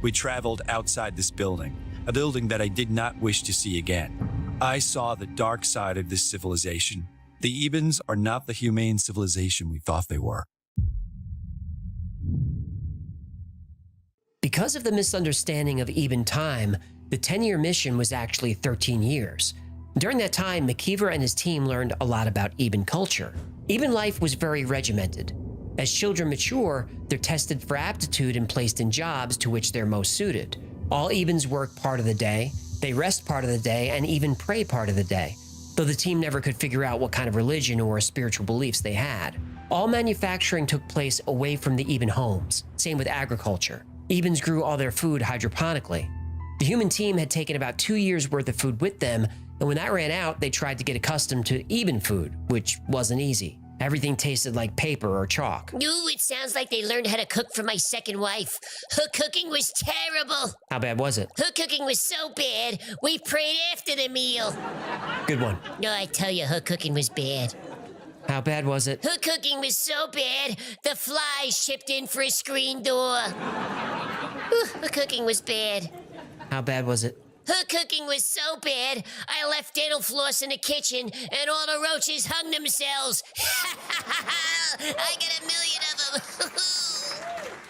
Speaker 22: We traveled outside this building, a building that I did not wish to see again. I saw the dark side of this civilization. The Ebens are not the humane civilization we thought they were.
Speaker 1: Because of the misunderstanding of Eben time, the 10-year mission was actually 13 years. During that time, McKeever and his team learned a lot about Eben culture. Eben life was very regimented. As children mature, they're tested for aptitude and placed in jobs to which they're most suited. All Ebens work part of the day, they rest part of the day, and even pray part of the day, though the team never could figure out what kind of religion or spiritual beliefs they had. All manufacturing took place away from the Eben homes, same with agriculture. Ebens grew all their food hydroponically. The human team had taken about 2 years worth of food with them, and when that ran out, they tried to get accustomed to Eben food, which wasn't easy. Everything tasted like paper or chalk.
Speaker 12: Ooh, it sounds like they learned how to cook from my second wife. Her cooking was terrible.
Speaker 1: How bad was it?
Speaker 12: Her cooking was so bad, we prayed after the meal.
Speaker 1: Good one.
Speaker 12: No, I tell you, her cooking was bad.
Speaker 1: How bad was it?
Speaker 12: Her cooking was so bad, the flies chipped in for a screen door. Ooh, her cooking was bad.
Speaker 1: How bad was it?
Speaker 12: Her cooking was so bad, I left dental floss in the kitchen and all the roaches hung themselves. I got 1 million of them.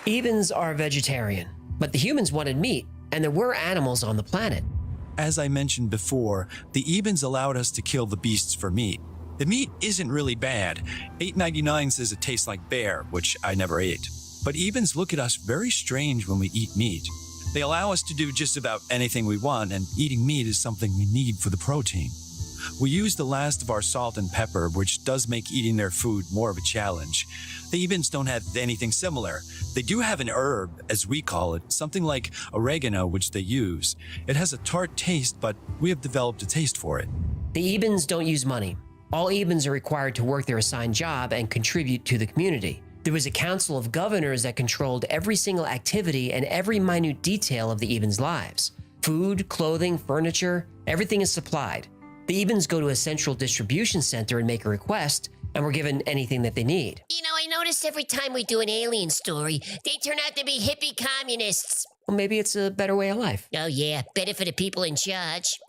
Speaker 1: Ebens are vegetarian, but the humans wanted meat, and there were animals on the planet.
Speaker 22: As I mentioned before, the Ebens allowed us to kill the beasts for meat. The meat isn't really bad. $8.99 says it tastes like bear, which I never ate. But Ebens look at us very strange when we eat meat. They allow us to do just about anything we want, and eating meat is something we need for the protein. We use the last of our salt and pepper, which does make eating their food more of a challenge. The Ebens don't have anything similar. They do have an herb, as we call it, something like oregano, which they use. It has a tart taste, but we have developed a taste for it.
Speaker 1: The Ebens don't use money. All Ebens are required to work their assigned job and contribute to the community. There was a council of governors that controlled every single activity and every minute detail of the Ebens' lives. Food, clothing, furniture, everything is supplied. The Ebens go to a central distribution center and make a request, and we're given anything that they need.
Speaker 12: You know, I notice every time we do an alien story, they turn out to be hippie communists.
Speaker 1: Well, maybe it's a better way of life.
Speaker 12: Oh yeah, better for the people in charge.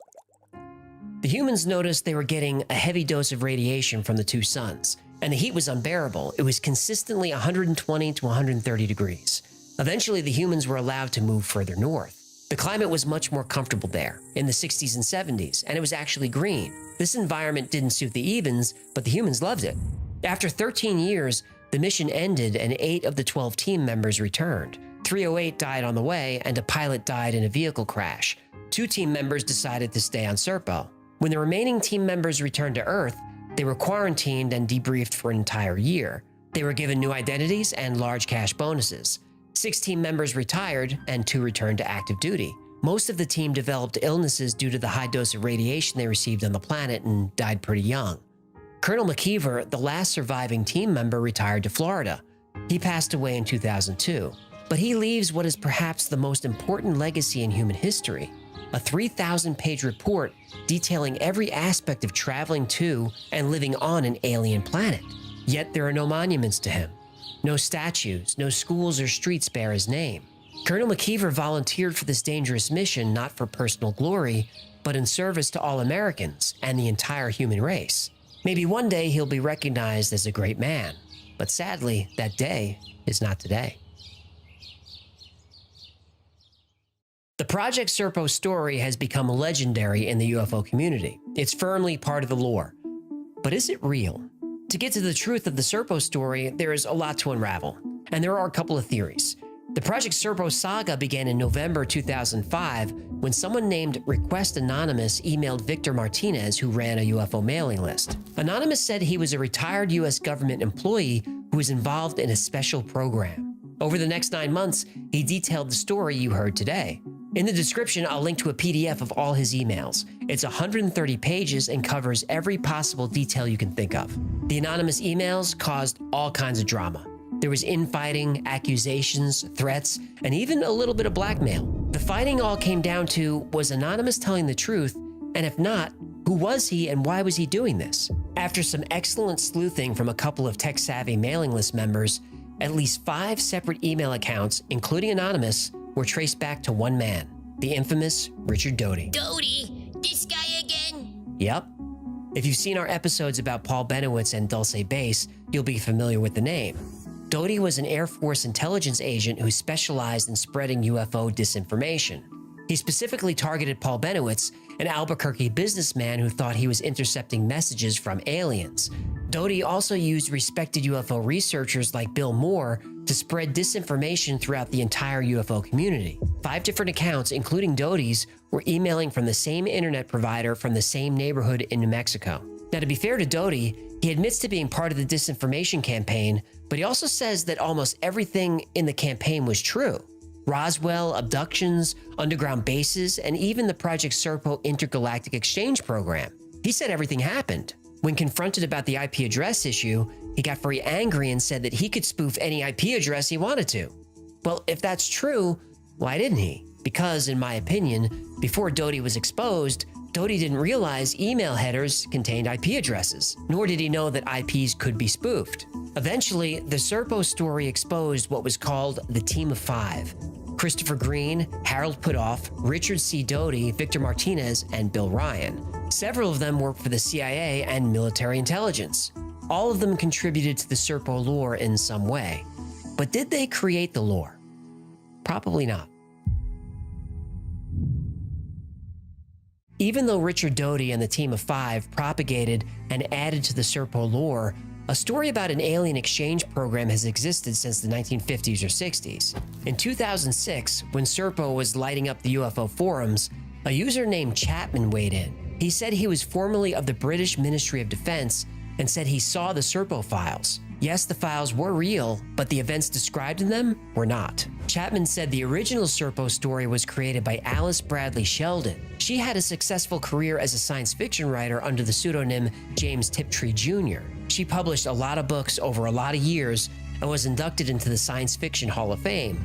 Speaker 1: The humans noticed they were getting a heavy dose of radiation from the two suns, and the heat was unbearable. It was consistently 120 to 130 degrees. Eventually, the humans were allowed to move further north. The climate was much more comfortable there, in the 60s and 70s, and it was actually green. This environment didn't suit the Ebens, but the humans loved it. After 13 years, the mission ended and 8 of the 12 team members returned. 308 died on the way, and a pilot died in a vehicle crash. 2 team members decided to stay on Serpo. When the remaining team members returned to Earth, they were quarantined and debriefed for an entire year. They were given new identities and large cash bonuses. 6 team members retired and 2 returned to active duty. Most of the team developed illnesses due to the high dose of radiation they received on the planet and died pretty young. Colonel McKeever, the last surviving team member, retired to Florida. He passed away in 2002, but he leaves what is perhaps the most important legacy in human history, a 3,000-page report detailing every aspect of traveling to and living on an alien planet. Yet there are no monuments to him. No statues, no schools or streets bear his name. Colonel McKeever volunteered for this dangerous mission not for personal glory, but in service to all Americans and the entire human race. Maybe one day he'll be recognized as a great man, but sadly, that day is not today. The Project Serpo story has become legendary in the UFO community. It's firmly part of the lore. But is it real? To get to the truth of the Serpo story, there is a lot to unravel, and there are a couple of theories. The Project Serpo saga began in November 2005 when someone named Request Anonymous emailed Victor Martinez, who ran a UFO mailing list. Anonymous said he was a retired US government employee who was involved in a special program. Over the next 9 months, he detailed the story you heard today. In the description, I'll link to a PDF of all his emails. It's 130 pages and covers every possible detail you can think of. The anonymous emails caused all kinds of drama. There was infighting, accusations, threats, and even a little bit of blackmail. The fighting all came down to, was Anonymous telling the truth? And if not, who was he and why was he doing this? After some excellent sleuthing from a couple of tech-savvy mailing list members, at least 5 separate email accounts, including Anonymous, were traced back to one man, the infamous Richard Doty.
Speaker 12: Doty? This guy again?
Speaker 1: Yep. If you've seen our episodes about Paul Benowitz and Dulce Base, you'll be familiar with the name. Doty was an Air Force intelligence agent who specialized in spreading UFO disinformation. He specifically targeted Paul Benowitz, an Albuquerque businessman who thought he was intercepting messages from aliens. Doty also used respected UFO researchers like Bill Moore to spread disinformation throughout the entire UFO community. 5 different accounts, including Doty's, were emailing from the same internet provider from the same neighborhood in New Mexico. Now, to be fair to Doty, he admits to being part of the disinformation campaign, but he also says that almost everything in the campaign was true. Roswell, abductions, underground bases, and even the Project Serpo intergalactic exchange program. He said everything happened. When confronted about the IP address issue, he got very angry and said that he could spoof any IP address he wanted to. Well, if that's true, why didn't he? Because, in my opinion, before Doty was exposed, Doty didn't realize email headers contained IP addresses, nor did he know that IPs could be spoofed. Eventually, the Serpo story exposed what was called the Team of 5. Christopher Green, Harold Putoff, Richard C. Doty, Victor Martinez, and Bill Ryan. Several of them worked for the CIA and military intelligence. All of them contributed to the Serpo lore in some way. But did they create the lore? Probably not. Even though Richard Doty and the Team of 5 propagated and added to the Serpo lore, A story about an alien exchange program has existed since the 1950s or 60s. In 2006, when Serpo was lighting up the UFO forums, a user named Chapman weighed in. He said he was formerly of the British Ministry of Defense and said he saw the Serpo files. Yes, the files were real, but the events described in them were not. Chapman said the original Serpo story was created by Alice Bradley Sheldon. She had a successful career as a science fiction writer under the pseudonym James Tiptree Jr. She published a lot of books over a lot of years and was inducted into the Science Fiction Hall of Fame.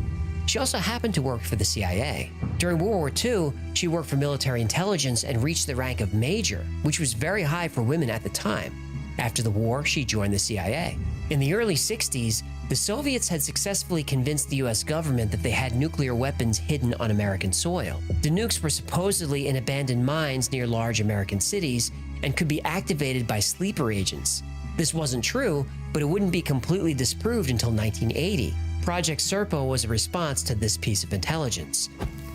Speaker 1: She also happened to work for the CIA. During World War II, she worked for military intelligence and reached the rank of major, which was very high for women at the time. After the war, she joined the CIA. In the early 60s, the Soviets had successfully convinced the US government that they had nuclear weapons hidden on American soil. The nukes were supposedly in abandoned mines near large American cities and could be activated by sleeper agents. This wasn't true, but it wouldn't be completely disproved until 1980. Project Serpo was a response to this piece of intelligence.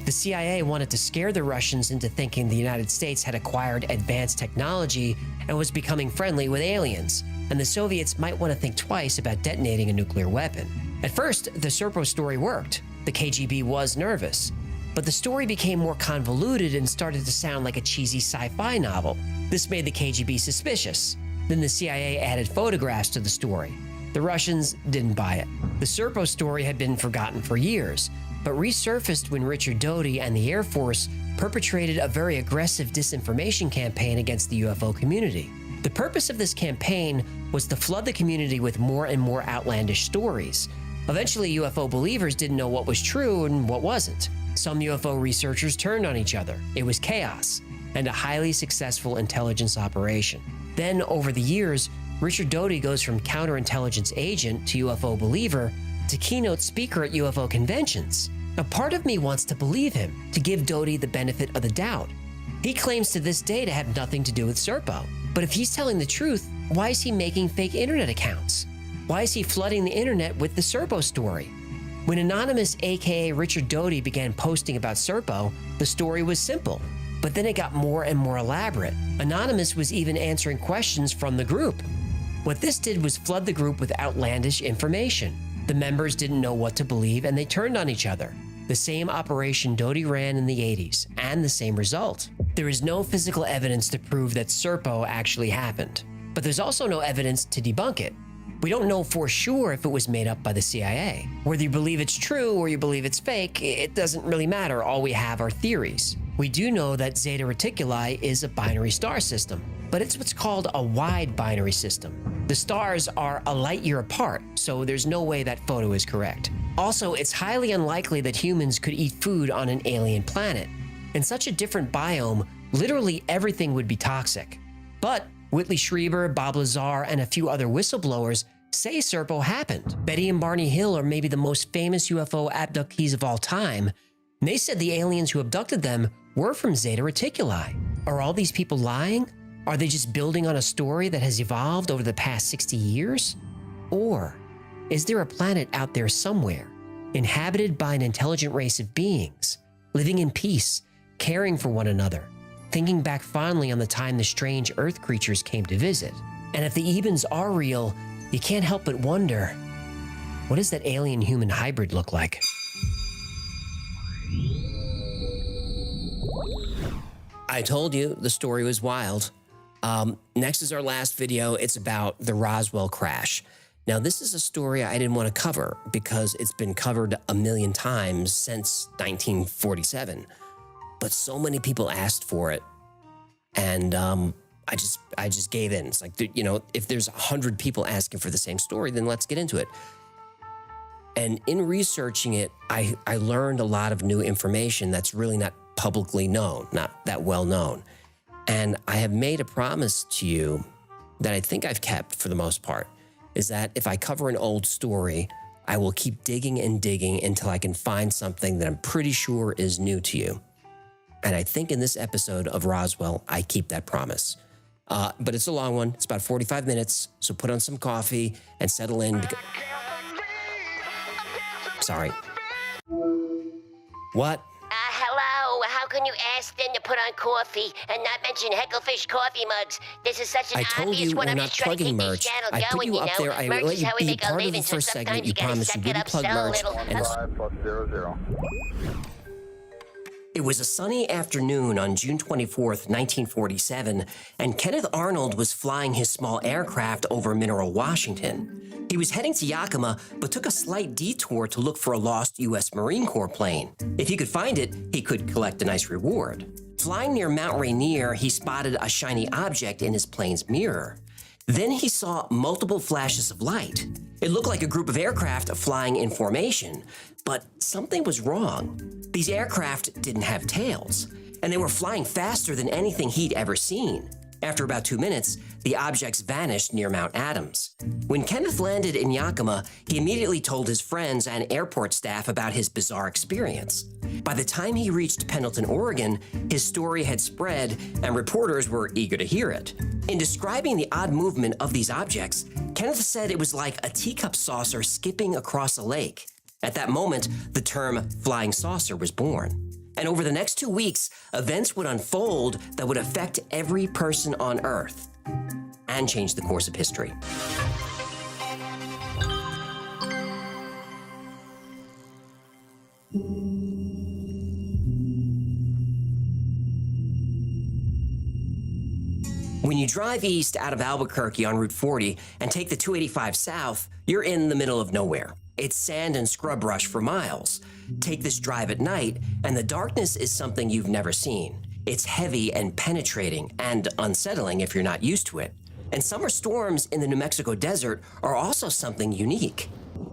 Speaker 1: The CIA wanted to scare the Russians into thinking the United States had acquired advanced technology and was becoming friendly with aliens, and the Soviets might want to think twice about detonating a nuclear weapon. At first, the Serpo story worked. The KGB was nervous. But the story became more convoluted and started to sound like a cheesy sci-fi novel. This made the KGB suspicious. Then the CIA added photographs to the story. The Russians didn't buy it. The Serpo story had been forgotten for years, but resurfaced when Richard Doty and the Air Force perpetrated a very aggressive disinformation campaign against the UFO community. The purpose of this campaign was to flood the community with more and more outlandish stories. Eventually, UFO believers didn't know what was true and what wasn't. Some UFO researchers turned on each other. It was chaos and a highly successful intelligence operation. Then, over the years, Richard Doty goes from counterintelligence agent to UFO believer to keynote speaker at UFO conventions. A part of me wants to believe him, to give Doty the benefit of the doubt. He claims to this day to have nothing to do with Serpo. But if he's telling the truth, why is he making fake internet accounts? Why is he flooding the internet with the Serpo story? When Anonymous, aka Richard Doty, began posting about Serpo, the story was simple. But then it got more and more elaborate. Anonymous was even answering questions from the group. What this did was flood the group with outlandish information. The members didn't know what to believe and they turned on each other. The same operation Doty ran in the 80s, and the same result. There is no physical evidence to prove that Serpo actually happened, but there's also no evidence to debunk it. We don't know for sure if it was made up by the CIA. Whether you believe it's true or you believe it's fake, it doesn't really matter. All we have are theories. We do know that Zeta Reticuli is a binary star system, but it's what's called a wide binary system. The stars are a light year apart, so there's no way that photo is correct. Also, it's highly unlikely that humans could eat food on an alien planet. In such a different biome, literally everything would be toxic. But Whitley Schreiber, Bob Lazar, and a few other whistleblowers say Serpo happened. Betty and Barney Hill are maybe the most famous UFO abductees of all time. And they said the aliens who abducted them were from Zeta Reticuli. Are all these people lying? Are they just building on a story that has evolved over the past 60 years? Or is there a planet out there somewhere, inhabited by an intelligent race of beings, living in peace, caring for one another, thinking back fondly on the time the strange Earth creatures came to visit? And if the Ebens are real, you can't help but wonder, what does that alien-human hybrid look like? I told you the story was wild. Next is our last video. It's about the Roswell crash. Now, this is a story I didn't want to cover because it's been covered a million times since 1947. But so many people asked for it, and I just gave in. It's like, you know, if there's 100 people asking for the same story, then let's get into it. And in researching it, I learned a lot of new information that's really not publicly known, not that well known. And I have made a promise to you that I think I've kept for the most part, is that if I cover an old story, I will keep digging and digging until I can find something that I'm pretty sure is new to you. And I think in this episode of Roswell, I keep that promise. But it's a long one. It's about 45 minutes, so put on some coffee and settle in. Sorry. What?
Speaker 12: Hello, how can you asked them to put on coffee and not mention Hecklefish coffee mugs. This is such an
Speaker 1: I told
Speaker 12: obvious
Speaker 1: you
Speaker 12: one.
Speaker 1: we're
Speaker 12: I'm
Speaker 1: not
Speaker 12: just trying to
Speaker 1: plugging
Speaker 12: keep
Speaker 1: merch.
Speaker 12: these channel
Speaker 1: I put
Speaker 12: going,
Speaker 1: you up there. I
Speaker 12: Merch
Speaker 1: let
Speaker 12: is
Speaker 1: you
Speaker 12: how we
Speaker 1: be
Speaker 12: make our
Speaker 1: part of the
Speaker 12: living, so
Speaker 1: first segment.
Speaker 12: sometimes
Speaker 1: You
Speaker 12: gotta
Speaker 1: promised you
Speaker 12: suck it
Speaker 1: wouldn't
Speaker 12: up,
Speaker 1: plug
Speaker 12: sell a
Speaker 1: merch.
Speaker 12: little.
Speaker 1: And
Speaker 20: 5+00.
Speaker 1: it was a sunny afternoon on June 24th, 1947, and Kenneth Arnold was flying his small aircraft over Mineral, Washington. He was heading to Yakima, but took a slight detour to look for a lost U.S. Marine Corps plane. If he could find it, he could collect a nice reward. Flying near Mount Rainier, he spotted a shiny object in his plane's mirror. Then he saw multiple flashes of light. It looked like a group of aircraft flying in formation, but something was wrong. These aircraft didn't have tails, and they were flying faster than anything he'd ever seen. After about 2 minutes, the objects vanished near Mount Adams. When Kenneth landed in Yakima, he immediately told his friends and airport staff about his bizarre experience. By the time he reached Pendleton, Oregon, his story had spread, and reporters were eager to hear it. In describing the odd movement of these objects, Kenneth said it was like a teacup saucer skipping across a lake. At that moment, the term flying saucer was born. And over the next 2 weeks, events would unfold that would affect every person on Earth and change the course of history. When you drive east out of Albuquerque on Route 40 and take the 285 south, you're in the middle of nowhere. It's sand and scrub brush for miles. Take this drive at night, and the darkness is something you've never seen. It's heavy and penetrating and unsettling if you're not used to it. And summer storms in the New Mexico desert are also something unique.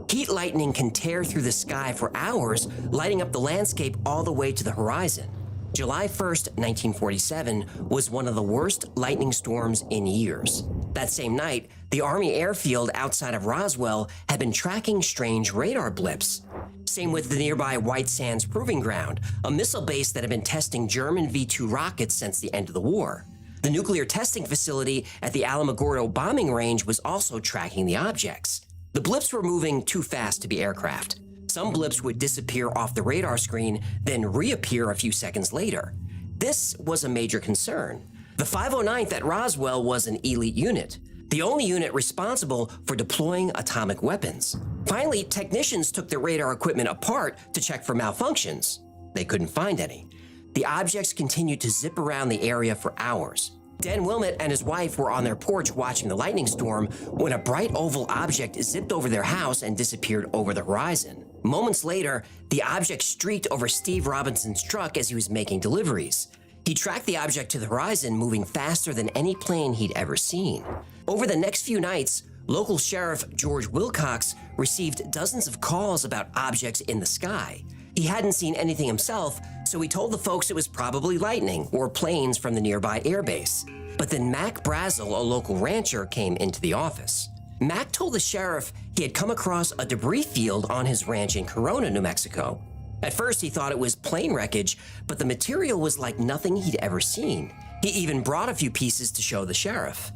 Speaker 1: Heat lightning can tear through the sky for hours, lighting up the landscape all the way to the horizon. July 1st, 1947 was one of the worst lightning storms in years. That same night, the Army airfield outside of Roswell had been tracking strange radar blips. Same with the nearby White Sands Proving Ground, a missile base that had been testing German V-2 rockets since the end of the war. The nuclear testing facility at the Alamogordo bombing range was also tracking the objects. The blips were moving too fast to be aircraft. Some blips would disappear off the radar screen, then reappear a few seconds later. This was a major concern. The 509th at Roswell was an elite unit, the only unit responsible for deploying atomic weapons. Finally, technicians took the radar equipment apart to check for malfunctions. They couldn't find any. The objects continued to zip around the area for hours. Dan Wilmot and his wife were on their porch watching the lightning storm when a bright oval object zipped over their house and disappeared over the horizon. Moments later, the object streaked over Steve Robinson's truck as he was making deliveries. He tracked the object to the horizon, moving faster than any plane he'd ever seen. Over the next few nights, local sheriff George Wilcox received dozens of calls about objects in the sky. He hadn't seen anything himself, so he told the folks it was probably lightning or planes from the nearby airbase. But then Mac Brazel, a local rancher, came into the office. Mac told the sheriff he had come across a debris field on his ranch in Corona, New Mexico. At first, he thought it was plane wreckage, but the material was like nothing he'd ever seen. He even brought a few pieces to show the sheriff.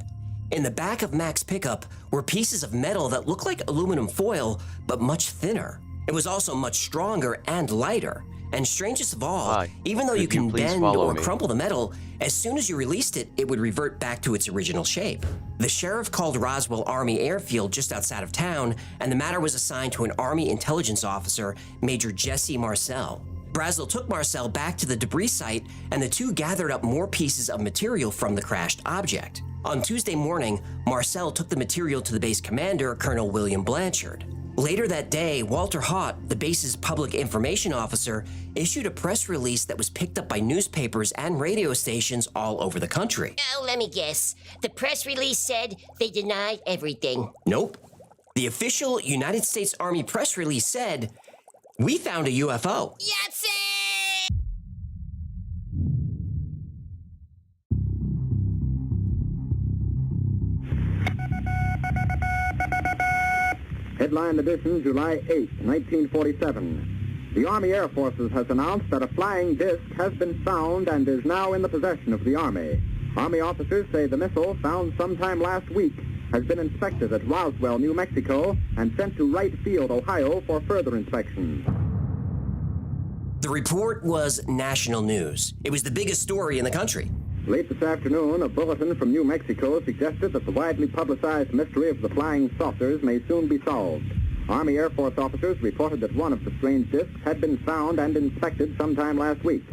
Speaker 1: In the back of Mac's pickup were pieces of metal that looked like aluminum foil, but much thinner. It was also much stronger and lighter. And strangest of all,
Speaker 2: Hi.
Speaker 1: even though
Speaker 2: Could
Speaker 1: you can
Speaker 2: you please
Speaker 1: bend
Speaker 2: follow
Speaker 1: or
Speaker 2: me?
Speaker 1: crumple the metal, as soon as you released it, it would revert back to its original shape. The sheriff called Roswell Army Airfield just outside of town, and the matter was assigned to an Army intelligence officer, Major Jesse Marcel. Brazel took Marcel back to the debris site, and the two gathered up more pieces of material from the crashed object. On Tuesday morning, Marcel took the material to the base commander, Colonel William Blanchard. Later that day, Walter Haught, the base's public information officer, issued a press release that was picked up by newspapers and radio stations all over the country.
Speaker 12: Oh, let me guess. The press release said they denied everything.
Speaker 1: Nope. The official United States Army press release said, "We found a UFO."
Speaker 12: Yahtzee!
Speaker 3: Headline edition, July 8, 1947. The Army Air Forces has announced that a flying disc has been found and is now in the possession of the Army. Army officers say the missile, found sometime last week, has been inspected at Roswell, New Mexico, and sent to Wright Field, Ohio, for further inspection.
Speaker 1: 1
Speaker 3: Headline edition, July 8, 1947.
Speaker 1: The report was national news. It was the biggest story in the country.
Speaker 3: Late this afternoon, a bulletin from New Mexico suggested that the widely publicized mystery of the flying saucers may soon be solved. Army Air Force officers reported that one of the strange discs had been found and inspected sometime last week.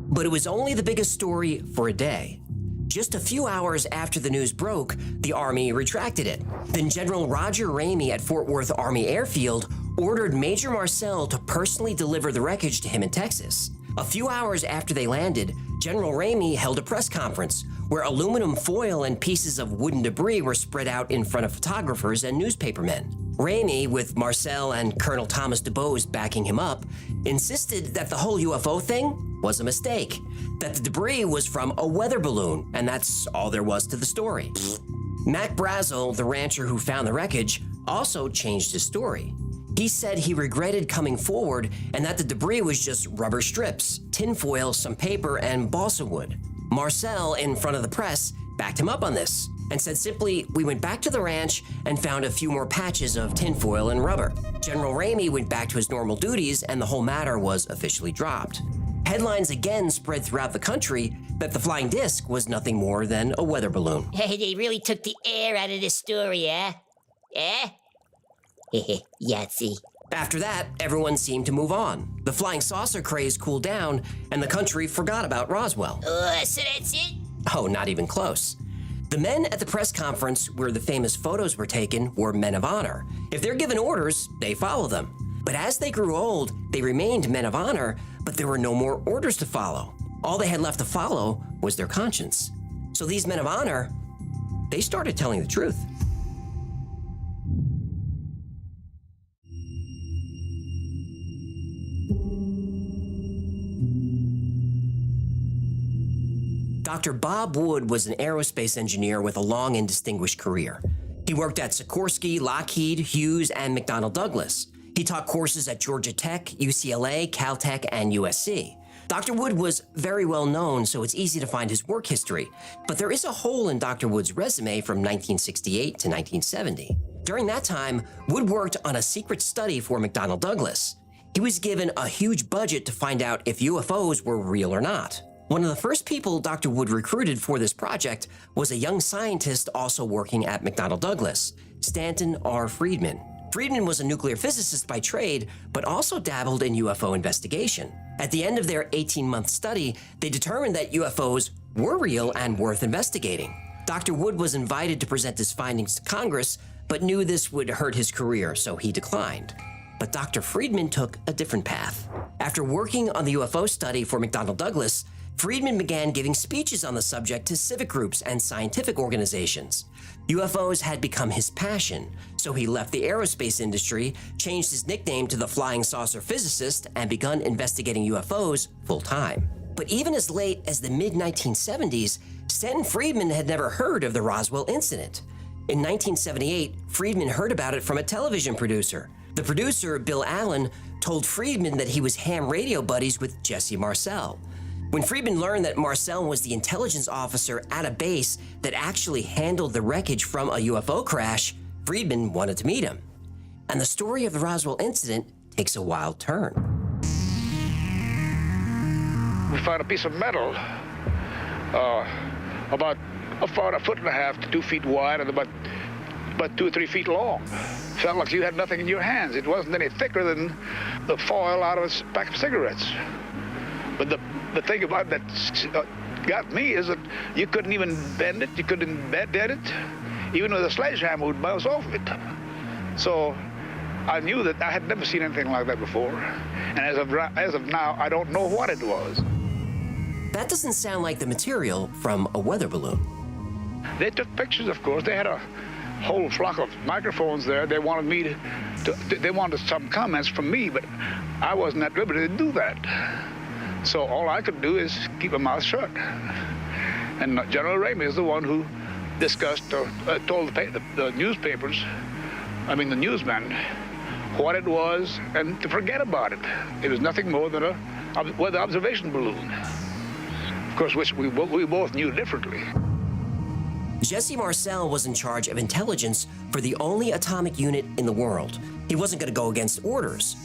Speaker 1: But it was only the biggest story for a day. Just a few hours after the news broke, the Army retracted it. Then General Roger Ramey at Fort Worth Army Airfield ordered Major Marcel to personally deliver the wreckage to him in Texas. A few hours after they landed, General Ramey held a press conference where aluminum foil and pieces of wooden debris were spread out in front of photographers and newspapermen. Ramey, with Marcel and Colonel Thomas DuBose backing him up, insisted that the whole UFO thing was a mistake, that the debris was from a weather balloon, and that's all there was to the story. Mac Brazel, the rancher who found the wreckage, also changed his story. He said he regretted coming forward and that the debris was just rubber strips, tinfoil, some paper, and balsa wood. Marcel, in front of the press, backed him up on this and said simply, "We went back to the ranch and found a few more patches of tinfoil and rubber." General Ramey went back to his normal duties and the whole matter was officially dropped. Headlines again spread throughout the country that the flying disc was nothing more than a weather balloon.
Speaker 12: Hey, they really took the air out of this story, eh? Eh? Yahtzee.
Speaker 1: After that, everyone seemed to move on. The flying saucer craze cooled down, and the country forgot about Roswell.
Speaker 12: So that's it?
Speaker 1: Oh, not even close. The men at the press conference where the famous photos were taken were men of honor. If they're given orders, they follow them. But as they grew old, they remained men of honor, but there were no more orders to follow. All they had left to follow was their conscience. So these men of honor, they started telling the truth. Dr. Bob Wood was an aerospace engineer with a long and distinguished career. He worked at Sikorsky, Lockheed, Hughes, and McDonnell Douglas. He taught courses at Georgia Tech, UCLA, Caltech, and USC. Dr. Wood was very well known, so it's easy to find his work history. But there is a hole in Dr. Wood's resume from 1968 to 1970. During that time, Wood worked on a secret study for McDonnell Douglas. He was given a huge budget to find out if UFOs were real or not. One of the first people Dr. Wood recruited for this project was a young scientist also working at McDonnell Douglas, Stanton R. Friedman. Friedman was a nuclear physicist by trade, but also dabbled in UFO investigation. At the end of their 18-month study, they determined that UFOs were real and worth investigating. Dr. Wood was invited to present his findings to Congress, but knew this would hurt his career, so he declined. But Dr. Friedman took a different path. After working on the UFO study for McDonnell Douglas, Friedman began giving speeches on the subject to civic groups and scientific organizations. UFOs had become his passion, so he left the aerospace industry, changed his nickname to the Flying Saucer Physicist, and begun investigating UFOs full-time. But even as late as the mid-1970s, Stanton Friedman had never heard of the Roswell incident. In 1978, Friedman heard about it from a television producer. The producer, Bill Allen, told Friedman that he was ham radio buddies with Jesse Marcel. When Friedman learned that Marcel was the intelligence officer at a base that actually handled the wreckage from a UFO crash, Friedman wanted to meet him. And the story of the Roswell incident takes a wild turn.
Speaker 2: We found a piece of metal about a foot and a half to 2 feet wide and about 2 or 3 feet long. Felt like you had nothing in your hands. It wasn't any thicker than the foil out of a pack of cigarettes. But the thing about that got me is that you couldn't even bend it, you couldn't dead it. Even with a sledgehammer would bounce off of it. So I knew that I had never seen anything like that before. And as of now, I don't know what it was.
Speaker 1: That doesn't sound like the material from a weather balloon.
Speaker 2: They took pictures, of course. They had a whole flock of microphones there. They wanted they wanted some comments from me, but I wasn't at liberty to do that. So all I could do is keep my mouth shut. And General Ramey is the one who discussed or told the newspapers, the newsmen, what it was and to forget about it. It was nothing more than a weather observation balloon. Of course, which we both knew differently.
Speaker 1: Jesse Marcel was in charge of intelligence for the only atomic unit in the world. He wasn't going to go against orders.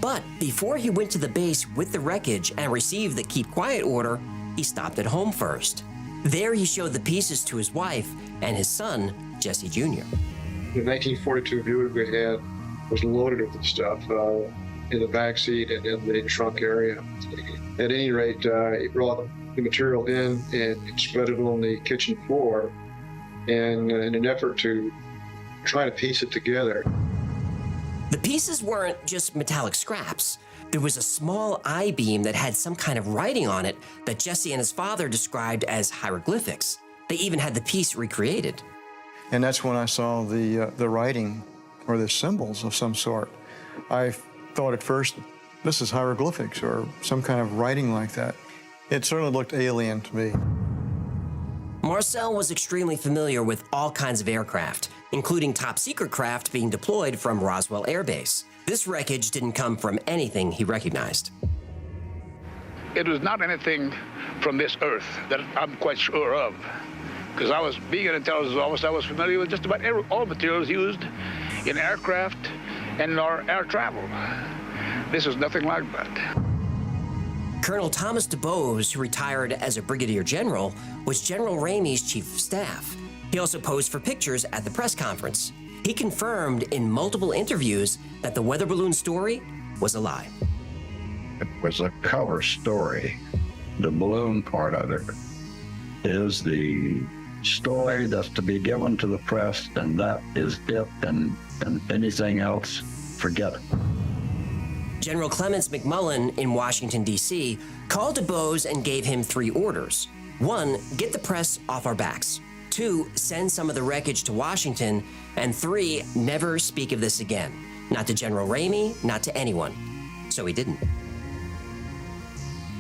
Speaker 1: But before he went to the base with the wreckage and received the keep quiet order, he stopped at home first. There he showed the pieces to his wife and his son, Jesse Jr.
Speaker 8: The 1942 Buick we had was loaded with the stuff in the back seat and in the trunk area. At any rate, he brought the material in and spread it on the kitchen floor, and in an effort to try to piece it together.
Speaker 1: The pieces weren't just metallic scraps. There was a small I-beam that had some kind of writing on it that Jesse and his father described as hieroglyphics. They even had the piece recreated.
Speaker 8: And that's when I saw the writing or the symbols of some sort. I thought at first, this is hieroglyphics or some kind of writing like that. It certainly looked alien to me.
Speaker 1: Marcel was extremely familiar with all kinds of aircraft, including top-secret craft being deployed from Roswell Air Base. This wreckage didn't come from anything he recognized.
Speaker 2: It was not anything from this earth that I'm quite sure of, because I was, being an intelligence officer, I was familiar with just about all materials used in aircraft and in our air travel. This is nothing like that.
Speaker 1: Colonel Thomas DuBose, who retired as a brigadier general, was General Ramey's chief of staff. He also posed for pictures at the press conference. He confirmed in multiple interviews that the weather balloon story was a lie.
Speaker 9: It was a cover story. The balloon part of it is the story that's to be given to the press, and that is it, and anything else, forget it.
Speaker 1: General Clements McMullen in Washington, D.C., called DuBose and gave him 3 orders. 1, get the press off our backs. 2, send some of the wreckage to Washington. And 3, never speak of this again. Not to General Ramey, not to anyone. So he didn't.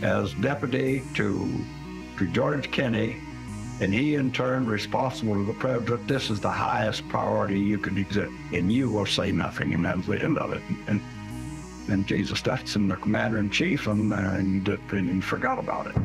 Speaker 9: As deputy to George Kenney, and he in turn responsible to the president, this is the highest priority you can exist, and you will say nothing, and that's the end of it. And Jesus, that's in the commander-in-chief, and he forgot about it.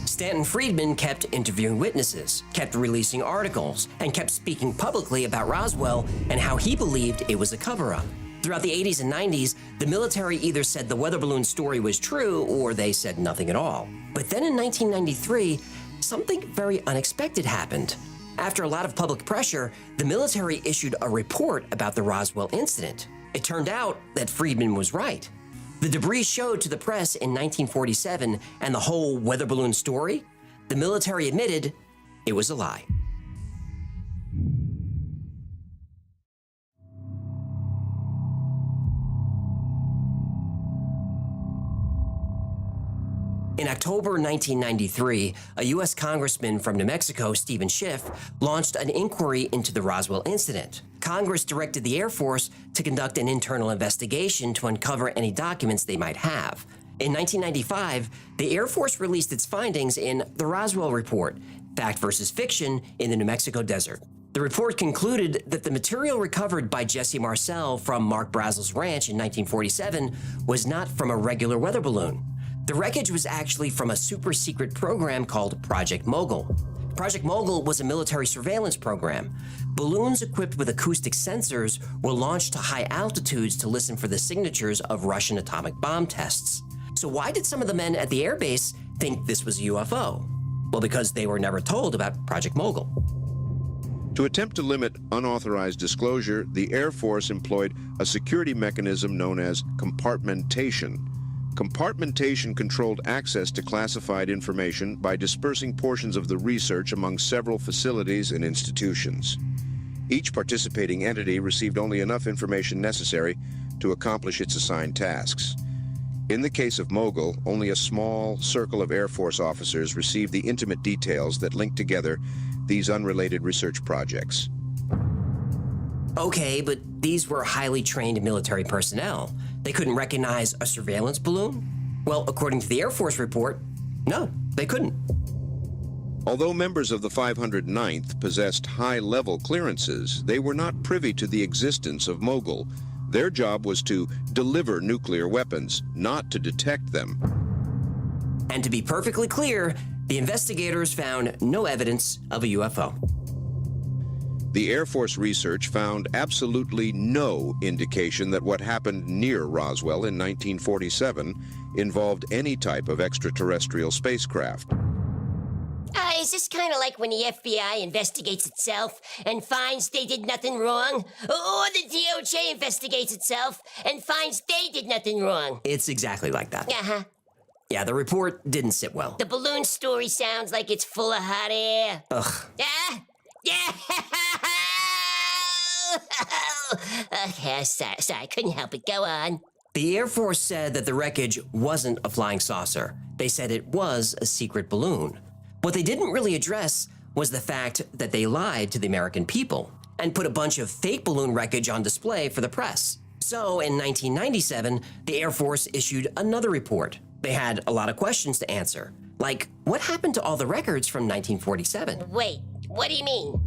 Speaker 1: Stanton Friedman kept interviewing witnesses, kept releasing articles, and kept speaking publicly about Roswell and how he believed it was a cover-up. Throughout the 80s and 90s, the military either said the weather balloon story was true or they said nothing at all. But then in 1993, something very unexpected happened. After a lot of public pressure, the military issued a report about the Roswell incident. It turned out that Friedman was right. The debris showed to the press in 1947, and the whole weather balloon story, the military admitted it was a lie. In October 1993, a U.S. congressman from New Mexico, Stephen Schiff, launched an inquiry into the Roswell incident. Congress directed the Air Force to conduct an internal investigation to uncover any documents they might have. In 1995, the Air Force released its findings in the Roswell Report, Fact versus Fiction in the New Mexico Desert. The report concluded that the material recovered by Jesse Marcel from Mark Brazel's ranch in 1947 was not from a regular weather balloon. The wreckage was actually from a super-secret program called Project Mogul. Project Mogul was a military surveillance program. Balloons equipped with acoustic sensors were launched to high altitudes to listen for the signatures of Russian atomic bomb tests. So why did some of the men at the airbase think this was a UFO? Well, because they were never told about Project Mogul.
Speaker 23: To attempt to limit unauthorized disclosure, the Air Force employed a security mechanism known as compartmentation. Compartmentation controlled access to classified information by dispersing portions of the research among several facilities and institutions. Each participating entity received only enough information necessary to accomplish its assigned tasks. In the case of Mogul, only a small circle of Air Force officers received the intimate details that linked together these unrelated research projects.
Speaker 1: Okay, but these were highly trained military personnel. They couldn't recognize a surveillance balloon? Well, according to the Air Force report, no, they couldn't.
Speaker 23: Although members of the 509th possessed high-level clearances, they were not privy to the existence of Mogul. Their job was to deliver nuclear weapons, not to detect them.
Speaker 1: And to be perfectly clear, the investigators found no evidence of a UFO.
Speaker 23: The Air Force research found absolutely no indication that what happened near Roswell in 1947 involved any type of extraterrestrial spacecraft.
Speaker 12: Is this kind of like when the FBI investigates itself and finds they did nothing wrong? Or the DOJ investigates itself and finds they did nothing wrong?
Speaker 1: It's exactly like that.
Speaker 12: Uh-huh.
Speaker 1: Yeah, the report didn't sit well.
Speaker 12: The balloon story sounds like it's full of hot air.
Speaker 1: Ugh.
Speaker 12: Yeah! Okay, sorry, I couldn't help it. Go on.
Speaker 1: The Air Force said that the wreckage wasn't a flying saucer. They said it was a secret balloon. What they didn't really address was the fact that they lied to the American people and put a bunch of fake balloon wreckage on display for the press. So in 1997, the Air Force issued another report. They had a lot of questions to answer, like what happened to all the records from 1947?
Speaker 12: Wait, what do you mean?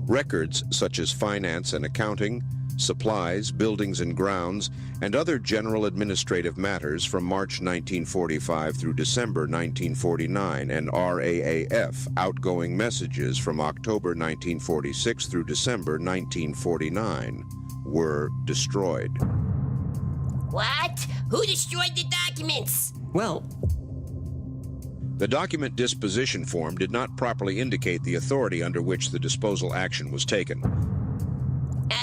Speaker 23: Records such as finance and accounting, supplies, buildings and grounds, and other general administrative matters from March 1945 through December 1949, and RAAF outgoing messages from October 1946 through December 1949 were destroyed.
Speaker 12: What? Who destroyed the documents?
Speaker 1: Well,
Speaker 23: the document disposition form did not properly indicate the authority under which the disposal action was taken.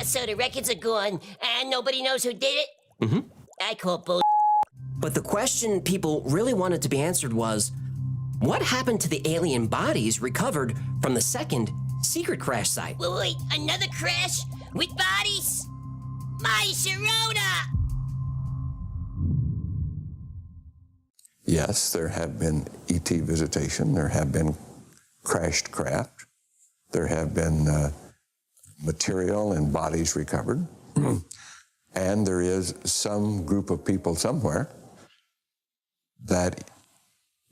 Speaker 12: So the records are gone, and nobody knows who did it?
Speaker 1: Mm-hmm.
Speaker 12: I call bull.
Speaker 1: But the question people really wanted to be answered was, what happened to the alien bodies recovered from the second secret crash site?
Speaker 12: Wait, another crash? With bodies? My Sharona!
Speaker 5: Yes, there have been ET visitation. There have been crashed craft. There have been material and bodies recovered. And there is some group of people somewhere that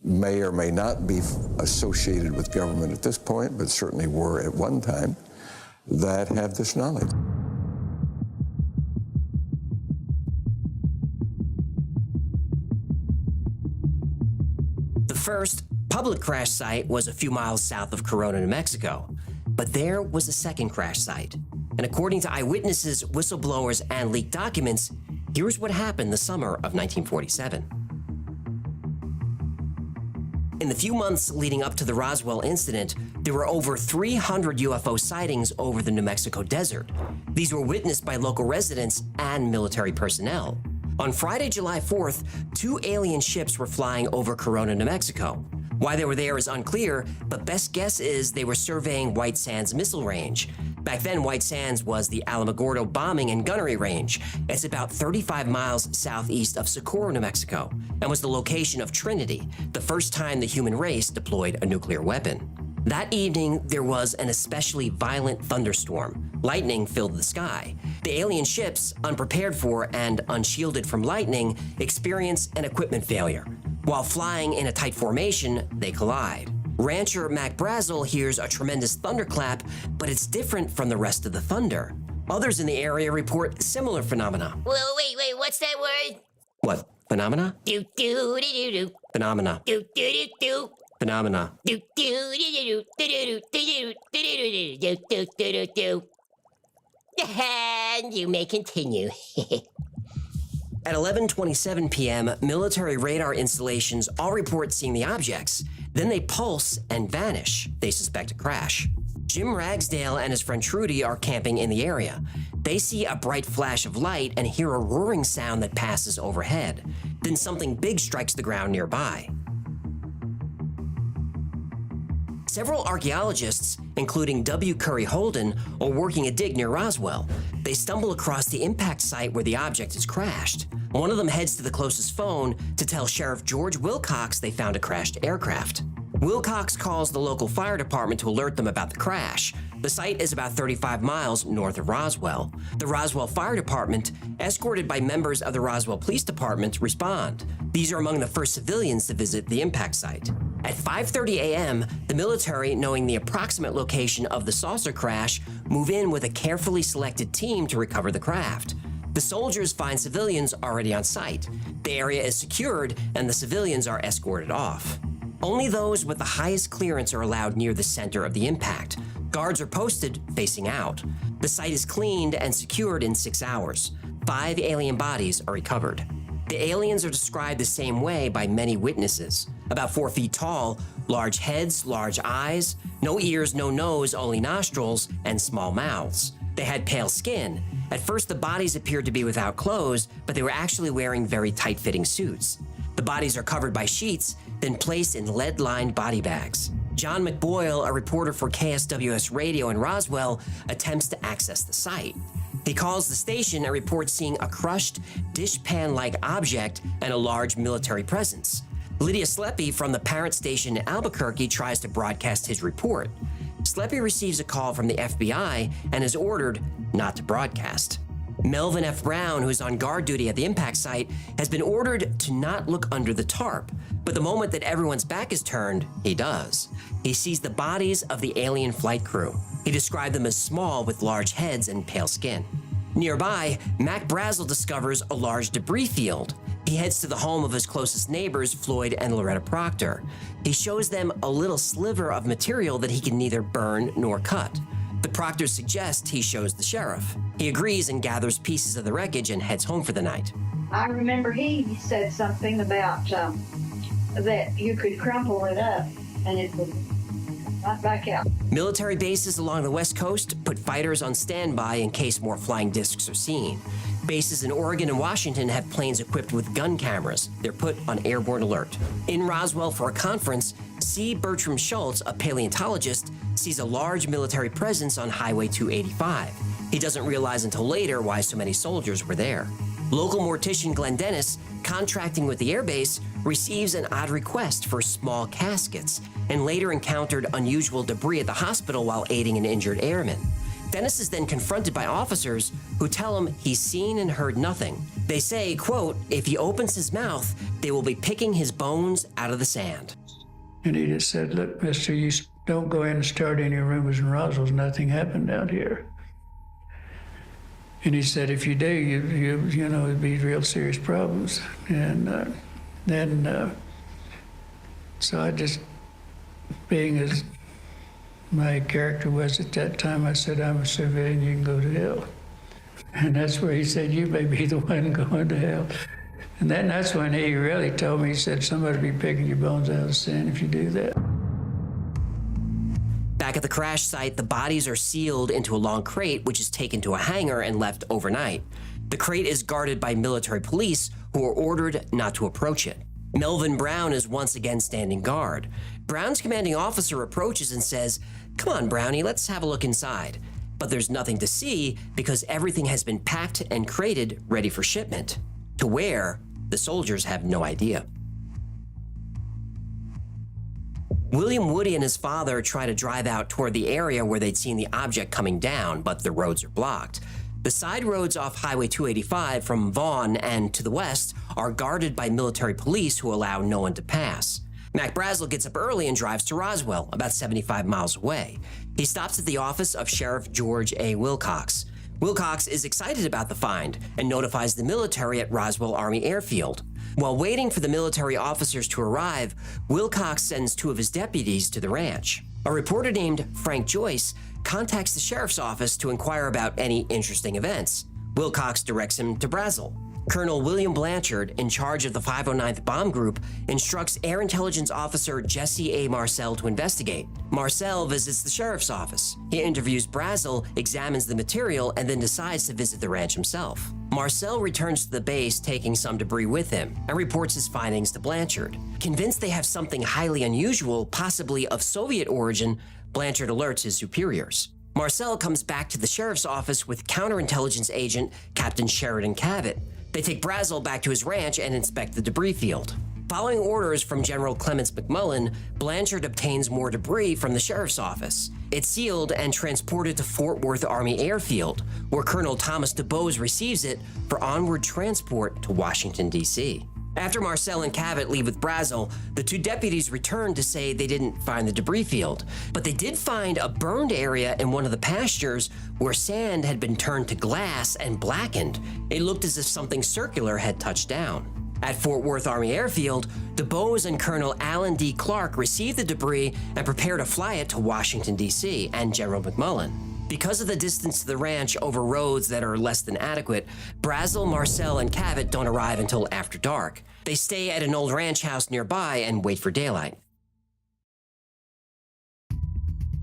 Speaker 5: may or may not be associated with government at this point, but certainly were at one time, that have this knowledge.
Speaker 1: The first public crash site was a few miles south of Corona, New Mexico. But there was a second crash site. And according to eyewitnesses, whistleblowers, and leaked documents, here's what happened the summer of 1947. In the few months leading up to the Roswell incident, there were over 300 UFO sightings over the New Mexico desert. These were witnessed by local residents and military personnel. On Friday, July 4th, 2 alien ships were flying over Corona, New Mexico. Why they were there is unclear, but best guess is they were surveying White Sands missile range. Back then, White Sands was the Alamogordo bombing and gunnery range. It's about 35 miles southeast of Socorro, New Mexico, and was the location of Trinity, the first time the human race deployed a nuclear weapon. That evening, there was an especially violent thunderstorm. Lightning filled the sky. The alien ships, unprepared for and unshielded from lightning, experience an equipment failure. While flying in a tight formation, they collide. Rancher Mac Brazel hears a tremendous thunderclap, but it's different from the rest of the thunder. Others in the area report similar phenomena.
Speaker 12: Well, wait, what's that word?
Speaker 1: What? Phenomena?
Speaker 12: Do-do-do-do-do.
Speaker 1: Phenomena.
Speaker 12: Do-do-do-do.
Speaker 1: Phenomena.
Speaker 12: Do-do-do-do-do-do-do-do-do-do-do-do-do. And you may continue.
Speaker 1: At 11:27 p.m., military radar installations all report seeing the objects. Then they pulse and vanish. They suspect a crash. Jim Ragsdale and his friend Trudy are camping in the area. They see a bright flash of light and hear a roaring sound that passes overhead. Then something big strikes the ground nearby. Several archaeologists, including W. Curry Holden, are working a dig near Roswell. They stumble across the impact site where the object has crashed. One of them heads to the closest phone to tell Sheriff George Wilcox they found a crashed aircraft. Wilcox calls the local fire department to alert them about the crash. The site is about 35 miles north of Roswell. The Roswell Fire Department, escorted by members of the Roswell Police Department, respond. These are among the first civilians to visit the impact site. At 5:30 a.m., the military, knowing the approximate location of the saucer crash, move in with a carefully selected team to recover the craft. The soldiers find civilians already on site. The area is secured, and the civilians are escorted off. Only those with the highest clearance are allowed near the center of the impact. Guards are posted facing out. The site is cleaned and secured in 6 hours. 5 alien bodies are recovered. The aliens are described the same way by many witnesses. About 4 feet tall, large heads, large eyes, no ears, no nose, only nostrils, and small mouths. They had pale skin. At first, the bodies appeared to be without clothes, but they were actually wearing very tight-fitting suits. The bodies are covered by sheets, then placed in lead-lined body bags. John McBoyle, a reporter for KSWS Radio in Roswell, attempts to access the site. He calls the station and reports seeing a crushed, dishpan-like object and a large military presence. Lydia Sleppy from the parent station in Albuquerque tries to broadcast his report. Sleppy receives a call from the FBI and is ordered not to broadcast. Melvin F. Brown, who is on guard duty at the impact site, has been ordered to not look under the tarp. But the moment that everyone's back is turned, he does. He sees the bodies of the alien flight crew. He described them as small with large heads and pale skin. Nearby, Mac Brazel discovers a large debris field. He heads to the home of his closest neighbors, Floyd and Loretta Proctor. He shows them a little sliver of material that he can neither burn nor cut. The Proctors suggest he shows the sheriff. He agrees and gathers pieces of the wreckage and heads home for the night.
Speaker 4: I remember he said something about that you could crumple it up and it would not back out.
Speaker 1: Military bases along the West Coast put fighters on standby in case more flying discs are seen. Bases in Oregon and Washington have planes equipped with gun cameras. They're put on airborne alert. In Roswell for a conference, C. Bertram Schultz, a paleontologist, sees a large military presence on Highway 285. He doesn't realize until later why so many soldiers were there. Local mortician Glenn Dennis, contracting with the airbase, receives an odd request for small caskets and later encountered unusual debris at the hospital while aiding an injured airman. Dennis is then confronted by officers who tell him he's seen and heard nothing. They say, quote, if he opens his mouth, they will be picking his bones out of the sand.
Speaker 7: And he just said, look, mister, you don't go in and start any rumors in Roswell. Nothing happened out here. And he said, if you do, you know, it'd be real serious problems. And so I just, being as my character was at that time, I said, I'm a civilian, you can go to hell. And that's where he said, you may be the one going to hell. And then that's when he really told me, he said, somebody will be picking your bones out of the sand if you do that.
Speaker 1: Back at the crash site, the bodies are sealed into a long crate, which is taken to a hangar and left overnight. The crate is guarded by military police who are ordered not to approach it. Melvin Brown is once again standing guard. Brown's commanding officer approaches and says, come on, Brownie, let's have a look inside. But there's nothing to see because everything has been packed and crated ready for shipment. To where, the soldiers have no idea. William Woody and his father try to drive out toward the area where they'd seen the object coming down, but the roads are blocked. The side roads off Highway 285 from Vaughan and to the west are guarded by military police who allow no one to pass. Mac Brazel gets up early and drives to Roswell, about 75 miles away. He stops at the office of Sheriff George A. Wilcox. Wilcox is excited about the find and notifies the military at Roswell Army Airfield. While waiting for the military officers to arrive, Wilcox sends 2 of his deputies to the ranch. A reporter named Frank Joyce contacts the sheriff's office to inquire about any interesting events. Wilcox directs him to Brazel. Colonel William Blanchard, in charge of the 509th Bomb Group, instructs Air Intelligence Officer Jesse A. Marcel to investigate. Marcel visits the sheriff's office. He interviews Brazel, examines the material, and then decides to visit the ranch himself. Marcel returns to the base, taking some debris with him, and reports his findings to Blanchard. Convinced they have something highly unusual, possibly of Soviet origin, Blanchard alerts his superiors. Marcel comes back to the sheriff's office with counterintelligence agent Captain Sheridan Cavett. They take Brazel back to his ranch and inspect the debris field. Following orders from General Clements McMullen, Blanchard obtains more debris from the sheriff's office. It's sealed and transported to Fort Worth Army Airfield, where Colonel Thomas DuBose receives it for onward transport to Washington, D.C. After Marcel and Cavett leave with Brazel, the 2 deputies return to say they didn't find the debris field, but they did find a burned area in one of the pastures where sand had been turned to glass and blackened. It looked as if something circular had touched down. At Fort Worth Army Airfield, DuBose and Colonel Alan D. Clark received the debris and prepared to fly it to Washington, D.C. and General McMullen. Because of the distance to the ranch over roads that are less than adequate, Brazel, Marcel, and Cavett don't arrive until after dark. They stay at an old ranch house nearby and wait for daylight.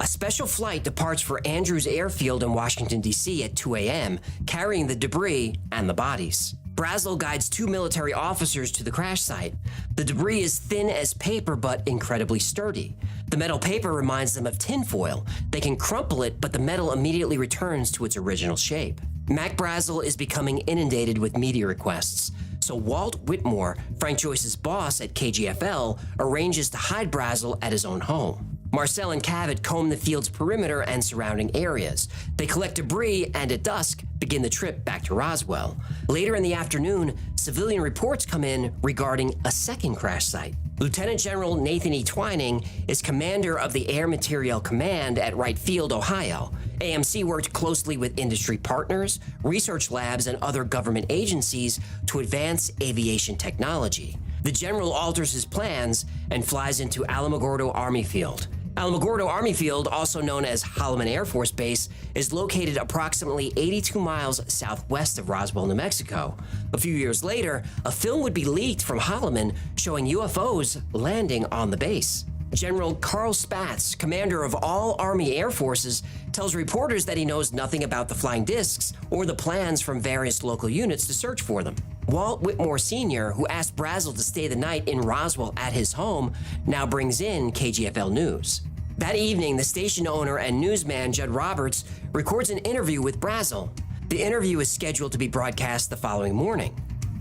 Speaker 1: A special flight departs for Andrews Airfield in Washington, D.C. at 2 a.m., carrying the debris and the bodies. Brazel guides 2 military officers to the crash site. The debris is thin as paper but incredibly sturdy. The metal paper reminds them of tinfoil. They can crumple it, but the metal immediately returns to its original shape. Mac Brazel is becoming inundated with media requests, so Walt Whitmore, Frank Joyce's boss at KGFL, arranges to hide Brazel at his own home. Marcel and Cavett comb the field's perimeter and surrounding areas. They collect debris and at dusk begin the trip back to Roswell. Later in the afternoon, civilian reports come in regarding a second crash site. Lieutenant General Nathan E. Twining is commander of the Air Materiel Command at Wright Field, Ohio. AMC worked closely with industry partners, research labs, and other government agencies to advance aviation technology. The general alters his plans and flies into Alamogordo Army Field. Alamogordo Army Field, also known as Holloman Air Force Base, is located approximately 82 miles southwest of Roswell, New Mexico. A few years later, a film would be leaked from Holloman showing UFOs landing on the base. General Carl Spaatz, commander of all Army Air Forces, tells reporters that he knows nothing about the flying discs or the plans from various local units to search for them. Walt Whitmore Sr., who asked Brazel to stay the night in Roswell at his home, now brings in KGFL News. That evening, the station owner and newsman Judd Roberts records an interview with Brazel. The interview is scheduled to be broadcast the following morning.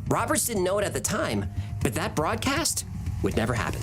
Speaker 1: Roberts didn't know it at the time, but that broadcast would never happen.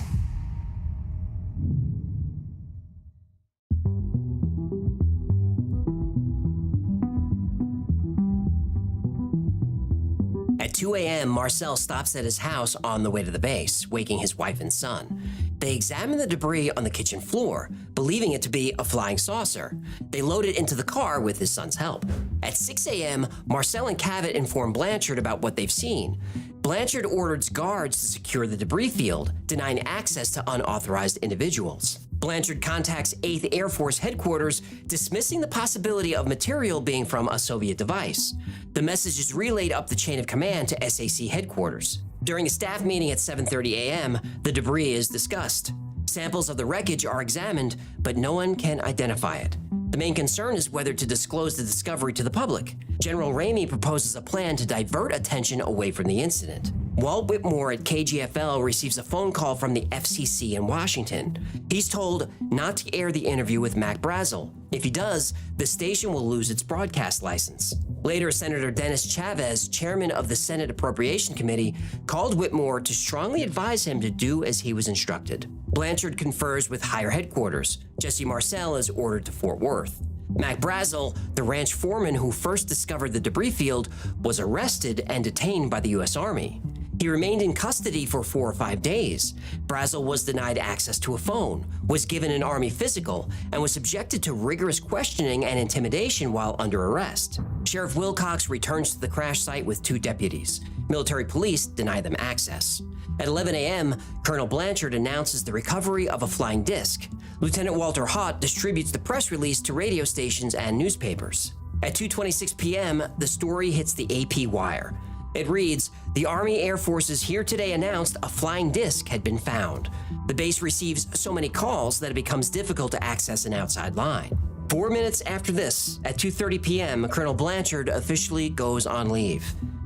Speaker 1: At 2 a.m., Marcel stops at his house on the way to the base, waking his wife and son. They examine the debris on the kitchen floor, believing it to be a flying saucer. They load it into the car with his son's help. At 6 a.m., Marcel and Cavett inform Blanchard about what they've seen. Blanchard orders guards to secure the debris field, denying access to unauthorized individuals. Blanchard contacts 8th Air Force headquarters, dismissing the possibility of material being from a Soviet device. The message is relayed up the chain of command to SAC headquarters. During a staff meeting at 7:30 a.m., the debris is discussed. Samples of the wreckage are examined, but no one can identify it. The main concern is whether to disclose the discovery to the public. General Ramey proposes a plan to divert attention away from the incident. Walt Whitmore at KGFL receives a phone call from the FCC in Washington. He's told not to air the interview with Mac Brazel. If he does, the station will lose its broadcast license. Later, Senator Dennis Chavez, chairman of the Senate Appropriation Committee, called Whitmore to strongly advise him to do as he was instructed. Blanchard confers with higher headquarters. Jesse Marcel is ordered to Fort Worth. Mac Brazel, the ranch foreman who first discovered the debris field, was arrested and detained by the U.S. Army. He remained in custody for 4 or 5 days. Brazel was denied access to a phone, was given an Army physical, and was subjected to rigorous questioning and intimidation while under arrest. Sheriff Wilcox returns to the crash site with 2 deputies. Military police deny them access. At 11 a.m., Colonel Blanchard announces the recovery of a flying disc. Lieutenant Walter Haught distributes the press release to radio stations and newspapers. At 2:26 p.m., the story hits the AP wire. It reads, "The Army Air Forces here today announced a flying disc had been found. The base receives so many calls that it becomes difficult to access an outside line." 4 minutes after this, at 2:30 p.m., Colonel Blanchard officially goes on leave,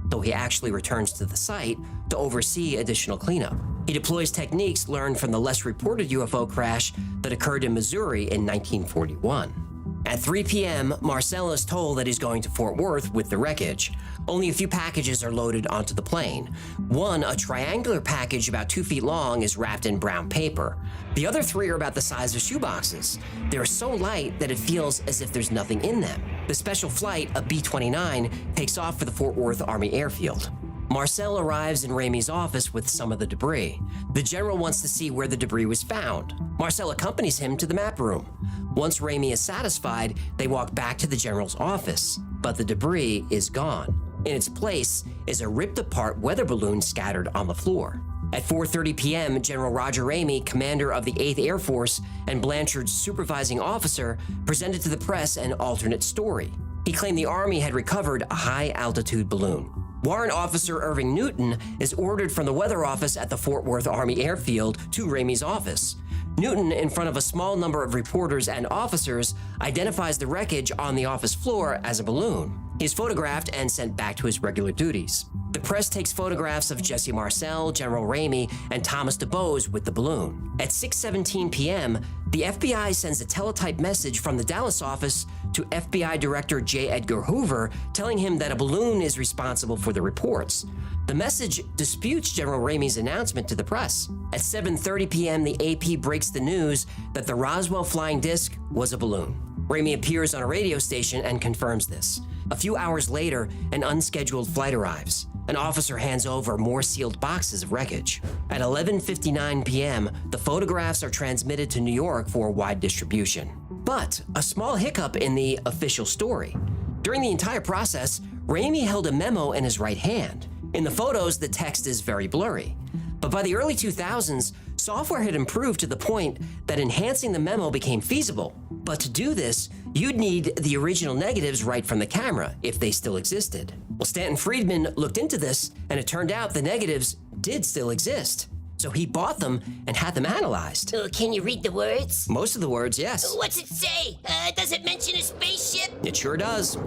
Speaker 1: though he actually returns to the site to oversee additional cleanup. He deploys techniques learned from the less reported UFO crash that occurred in Missouri in 1941. At 3 p.m., Marcel is told that he's going to Fort Worth with the wreckage. Only a few packages are loaded onto the plane. One, a triangular package about 2 feet long, is wrapped in brown paper. The other 3 are about the size of shoeboxes. They're so light that it feels as if there's nothing in them. The special flight, a B-29, takes off for the Fort Worth Army Airfield. Marcel arrives in Ramey's office with some of the debris. The general wants to see where the debris was found. Marcel accompanies him to the map room. Once Ramey is satisfied, they walk back to the general's office, but the debris is gone. In its place is a ripped-apart weather balloon scattered on the floor. At 4:30 p.m., General Roger Ramey, commander of the 8th Air Force and Blanchard's supervising officer, presented to the press an alternate story. He claimed the Army had recovered a high-altitude balloon. Warrant Officer Irving Newton is ordered from the weather office at the Fort Worth Army Airfield to Ramey's office. Newton, in front of a small number of reporters and officers, identifies the wreckage on the office floor as a balloon. He is photographed and sent back to his regular duties. The press takes photographs of Jesse Marcel, General Ramey, and Thomas DuBose with the balloon. At 6:17 p.m., the FBI sends a teletype message from the Dallas office to FBI Director J. Edgar Hoover telling him that a balloon is responsible for the reports. The message disputes General Ramey's announcement to the press. At 7:30 p.m., the AP breaks the news that the Roswell flying disc was a balloon. Ramey appears on a radio station and confirms this. A few hours later, an unscheduled flight arrives. An officer hands over more sealed boxes of wreckage. At 11:59 p.m., the photographs are transmitted to New York for wide distribution. But a small hiccup in the official story. During the entire process, Ramey held a memo in his right hand. In the photos, the text is very blurry. But by the early 2000s, software had improved to the point that enhancing the memo became feasible. But to do this, you'd need the original negatives right from the camera, if they still existed. Well, Stanton Friedman looked into this, and it turned out the negatives did still exist. So he bought them and had them analyzed.
Speaker 12: Oh, can you read the words?
Speaker 1: Most of the words, yes.
Speaker 12: What's it say? Does it mention a spaceship?
Speaker 1: It sure does.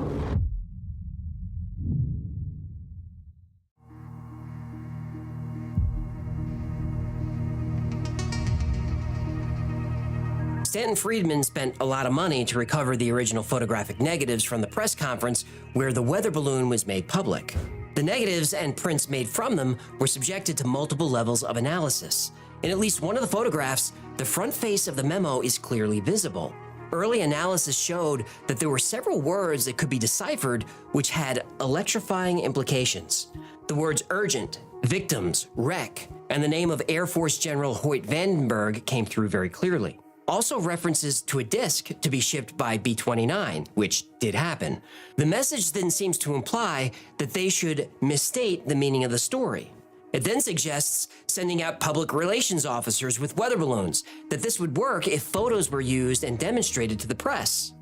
Speaker 1: Stanton Friedman spent a lot of money to recover the original photographic negatives from the press conference where the weather balloon was made public. The negatives and prints made from them were subjected to multiple levels of analysis. In at least one of the photographs, the front face of the memo is clearly visible. Early analysis showed that there were several words that could be deciphered which had electrifying implications. The words urgent, victims, wreck, and the name of Air Force General Hoyt Vandenberg came through very clearly. Also references to a disc to be shipped by B-29, which did happen. The message then seems to imply that they should misstate the meaning of the story. It then suggests sending out public relations officers with weather balloons, that this would work if photos were used and demonstrated to the press.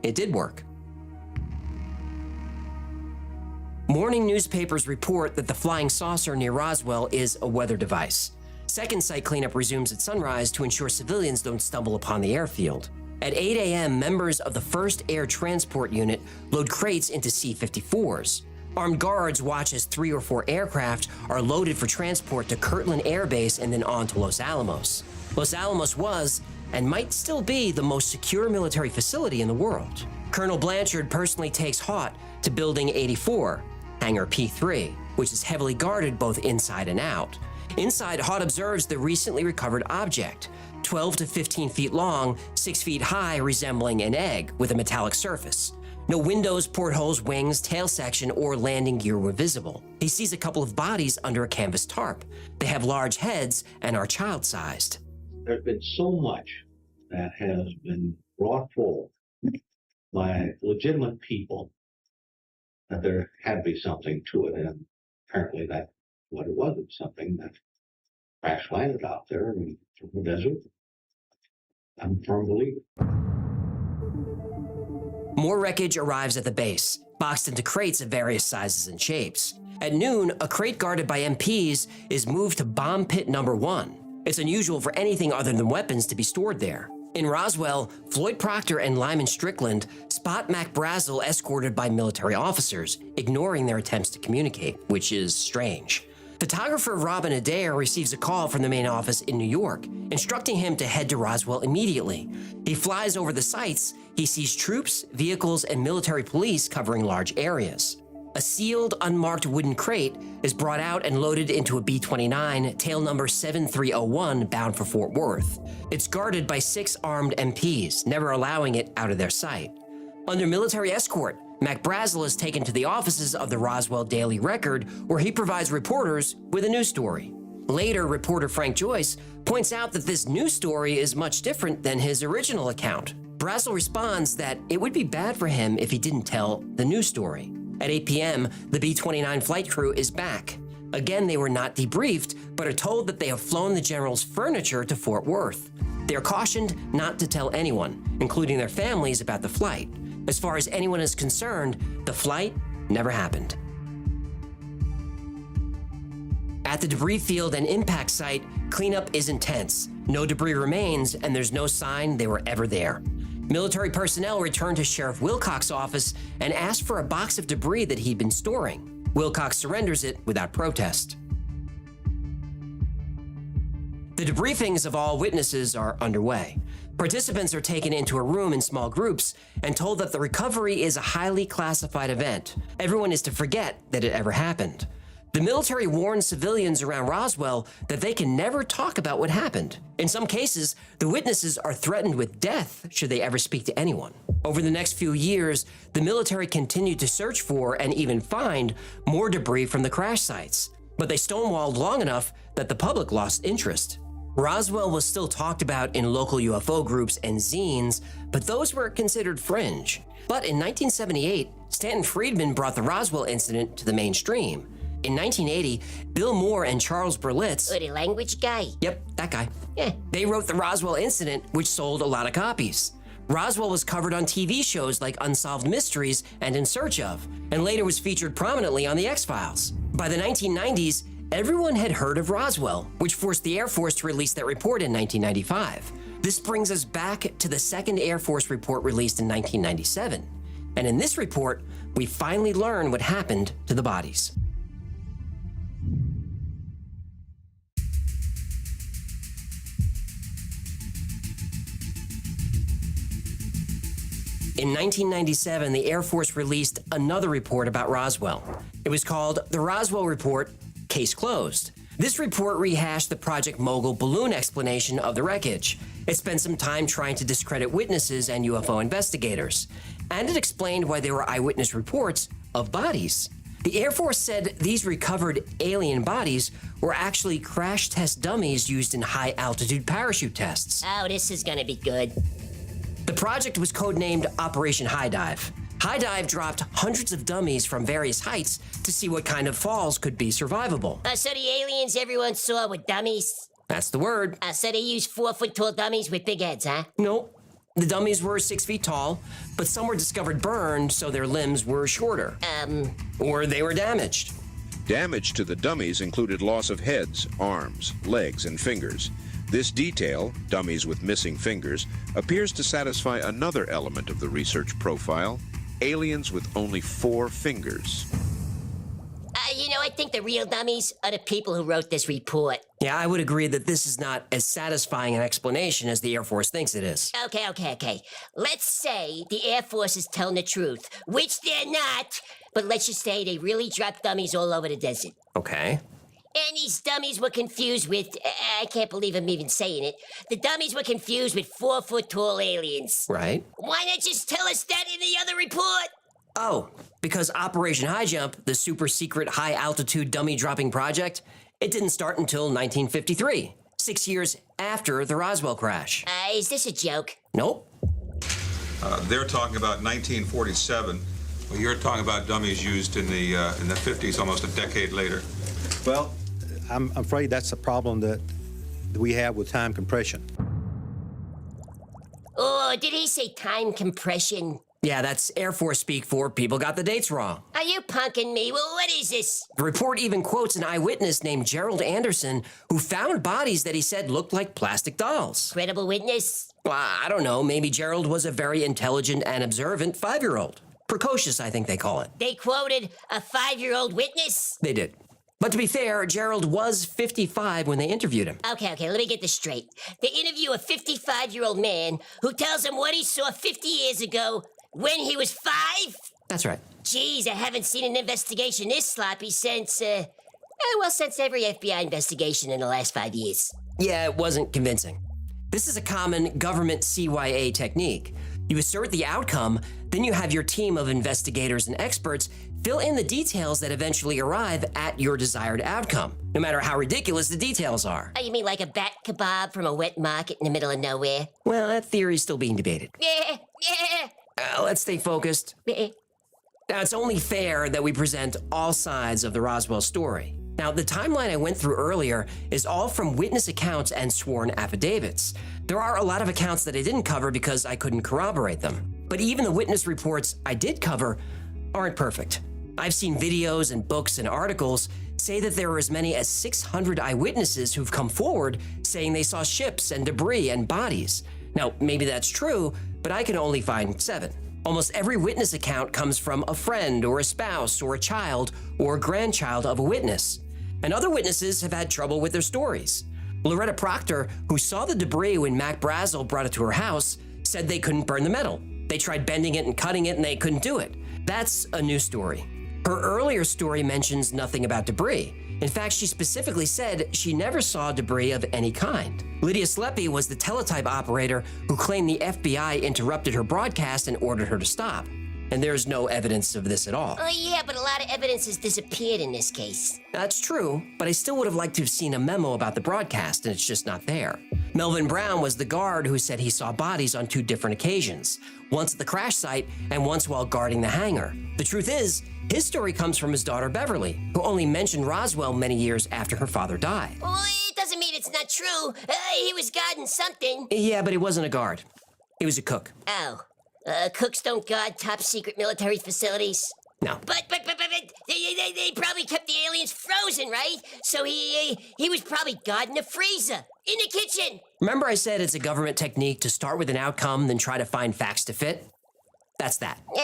Speaker 1: It did work. Morning newspapers report that the flying saucer near Roswell is a weather device. Second site cleanup resumes at sunrise to ensure civilians don't stumble upon the airfield. At 8 a.m., members of the 1st Air Transport Unit load crates into C-54s. Armed guards watch as 3 or 4 aircraft are loaded for transport to Kirtland Air Base and then on to Los Alamos. Los Alamos was, and might still be, the most secure military facility in the world. Colonel Blanchard personally takes Haught to Building 84, Hangar P-3, which is heavily guarded both inside and out. Inside, Haught observes the recently recovered object, 12 to 15 feet long, 6 feet high, resembling an egg with a metallic surface. No windows, portholes, wings, tail section, or landing gear were visible. He sees a couple of bodies under a canvas tarp. They have large heads and are child-sized.
Speaker 10: There's been so much that has been brought forward by legitimate people that there had to be something to it, and apparently that's what it was. It's something that crash landed out there in the desert. I'm a firm believer.
Speaker 1: More wreckage arrives at the base, boxed into crates of various sizes and shapes. At noon, a crate guarded by MPs is moved to Bomb Pit Number 1. It's unusual for anything other than weapons to be stored there. In Roswell, Floyd Proctor and Lyman Strickland spot Mac Brazel escorted by military officers, ignoring their attempts to communicate, which is strange. Photographer Robin Adair receives a call from the main office in New York, instructing him to head to Roswell immediately. He flies over the sites. He sees troops, vehicles, and military police covering large areas. A sealed, unmarked wooden crate is brought out and loaded into a B-29, tail number 7301, bound for Fort Worth. It's guarded by 6 armed MPs, never allowing it out of their sight. Under military escort, Mac Brazel is taken to the offices of the Roswell Daily Record, where he provides reporters with a news story. Later, reporter Frank Joyce points out that this news story is much different than his original account. Brazel responds that it would be bad for him if he didn't tell the news story. At 8 p.m., the B-29 flight crew is back. Again, they were not debriefed, but are told that they have flown the general's furniture to Fort Worth. They are cautioned not to tell anyone, including their families, about the flight. As far as anyone is concerned, the flight never happened. At the debris field and impact site, cleanup is intense. No debris remains, and there's no sign they were ever there. Military personnel returned to Sheriff Wilcox's office and asked for a box of debris that he'd been storing. Wilcox surrenders it without protest. The debriefings of all witnesses are underway. Participants are taken into a room in small groups and told that the recovery is a highly classified event. Everyone is to forget that it ever happened. The military warns civilians around Roswell that they can never talk about what happened. In some cases, the witnesses are threatened with death should they ever speak to anyone. Over the next few years, the military continued to search for and even find more debris from the crash sites, but they stonewalled long enough that the public lost interest. Roswell was still talked about in local UFO groups and zines, but those were considered fringe. But in 1978, Stanton Friedman brought the Roswell incident to the mainstream. In 1980, Bill Moore and Charles Berlitz—
Speaker 12: the language guy?
Speaker 1: Yep, that guy.
Speaker 12: Yeah.
Speaker 1: They wrote the Roswell incident, which sold a lot of copies. Roswell was covered on TV shows like Unsolved Mysteries and In Search Of, and later was featured prominently on The X-Files. By the 1990s, everyone had heard of Roswell, which forced the Air Force to release that report in 1995. This brings us back to the second Air Force report released in 1997. And in this report, we finally learn what happened to the bodies. In 1997, the Air Force released another report about Roswell. It was called the Roswell Report, Case Closed. This report rehashed the Project Mogul balloon explanation of the wreckage. It spent some time trying to discredit witnesses and UFO investigators. And it explained why there were eyewitness reports of bodies. The Air Force said these recovered alien bodies were actually crash test dummies used in high-altitude parachute tests.
Speaker 12: Oh, this is gonna be good.
Speaker 1: The project was codenamed Operation High Dive. High Dive dropped hundreds of dummies from various heights to see what kind of falls could be survivable.
Speaker 12: So the aliens everyone saw were dummies?
Speaker 1: That's the word.
Speaker 12: So they used 4-foot-tall dummies with big heads, huh?
Speaker 1: Nope. The dummies were 6 feet tall, but some were discovered burned, so their limbs were shorter. Or they were damaged.
Speaker 23: Damage to the dummies included loss of heads, arms, legs, and fingers. This detail, dummies with missing fingers, appears to satisfy another element of the research profile: aliens with only 4 fingers.
Speaker 12: I think the real dummies are the people who wrote this report.
Speaker 1: Yeah, I would agree that this is not as satisfying an explanation as the Air Force thinks it is.
Speaker 12: Okay. Let's say the Air Force is telling the truth, which they're not, but let's just say they really dropped dummies all over the desert.
Speaker 1: Okay.
Speaker 12: And these dummies were confused with, I can't believe I'm even saying it, the dummies were confused with 4-foot-tall aliens.
Speaker 1: Right.
Speaker 12: Why not just tell us that in the other report?
Speaker 1: Oh, because Operation High Jump, the super secret high-altitude dummy dropping project, it didn't start until 1953, 6 years after the Roswell crash.
Speaker 12: Is this a joke?
Speaker 1: Nope.
Speaker 11: They're talking about 1947. Well, you're talking about dummies used in the 50s, almost a decade later.
Speaker 13: Well, I'm afraid that's a problem that we have with time compression.
Speaker 12: Oh, did he say time compression?
Speaker 1: Yeah, that's Air Force speak for people got the dates wrong.
Speaker 12: Are you punking me? Well, what is this?
Speaker 1: The report even quotes an eyewitness named Gerald Anderson who found bodies that he said looked like plastic dolls.
Speaker 12: Credible witness?
Speaker 1: Well, I don't know. Maybe Gerald was a very intelligent and observant 5-year-old. Precocious, I think they call it.
Speaker 12: They quoted a 5-year-old witness?
Speaker 1: They did. But to be fair, Gerald was 55 when they interviewed him.
Speaker 12: Okay, let me get this straight. They interview a 55-year-old man who tells them what he saw 50 years ago when he was 5?
Speaker 1: That's right.
Speaker 12: Geez, I haven't seen an investigation this sloppy since, since every FBI investigation in the last 5 years.
Speaker 1: Yeah, it wasn't convincing. This is a common government CYA technique. You assert the outcome, then you have your team of investigators and experts fill in the details that eventually arrive at your desired outcome, no matter how ridiculous the details are.
Speaker 12: Oh, you mean like a bat kebab from a wet market in the middle of nowhere?
Speaker 1: Well, that theory is still being debated.
Speaker 12: Yeah.
Speaker 1: Let's stay focused. Now, it's only fair that we present all sides of the Roswell story. Now, the timeline I went through earlier is all from witness accounts and sworn affidavits. There are a lot of accounts that I didn't cover because I couldn't corroborate them. But even the witness reports I did cover aren't perfect. I've seen videos and books and articles say that there are as many as 600 eyewitnesses who've come forward saying they saw ships and debris and bodies. Now, maybe that's true, but I can only find 7. Almost every witness account comes from a friend or a spouse or a child or a grandchild of a witness. And other witnesses have had trouble with their stories. Loretta Proctor, who saw the debris when Mac Brazel brought it to her house, said they couldn't burn the metal. They tried bending it and cutting it and they couldn't do it. That's a new story. Her earlier story mentions nothing about debris. In fact, she specifically said she never saw debris of any kind. Lydia Sleppy was the teletype operator who claimed the FBI interrupted her broadcast and ordered her to stop. And there's no evidence of this at all.
Speaker 12: Oh, yeah, but a lot of evidence has disappeared in this case.
Speaker 1: That's true, but I still would have liked to have seen a memo about the broadcast, and it's just not there. Melvin Brown was the guard who said he saw bodies on 2 different occasions, once at the crash site and once while guarding the hangar. The truth is, his story comes from his daughter Beverly, who only mentioned Roswell many years after her father died.
Speaker 12: Well, it doesn't mean it's not true. He was guarding something.
Speaker 1: Yeah, but he wasn't a guard. He was a cook.
Speaker 12: Oh. Cooks don't guard top secret military facilities?
Speaker 1: No.
Speaker 12: But they probably kept the aliens frozen, right? So he was probably guarding the freezer in the kitchen.
Speaker 1: Remember I said it's a government technique to start with an outcome, then try to find facts to fit? That's that.
Speaker 12: Yeah,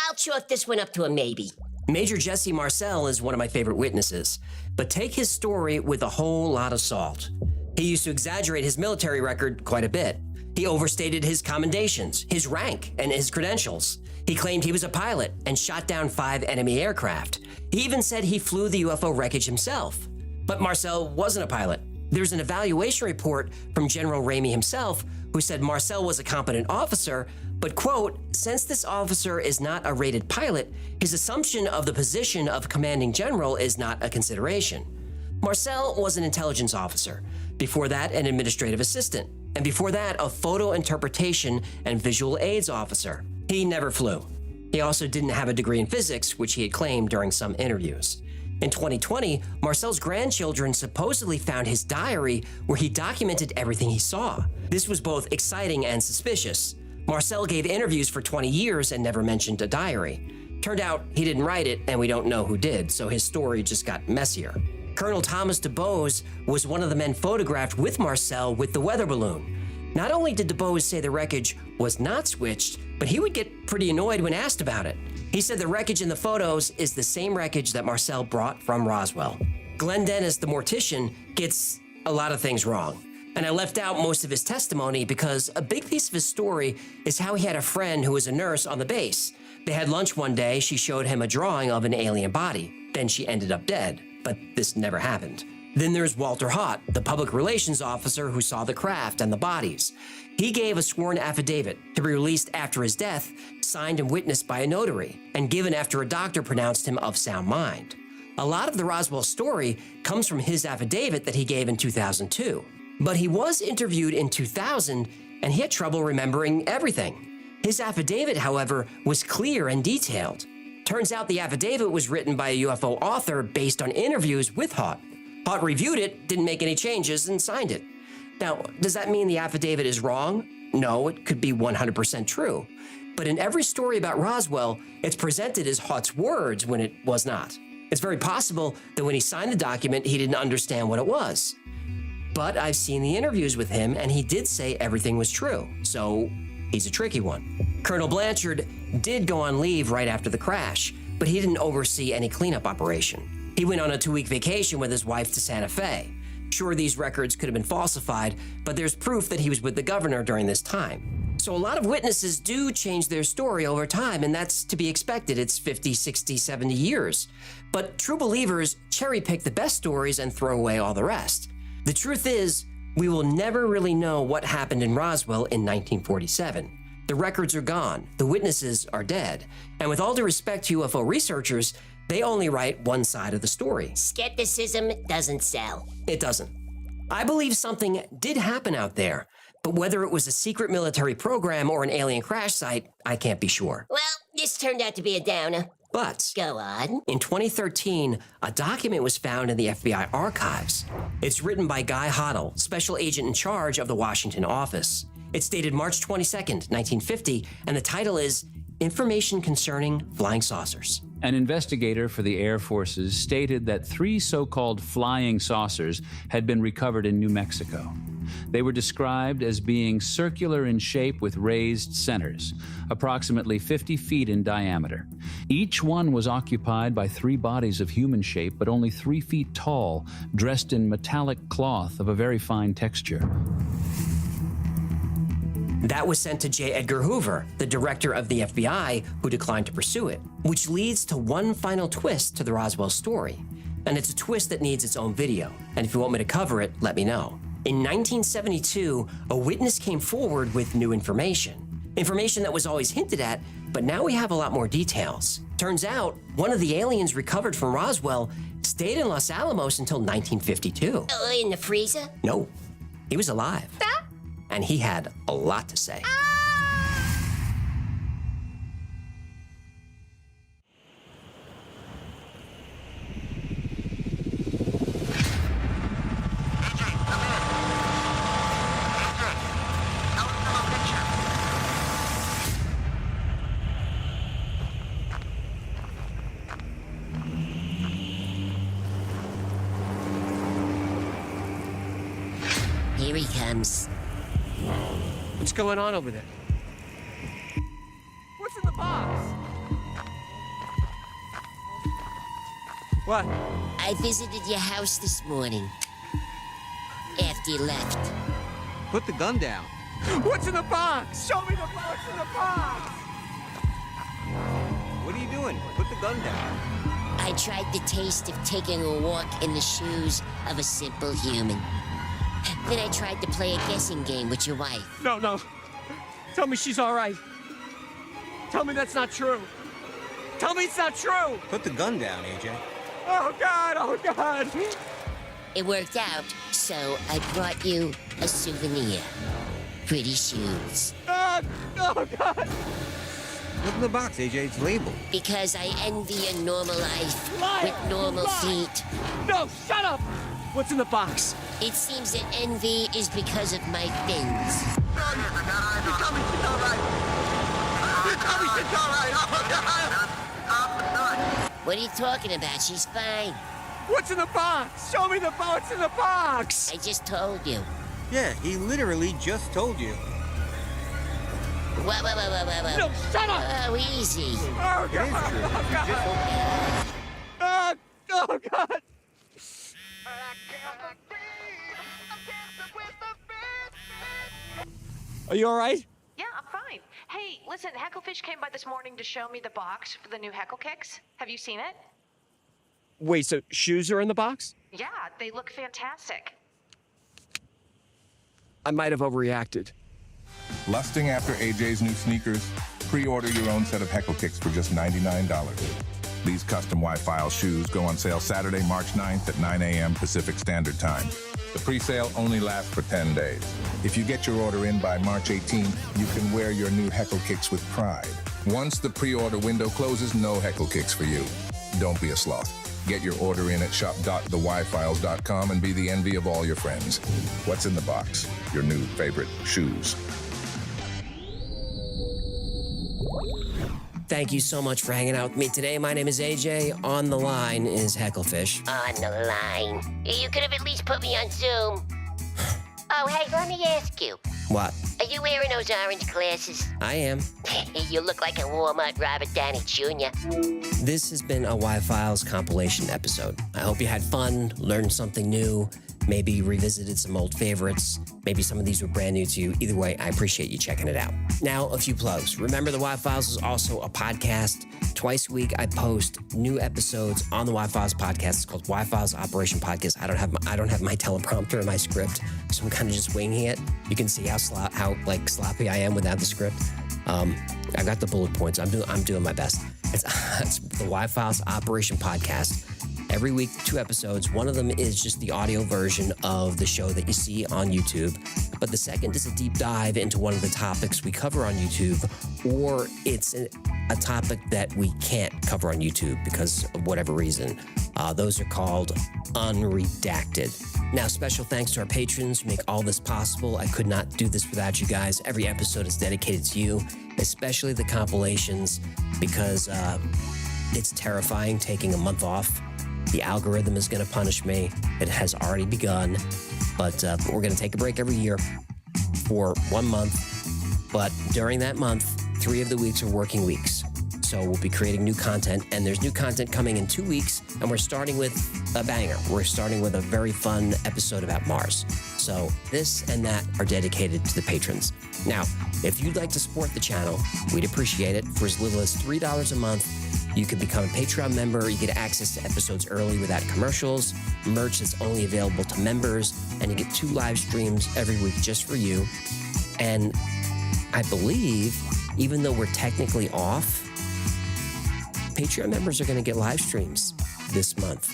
Speaker 12: I'll chalk this one up to a maybe.
Speaker 1: Major Jesse Marcel is one of my favorite witnesses, but take his story with a whole lot of salt. He used to exaggerate his military record quite a bit. He overstated his commendations, his rank, and his credentials. He claimed he was a pilot and shot down 5 enemy aircraft. He even said he flew the UFO wreckage himself. But Marcel wasn't a pilot. There's an evaluation report from General Ramey himself who said Marcel was a competent officer, but, quote, since this officer is not a rated pilot, his assumption of the position of commanding general is not a consideration. Marcel was an intelligence officer. Before that, an administrative assistant. And before that, a photo interpretation and visual aids officer. He never flew. He also didn't have a degree in physics, which he had claimed during some interviews. In 2020, Marcel's grandchildren supposedly found his diary where he documented everything he saw. This was both exciting and suspicious. Marcel gave interviews for 20 years and never mentioned a diary. Turned out he didn't write it, and we don't know who did, so his story just got messier. Colonel Thomas DuBose was one of the men photographed with Marcel with the weather balloon. Not only did DuBose say the wreckage was not switched, but he would get pretty annoyed when asked about it. He said the wreckage in the photos is the same wreckage that Marcel brought from Roswell. Glenn Dennis, the mortician, gets a lot of things wrong. And I left out most of his testimony because a big piece of his story is how he had a friend who was a nurse on the base. They had lunch one day, she showed him a drawing of an alien body. Then she ended up dead. But this never happened. Then there's Walter Hott, the public relations officer who saw the craft and the bodies. He gave a sworn affidavit to be released after his death, signed and witnessed by a notary, and given after a doctor pronounced him of sound mind. A lot of the Roswell story comes from his affidavit that he gave in 2002. But he was interviewed in 2000, and he had trouble remembering everything. His affidavit, however, was clear and detailed. Turns out the affidavit was written by a UFO author based on interviews with Hott. Hott reviewed it, didn't make any changes, and signed it. Now, does that mean the affidavit is wrong? No, it could be 100% true. But in every story about Roswell, it's presented as Hott's words when it was not. It's very possible that when he signed the document, he didn't understand what it was. But I've seen the interviews with him, and he did say everything was true, so he's a tricky one. Colonel Blanchard did go on leave right after the crash, but he didn't oversee any cleanup operation. He went on a 2-week vacation with his wife to Santa Fe. Sure, these records could have been falsified, but there's proof that he was with the governor during this time. So a lot of witnesses do change their story over time, and that's to be expected. It's 50, 60, 70 years. But true believers cherry pick the best stories and throw away all the rest. The truth is, we will never really know what happened in Roswell in 1947. The records are gone, the witnesses are dead, and with all due respect to UFO researchers, they only write one side of the story.
Speaker 12: Skepticism doesn't sell.
Speaker 1: It doesn't. I believe something did happen out there, but whether it was a secret military program or an alien crash site, I can't be sure.
Speaker 12: Well, this turned out to be a downer.
Speaker 1: But
Speaker 12: go on.
Speaker 1: In 2013, a document was found in the FBI archives. It's written by Guy Hoddle, special agent in charge of the Washington office. It's dated March 22nd, 1950, and the title is Information Concerning Flying Saucers.
Speaker 14: An investigator for the Air Forces stated that 3 so-called flying saucers had been recovered in New Mexico. They were described as being circular in shape with raised centers, approximately 50 feet in diameter. Each one was occupied by 3 bodies of human shape, but only 3 feet tall, dressed in metallic cloth of a very fine texture.
Speaker 1: That was sent to J. Edgar Hoover, the director of the FBI, who declined to pursue it, which leads to one final twist to the Roswell story. And it's a twist that needs its own video. And if you want me to cover it, let me know. In 1972, a witness came forward with new information. Information that was always hinted at, but now we have a lot more details. Turns out, one of the aliens recovered from Roswell stayed in Los Alamos until 1952.
Speaker 12: In the freezer?
Speaker 1: No, he was alive. And he had a lot to say.
Speaker 12: Here he comes.
Speaker 1: What's going on over there?
Speaker 15: What's in the box? What?
Speaker 12: I visited your house this morning. After you left.
Speaker 15: Put the gun down. What's in the box? Show me what's in the box! What are you doing? Put the gun down.
Speaker 12: I tried the taste of taking a walk in the shoes of a simple human. Then I tried to play a guessing game with your wife.
Speaker 15: No. Tell me she's all right. Tell me that's not true. Tell me it's not true. Put the gun down, AJ. Oh, God.
Speaker 12: It worked out, so I brought you a souvenir. Pretty shoes.
Speaker 15: Oh, God. Look in the box, AJ. It's labeled.
Speaker 12: Because I envy a normal life with normal feet.
Speaker 15: No, shut up! What's in the box?
Speaker 12: It seems that envy is because of my fins.
Speaker 15: You tell me she's all right.
Speaker 12: What are you talking about? She's fine.
Speaker 15: What's in the box? Show me what's in the box.
Speaker 12: I just told you.
Speaker 15: Yeah, he literally just told you.
Speaker 12: Whoa.
Speaker 15: No, shut up!
Speaker 12: Oh, easy.
Speaker 15: Oh, God. Oh, God. Are you all right?
Speaker 17: Yeah, I'm fine. Hey, listen, Hecklefish came by this morning to show me the box for the new Heckle Kicks. Have you seen it?
Speaker 15: Wait, so shoes are in the box?
Speaker 17: Yeah, they look fantastic.
Speaker 15: I might have overreacted.
Speaker 24: Lusting after AJ's new sneakers? Pre-order your own set of Heckle Kicks for just $99. These custom Y-File shoes go on sale Saturday, March 9th at 9 a.m. Pacific Standard Time. The pre-sale only lasts for 10 days. If you get your order in by March 18th, you can wear your new Heckle Kicks with pride. Once the pre-order window closes, no Heckle Kicks for you. Don't be a sloth. Get your order in at shop.theyfiles.com and be the envy of all your friends. What's in the box? Your new favorite shoes.
Speaker 1: Thank you so much for hanging out with me today. My name is AJ. On the line is Hecklefish.
Speaker 12: On the line. You could have at least put me on Zoom. Oh, hey, let me ask you.
Speaker 1: What?
Speaker 12: Are you wearing those orange glasses?
Speaker 1: I am.
Speaker 12: You look like a Walmart Robert Downey Jr.
Speaker 1: This has been a Y-Files compilation episode. I hope you had fun, learned something new, maybe revisited some old favorites. Maybe some of these were brand new to you. Either way, I appreciate you checking it out. Now, a few plugs. Remember, the Y-Files is also a podcast. Twice a week, I post new episodes on the Y-Files podcast. It's called Y-Files Operation Podcast. I don't have my teleprompter in my script, so I'm kind of just winging it. You can see how sloppy I am without the script. I got the bullet points. I'm doing my best. It's the Y-Files Operation Podcast. Every week, 2 episodes. One of them is just the audio version of the show that you see on YouTube. But the second is a deep dive into one of the topics we cover on YouTube, or it's a topic that we can't cover on YouTube because of whatever reason. Those are called unredacted. Now, special thanks to our patrons who make all this possible. I could not do this without you guys. Every episode is dedicated to you, especially the compilations, because it's terrifying taking a month off. The algorithm is going to punish me. It has already begun, but we're going to take a break every year for 1 month. But during that month, 3 of the weeks are working weeks. So we'll be creating new content, and there's new content coming in 2 weeks, and we're starting with a banger. We're starting with a very fun episode about Mars. So this and that are dedicated to the patrons. Now, if you'd like to support the channel, we'd appreciate it. For as little as $3 a month, you can become a Patreon member. You get access to episodes early without commercials, merch that's only available to members, and you get 2 live streams every week just for you. And I believe, even though we're technically off, Patreon members are going to get live streams this month.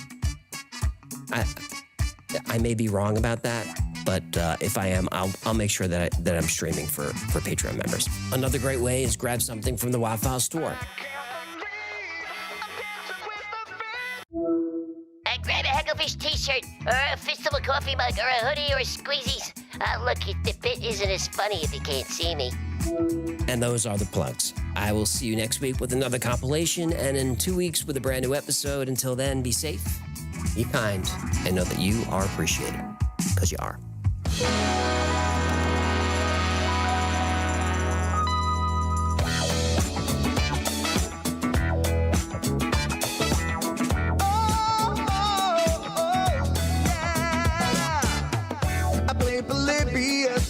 Speaker 1: I may be wrong about that, but if I am, I'll make sure that I'm streaming for Patreon members. Another great way is grab something from the Wildfile store.
Speaker 12: Grab a Hecklefish t-shirt, or a fistful of coffee mug, or a hoodie, or squeezies. Look, the bit isn't as funny if you can't see me.
Speaker 1: And those are the plugs. I will see you next week with another compilation, and in 2 weeks with a brand new episode. Until then, be safe, be kind, and know that you are appreciated, because you are.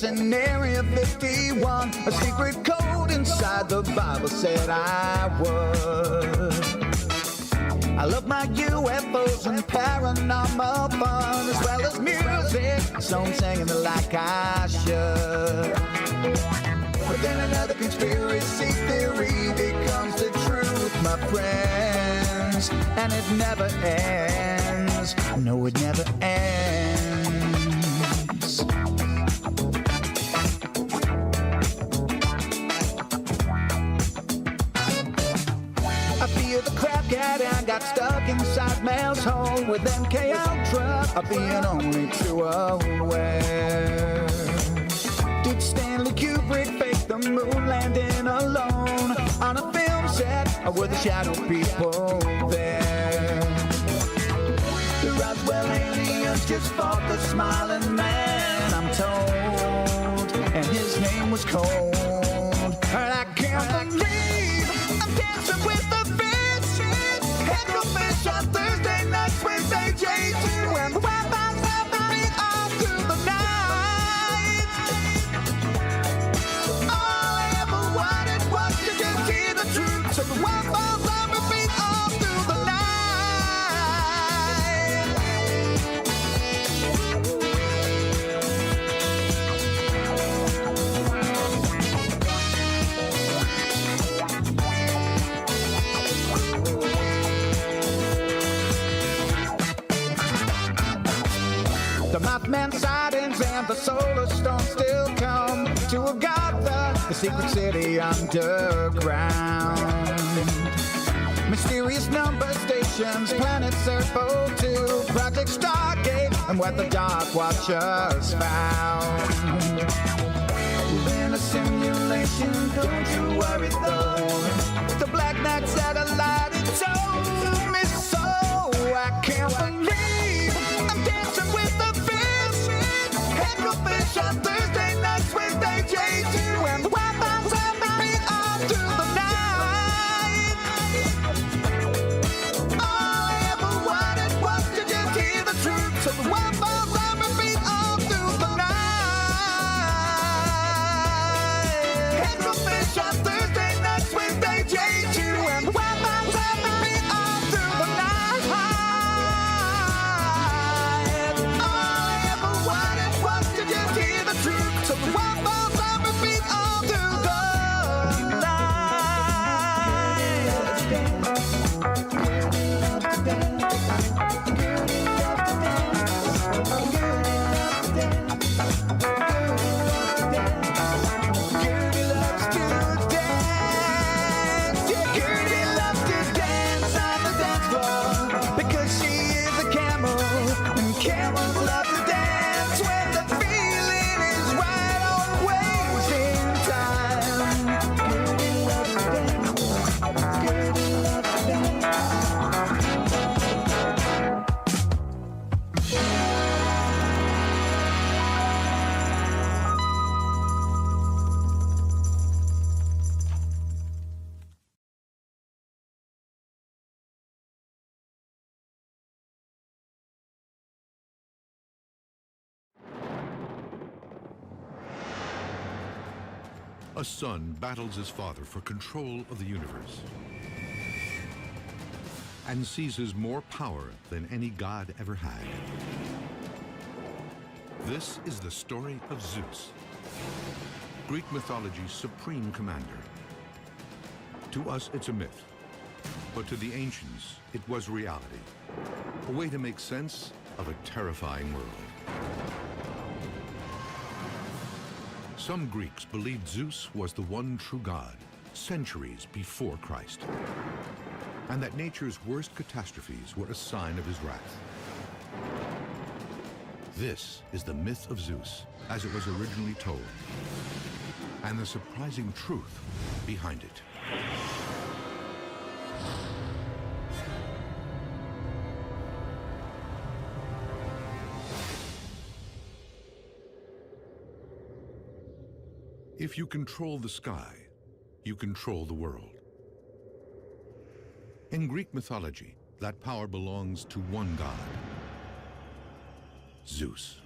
Speaker 16: In Area 51, a secret code inside the Bible said I would. I love my UFOs and paranormal fun, as well as music, so I'm singing it like I should. But then another conspiracy theory becomes the truth, my friends, and it never ends. No, it never ends. I feel the crap cat and got stuck inside Mel's hole with MK Ultra. I'm being only too aware. Did Stanley Kubrick fake the moon landing alone on a film set, or were the shadow people there? The Roswell aliens just fought the smiling man, I'm told, and his name was Cold. And I can't believe I'm dancing with the fish. Hecklefish on Thursday nights with AJ2, and the Wi-Fi's happening all through the night. All I ever wanted was to just hear the truth, so the Wi-Fi's on repeat all through the night. The Mothman sightings and the solar storm still come to Agatha, the secret city underground. Mysterious number stations, planets Earth 02, Project Stargate, and what the Dark Watchers found. We're in a simulation, don't you worry though. The Black Knight satellite, it told me so. I can't believe I'm dancing with the fish. Hecklefish on Thursday nights with AJ2, and the Wi-Fi's happening all through the night. All I ever wanted was to just hear the truth, so the Wi-Fi's on repeat all through the night. Hecklefish on Thursday nights with
Speaker 6: A son battles his father for control of the universe and seizes more power than any god ever had. This is the story of Zeus, Greek mythology's supreme commander. To us, it's a myth, but to the ancients, it was reality, a way to make sense of a terrifying world. Some Greeks believed Zeus was the one true god, centuries before Christ, and that nature's worst catastrophes were a sign of his wrath. This is the myth of Zeus, as it was originally told, and the surprising truth behind it. If you control the sky, you control the world. In Greek mythology, that power belongs to one god, Zeus.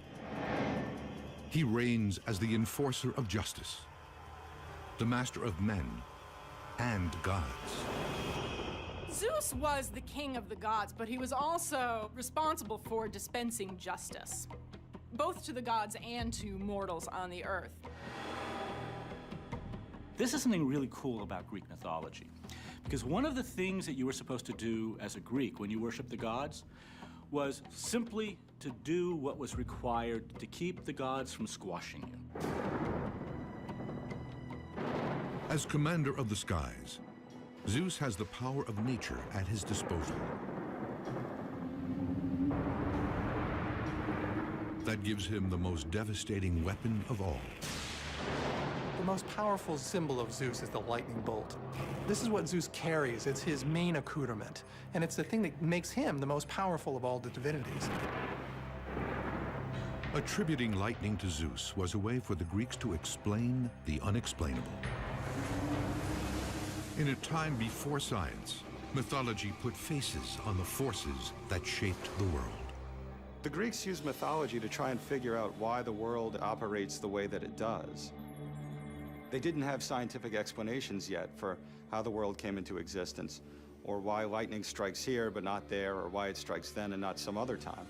Speaker 6: He reigns as the enforcer of justice, the master of men and gods.
Speaker 18: Zeus was the king of the gods, but he was also responsible for dispensing justice, both to the gods and to mortals on the earth.
Speaker 19: This is something really cool about Greek mythology, because one of the things that you were supposed to do as a Greek when you worshiped the gods was simply to do what was required to keep the gods from squashing you.
Speaker 6: As commander of the skies, Zeus has the power of nature at his disposal. That gives him the most devastating weapon of all.
Speaker 21: The most powerful symbol of Zeus is the lightning bolt. This is what Zeus carries. It's his main accoutrement, and it's the thing that makes him the most powerful of all the divinities.
Speaker 6: Attributing lightning to Zeus was a way for the Greeks to explain the unexplainable. In a time before science, mythology put faces on the forces that shaped the world.
Speaker 25: The Greeks used mythology to try and figure out why the world operates the way that it does. They didn't have scientific explanations yet for how the world came into existence, or why lightning strikes here but not there, or why it strikes then and not some other time.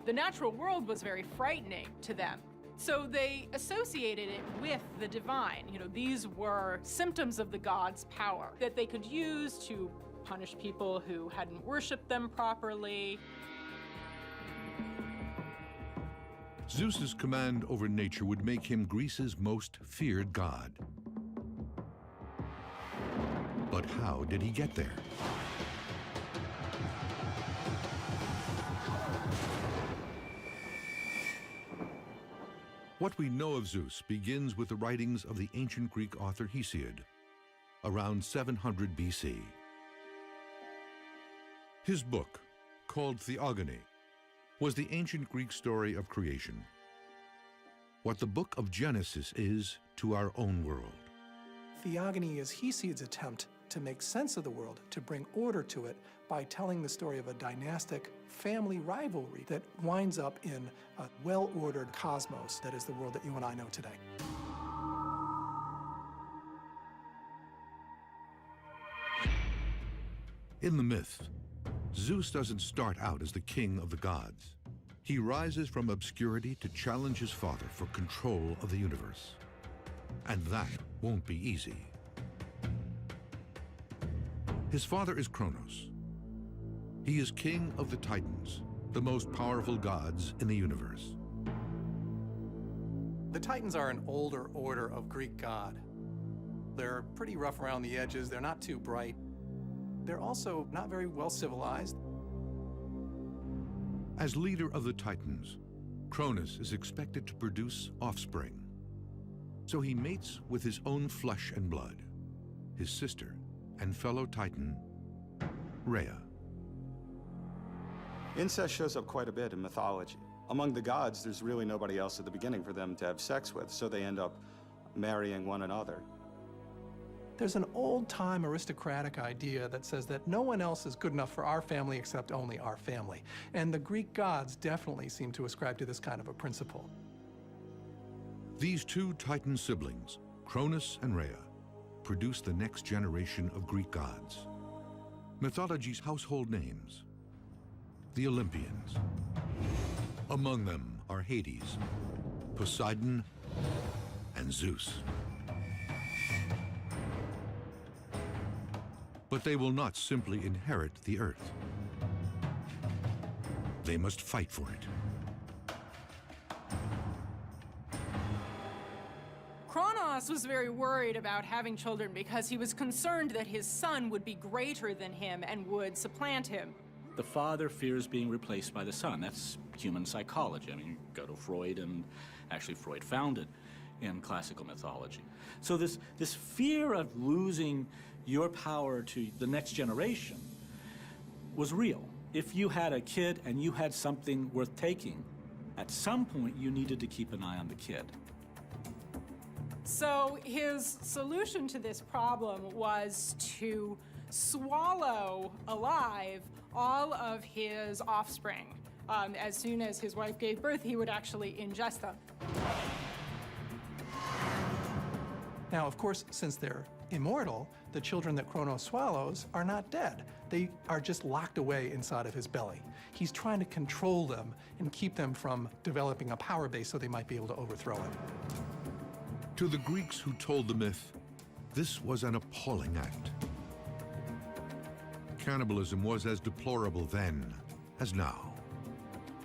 Speaker 18: The natural world was very frightening to them, so they associated it with the divine. You know, these were symptoms of the gods' power that they could use to punish people who hadn't worshipped them properly.
Speaker 6: Zeus's command over nature would make him Greece's most feared god. But how did he get there? What we know of Zeus begins with the writings of the ancient Greek author Hesiod, around 700 BC. His book, called Theogony, was the ancient Greek story of creation, what the book of Genesis is to our own world.
Speaker 21: Theogony is Hesiod's attempt to make sense of the world, to bring order to it by telling the story of a dynastic family rivalry that winds up in a well-ordered cosmos that is the world that you and I know today.
Speaker 6: In the myth, Zeus doesn't start out as the king of the gods. He rises from obscurity to challenge his father for control of the universe. And that won't be easy. His father is Kronos. He is king of the Titans, the most powerful gods in the universe.
Speaker 21: The Titans are an older order of Greek god. They're pretty rough around the edges. They're not too bright. They're also not very well civilized.
Speaker 6: As leader of the Titans, Cronus is expected to produce offspring. So he mates with his own flesh and blood, his sister and fellow Titan, Rhea.
Speaker 25: Incest shows up quite a bit in mythology. Among the gods, there's really nobody else at the beginning for them to have sex with, so they end up marrying one another.
Speaker 21: There's an old-time aristocratic idea that says that no one else is good enough for our family except only our family. And the Greek gods definitely seem to ascribe to this kind of a principle.
Speaker 6: These two Titan siblings, Cronus and Rhea, produced the next generation of Greek gods. Mythology's household names, the Olympians. Among them are Hades, Poseidon, and Zeus. But they will not simply inherit the earth. They must fight for it.
Speaker 18: Kronos was very worried about having children because he was concerned that his son would be greater than him and would supplant him.
Speaker 19: The father fears being replaced by the son. That's human psychology. I mean, you go to Freud, and actually Freud found it in classical mythology. So this fear of losing your power to the next generation was real. If you had a kid and you had something worth taking, at some point you needed to keep an eye on the kid.
Speaker 18: So his solution to this problem was to swallow alive all of his offspring. As soon as his wife gave birth, he would actually ingest them.
Speaker 21: Now, of course, since they're immortal, the children that Kronos swallows are not dead. They are just locked away inside of his belly. He's trying to control them and keep them from developing a power base so they might be able to overthrow him.
Speaker 6: To the Greeks who told the myth, this was an appalling act. Cannibalism was as deplorable then as now.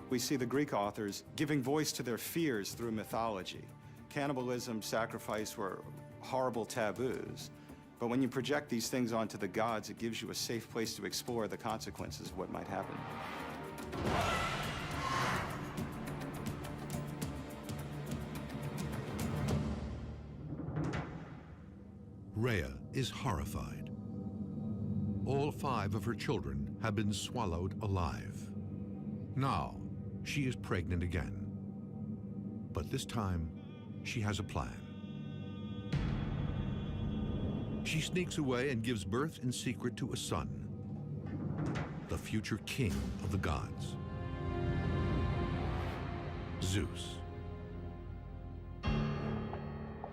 Speaker 25: We see the Greek authors giving voice to their fears through mythology. Cannibalism, sacrifice were horrible taboos. But when you project these things onto the gods, it gives you a safe place to explore the consequences of what might happen.
Speaker 6: Rhea is horrified. All 5 of her children have been swallowed alive. Now, she is pregnant again. But this time, she has a plan. She sneaks away and gives birth in secret to a son, the future king of the gods, Zeus.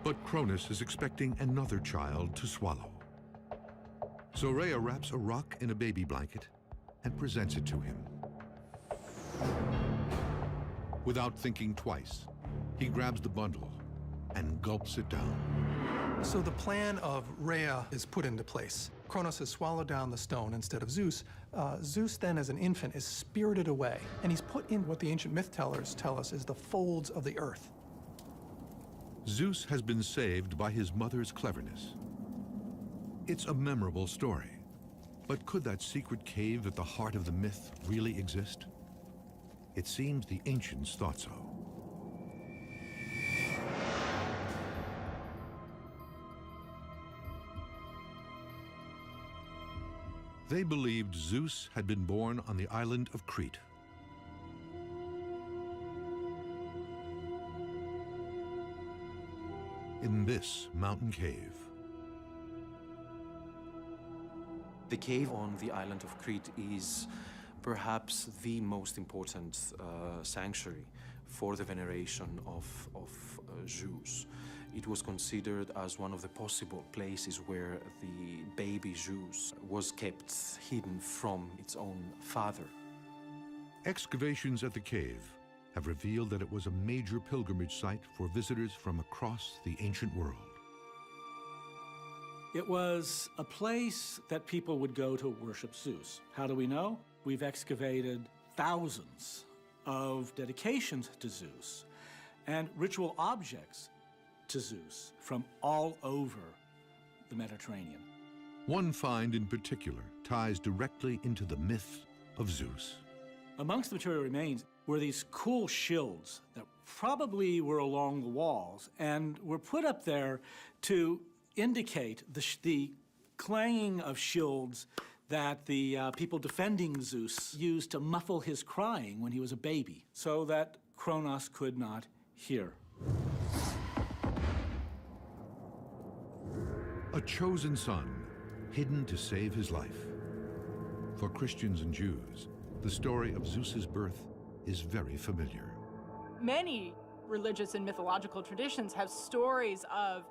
Speaker 6: But Cronus is expecting another child to swallow. So Rhea wraps a rock in a baby blanket and presents it to him. Without thinking twice, he grabs the bundle and gulps it down.
Speaker 21: So the plan of Rhea is put into place. Kronos has swallowed down the stone instead of Zeus. Zeus then, as an infant, is spirited away, and he's put in what the ancient myth tellers tell us is the folds of the earth.
Speaker 6: Zeus has been saved by his mother's cleverness. It's a memorable story, but could that secret cave at the heart of the myth really exist? It seems the ancients thought so. They believed Zeus had been born on the island of Crete. In this mountain cave.
Speaker 2: The cave on the island of Crete is perhaps the most important sanctuary for the veneration of Zeus. It was considered as one of the possible places where the baby Zeus was kept hidden from its own father.
Speaker 6: Excavations at the cave have revealed that it was a major pilgrimage site for visitors from across the ancient world.
Speaker 19: It was a place that people would go to worship Zeus. How do we know? We've excavated thousands of dedications to Zeus and ritual objects to Zeus from all over the Mediterranean.
Speaker 6: One find in particular ties directly into the myth of Zeus.
Speaker 19: Amongst the material remains were these cool shields that probably were along the walls and were put up there to indicate the clanging of shields that the people defending Zeus used to muffle his crying when he was a baby, so that Kronos could not hear.
Speaker 6: A chosen son, hidden to save his life. For Christians and Jews, the story of Zeus's birth is very familiar.
Speaker 18: Many religious and mythological traditions have stories of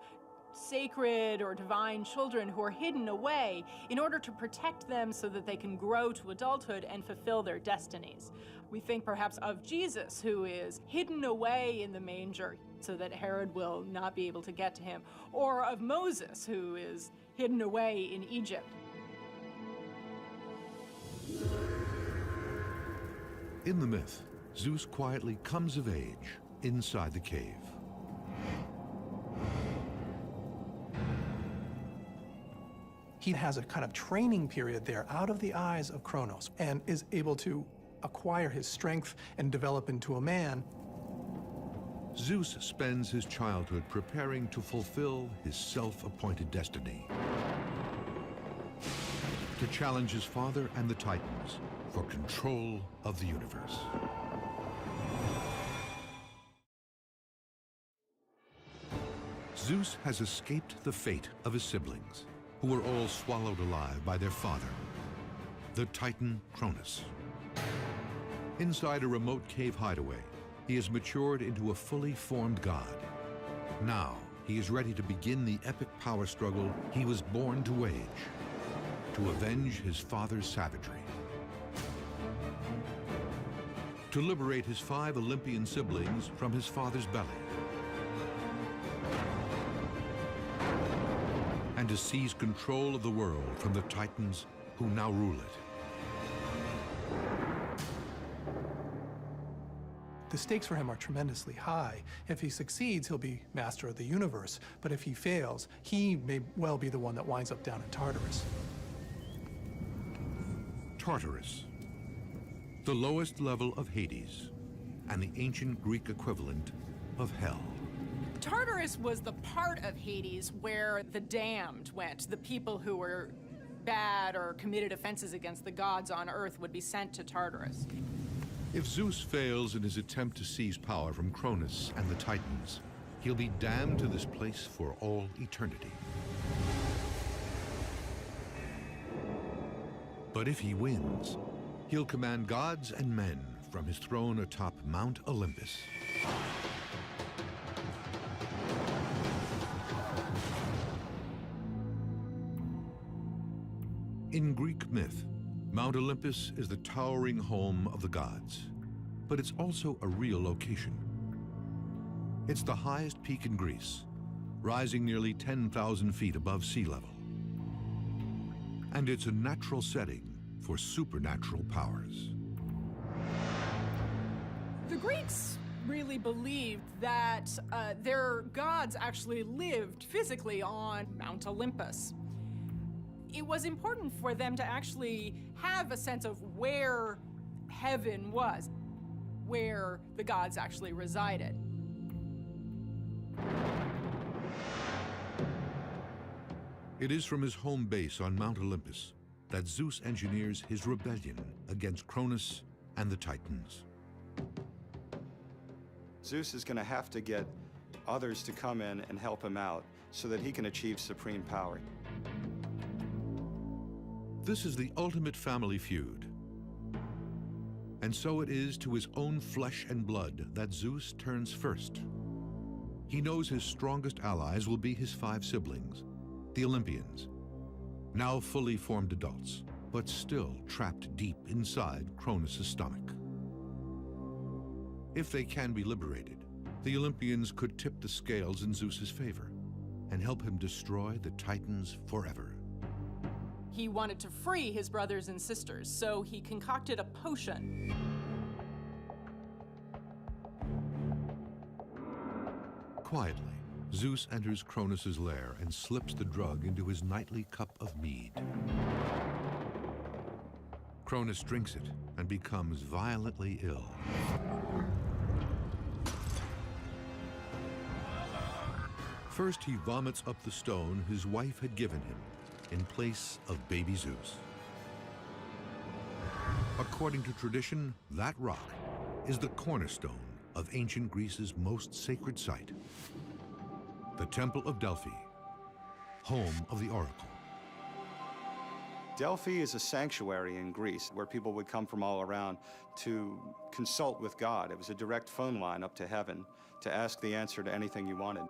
Speaker 18: sacred or divine children who are hidden away in order to protect them so that they can grow to adulthood and fulfill their destinies. We think perhaps of Jesus, who is hidden away in the manger so that Herod will not be able to get to him, or of Moses, who is hidden away in Egypt.
Speaker 6: In the myth, Zeus quietly comes of age inside the cave.
Speaker 21: He has a kind of training period there out of the eyes of Kronos and is able to acquire his strength and develop into a man.
Speaker 6: Zeus spends his childhood preparing to fulfill his self-appointed destiny, to challenge his father and the Titans for control of the universe. Zeus has escaped the fate of his siblings, who were all swallowed alive by their father, the Titan Cronus. Inside a remote cave hideaway, he has matured into a fully formed god. Now, he is ready to begin the epic power struggle he was born to wage, to avenge his father's savagery, to liberate his 5 Olympian siblings from his father's belly, and to seize control of the world from the Titans who now rule it.
Speaker 21: The stakes for him are tremendously high. If he succeeds, he'll be master of the universe. But if he fails, he may well be the one that winds up down in Tartarus.
Speaker 6: Tartarus, the lowest level of Hades, and the ancient Greek equivalent of hell.
Speaker 18: Tartarus was the part of Hades where the damned went. The people who were bad or committed offenses against the gods on Earth would be sent to Tartarus.
Speaker 6: If Zeus fails in his attempt to seize power from Cronus and the Titans, he'll be damned to this place for all eternity. But if he wins, he'll command gods and men from his throne atop Mount Olympus. In Greek myth, Mount Olympus is the towering home of the gods, but it's also a real location. It's the highest peak in Greece, rising nearly 10,000 feet above sea level. And it's a natural setting for supernatural powers.
Speaker 18: The Greeks really believed that their gods actually lived physically on Mount Olympus. It was important for them to actually have a sense of where heaven was, where the gods actually resided.
Speaker 6: It is from his home base on Mount Olympus that Zeus engineers his rebellion against Cronus and the Titans.
Speaker 25: Zeus is going to have to get others to come in and help him out so that he can achieve supreme power.
Speaker 6: This is the ultimate family feud. And so it is to his own flesh and blood that Zeus turns first. He knows his strongest allies will be his 5 siblings, the Olympians, now fully formed adults, but still trapped deep inside Cronus' stomach. If they can be liberated, the Olympians could tip the scales in Zeus's favor and help him destroy the Titans forever.
Speaker 18: He wanted to free his brothers and sisters, so he concocted a potion.
Speaker 6: Quietly, Zeus enters Cronus' lair and slips the drug into his nightly cup of mead. Cronus drinks it and becomes violently ill. First, he vomits up the stone his wife had given him in place of baby Zeus. According to tradition, that rock is the cornerstone of ancient Greece's most sacred site, the Temple of Delphi, home of the oracle.
Speaker 25: Delphi is a sanctuary in Greece where people would come from all around to consult with God. It was a direct phone line up to heaven to ask the answer to anything you wanted.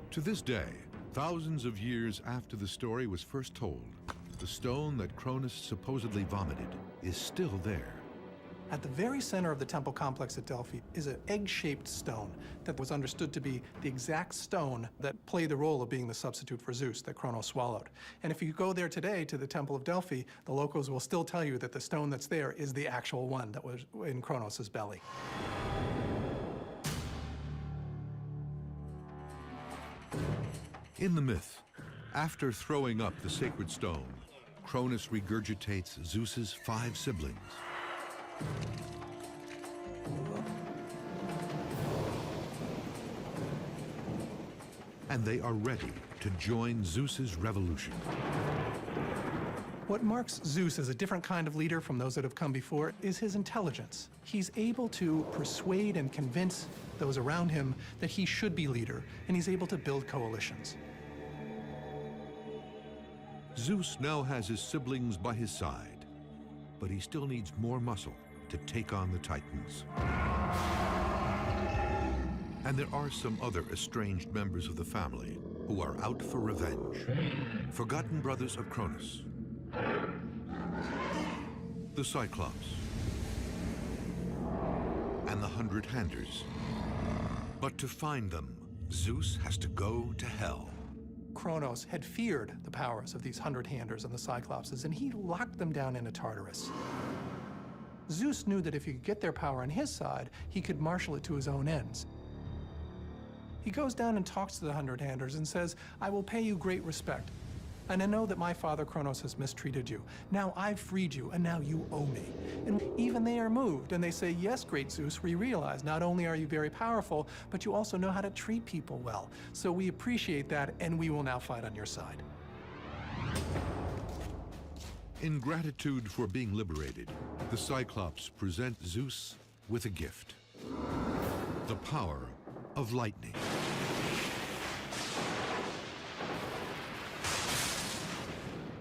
Speaker 6: To this day, thousands of years after the story was first told, the stone that Cronus supposedly vomited is still there.
Speaker 21: At the very center of the temple complex at Delphi is an egg-shaped stone that was understood to be the exact stone that played the role of being the substitute for Zeus that Kronos swallowed. And if you go there today to the Temple of Delphi, the locals will still tell you that the stone that's there is the actual one that was in Kronos' belly.
Speaker 6: In the myth, after throwing up the sacred stone, Cronus regurgitates Zeus's 5 siblings. And they are ready to join Zeus's revolution.
Speaker 21: What marks Zeus as a different kind of leader from those that have come before is his intelligence. He's able to persuade and convince those around him that he should be leader, and he's able to build coalitions.
Speaker 6: Zeus now has his siblings by his side, but he still needs more muscle to take on the Titans. And there are some other estranged members of the family who are out for revenge. Forgotten brothers of Cronus, the Cyclops, and the 100-handers. But to find them, Zeus has to go to hell.
Speaker 21: Kronos had feared the powers of these 100-handers and the Cyclopses, and he locked them down into Tartarus. Zeus knew that if he could get their power on his side, he could marshal it to his own ends. He goes down and talks to the 100-handers and says, "I will pay you great respect. And I know that my father Kronos has mistreated you. Now I've freed you, and now you owe me." And even they are moved, and they say, "Yes, great Zeus, we realize not only are you very powerful, but you also know how to treat people well. So we appreciate that, and we will now fight on your side."
Speaker 6: In gratitude for being liberated, the Cyclops present Zeus with a gift: the power of lightning.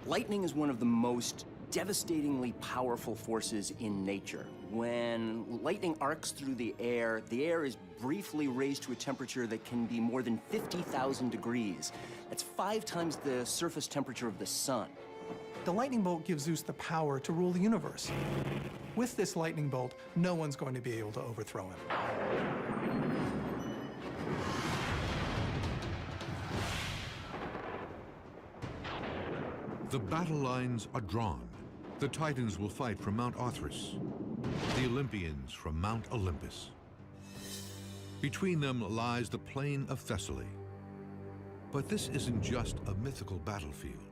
Speaker 3: Lightning is one of the most devastatingly powerful forces in nature. When lightning arcs through the air is briefly raised to a temperature that can be more than 50,000 degrees. That's 5 times the surface temperature of the sun.
Speaker 21: The lightning bolt gives Zeus the power to rule the universe. With this lightning bolt, no one's going to be able to overthrow him.
Speaker 6: The battle lines are drawn. The Titans will fight from Mount Othrys, the Olympians from Mount Olympus. Between them lies the plain of Thessaly. But this isn't just a mythical battlefield.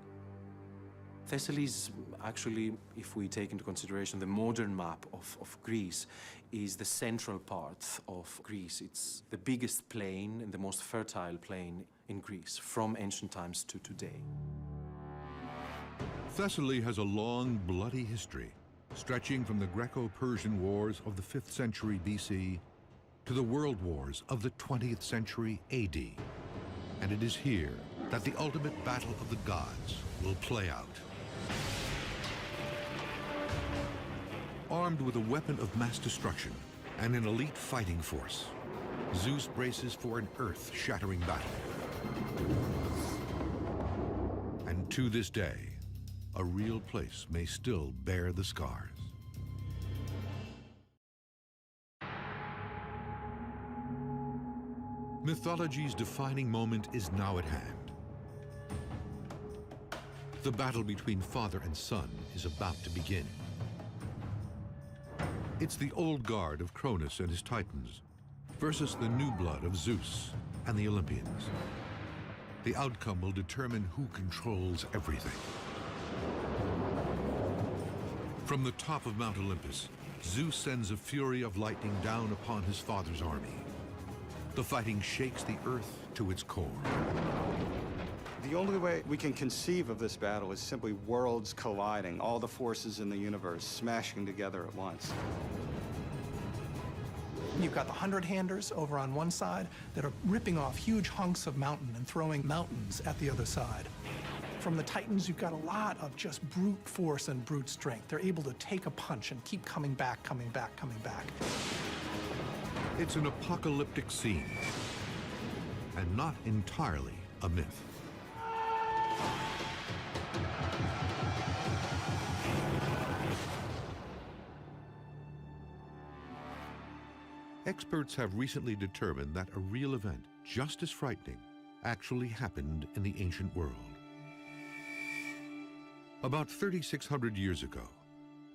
Speaker 2: Thessaly is actually, if we take into consideration the modern map of Greece, is the central part of Greece. It's the biggest plain and the most fertile plain in Greece from ancient times to today.
Speaker 6: Thessaly has a long, bloody history, stretching from the Greco-Persian Wars of the 5th century BC to the World Wars of the 20th century AD. And it is here that the ultimate battle of the gods will play out. Armed with a weapon of mass destruction and an elite fighting force, Zeus braces for an earth-shattering battle. And to this day, a real place may still bear the scars. Mythology's defining moment is now at hand. The battle between father and son is about to begin. It's the old guard of Cronus and his Titans versus the new blood of Zeus and the Olympians. The outcome will determine who controls everything. From the top of Mount Olympus, Zeus sends a fury of lightning down upon his father's army. The fighting shakes the earth to its core.
Speaker 25: The only way we can conceive of this battle is simply worlds colliding, all the forces in the universe smashing together at once.
Speaker 21: You've got the 100-handers over on one side that are ripping off huge hunks of mountain and throwing mountains at the other side. From the Titans, you've got a lot of just brute force and brute strength. They're able to take a punch and keep coming back, coming back, coming back.
Speaker 6: It's an apocalyptic scene, and not entirely a myth. Experts have recently determined that a real event, just as frightening, actually happened in the ancient world. About 3,600 years ago,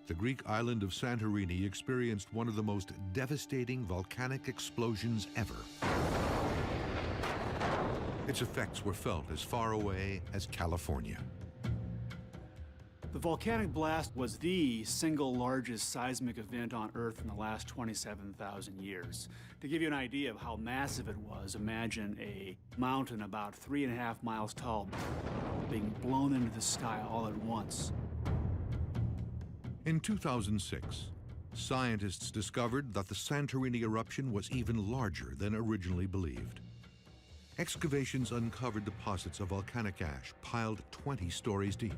Speaker 6: the Greek island of Santorini experienced one of the most devastating volcanic explosions ever. Its effects were felt as far away as California.
Speaker 5: The volcanic blast was the single largest seismic event on Earth in the last 27,000 years. To give you an idea of how massive it was, imagine a mountain about 3.5 miles tall being blown into the sky all at once.
Speaker 6: In 2006, scientists discovered that the Santorini eruption was even larger than originally believed. Excavations uncovered deposits of volcanic ash piled 20 stories deep,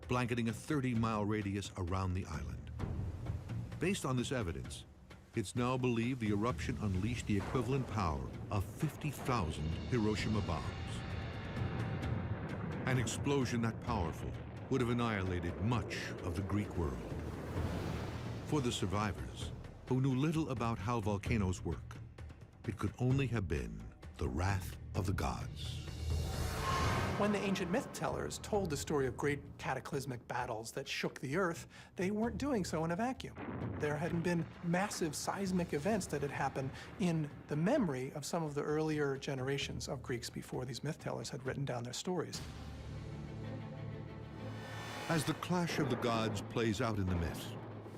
Speaker 6: blanketing a 30-mile radius around the island. Based on this evidence, it's now believed the eruption unleashed the equivalent power of 50,000 Hiroshima bombs. An explosion that powerful would have annihilated much of the Greek world. For the survivors, who knew little about how volcanoes work, it could only have been the wrath of the gods.
Speaker 21: When the ancient myth tellers told the story of great cataclysmic battles that shook the earth, they weren't doing so in a vacuum. There hadn't been massive seismic events that had happened in the memory of some of the earlier generations of Greeks before these myth tellers had written down their stories.
Speaker 6: As the clash of the gods plays out in the myth,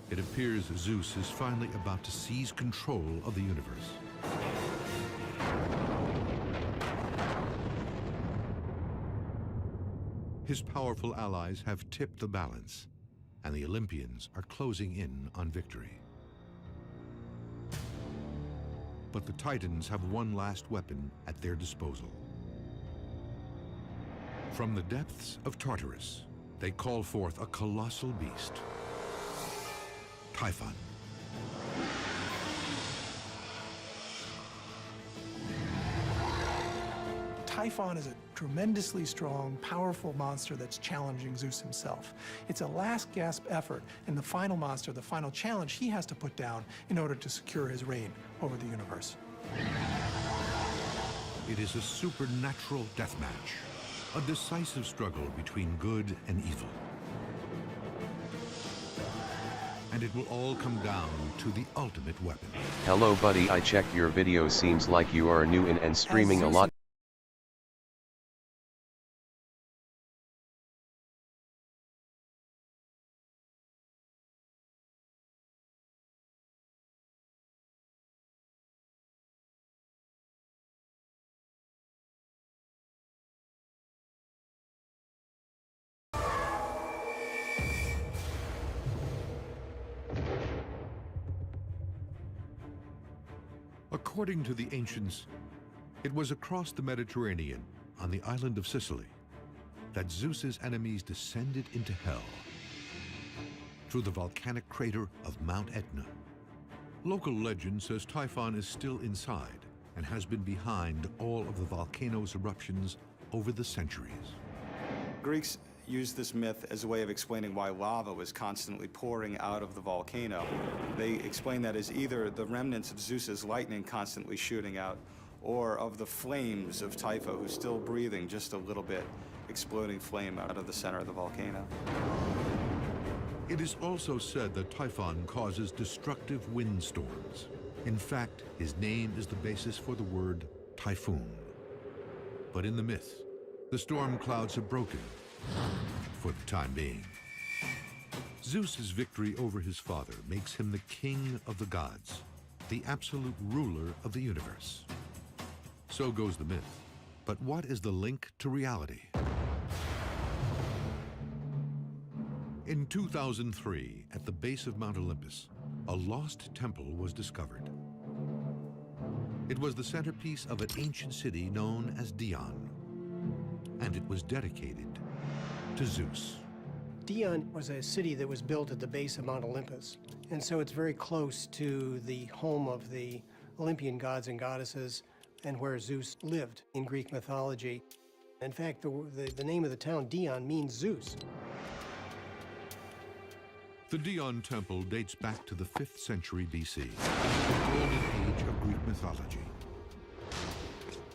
Speaker 6: it appears Zeus is finally about to seize control of the universe. His powerful allies have tipped the balance, and the Olympians are closing in on victory. But the Titans have one last weapon at their disposal. From the depths of Tartarus, they call forth a colossal beast, Typhon.
Speaker 21: Typhon is a tremendously strong, powerful monster that's challenging Zeus himself. It's a last gasp effort, and the final monster, the final challenge he has to put down in order to secure his reign over the universe.
Speaker 6: It is a supernatural deathmatch, a decisive struggle between good and evil. And it will all come down to the ultimate weapon.
Speaker 8: Hello buddy, I checked your video, seems like you are new in and streaming a lot.
Speaker 6: According to the ancients, it was across the Mediterranean, on the island of Sicily, that Zeus's enemies descended into hell through the volcanic crater of Mount Etna. Local legend says Typhon is still inside and has been behind all of the volcano's eruptions over the centuries.
Speaker 25: Greeks used this myth as a way of explaining why lava was constantly pouring out of the volcano. They explained that as either the remnants of Zeus's lightning constantly shooting out, or of the flames of Typho, who's still breathing just a little bit, exploding flame out of the center of the volcano.
Speaker 6: It is also said that Typhon causes destructive windstorms. In fact, his name is the basis for the word typhoon. But in the myth, the storm clouds have broken, for the time being. Zeus's victory over his father makes him the king of the gods, the absolute ruler of the universe. So goes the myth. But what is the link to reality? In 2003, at the base of Mount Olympus, a lost temple was discovered. It was the centerpiece of an ancient city known as Dion, and it was dedicated to Zeus.
Speaker 4: Dion was a city that was built at the base of Mount Olympus, and so it's very close to the home of the Olympian gods and goddesses and where Zeus lived in Greek mythology. In fact, the name of the town, Dion, means Zeus.
Speaker 6: The Dion temple dates back to the 5th century BC, the golden age of Greek mythology.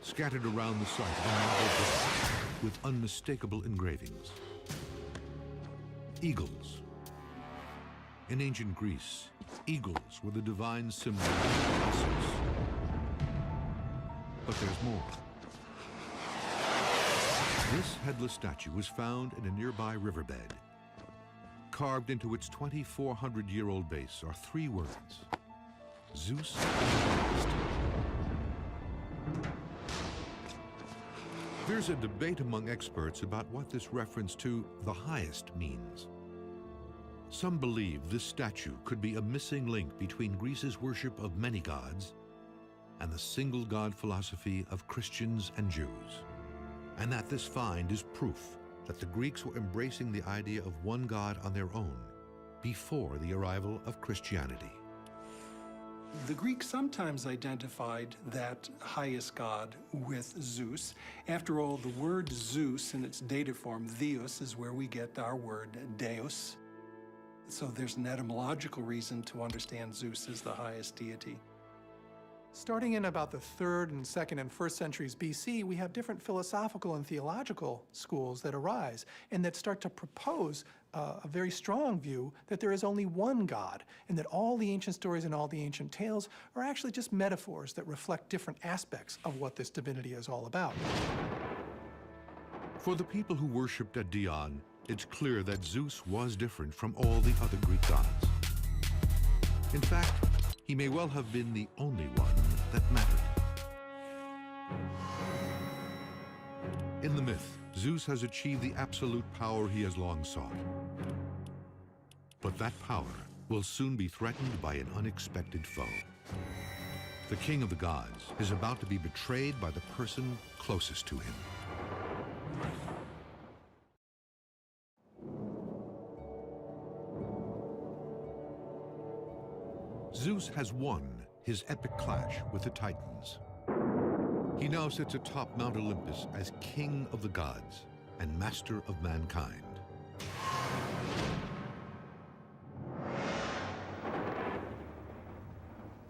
Speaker 6: Scattered around the site are marble bricks with unmistakable engravings. Eagles. In ancient Greece, eagles were the divine symbol of Zeus. But there's more. This headless statue was found in a nearby riverbed. Carved into its 2,400-year-old base are 3 words: Zeus Christ. There's a debate among experts about what this reference to the highest means. Some believe this statue could be a missing link between Greece's worship of many gods and the single god philosophy of Christians and Jews, and that this find is proof that the Greeks were embracing the idea of one god on their own before the arrival of Christianity.
Speaker 21: The Greeks sometimes identified that highest god with Zeus. After all, the word Zeus in its dative form, theos, is where we get our word deus. So there's an etymological reason to understand Zeus as the highest deity. Starting in about the 3rd and 2nd and 1st centuries BC, we have different philosophical and theological schools that arise and that start to propose a very strong view that there is only one God and that all the ancient stories and all the ancient tales are actually just metaphors that reflect different aspects of what this divinity is all about.
Speaker 6: For the people who worshipped at Dion, it's clear that Zeus was different from all the other Greek gods. In fact, he may well have been the only one that mattered. In the myth, Zeus has achieved the absolute power he has long sought. But that power will soon be threatened by an unexpected foe. The king of the gods is about to be betrayed by the person closest to him. Zeus has won his epic clash with the Titans. He now sits atop Mount Olympus as king of the gods and master of mankind.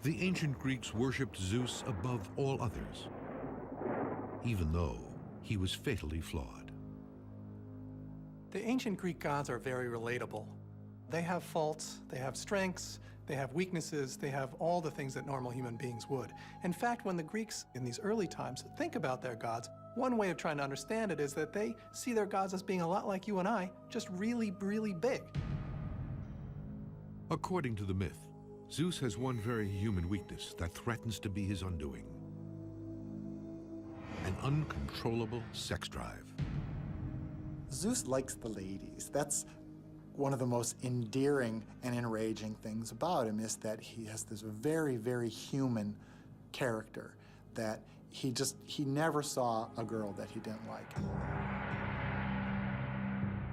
Speaker 6: The ancient Greeks worshipped Zeus above all others, even though he was fatally flawed.
Speaker 21: The ancient Greek gods are very relatable. They have faults, they have strengths, they have weaknesses, they have all the things that normal human beings would. In fact, when the Greeks in these early times think about their gods, one way of trying to understand it is that they see their gods as being a lot like you and I, just really, really big.
Speaker 6: According to the myth, Zeus has one very human weakness that threatens to be his undoing: an uncontrollable sex drive.
Speaker 7: Zeus likes the ladies. That's one of the most endearing and enraging things about him, is that he has this very, very human character, that he never saw a girl that he didn't like.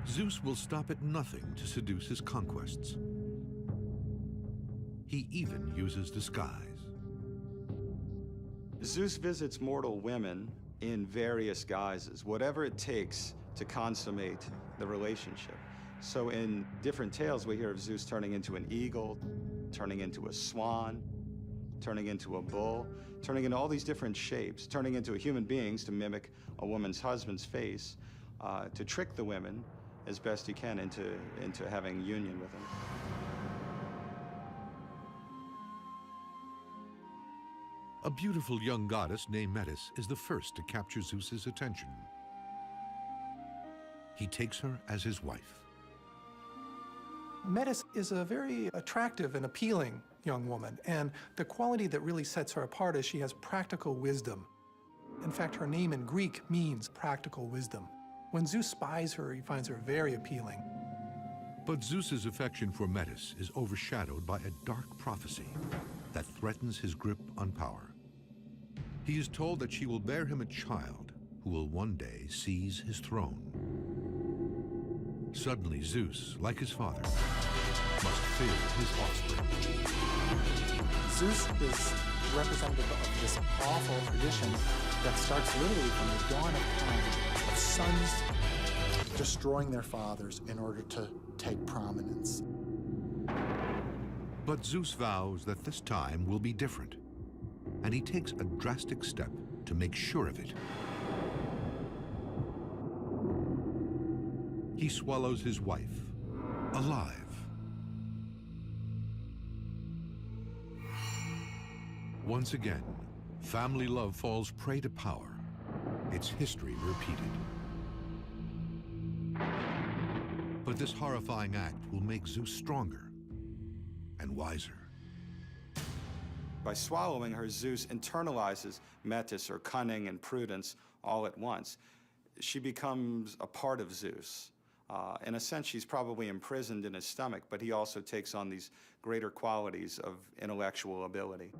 Speaker 6: Zeus will stop at nothing to seduce his conquests. He even uses disguise.
Speaker 25: Zeus visits mortal women in various guises, whatever it takes to consummate the relationship. So in different tales, we hear of Zeus turning into an eagle, turning into a swan, turning into a bull, turning into all these different shapes, turning into human beings to mimic a woman's husband's face, to trick the women as best he can into having union with him.
Speaker 6: A beautiful young goddess named Metis is the first to capture Zeus's attention. He takes her as his wife.
Speaker 21: Metis is a very attractive and appealing young woman, and the quality that really sets her apart is she has practical wisdom. In fact, her name in Greek means practical wisdom. When Zeus spies her, he finds her very appealing.
Speaker 6: But Zeus's affection for Metis is overshadowed by a dark prophecy that threatens his grip on power. He is told that she will bear him a child who will one day seize his throne. Suddenly, Zeus, like his father, must fear his offspring.
Speaker 7: Zeus is representative of this awful tradition that starts literally from the dawn of time, of sons destroying their fathers in order to take prominence.
Speaker 6: But Zeus vows that this time will be different, and he takes a drastic step to make sure of it. He swallows his wife, alive. Once again, family love falls prey to power. Its history repeated. But this horrifying act will make Zeus stronger and wiser.
Speaker 25: By swallowing her, Zeus internalizes metis, or cunning, and prudence all at once. She becomes a part of Zeus. In a sense, she's probably imprisoned in his stomach, but he also takes on these greater qualities of intellectual ability.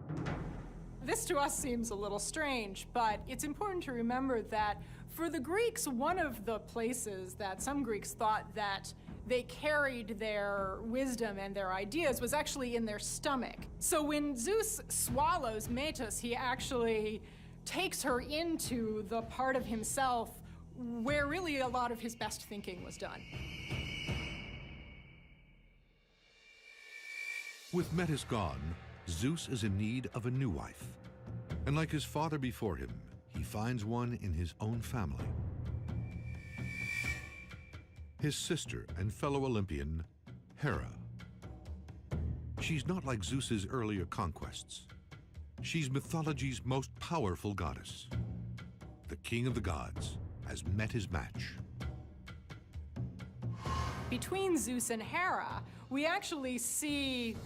Speaker 18: This to us seems a little strange, but it's important to remember that for the Greeks, one of the places that some Greeks thought that they carried their wisdom and their ideas was actually in their stomach. So when Zeus swallows Metis, he actually takes her into the part of himself where really a lot of his best thinking was done.
Speaker 6: With Metis gone, Zeus is in need of a new wife. And like his father before him, he finds one in his own family. His sister and fellow Olympian, Hera. She's not like Zeus's earlier conquests. She's mythology's most powerful goddess. The king of the gods has met his match.
Speaker 18: Between Zeus and Hera, we actually see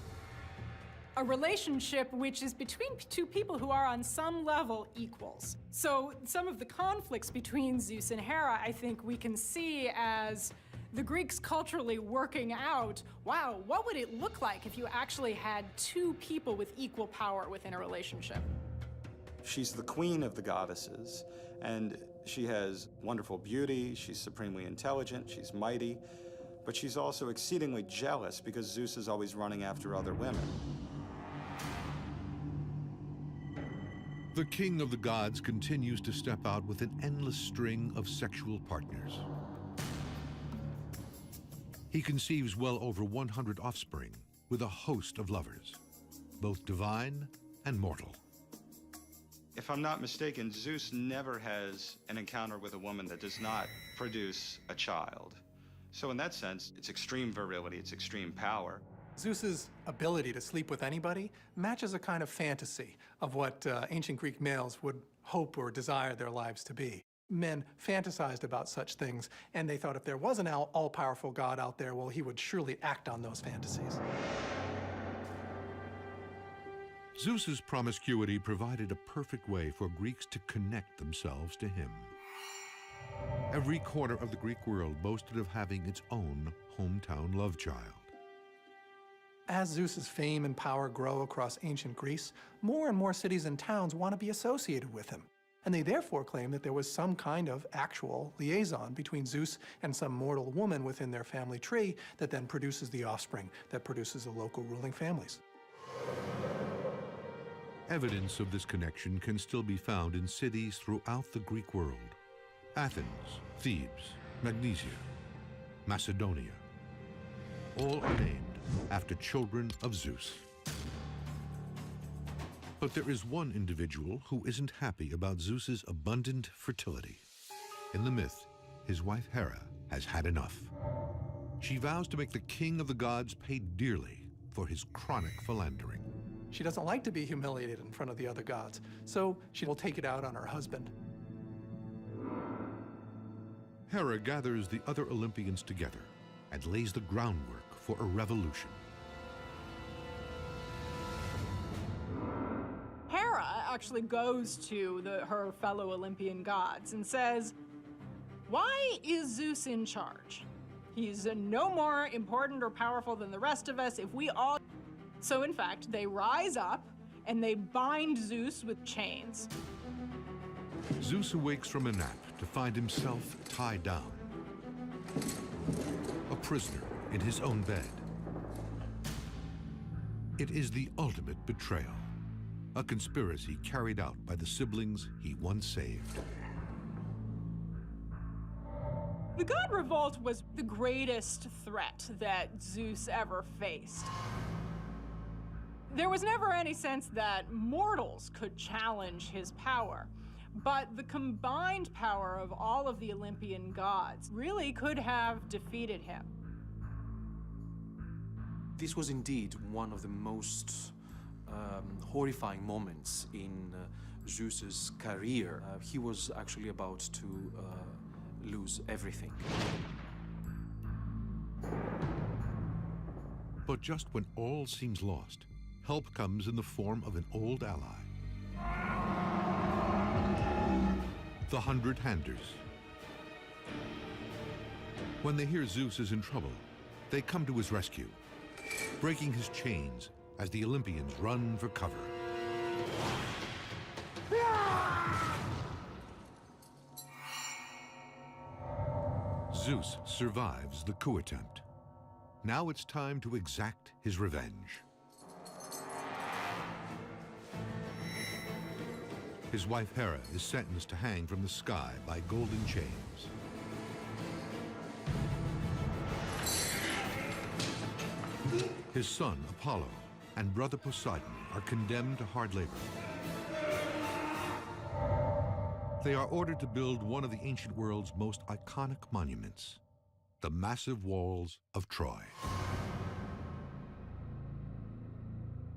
Speaker 18: a relationship which is between two people who are on some level equals. So some of the conflicts between Zeus and Hera, I think we can see as the Greeks culturally working out, wow, what would it look like if you actually had two people with equal power within a relationship?
Speaker 25: She's the queen of the goddesses, and she has wonderful beauty, she's supremely intelligent, she's mighty, but she's also exceedingly jealous because Zeus is always running after other women.
Speaker 6: The king of the gods continues to step out with an endless string of sexual partners. He conceives well over 100 offspring with a host of lovers, both divine and mortal.
Speaker 25: If I'm not mistaken, Zeus never has an encounter with a woman that does not produce a child. So in that sense, it's extreme virility, it's extreme power.
Speaker 21: Zeus's ability to sleep with anybody matches a kind of fantasy of what ancient Greek males would hope or desire their lives to be. Men fantasized about such things, and they thought if there was an all-powerful God out there, well, he would surely act on those fantasies.
Speaker 6: Zeus's promiscuity provided a perfect way for Greeks to connect themselves to him. Every corner of the Greek world boasted of having its own hometown love child.
Speaker 21: As Zeus's fame and power grow across ancient Greece, more and more cities and towns want to be associated with him. And they therefore claim that there was some kind of actual liaison between Zeus and some mortal woman within their family tree that then produces the offspring, that produces the local ruling families.
Speaker 6: Evidence of this connection can still be found in cities throughout the Greek world. Athens, Thebes, Magnesia, Macedonia. All are named after children of Zeus. But there is one individual who isn't happy about Zeus's abundant fertility. In the myth, his wife Hera has had enough. She vows to make the king of the gods pay dearly for his chronic philandering.
Speaker 21: She doesn't like to be humiliated in front of the other gods, so she will take it out on her husband.
Speaker 6: Hera gathers the other Olympians together and lays the groundwork for a revolution.
Speaker 18: Hera actually goes to her fellow Olympian gods and says, why is Zeus in charge? He's no more important or powerful than the rest of us if we all... So in fact, they rise up and they bind Zeus with chains.
Speaker 6: Zeus awakes from a nap to find himself tied down. prisoner in his own bed. It is the ultimate betrayal, a conspiracy carried out by the siblings he once saved.
Speaker 18: The God Revolt was the greatest threat that Zeus ever faced. There was never any sense that mortals could challenge his power, but the combined power of all of the Olympian gods really could have defeated him.
Speaker 2: This was indeed one of the most horrifying moments in Zeus's career. He was actually about to lose everything.
Speaker 6: But just when all seems lost, help comes in the form of an old ally. The 100-handers. When they hear Zeus is in trouble, they come to his rescue, breaking his chains as the Olympians run for cover. Zeus survives the coup attempt. Now it's time to exact his revenge. His wife Hera is sentenced to hang from the sky by golden chains. His son Apollo and brother Poseidon are condemned to hard labor. They are ordered to build one of the ancient world's most iconic monuments, the massive walls of Troy.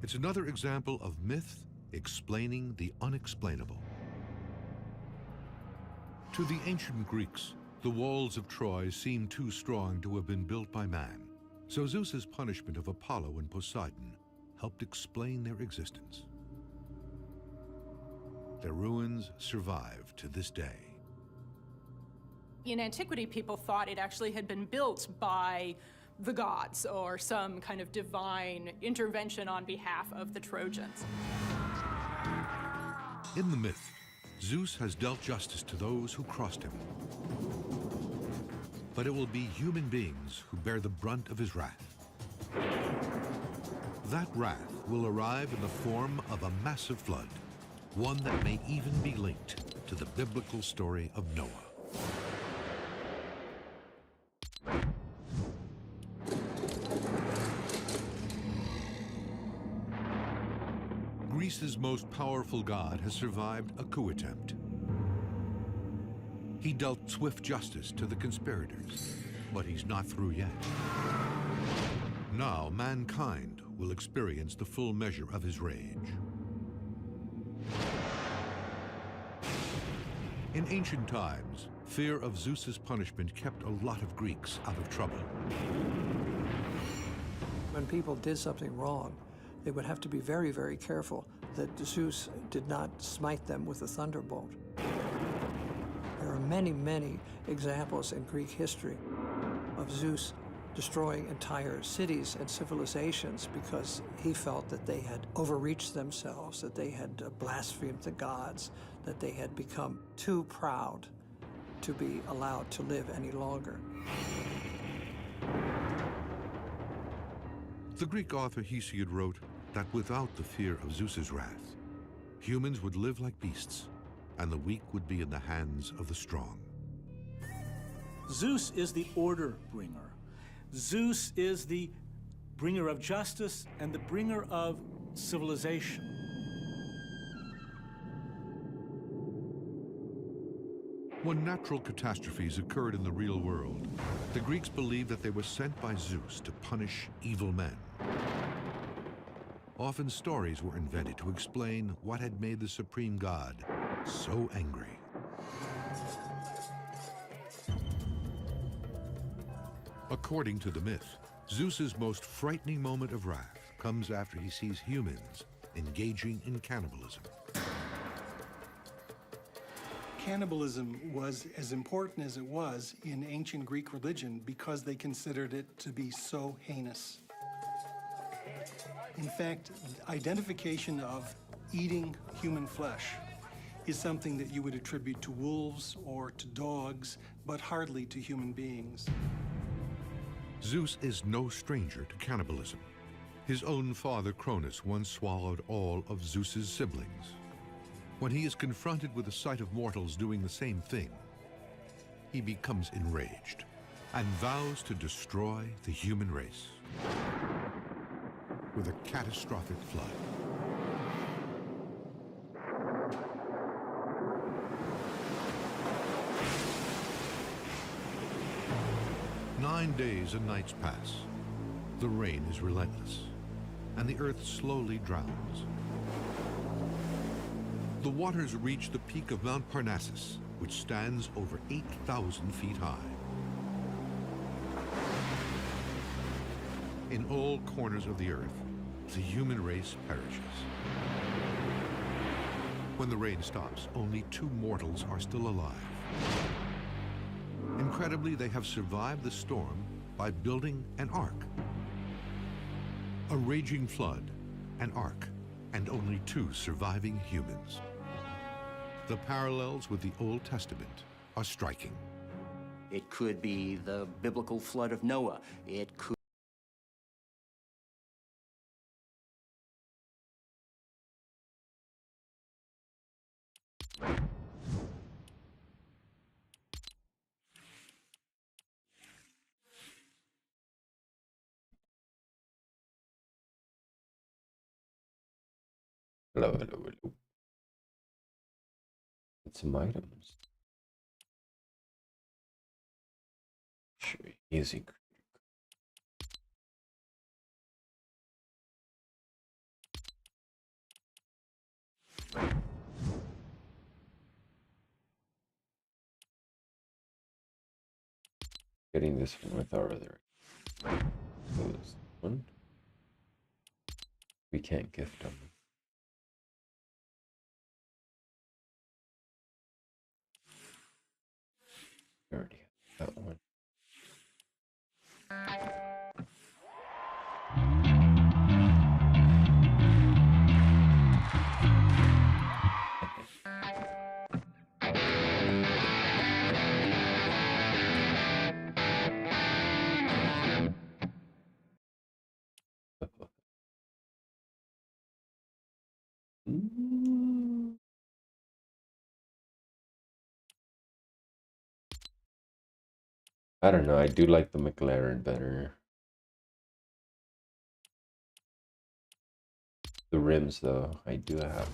Speaker 6: It's another example of myth explaining the unexplainable. To the ancient Greeks, the walls of Troy seemed too strong to have been built by man, so Zeus's punishment of Apollo and Poseidon helped explain their existence. Their ruins survive to this day.
Speaker 18: In antiquity, people thought it actually had been built by the gods or some kind of divine intervention on behalf of the Trojans.
Speaker 6: In the myth, Zeus has dealt justice to those who crossed him. But it will be human beings who bear the brunt of his wrath. That wrath will arrive in the form of a massive flood, one that may even be linked to the biblical story of Noah. Greece's most powerful god has survived a coup attempt. He dealt swift justice to the conspirators, but he's not through yet. Now mankind will experience the full measure of his rage. In ancient times, fear of Zeus's punishment kept a lot of Greeks out of trouble.
Speaker 9: When people did something wrong, they would have to be very, very careful that Zeus did not smite them with a thunderbolt. There are many, many examples in Greek history of Zeus destroying entire cities and civilizations because he felt that they had overreached themselves, that they had blasphemed the gods, that they had become too proud to be allowed to live any longer.
Speaker 6: The Greek author Hesiod wrote that without the fear of Zeus's wrath, humans would live like beasts, and the weak would be in the hands of the strong.
Speaker 19: Zeus is the order bringer. Zeus is the bringer of justice and the bringer of civilization.
Speaker 6: When natural catastrophes occurred in the real world, the Greeks believed that they were sent by Zeus to punish evil men. Often stories were invented to explain what had made the supreme god so angry. According to the myth, Zeus's most frightening moment of wrath comes after he sees humans engaging in cannibalism.
Speaker 21: Cannibalism was as important as it was in ancient Greek religion because they considered it to be so heinous. In fact, identification of eating human flesh is something that you would attribute to wolves or to dogs, but hardly to human beings.
Speaker 6: Zeus is no stranger to cannibalism. His own father Cronus once swallowed all of Zeus's siblings. When he is confronted with the sight of mortals doing the same thing, he becomes enraged and vows to destroy the human race with a catastrophic flood. Nine days and nights pass. The rain is relentless, and the earth slowly drowns. The waters reach the peak of Mount Parnassus, which stands over 8,000 feet high. In all corners of the earth, the human race perishes. When the rain stops, only 2 mortals are still alive. Incredibly, they have survived the storm by building an ark. A raging flood, an ark, and only 2 surviving humans. The parallels with the Old Testament are striking.
Speaker 3: It could be the biblical flood of Noah. It could.
Speaker 10: Hello, hello, hello. Get some items. Sure, easy. Getting this one with our other. Close one. We can't gift them. We already have that one. I don't know, I do like the McLaren better. The rims, though, I do have.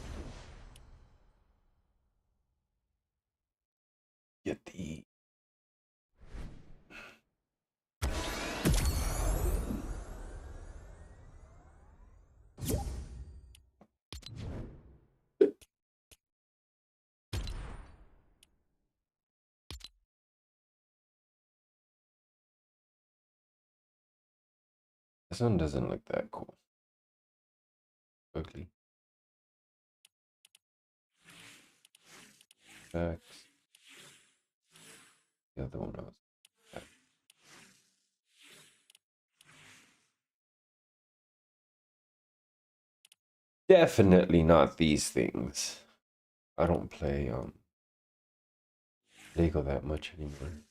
Speaker 10: Get the... This one doesn't look that cool. Ugly. Facts. The other one was. Definitely not these things. I don't play Lego that much anymore.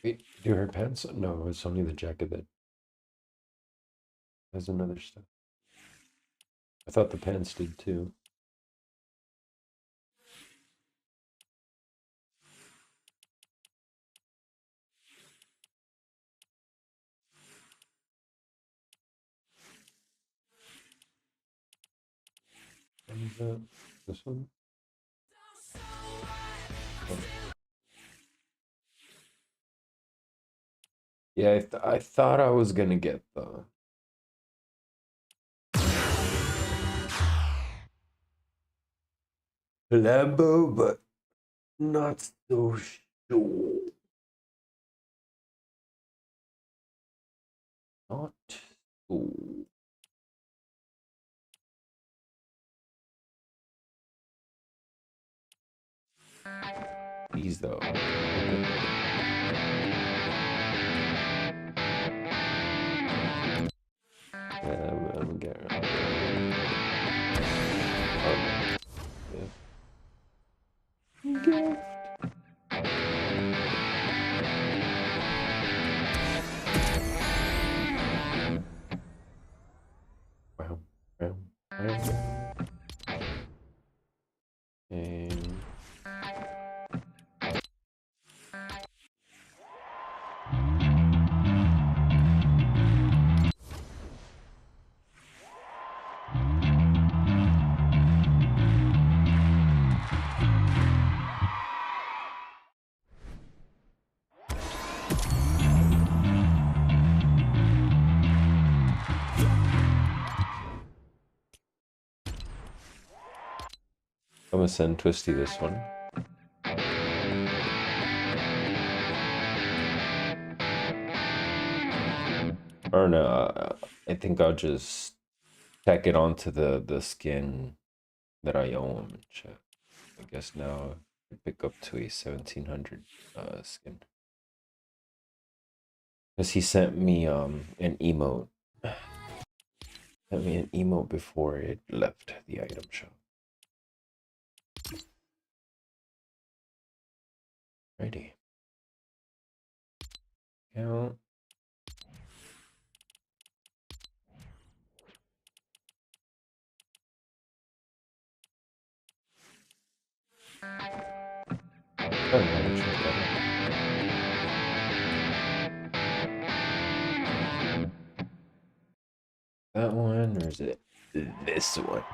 Speaker 10: Wait, do her pants? No, it's only the jacket that has another stuff. I thought the pants did too. And this one? Oh. Yeah, I thought I was gonna get the Lambo, but not so sure. Not. Ooh. These though. Yeah, I'm getting it. Wow. And I'm gonna send Twisty this one. Or no, I think I'll just tack it onto the skin that I own and shit. I guess now I pick up to a 1700 skin. Because he sent me an emote. Sent me an emote before it left the item shop. Righty. Count. I don't know which one's better. That one, or is it this one?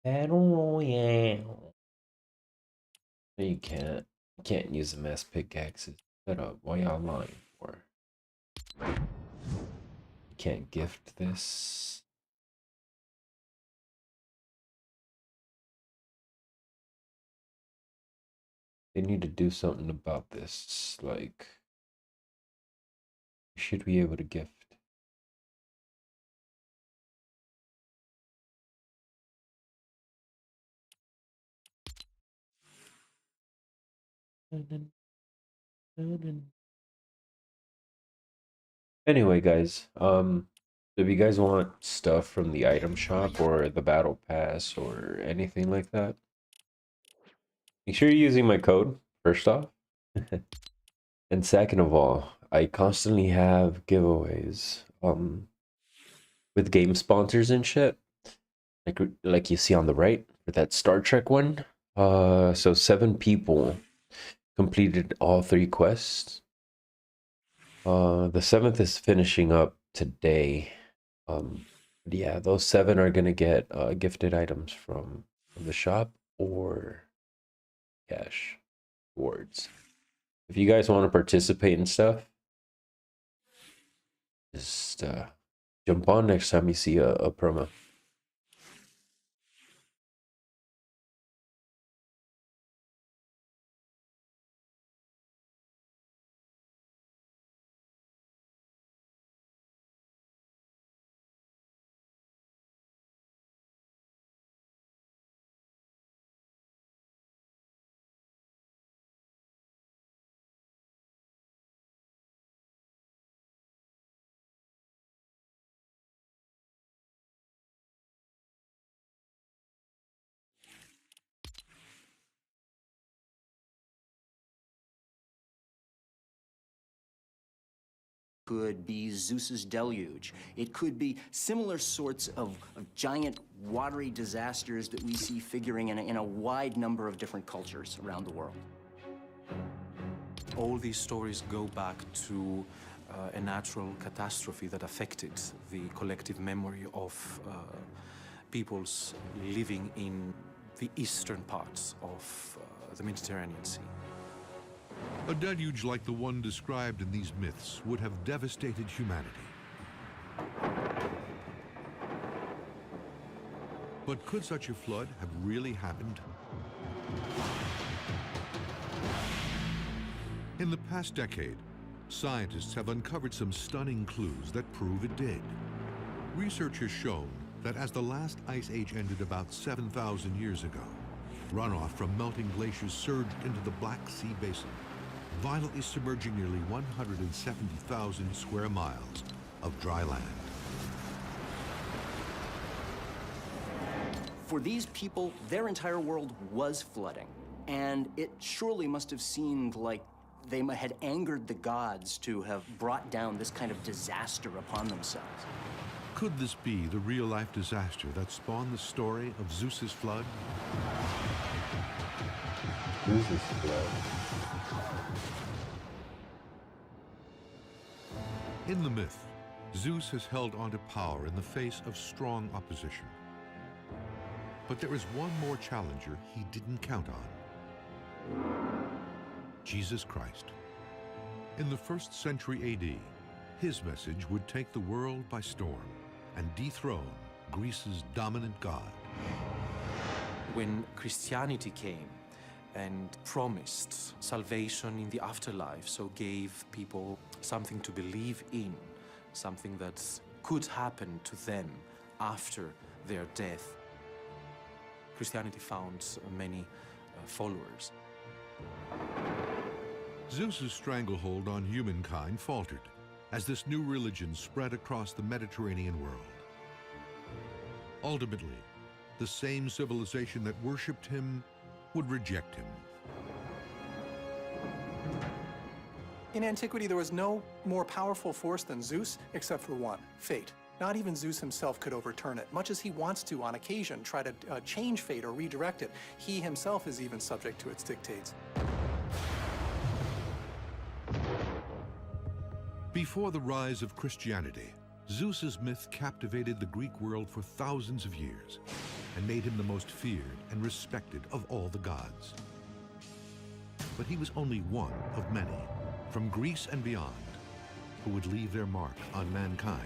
Speaker 10: Battle Royale. You can't use them as pickaxes. Shut up. Why y'all lying for? You can't gift this. They need to do something about this. Like, you should be able to gift. Anyway, guys, if you guys want stuff from the item shop or the battle pass or anything like that, make sure you're using my code, first off. And second of all, I constantly have giveaways with game sponsors and shit. Like you see on the right for that Star Trek one. So 7 people completed all 3 quests. The 7th is finishing up today. Yeah, those 7 are gonna get gifted items from the shop or cash rewards. If you guys want to participate in stuff, just jump on next time you see a promo.
Speaker 3: Could be Zeus's deluge. It could be similar sorts of giant watery disasters that we see figuring in a wide number of different cultures around the world.
Speaker 2: All these stories go back to a natural catastrophe that affected the collective memory of peoples living in the eastern parts of the Mediterranean Sea.
Speaker 6: A deluge like the one described in these myths would have devastated humanity. But could such a flood have really happened? In the past decade, scientists have uncovered some stunning clues that prove it did. Research has shown that as the last ice age ended about 7,000 years ago, runoff from melting glaciers surged into the Black Sea basin, violently submerging nearly 170,000 square miles of dry land.
Speaker 3: For these people, their entire world was flooding, and it surely must have seemed like they had angered the gods to have brought down this kind of disaster upon themselves.
Speaker 6: Could this be the real-life disaster that spawned the story of Zeus's flood?
Speaker 10: Zeus's flood.
Speaker 6: In the myth, Zeus has held onto power in the face of strong opposition. But there is one more challenger he didn't count on. Jesus Christ. In the 1st century AD, his message would take the world by storm and dethrone Greece's dominant god.
Speaker 2: When Christianity came and promised salvation in the afterlife, so gave people something to believe in, something that could happen to them after their death, Christianity found many followers.
Speaker 6: Zeus's stranglehold on humankind faltered as this new religion spread across the Mediterranean world. Ultimately, the same civilization that worshipped him would reject him.
Speaker 21: In antiquity, there was no more powerful force than Zeus, except for one, fate. Not even Zeus himself could overturn it, much as he wants to, on occasion, try to change fate or redirect it. He himself is even subject to its dictates.
Speaker 6: Before the rise of Christianity, Zeus's myth captivated the Greek world for thousands of years and made him the most feared and respected of all the gods. But he was only one of many, from Greece and beyond, who would leave their mark on mankind.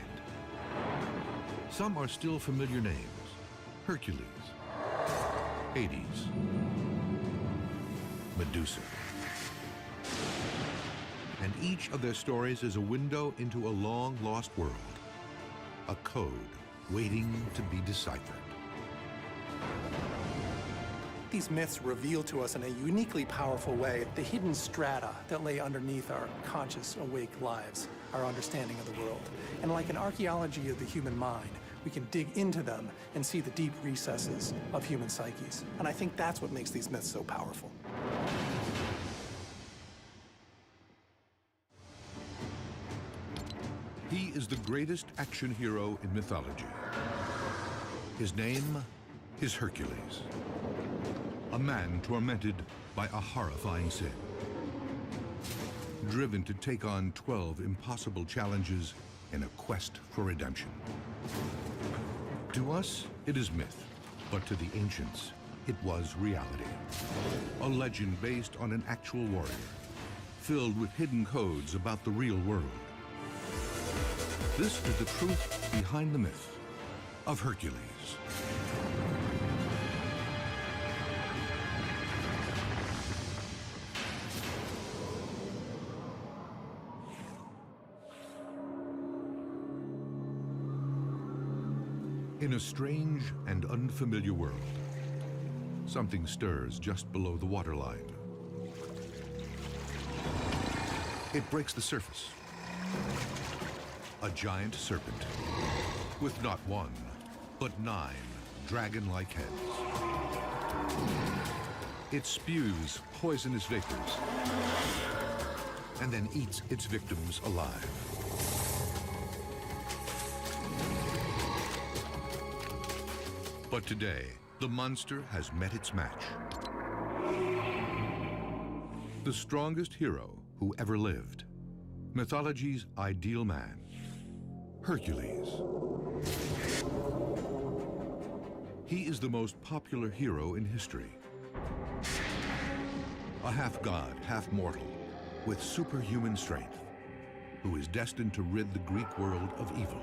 Speaker 6: Some are still familiar names: Hercules, Hades, Medusa. And each of their stories is a window into a long-lost world, a code waiting to be deciphered.
Speaker 21: These myths reveal to us in a uniquely powerful way the hidden strata that lay underneath our conscious, awake lives, our understanding of the world. And like an archaeology of the human mind, we can dig into them and see the deep recesses of human psyches. And I think that's what makes these myths so powerful.
Speaker 6: He is the greatest action hero in mythology. His name is Hercules, a man tormented by a horrifying sin, driven to take on 12 impossible challenges in a quest for redemption. To us, it is myth, but to the ancients, it was reality. A legend based on an actual warrior, filled with hidden codes about the real world. This is the truth behind the myth of Hercules. In a strange and unfamiliar world, something stirs just below the waterline. It breaks the surface. A giant serpent with not one, but 9 dragon-like heads. It spews poisonous vapors and then eats its victims alive. But today, the monster has met its match. The strongest hero who ever lived. Mythology's ideal man, Hercules. He is the most popular hero in history. A half-god, half-mortal, with superhuman strength, who is destined to rid the Greek world of evil.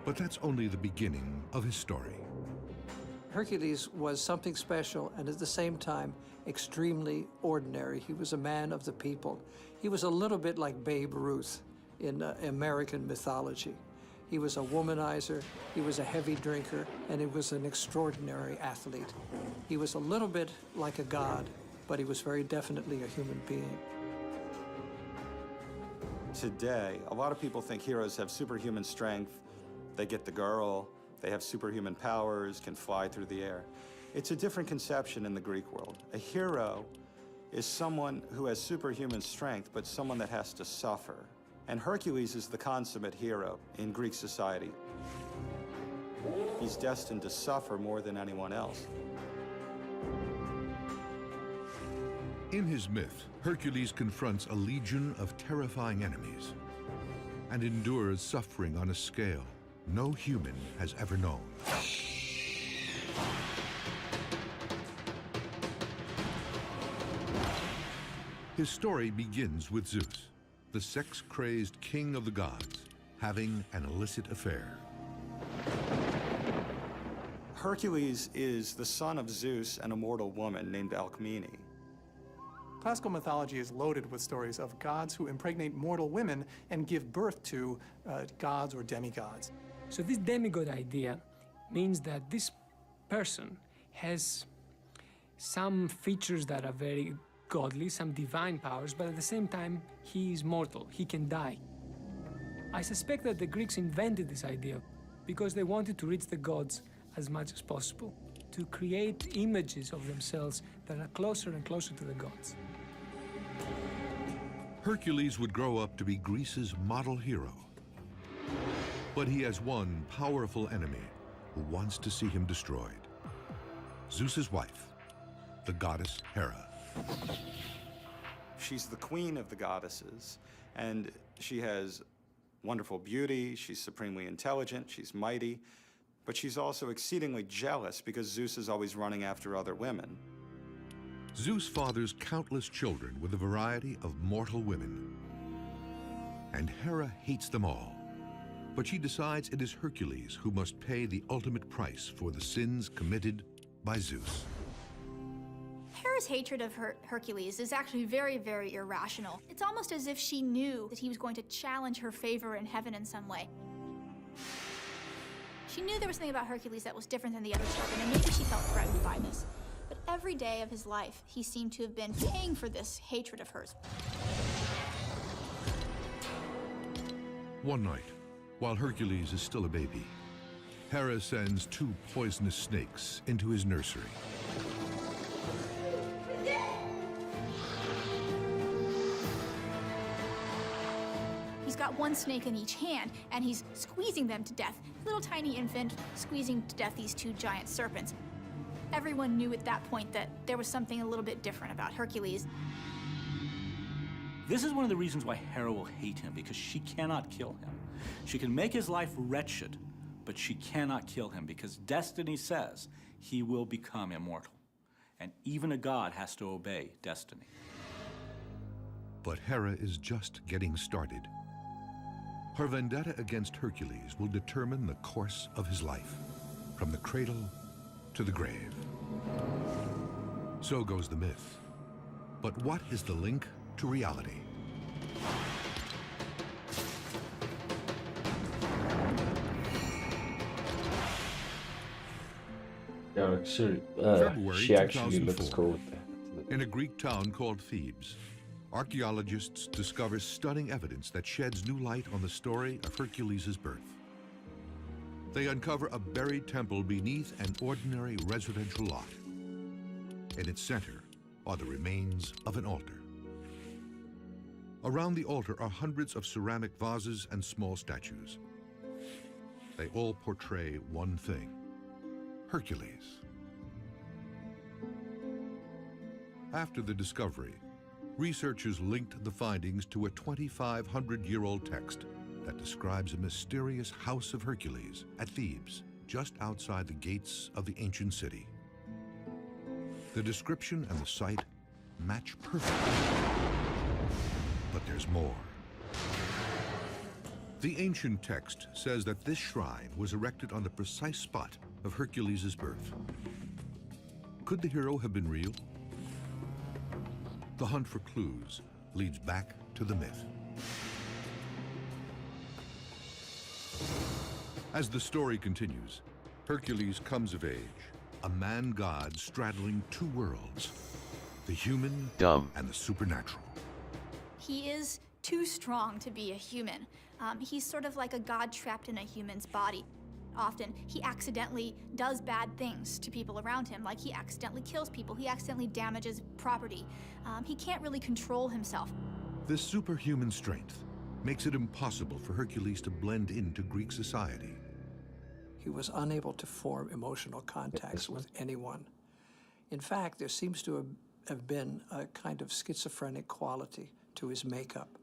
Speaker 6: But that's only the beginning of his story.
Speaker 9: Hercules was something special and at the same time extremely ordinary. He was a man of the people. He was a little bit like Babe Ruth in American mythology. He was a womanizer, he was a heavy drinker, and he was an extraordinary athlete. He was a little bit like a god, but he was very definitely a human being.
Speaker 25: Today, a lot of people think heroes have superhuman strength. They get the girl, they have superhuman powers, can fly through the air. It's a different conception in the Greek world. A hero is someone who has superhuman strength, but someone that has to suffer. And Hercules is the consummate hero in Greek society. He's destined to suffer more than anyone else.
Speaker 6: In his myth, Hercules confronts a legion of terrifying enemies and endures suffering on a scale no human has ever known. His story begins with Zeus, the sex-crazed king of the gods, having an illicit affair.
Speaker 25: Hercules is the son of Zeus and a mortal woman named Alcmene.
Speaker 21: Classical mythology is loaded with stories of gods who impregnate mortal women and give birth to gods or demigods.
Speaker 11: So this demigod idea means that this person has some features that are very godly, some divine powers, but at the same time, he is mortal, he can die. I suspect that the Greeks invented this idea because they wanted to reach the gods as much as possible, to create images of themselves that are closer and closer to the gods.
Speaker 6: Hercules would grow up to be Greece's model hero. But he has one powerful enemy who wants to see him destroyed. Zeus's wife, the goddess Hera.
Speaker 25: She's the queen of the goddesses, and she has wonderful beauty, she's supremely intelligent, she's mighty, but she's also exceedingly jealous because Zeus is always running after other women.
Speaker 6: Zeus fathers countless children with a variety of mortal women. And Hera hates them all. But she decides it is Hercules who must pay the ultimate price for the sins committed by Zeus.
Speaker 13: Hera's hatred of Hercules is actually very, very irrational. It's almost as if she knew that he was going to challenge her favor in heaven in some way. She knew there was something about Hercules that was different than the other children, and maybe she felt threatened by this. But every day of his life, he seemed to have been paying for this hatred of hers.
Speaker 6: One night, while Hercules is still a baby, Hera sends 2 poisonous snakes into his nursery.
Speaker 13: He's got one snake in each hand, and he's squeezing them to death. Little tiny infant squeezing to death these 2 giant serpents. Everyone knew at that point that there was something a little bit different about Hercules.
Speaker 19: This is one of the reasons why Hera will hate him, because she cannot kill him. She can make his life wretched, but she cannot kill him because destiny says he will become immortal. And even a god has to obey destiny.
Speaker 6: But Hera is just getting started. Her vendetta against Hercules will determine the course of his life, from the cradle to the grave. So goes the myth. But what is the link to reality?
Speaker 10: Yeah, sure.
Speaker 6: February
Speaker 10: She actually
Speaker 6: 2004.
Speaker 10: looks cool with that.
Speaker 6: In a Greek town called Thebes, archaeologists discover stunning evidence that sheds new light on the story of Hercules' birth. They uncover a buried temple beneath an ordinary residential lot. In its center are the remains of an altar. Around the altar are hundreds of ceramic vases and small statues. They all portray one thing: Hercules. After the discovery, Researchers linked the findings to a 2,500-year-old text that describes a mysterious house of Hercules at Thebes, just outside the gates of the ancient city. The description and the site match perfectly. But there's more. The ancient text says that this shrine was erected on the precise spot of Hercules' birth. Could the hero have been real? The hunt for clues leads back to the myth. As the story continues, Hercules comes of age, a man-god straddling two worlds, the human and the supernatural.
Speaker 13: He is too strong to be a human. He's sort of like a god trapped in a human's body. Often, he accidentally does bad things to people around him, like he accidentally kills people, he accidentally damages property. He can't really control himself.
Speaker 6: This superhuman strength makes it impossible for Hercules to blend into Greek society.
Speaker 9: He was unable to form emotional contacts with anyone. In fact, there seems to have been a kind of schizophrenic quality to his makeup.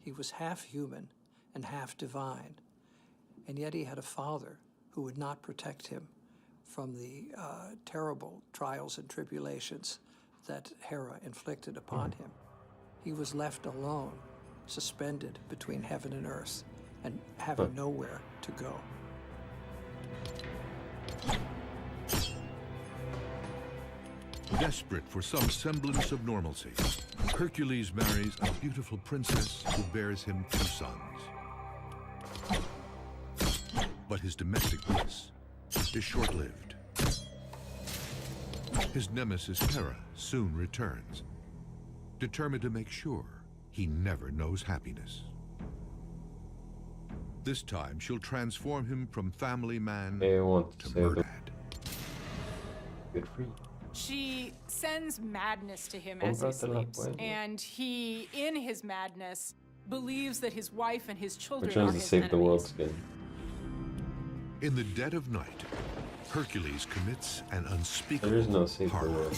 Speaker 9: He was half human and half divine, and yet he had a father who would not protect him from the terrible trials and tribulations that Hera inflicted upon him. He was left alone, suspended between heaven and earth, and having nowhere to go.
Speaker 6: Desperate for some semblance of normalcy, Hercules marries a beautiful princess who bears him 2 sons. But his domestic bliss is short-lived. His nemesis Hera soon returns, determined to make sure he never knows happiness. This time, she'll transform him from family man to murder.
Speaker 10: Good for you.
Speaker 18: She sends madness to him as he sleeps, and he, in his madness, believes that his wife and his children are his
Speaker 10: save
Speaker 18: enemies.
Speaker 10: the world skin.
Speaker 6: In the dead of night, Hercules commits an unspeakable
Speaker 10: There is no save the
Speaker 6: horror.
Speaker 10: world.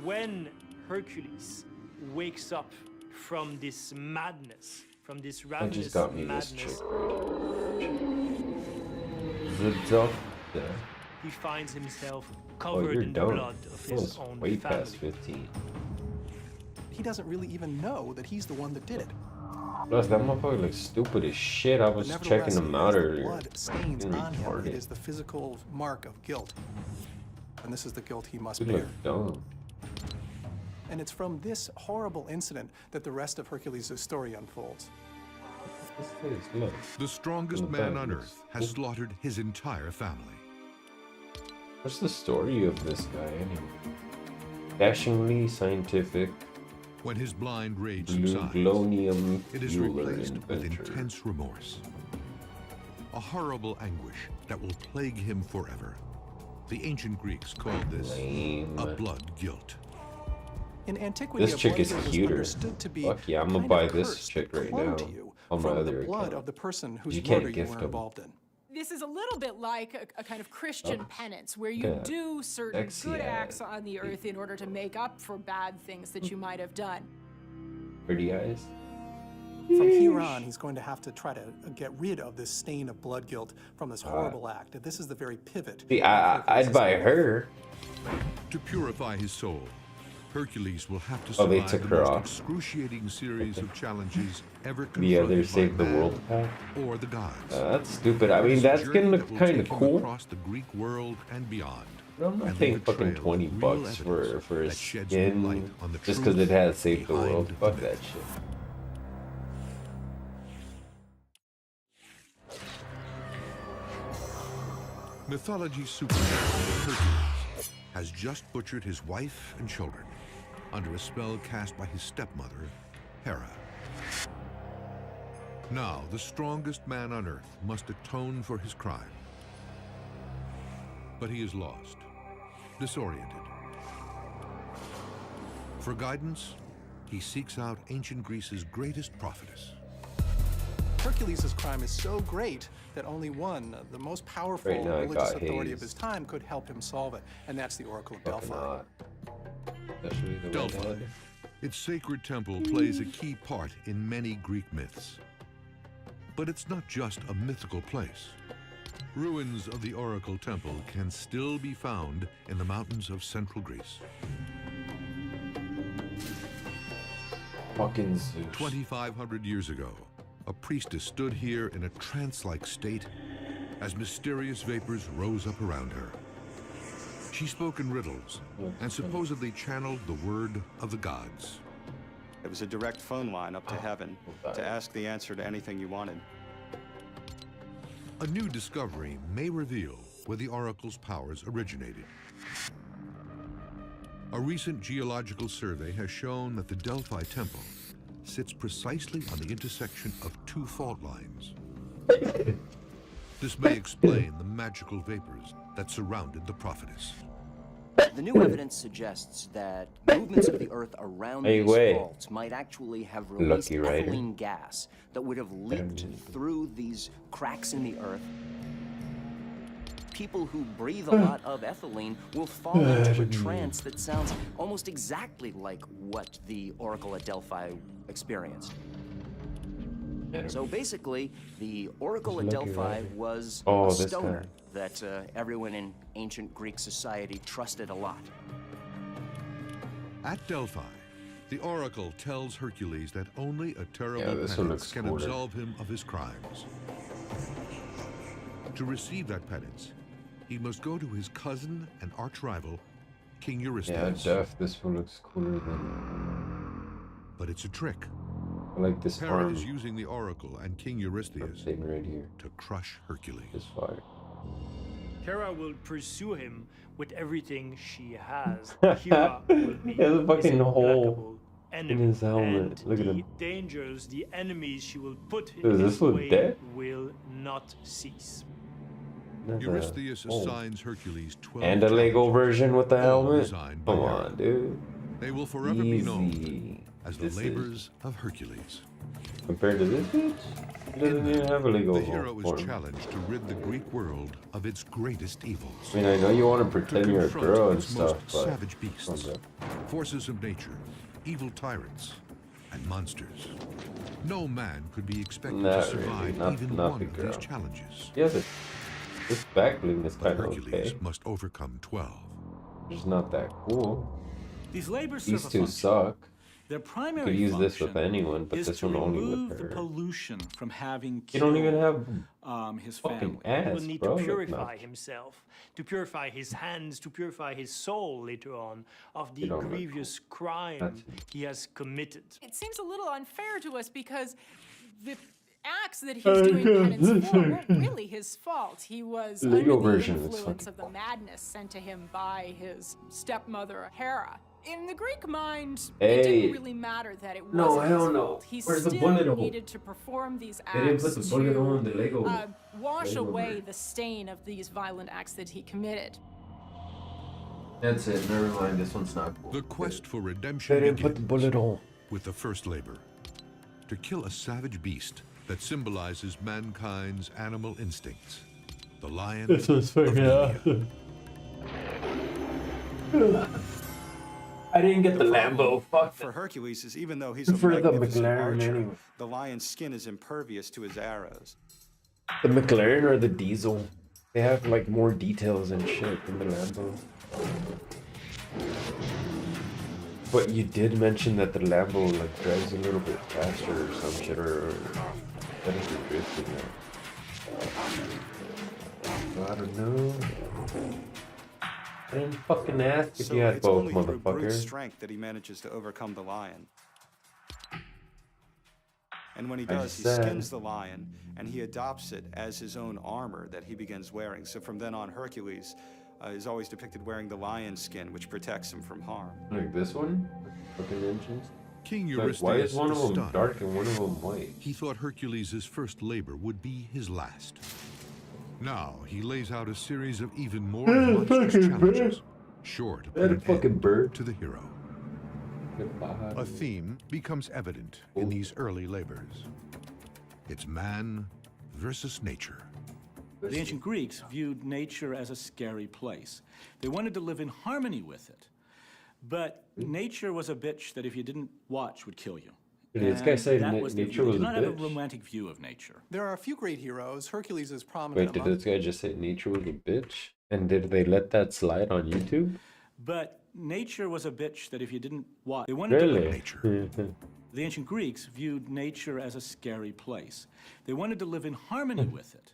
Speaker 14: When Hercules wakes up from this madness, from this
Speaker 10: I
Speaker 14: ravenous
Speaker 10: just got me
Speaker 14: madness,
Speaker 10: this chick right. The doctor.
Speaker 14: he finds himself
Speaker 10: Oh,
Speaker 14: covered
Speaker 10: you're
Speaker 14: in the
Speaker 10: done.
Speaker 14: blood of
Speaker 10: That
Speaker 14: his
Speaker 10: was
Speaker 14: own
Speaker 10: way
Speaker 14: family.
Speaker 10: past 15.
Speaker 21: He doesn't really even know that he's the one that did it.
Speaker 10: Plus, that motherfucker looks stupid as shit. I was
Speaker 21: But
Speaker 10: checking
Speaker 21: nevertheless,
Speaker 10: him
Speaker 21: it
Speaker 10: out
Speaker 21: has the
Speaker 10: earlier.
Speaker 21: blood stains
Speaker 10: Fucking
Speaker 21: on him.
Speaker 10: retarded.
Speaker 21: It is the physical mark of guilt. And this is the guilt he must
Speaker 10: Dude
Speaker 21: bear.
Speaker 10: look dumb.
Speaker 21: And it's from this horrible incident that the rest of Hercules' story unfolds.
Speaker 6: The strongest man on Earth has slaughtered his entire family.
Speaker 10: What's the story of this guy anyway? Dashingly scientific.
Speaker 6: When his blind rage
Speaker 10: Blue
Speaker 6: subsides,
Speaker 10: glonium
Speaker 6: it is
Speaker 10: fueler
Speaker 6: replaced with
Speaker 10: inventor.
Speaker 6: intense remorse. A horrible anguish that will plague him forever. The ancient Greeks called this a blood guilt.
Speaker 21: In antiquity,
Speaker 10: This
Speaker 21: a
Speaker 10: chick
Speaker 21: blood
Speaker 10: is
Speaker 21: guilt was
Speaker 10: cuter.
Speaker 21: understood to be
Speaker 10: Fuck yeah, I'm gonna
Speaker 21: kind
Speaker 10: buy
Speaker 21: of a
Speaker 10: this
Speaker 21: curse
Speaker 10: chick
Speaker 21: that
Speaker 10: right
Speaker 21: clung
Speaker 10: now
Speaker 21: to you
Speaker 10: on my
Speaker 21: from
Speaker 10: other
Speaker 21: the blood
Speaker 10: account.
Speaker 21: of the person whose
Speaker 10: You
Speaker 21: murder
Speaker 10: can't
Speaker 21: you
Speaker 10: gift
Speaker 21: were
Speaker 10: him.
Speaker 21: involved in.
Speaker 18: This is a little bit like a kind of Christian penance, where you
Speaker 10: Yeah.
Speaker 18: do certain
Speaker 10: Sexy
Speaker 18: good
Speaker 10: ass.
Speaker 18: acts on the earth in order to make up for bad things that you might have done.
Speaker 10: Pretty eyes.
Speaker 21: From here on, he's going to have to try to get rid of this stain of blood guilt from this horrible act. And this is the very pivot.
Speaker 10: See,
Speaker 21: of Hercules'
Speaker 10: I'd buy
Speaker 21: life.
Speaker 10: her.
Speaker 6: To purify his soul, Hercules will have to
Speaker 10: Oh, they
Speaker 6: survive
Speaker 10: took
Speaker 6: the
Speaker 10: her
Speaker 6: most
Speaker 10: off.
Speaker 6: excruciating series of challenges ever
Speaker 10: The other
Speaker 6: confronted
Speaker 10: Save
Speaker 6: by
Speaker 10: the
Speaker 6: man
Speaker 10: World pack.
Speaker 6: or the gods.
Speaker 10: That's stupid. I
Speaker 6: It
Speaker 10: mean,
Speaker 6: is a
Speaker 10: that's
Speaker 6: journey
Speaker 10: gonna
Speaker 6: that
Speaker 10: look
Speaker 6: will
Speaker 10: kind
Speaker 6: take
Speaker 10: of
Speaker 6: him
Speaker 10: cool.
Speaker 6: across the Greek world and beyond.
Speaker 10: I'm not
Speaker 6: and
Speaker 10: paying
Speaker 6: leave a
Speaker 10: fucking
Speaker 6: trail
Speaker 10: 20
Speaker 6: of real
Speaker 10: bucks
Speaker 6: evidence
Speaker 10: for a
Speaker 6: that sheds new light
Speaker 10: skin
Speaker 6: on the
Speaker 10: just because
Speaker 6: truth
Speaker 10: it has Save the
Speaker 6: behind
Speaker 10: World.
Speaker 6: the
Speaker 10: Fuck
Speaker 6: myth.
Speaker 10: that shit.
Speaker 6: Mythology superhero Hercules has just butchered his wife and children under a spell cast by his stepmother, Hera. Now, the strongest man on Earth must atone for his crime. But he is lost, disoriented. For guidance, he seeks out ancient Greece's greatest prophetess,
Speaker 21: Hercules' crime is so great that only one, the most powerful
Speaker 10: Right now I
Speaker 21: religious
Speaker 10: got
Speaker 21: authority of
Speaker 10: Hades.
Speaker 21: his time, could help him solve it, and that's the Oracle of Delphi.
Speaker 6: Delphi. Its sacred temple plays a key part in many Greek myths. But it's not just a mythical place. Ruins of the Oracle Temple can still be found in the mountains of central Greece.
Speaker 10: Fucking Zeus.
Speaker 6: 2,500 years ago, a priestess stood here in a trance-like state as mysterious vapors rose up around her. She spoke in riddles and supposedly channeled the word of the gods.
Speaker 25: It was a direct phone line up to heaven to ask the answer to anything you wanted.
Speaker 6: A new discovery may reveal where the oracle's powers originated. A recent geological survey has shown that the Delphi Temple sits precisely on the intersection of two fault lines. This may explain the magical vapors that surrounded the prophetess.
Speaker 3: The new evidence suggests that movements of the Earth around these faults might actually have released ethylene gas that would have leaked through these cracks in the Earth. People who breathe a lot of ethylene will fall into a trance that sounds almost exactly like what the Oracle at Delphi experienced. So basically, the Oracle at Delphi was a stoner that everyone in ancient Greek society trusted a lot.
Speaker 6: At Delphi, the oracle tells Hercules that only a terrible
Speaker 10: this
Speaker 6: penance can
Speaker 10: cooler.
Speaker 6: absolve him of his crimes. To receive that penance, he must go to his cousin and arch-rival, King Eurystheus.
Speaker 10: Yeah, this one looks cooler than...
Speaker 6: But it's a trick.
Speaker 10: I like this
Speaker 6: Hera
Speaker 10: arm.
Speaker 6: is using the oracle and King Eurystheus
Speaker 10: right here
Speaker 6: to crush Hercules.
Speaker 10: This fire.
Speaker 14: Hera will pursue him with everything she has. Hera will be
Speaker 10: He has a fucking
Speaker 14: his
Speaker 10: hole
Speaker 14: enemy,
Speaker 10: in his helmet.
Speaker 14: and
Speaker 10: Look at
Speaker 14: the
Speaker 10: him.
Speaker 14: dangers, the enemies she will put
Speaker 10: Does
Speaker 14: in
Speaker 10: this
Speaker 14: his
Speaker 10: look
Speaker 14: way
Speaker 10: dead?
Speaker 14: will not cease.
Speaker 6: Eurystheus assigns Hercules 12
Speaker 10: And a Lego version with the
Speaker 6: all
Speaker 10: helmet?
Speaker 6: designed by
Speaker 10: Come
Speaker 6: Hera.
Speaker 10: on, dude.
Speaker 6: They will forever be known as the labors of Hercules.
Speaker 10: Compared to this bitch, it doesn't even have a Lego
Speaker 6: The hero
Speaker 10: form.
Speaker 6: is challenged to rid the Greek world of its greatest evils.
Speaker 10: I mean, I know you want to pretend you're a
Speaker 6: confront
Speaker 10: girl and
Speaker 6: its
Speaker 10: stuff,
Speaker 6: most
Speaker 10: but...
Speaker 6: savage beasts, forces of nature, evil tyrants, and monsters. No man could be expected
Speaker 10: Not
Speaker 6: to survive
Speaker 10: really,
Speaker 6: even
Speaker 10: not
Speaker 6: one
Speaker 10: the
Speaker 6: of
Speaker 10: girl.
Speaker 6: these challenges.
Speaker 10: Yeah, this back bling is
Speaker 6: But
Speaker 10: kind of
Speaker 6: Hercules
Speaker 10: okay.
Speaker 6: must overcome 12.
Speaker 10: It's not that cool.
Speaker 19: These labors
Speaker 10: These
Speaker 19: serve a
Speaker 10: two
Speaker 19: function.
Speaker 10: suck.
Speaker 19: Their
Speaker 10: You
Speaker 19: primary
Speaker 10: could use this with
Speaker 19: function
Speaker 10: anyone, but
Speaker 19: is
Speaker 10: this
Speaker 19: to
Speaker 10: one only
Speaker 19: remove
Speaker 10: with
Speaker 19: the
Speaker 10: her.
Speaker 19: pollution from having
Speaker 10: You
Speaker 19: killed
Speaker 10: don't even have
Speaker 19: his
Speaker 10: fucking
Speaker 19: family.
Speaker 10: ass,
Speaker 14: He will need
Speaker 10: bro.
Speaker 14: to
Speaker 10: Look,
Speaker 14: purify
Speaker 10: no.
Speaker 14: himself, to purify his hands, to purify his soul later on of the
Speaker 10: You don't look
Speaker 14: grievous crime
Speaker 10: That's-
Speaker 14: he has committed.
Speaker 18: It seems a little unfair to us because the acts that he's doing penance for weren't really his fault. He was under
Speaker 10: Lego
Speaker 18: the
Speaker 10: version looks
Speaker 18: influence
Speaker 10: fucking
Speaker 18: of the madness sent to him by his stepmother Hera. In the Greek mind,
Speaker 10: Hey.
Speaker 18: it didn't really matter that it
Speaker 10: No,
Speaker 18: wasn't
Speaker 10: hell
Speaker 18: his
Speaker 10: no.
Speaker 18: fault. He
Speaker 10: Where's the
Speaker 18: still
Speaker 10: bullet hole?
Speaker 18: needed to perform these acts
Speaker 10: They didn't put the bullet
Speaker 18: to
Speaker 10: on the Lego.
Speaker 18: wash
Speaker 10: Lego
Speaker 18: away
Speaker 10: version.
Speaker 18: the stain of these violent acts that he committed.
Speaker 10: That's it. Never mind. This one's not cool.
Speaker 6: The quest for redemption
Speaker 10: They didn't put the
Speaker 6: begins
Speaker 10: bullet on.
Speaker 6: with the first labor. To kill a savage beast that symbolizes mankind's animal instincts. The lion
Speaker 10: This was
Speaker 6: of
Speaker 10: fucking
Speaker 6: India.
Speaker 10: I didn't get the Lambo. Fuck.
Speaker 25: For Hercules is even though he's a
Speaker 10: For the
Speaker 25: magnificent
Speaker 10: McLaren
Speaker 25: archer,
Speaker 10: anyway.
Speaker 25: the lion's skin is impervious to his arrows.
Speaker 10: The McLaren or the Diesel? They have like more details and shit than the Lambo. But you did mention that the Lambo like drives a little bit faster or some shit, or that is drifting now. I don't know. I didn't fucking ask if
Speaker 25: So
Speaker 10: you had
Speaker 25: it's
Speaker 10: both,
Speaker 25: only through brute
Speaker 10: motherfucker.
Speaker 25: strength that he manages to overcome the lion. And when he
Speaker 10: I
Speaker 25: does, he
Speaker 10: said-
Speaker 25: skins the lion, and he adopts it as his own armor that he begins wearing. So from then on, Hercules is always depicted wearing the lion skin, which protects him from harm.
Speaker 10: Like this one? Fucking engines?
Speaker 6: King
Speaker 10: Like,
Speaker 6: Eurystheus
Speaker 10: why is one of
Speaker 6: is
Speaker 10: them
Speaker 6: stunned.
Speaker 10: dark and one of them white?
Speaker 6: He thought Hercules' first labor would be his last. Now he lays out a series of even more monstrous challenges, sure to put an end to the hero. A theme becomes evident in these early labors. It's man versus nature.
Speaker 19: The ancient Greeks viewed nature as a scary place. They wanted to live in harmony with it. But nature was a bitch that if you didn't watch would kill you.
Speaker 10: This guy said
Speaker 19: that was
Speaker 10: nature
Speaker 19: they
Speaker 10: was
Speaker 19: did
Speaker 10: a
Speaker 19: not have a
Speaker 10: bitch.
Speaker 19: romantic view of nature.
Speaker 21: There are a few great heroes. Hercules is
Speaker 10: Wait,
Speaker 21: prominent
Speaker 10: did
Speaker 21: among
Speaker 10: this guy just say nature was a bitch? And did they let that slide on YouTube?
Speaker 19: But nature was a bitch that if you didn't watch, they wanted to live
Speaker 10: Really?
Speaker 19: nature. The ancient Greeks viewed nature as a scary place. They wanted to live in harmony with it.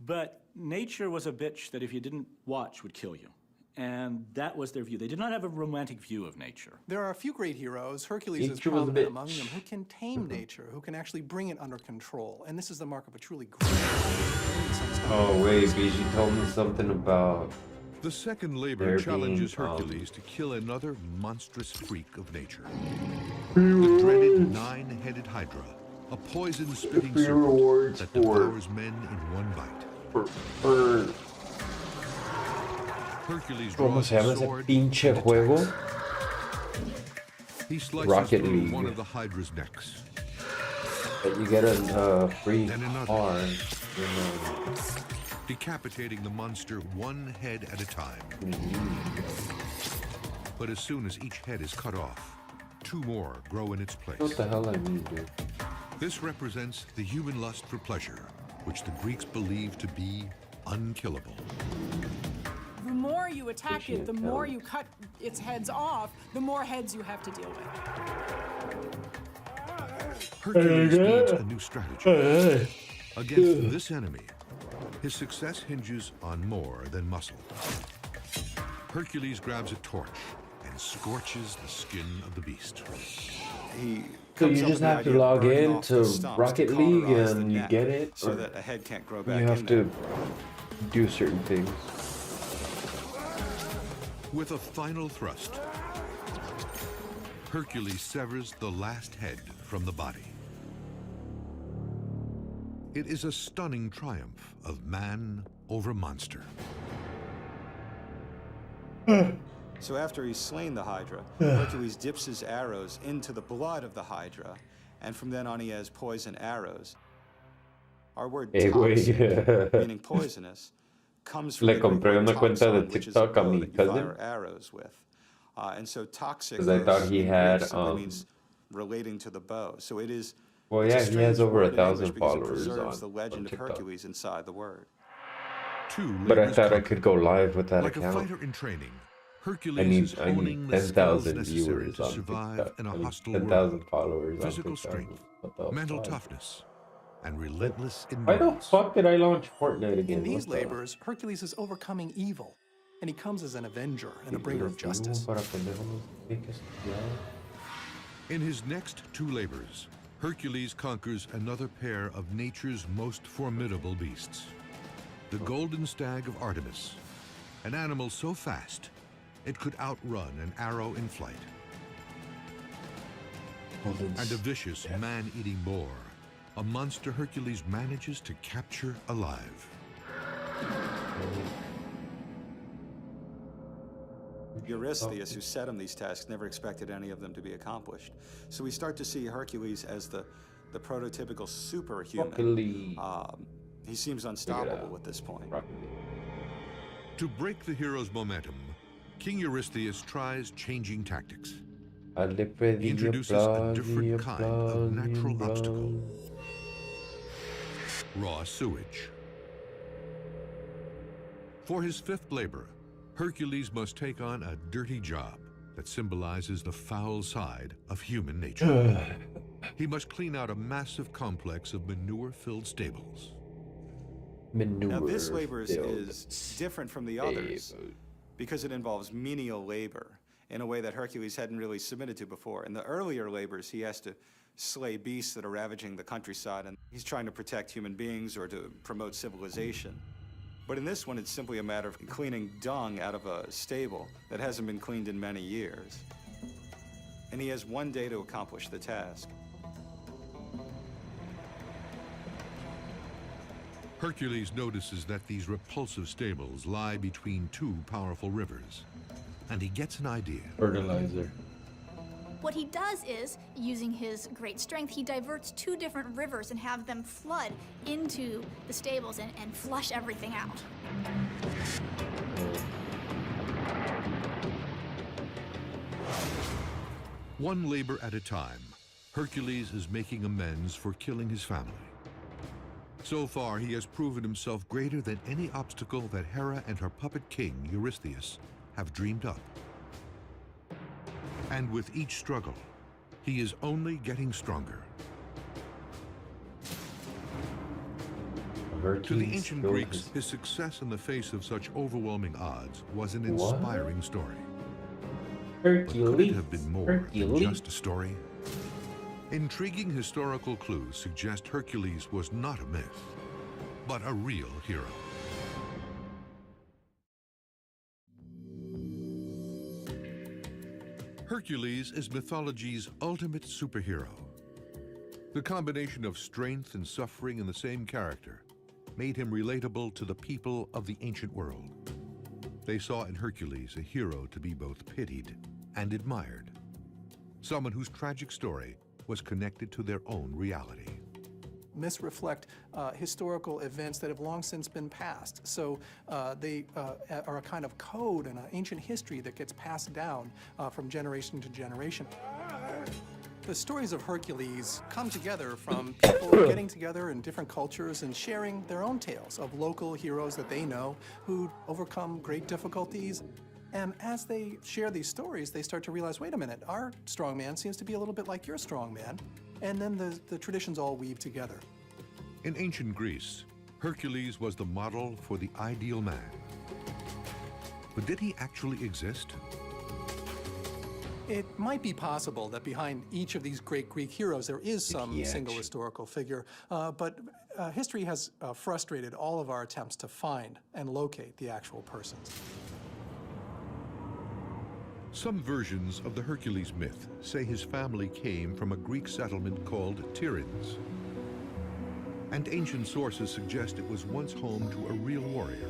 Speaker 19: But nature was a bitch that if you didn't watch would kill you. And that was their view. They did not have a romantic view of nature.
Speaker 21: There are a few great heroes. Hercules is
Speaker 10: Nature was a
Speaker 21: prominent
Speaker 10: bitch.
Speaker 21: among them, who can tame nature, who can actually bring it under control. And this is the mark of a truly great
Speaker 10: Oh wait, BG told me something about
Speaker 6: The second labor
Speaker 10: there
Speaker 6: challenges
Speaker 10: being,
Speaker 6: Hercules to kill another monstrous freak of nature. The dreaded nine-headed Hydra, a poison-spitting
Speaker 10: free
Speaker 6: serpent
Speaker 10: rewards
Speaker 6: that
Speaker 10: for-
Speaker 6: devours men in one bite.
Speaker 10: for
Speaker 6: Hercules
Speaker 10: ¿Cómo
Speaker 6: draws
Speaker 10: se llama
Speaker 6: a
Speaker 10: ese
Speaker 6: sword
Speaker 10: pinche
Speaker 6: and
Speaker 10: juego?
Speaker 6: he slices
Speaker 10: Rocket
Speaker 6: through
Speaker 10: League.
Speaker 6: one of the Hydra's necks.
Speaker 10: That you get a free
Speaker 6: Then another.
Speaker 10: car.
Speaker 6: Decapitating the monster one head at a time. But as soon as each head is cut off, two more grow in its place.
Speaker 10: What the hell I mean, dude?
Speaker 6: This represents the human lust for pleasure, which the Greeks believed to be unkillable.
Speaker 18: The more you attack it, the more you cut its heads off, the more heads you have to deal with.
Speaker 6: Hercules needs a new strategy. Against this enemy, his success hinges on more than muscle. Hercules grabs a torch and scorches the skin of the beast.
Speaker 2: He
Speaker 10: So
Speaker 2: comes
Speaker 10: you
Speaker 2: up
Speaker 10: just
Speaker 2: with the
Speaker 10: have to
Speaker 2: idea of
Speaker 10: log
Speaker 2: burning
Speaker 10: in
Speaker 2: off
Speaker 10: to
Speaker 2: the stumps
Speaker 10: Rocket
Speaker 2: to
Speaker 10: League
Speaker 2: cauterize the
Speaker 10: and you
Speaker 2: neck
Speaker 10: get it,
Speaker 2: so
Speaker 10: or
Speaker 2: that a head can't grow back
Speaker 10: you have
Speaker 2: in
Speaker 10: to
Speaker 2: there.
Speaker 10: do certain things.
Speaker 6: With a final thrust, Hercules severs the last head from the body. It is a stunning triumph of man over monster.
Speaker 25: So after he's slain the Hydra, Hercules dips his arrows into the blood of the Hydra, and from then on he has poison arrows. Our word
Speaker 10: Hey,
Speaker 25: toxic,
Speaker 10: güey.
Speaker 25: meaning poisonous, comes from
Speaker 10: Le
Speaker 25: the Greek
Speaker 10: compré
Speaker 25: word
Speaker 10: una cuenta de
Speaker 25: toxon, which is a
Speaker 10: TikTok a
Speaker 25: bow
Speaker 10: mi
Speaker 25: that you
Speaker 10: cousin.
Speaker 25: fire arrows with. And so toxic
Speaker 10: 'Cause I thought he
Speaker 25: in
Speaker 10: had,
Speaker 25: Greek simply means relating to the bow. So it is.
Speaker 10: Well,
Speaker 25: it's
Speaker 10: yeah,
Speaker 25: a
Speaker 10: he has
Speaker 25: strange
Speaker 10: over
Speaker 25: word in
Speaker 10: 1,000
Speaker 25: English because it
Speaker 10: followers
Speaker 25: preserves
Speaker 10: on
Speaker 25: the legend of
Speaker 10: TikTok.
Speaker 25: Hercules inside the word.
Speaker 10: But I thought I could go live with that
Speaker 6: Like a
Speaker 10: account.
Speaker 6: fighter in training,
Speaker 10: I
Speaker 6: Hercules is
Speaker 10: need
Speaker 6: honing the skills
Speaker 10: 10,000
Speaker 6: necessary
Speaker 10: viewers
Speaker 6: to
Speaker 10: on
Speaker 6: survive
Speaker 10: TikTok.
Speaker 6: in a
Speaker 10: I mean,
Speaker 6: hostile
Speaker 10: 10,000
Speaker 6: world.
Speaker 10: followers on
Speaker 6: Physical
Speaker 10: TikTok.
Speaker 6: strength,
Speaker 10: What the
Speaker 6: mental
Speaker 10: fuck?
Speaker 6: toughness, and relentless
Speaker 10: Why the
Speaker 6: endurance.
Speaker 10: fuck did I launch Fortnite again?
Speaker 21: In these
Speaker 10: What the-
Speaker 21: labors, Hercules is overcoming evil, and he comes as an avenger and a bringer of justice.
Speaker 6: In his next two labors, Hercules conquers another pair of nature's most formidable beasts. The golden stag of Artemis, an animal so fast it could outrun an arrow in flight. And a vicious man-eating boar, a monster Hercules manages to capture alive.
Speaker 25: Eurystheus, who set him these tasks, never expected any of them to be accomplished. So we start to see Hercules as the prototypical superhuman. He seems unstoppable at this point.
Speaker 6: To break the hero's momentum, King Eurystheus tries changing tactics. He introduces a different kind of natural obstacle. Raw sewage. For his fifth labor, Hercules must take on a dirty job that symbolizes the foul side of human nature. He must clean out a massive complex of manure-filled stables.
Speaker 25: Now this labor is different from the others because it involves menial labor in a way that Hercules hadn't really submitted to before. In the earlier labors, he has to slay beasts that are ravaging the countryside, and he's trying to protect human beings or to promote civilization. But in this one, it's simply a matter of cleaning dung out of a stable that hasn't been cleaned in many years. And he has one day to accomplish the task.
Speaker 6: Hercules notices that these repulsive stables lie between two powerful rivers, and he gets an idea.
Speaker 10: Fertilizer.
Speaker 13: What he does is, using his great strength, he diverts 2 different rivers and have them flood into the stables and flush everything out.
Speaker 6: One labor at a time, Hercules is making amends for killing his family. So far, he has proven himself greater than any obstacle that Hera and her puppet king, Eurystheus, have dreamed up. And with each struggle, he is only getting stronger. To the ancient Greeks, his success in the face of such overwhelming odds was an inspiring story. But could it have been more than just a story? Intriguing historical clues suggest Hercules was not a myth, but a real hero. Hercules is mythology's ultimate superhero. The combination of strength and suffering in the same character made him relatable to the people of the ancient world. They saw in Hercules a hero to be both pitied and admired, someone whose tragic story was connected to their own reality.
Speaker 21: Myths reflect historical events that have long since been passed. So they are a kind of code and an ancient history that gets passed down from generation to generation. The stories of Hercules come together from people getting together in different cultures and sharing their own tales of local heroes that they know who overcome great difficulties. And as they share these stories, they start to realize, wait a minute, our strongman seems to be a little bit like your strongman. And then the traditions all weave together.
Speaker 6: In ancient Greece, Hercules was the model for the ideal man. But did he actually exist?
Speaker 21: It might be possible that behind each of these great Greek heroes there is some single historical figure, but history has frustrated all of our attempts to find and locate the actual persons.
Speaker 6: Some versions of the Hercules myth say his family came from a Greek settlement called Tiryns. And ancient sources suggest it was once home to a real warrior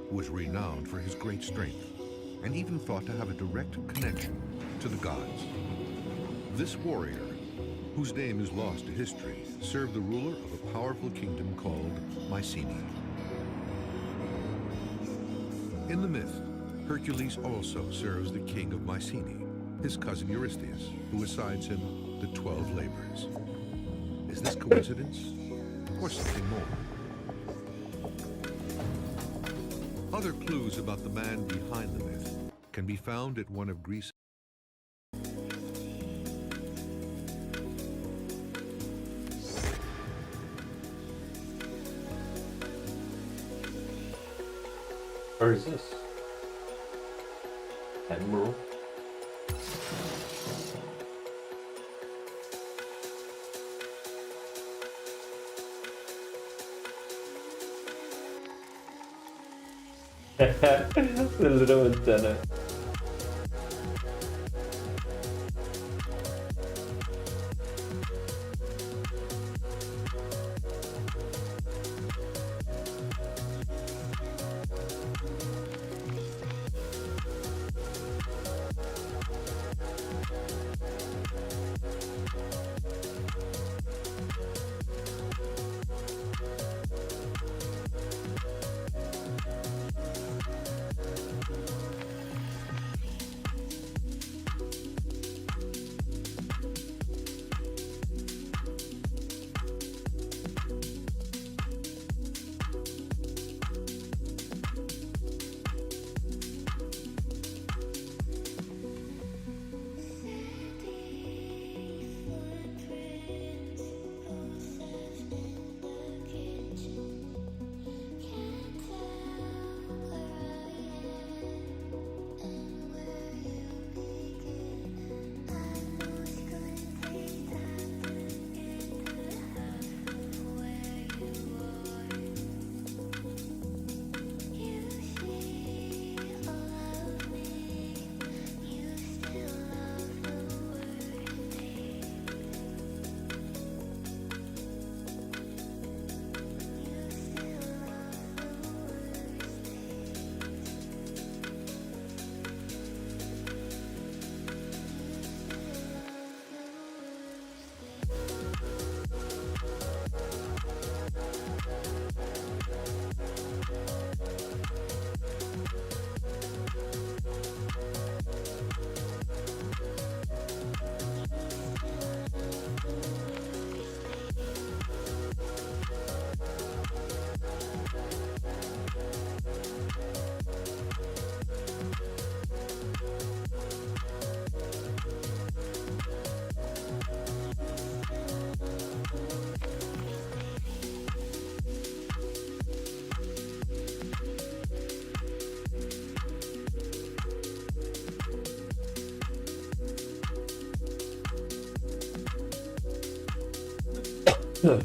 Speaker 6: who was renowned for his great strength and even thought to have a direct connection to the gods. This warrior, whose name is lost to history, served the ruler of a powerful kingdom called Mycenae. In the myth, Hercules also serves the king of Mycenae, his cousin Eurystheus, who assigns him the 12 labors. Is this coincidence or something more? Other clues about the man behind the myth can be found at one of Greece's
Speaker 10: Where is this? Admiral? The little antenna.
Speaker 15: All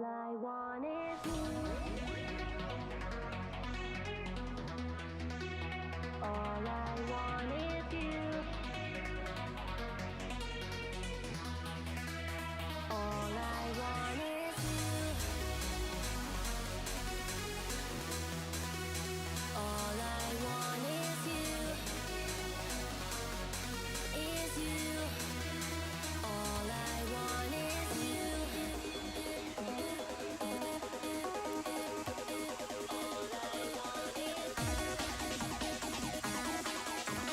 Speaker 15: I want is you. All I want is you. All I want is you. All I want is you. Is you. All I want is you. All I want is you.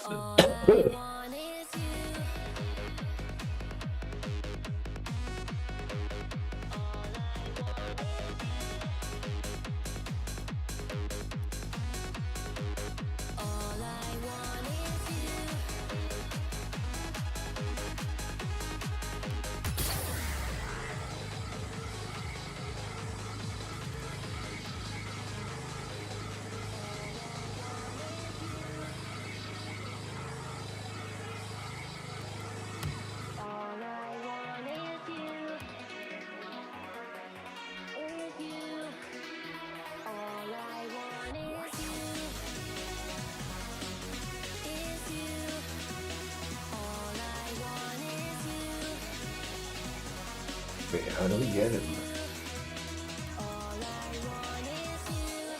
Speaker 15: All I want is you. All I want is you. Is you. All I want is you. Is you. All I want is you.
Speaker 10: Wait, how do we get him?
Speaker 15: All I want is you.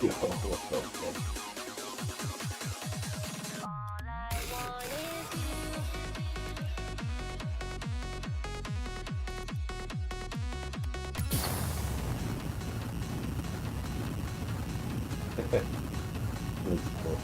Speaker 10: Yo.
Speaker 15: All I want is you.
Speaker 10: That's cool.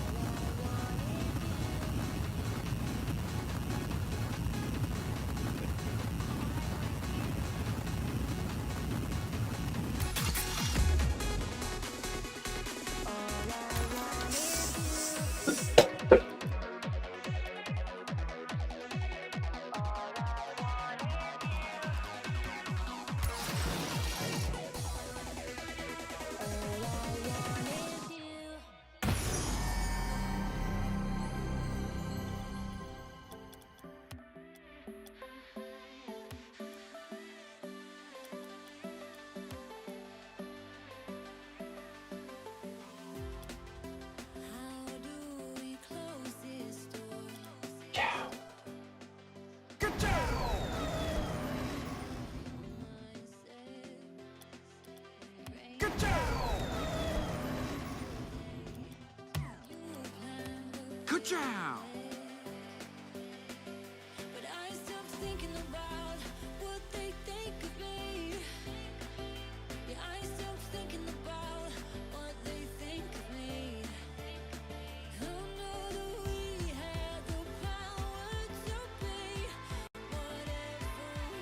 Speaker 16: Ka-chow!
Speaker 15: But I stopped thinking about what they think of me. Yeah, I stopped thinking about what they think of me. Who knew that we had the power to be whatever we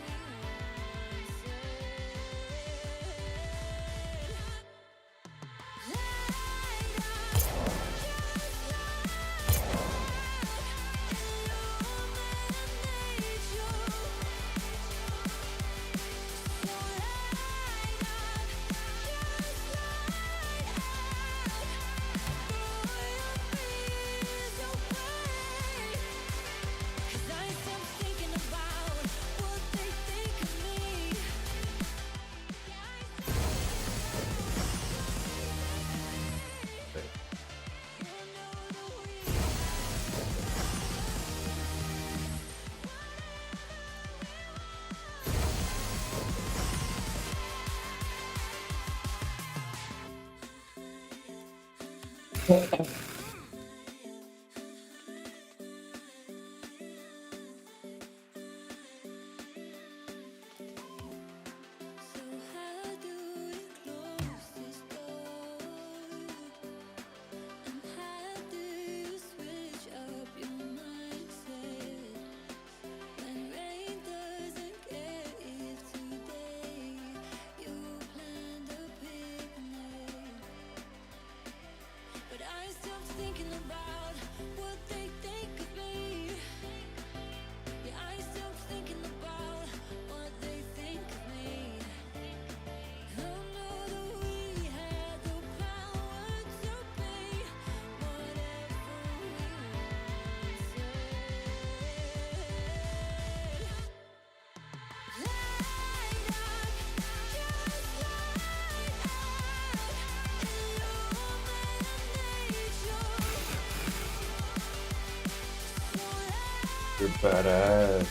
Speaker 10: Badass.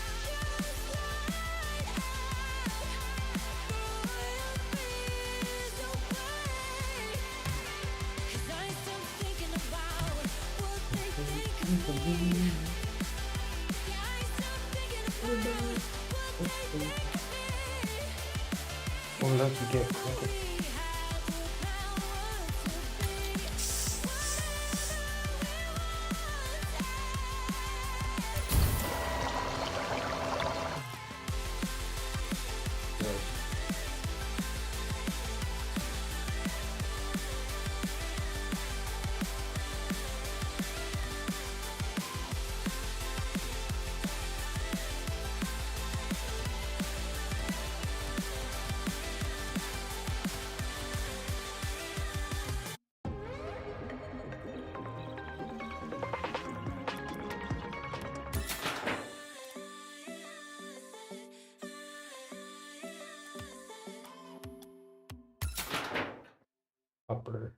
Speaker 10: Oh, look, you get credit. Upper.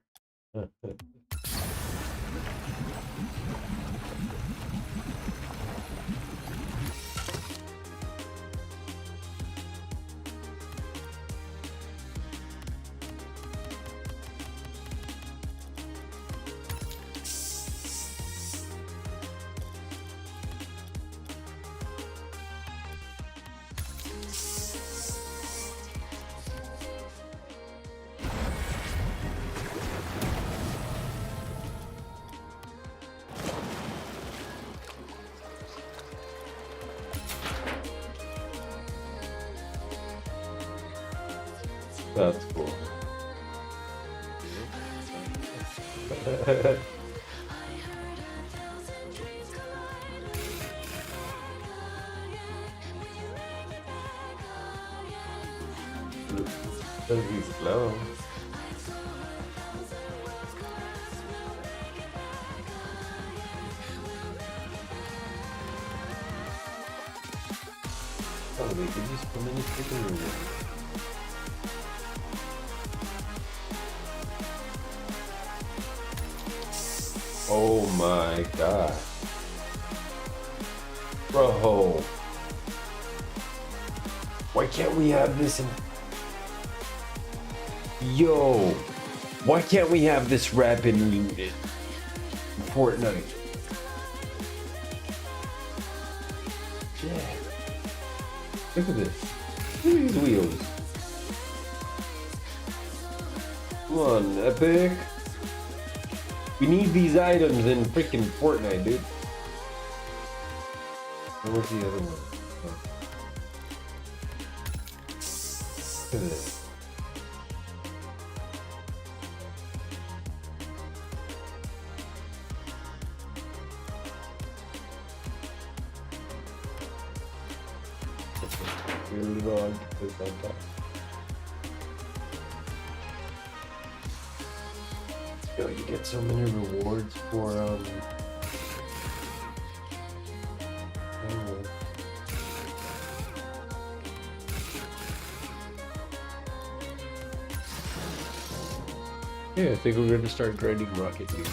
Speaker 10: That's cool. Does he slow? Oh, they could use so many freaking movies. Oh my god. Bro. Why can't we have this in... Yo. Why can't we have this rapid looted in Fortnite? Yeah. Look at this. Look at these wheels. Come on, Epic. We need these items in freaking Fortnite, dude. Where's the other one? Oh. Look at this. Yo, you get so many rewards for yeah, I think we're gonna start grinding Rocket League.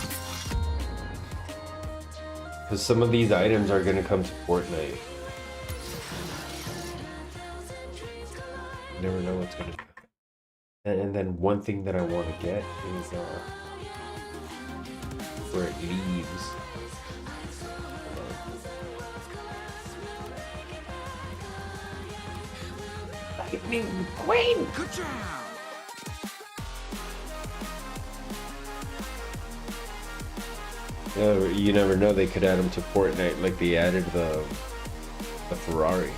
Speaker 10: Because some of these items are gonna come to Fortnite. You never know what's gonna happen. And then one thing that I want to get is where it leaves. Lightning McQueen! Good job! Yeah, you never know, they could add them to Fortnite like they added the Ferrari.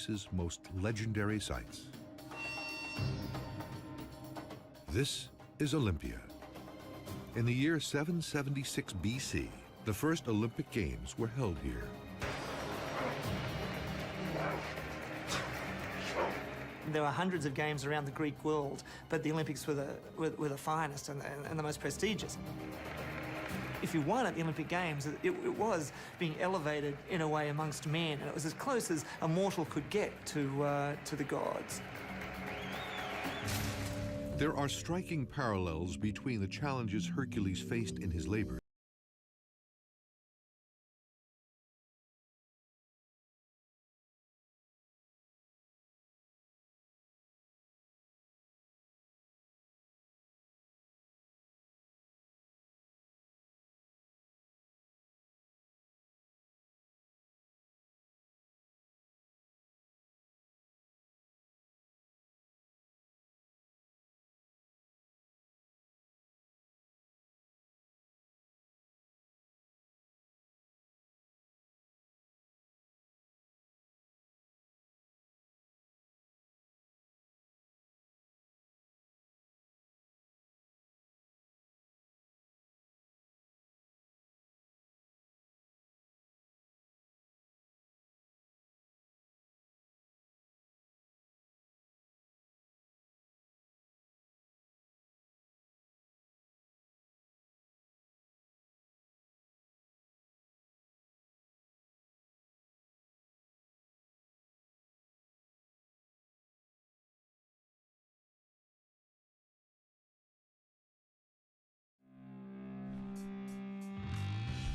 Speaker 6: Greece's most legendary sites. This is Olympia. In the year 776 BC, the first Olympic Games were held here.
Speaker 17: There were hundreds of games around the Greek world, but the Olympics were the finest and the most prestigious. If you won at the Olympic Games, it was being elevated in a way amongst men, and it was as close as a mortal could get to the gods.
Speaker 6: There are striking parallels between the challenges Hercules faced in his labor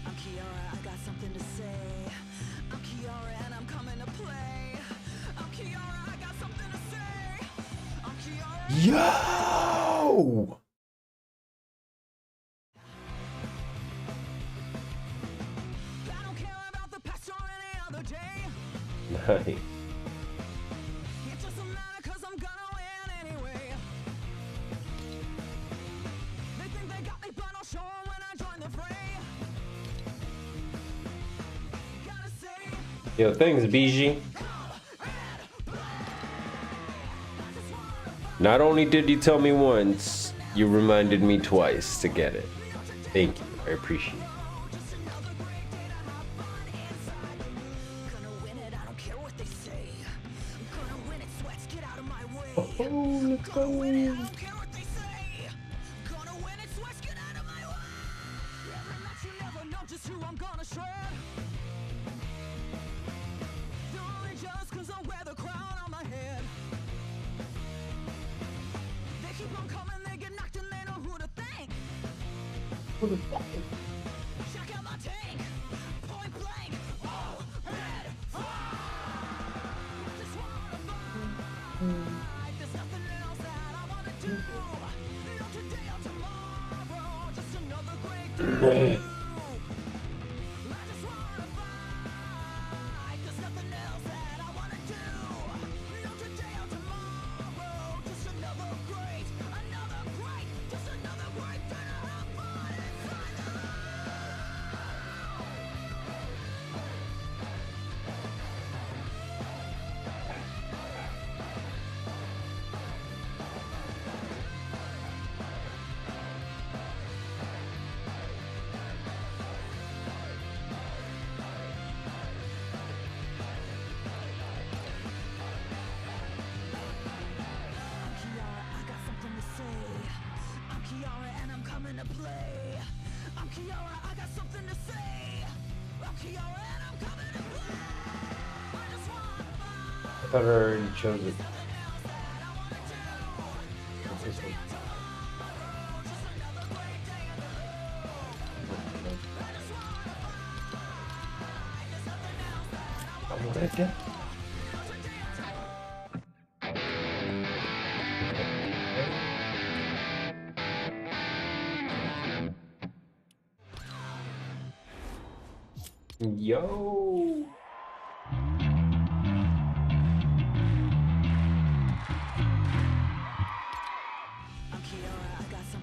Speaker 15: I'm Kiara, I got something to say. I'm Kiara and I'm coming to play. I'm Kiara, I got something to say. I'm Kiara.
Speaker 10: Yo!
Speaker 15: I don't care about the past or any other day.
Speaker 10: Nice.
Speaker 15: It doesn't matter cause I'm gonna win anyway. They think they got me but I'll show 'em when I join the fray.
Speaker 10: Yo, thanks, BG. Not only did you tell me once, you reminded me twice to get it. Thank you. I appreciate it. Oh, let's go.
Speaker 15: Check out my tank, point blank, all red fire. Just wanna fight. There's nothing else that I wanna do. Not today or tomorrow, just another great day. I just wanna fight. There's nothing else that I wanna do. Not today or tomorrow, just another great, just another great day to have fun inside the Kiara and I'm coming to play. I'm Kiara, I got something to say. I'm Kiara and I'm coming to play. I just want
Speaker 10: I thought I already chose it. What's this one? I'm ready. Yo.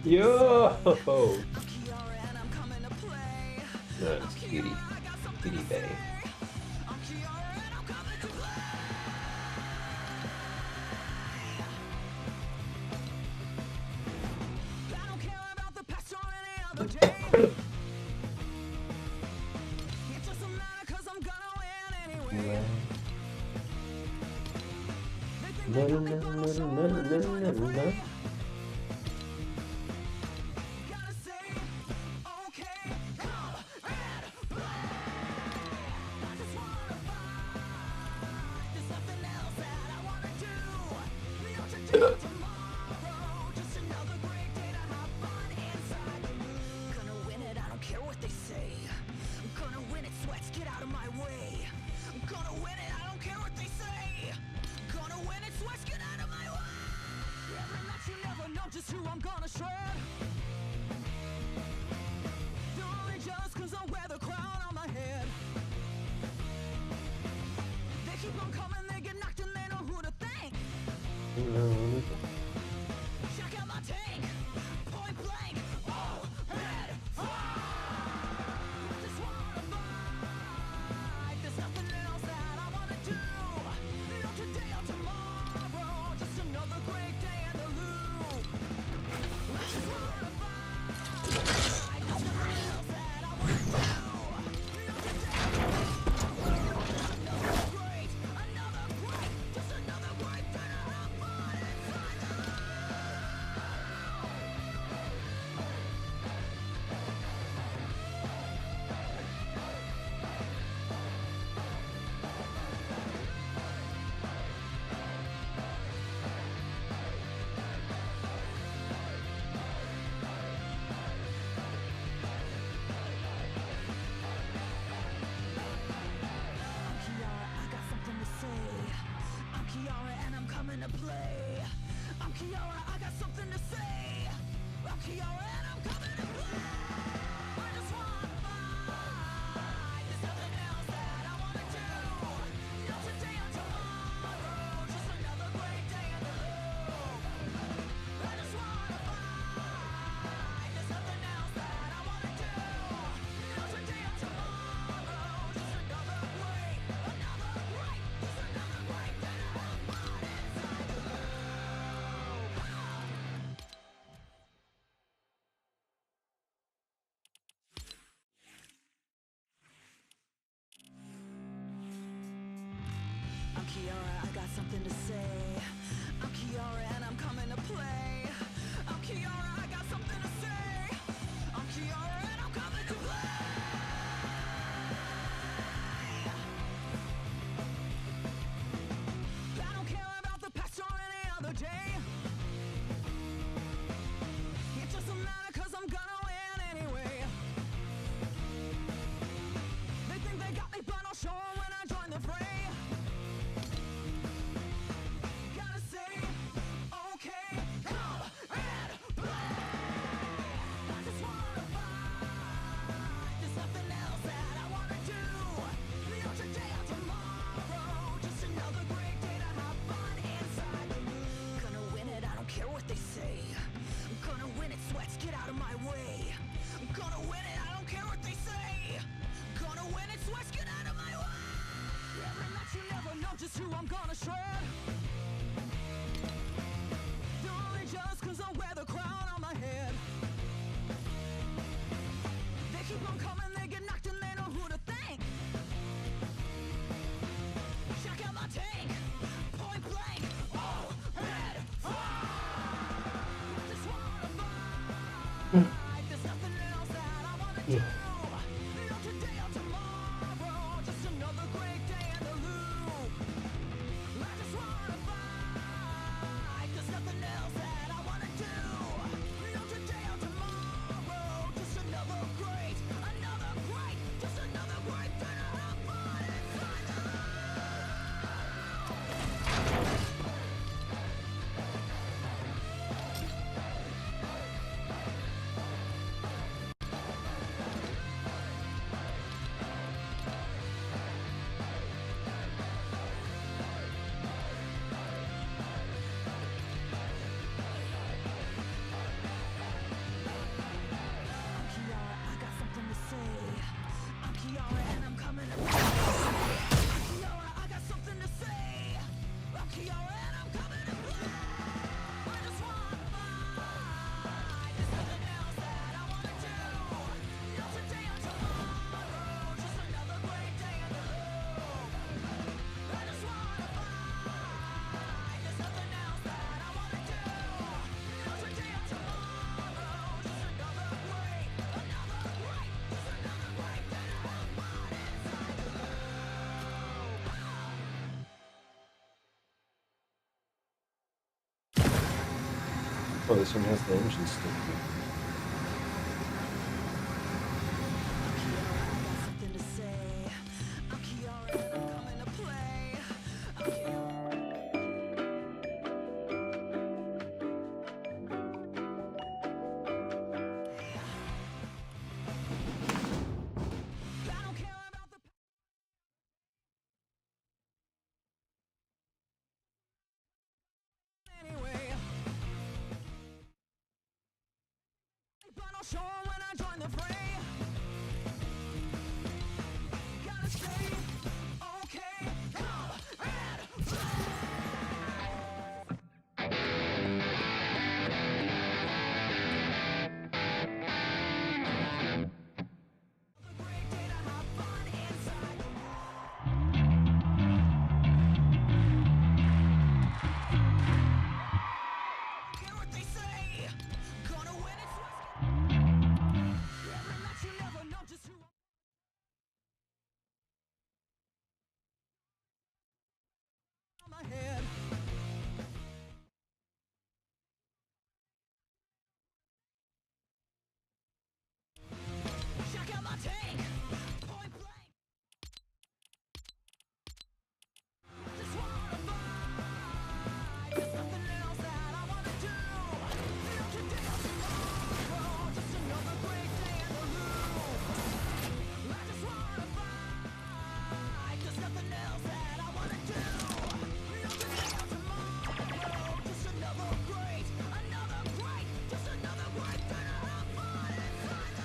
Speaker 10: Yo! That's cutie. Cutie bay.
Speaker 15: Just who I'm gonna shred. They're only jealous 'cause I wear the crown on my head. They keep on coming, they get knocked and they know who to thank. Check out my tank, point blank, all red fire. I just wanna fight. There's nothing else that I wanna do. Not today or tomorrow, just another great day in the loop. I just wanna fight. There's nothing else that I wanna do. Not today or tomorrow, another great, just another great day to have fun inside the loop.
Speaker 10: Oh, this one has the engine still.
Speaker 15: Sure when I join the fray. Gotta stay okay. And care what they say. Gonna win it. Every match you never know just who on my head. Check out my tank. Point blank. Just wanna fight. There's nothing else that I wanna do. Not today or tomorrow. Just another great day in the loop. I just wanna fight. There's nothing else that I wanna do. Not today or tomorrow. Just another great, just another great day to have fun inside the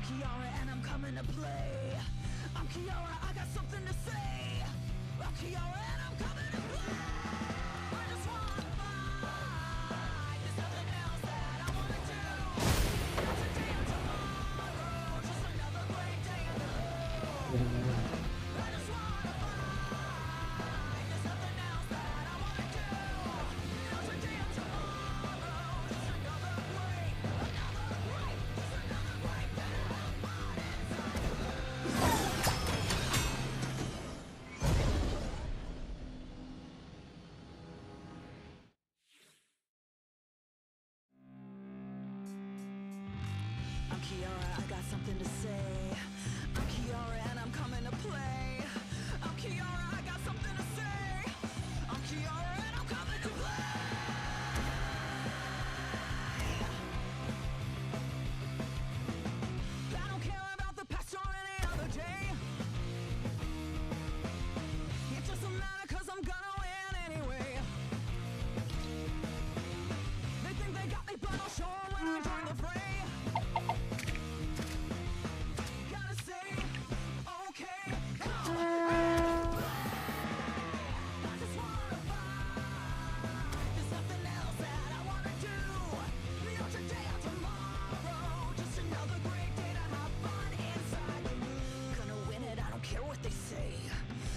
Speaker 15: Kiara, and I'm coming to play. I'm Kiara, I got something to say. I'm Kiara, and I'm coming to play. I just wanna fight. There's nothing else that I wanna do. Not today or tomorrow. Just another great day in the loop. I just wanna fight. There's nothing else that I wanna do. Not today or tomorrow. Just another great, just another great day to have fun inside the loop. I'm Kiara, I got something to say. I'm Kiara, and I'm coming to play. I'm Kiara, I got something to say. I'm Kiara, and I'm coming to play. I don't care about the past or any other day. It doesn't matter 'cause I'm gonna win anyway. They think they got me, but I'll show 'em when I join the fray. Gotta say, okay. I just wanna fight. There's nothing else that I wanna do. Not today or tomorrow. Just another great day to have fun inside the loop. Gonna win it, I don't care what they say.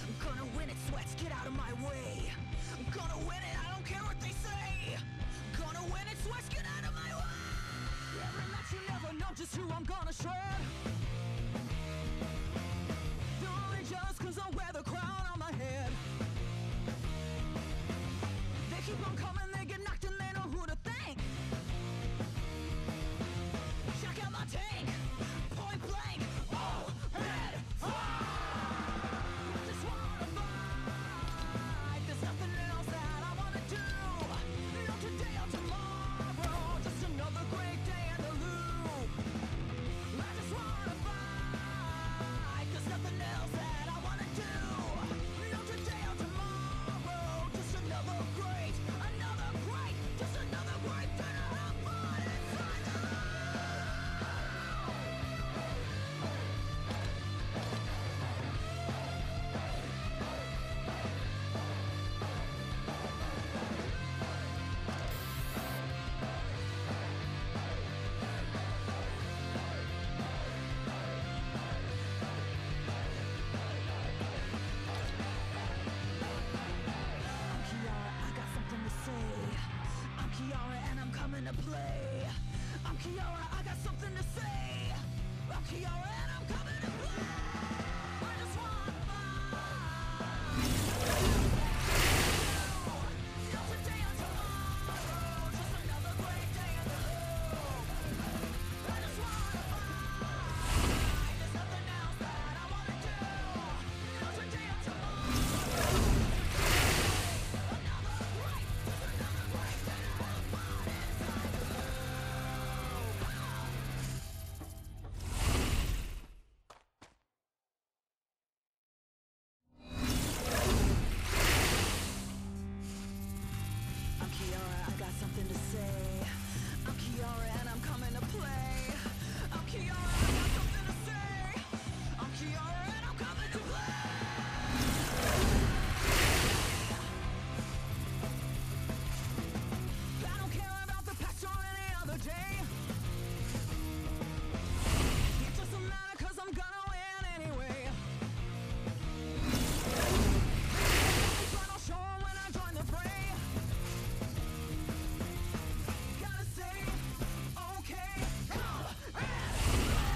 Speaker 15: I'm gonna win it, sweats, get out of my way. I'm gonna win it, I don't care what they say. Gonna win it, sweats, get out of my way. Every match you never know just who I'm gonna shred. Only just 'cause I wear the crown on my head. They keep on coming, they get knocked and they know who to thank. Check out my tank, point blank, all red fire. I just wanna fight. There's nothing else that I wanna do. Not today or tomorrow. Just another great day in the loop. I just wanna play. I'm Kiara, I got something to say. I'm Kiara and I'm coming to play. I just want fun. Not today or tomorrow, just another great day in the loop. I just want fun. There's nothing else that I wanna do. Not today or tomorrow. I'm Kiara, I got something to say. I'm Kiara and I'm coming to play. I'm Kiara, I got something to say. I'm Kiara and I'm coming to play. I don't care about the past or any other day. It doesn't matter 'cause I'm gonna win anyway. Final show when I join the fray. Gotta say, okay, come and